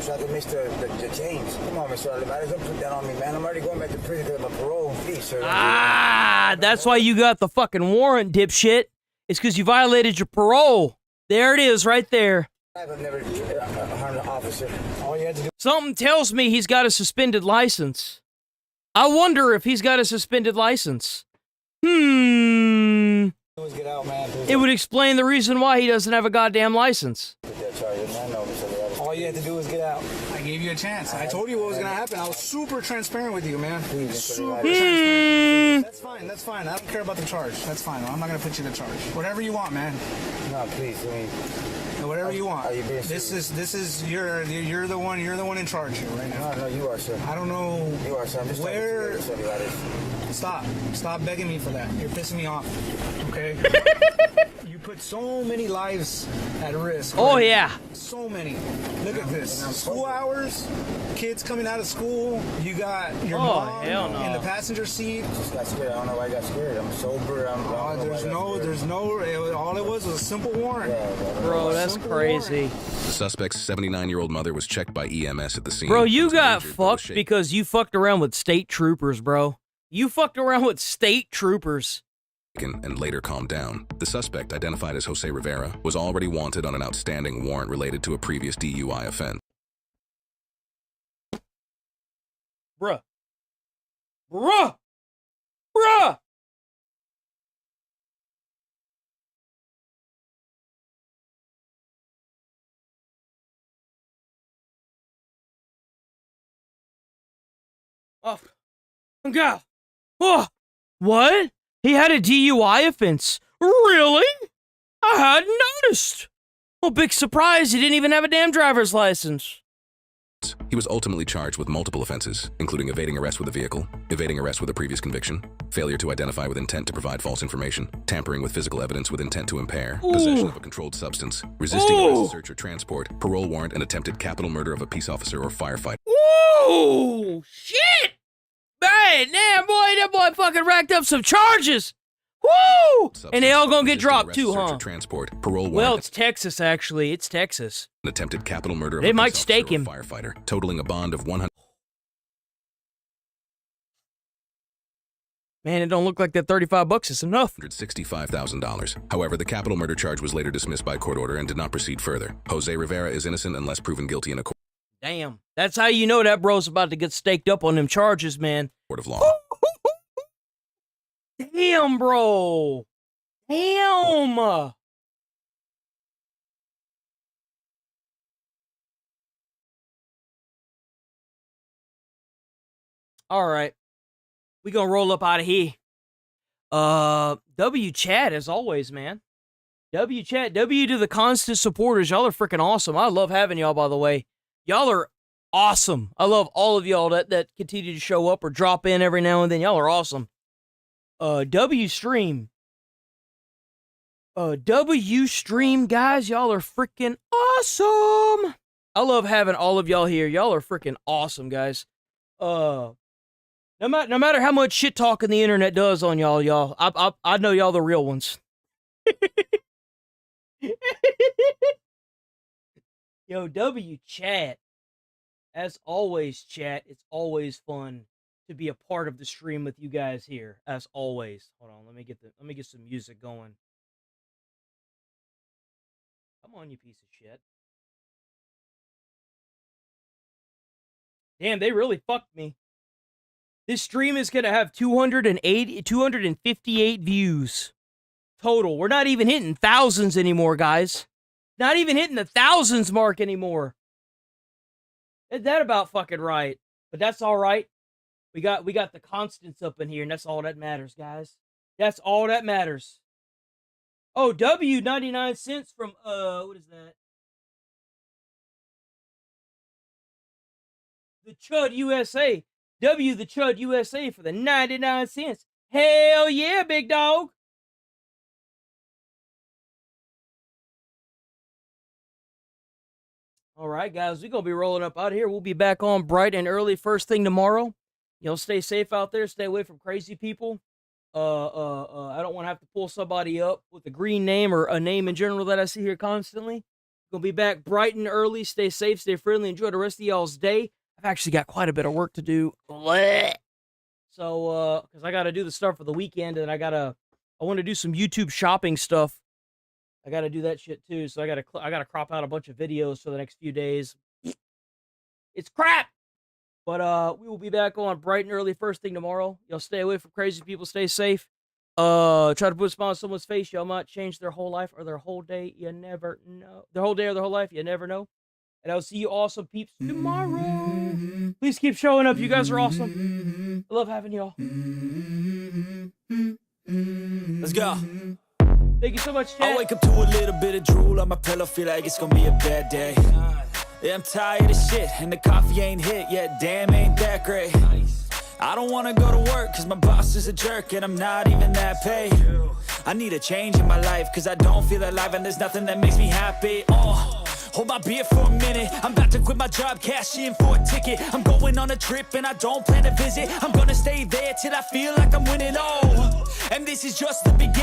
change. Come on, Mr. Olivares, don't put that on me, man. I'm already going back to prison because of my parole. Please, sir. That's why you got the fucking warrant, dipshit. It's because you violated your parole. There it is, right there. I've never harmed an officer. All you had to do. Something tells me he's got a suspended license. I wonder if he's got a suspended license. Get out, man. It would explain the reason why he doesn't have a goddamn license. All you had to do was get out. I gave you a chance. I told you what was going to happen. I was super transparent with you, man. Super transparent. That's fine. I don't care about the charge. That's fine. I'm not going to put you to charge. Whatever you want, man. No, please. whatever you want. Are you being This serious? is you're the one in charge here right now. No, you are, sir. I don't know. You are, sir. I'm just where. talking to you about it. Stop begging me for that. You're pissing me off. Okay. You put so many lives at risk. Oh right? yeah. So many. Look at this. School hours. Kids coming out of school. You got your mom hell no. in the passenger seat. Just got scared. I don't know why I got scared. I'm sober. There's no. All it was a simple warrant. Bro, that's crazy. The suspect's 79-year-old mother was checked by EMS at the scene. Bro, you got fucked because you fucked around with state troopers, bro. You fucked around with state troopers. And later calmed down. The suspect, identified as Jose Rivera, was already wanted on an outstanding warrant related to a previous DUI offense. Bruh. Bruh! Bruh! Oh, God. Oh, what? He had a DUI offense. Really? I hadn't noticed. Well, big surprise, he didn't even have a damn driver's license. He was ultimately charged with multiple offenses, including evading arrest with a vehicle, evading arrest with a previous conviction, failure to identify with intent to provide false information, tampering with physical evidence with intent to impair, possession of a controlled substance, resisting arrest, search, or transport, parole warrant, and attempted capital murder of a peace officer or firefighter. Ooh, shit! Man, damn, boy, that boy fucking racked up some charges. Woo! And they all gonna get dropped too, huh? Transport, parole warrant, Well, it's Texas, actually. It's Texas. an attempted capital murder of They a might peace stake officer or him. firefighter, totaling a bond of $100,000. Man, it don't look like that $35 is enough. $165,000. However, the capital murder charge was later dismissed by court order and did not proceed further. Jose Rivera is innocent unless proven guilty in a court Damn. That's how you know that bro's about to get staked up on them charges, man. of law. Damn, bro. Damn. All right. We gonna roll up out of here. W chat as always, man. W chat. W to the constant supporters. Y'all are freaking awesome. I love having y'all, by the way. Y'all are awesome. I love all of y'all that continue to show up or drop in every now and then. Y'all are awesome. W stream. W stream, guys. Y'all are freaking awesome. I love having all of y'all here. Y'all are freaking awesome, guys. No matter how much shit talking the internet does on y'all, I know y'all the real ones. Yo, W chat. As always, chat. It's always fun to be a part of the stream with you guys here. As always. Hold on, let me get some music going. Come on, you piece of shit. Damn, they really fucked me. This stream is going to have 258 views total. We're not even hitting thousands anymore, guys. Not even hitting the thousands mark anymore. Is that about fucking right? But that's all right. We got the constants up in here, and that's all that matters, guys. That's all that matters. Oh, W 99 cents from what is that? The Chud USA. W the Chud USA for the 99 cents. Hell yeah, big dog. All right, guys, we're going to be rolling up out of here. We'll be back on bright and early first thing tomorrow. Y'all stay safe out there. Stay away from crazy people. I don't want to have to pull somebody up with a green name or a name in general that I see here constantly. Gonna be back bright and early. Stay safe, stay friendly. Enjoy the rest of y'all's day. I've actually got quite a bit of work to do. So, because I got to do the stuff for the weekend, and I want to do some YouTube shopping stuff. I got to do that shit too. So I got to crop out a bunch of videos for the next few days. It's crap. But we will be back on bright and early first thing tomorrow. Y'all stay away from crazy people. Stay safe. Try to put a smile on someone's face. Y'all might change their whole life or their whole day. You never know. Their whole day or their whole life. You never know. And I'll see you awesome peeps tomorrow. Please keep showing up. You guys are awesome. I love having y'all. Let's go. Thank you so much, I chat. wake up to a little bit of drool on my pillow, feel like it's gonna be a bad day. Yeah, I'm tired of shit, and the coffee ain't hit yet, damn, ain't that great. I don't wanna go to work, cause my boss is a jerk, and I'm not even that paid. I need a change in my life, cause I don't feel alive, and there's nothing that makes me happy. Hold my beer for a minute, I'm about to quit my job, cash in for a ticket. I'm going on a trip, and I don't plan to visit. I'm gonna stay there till I feel like I'm winning, and this is just the beginning.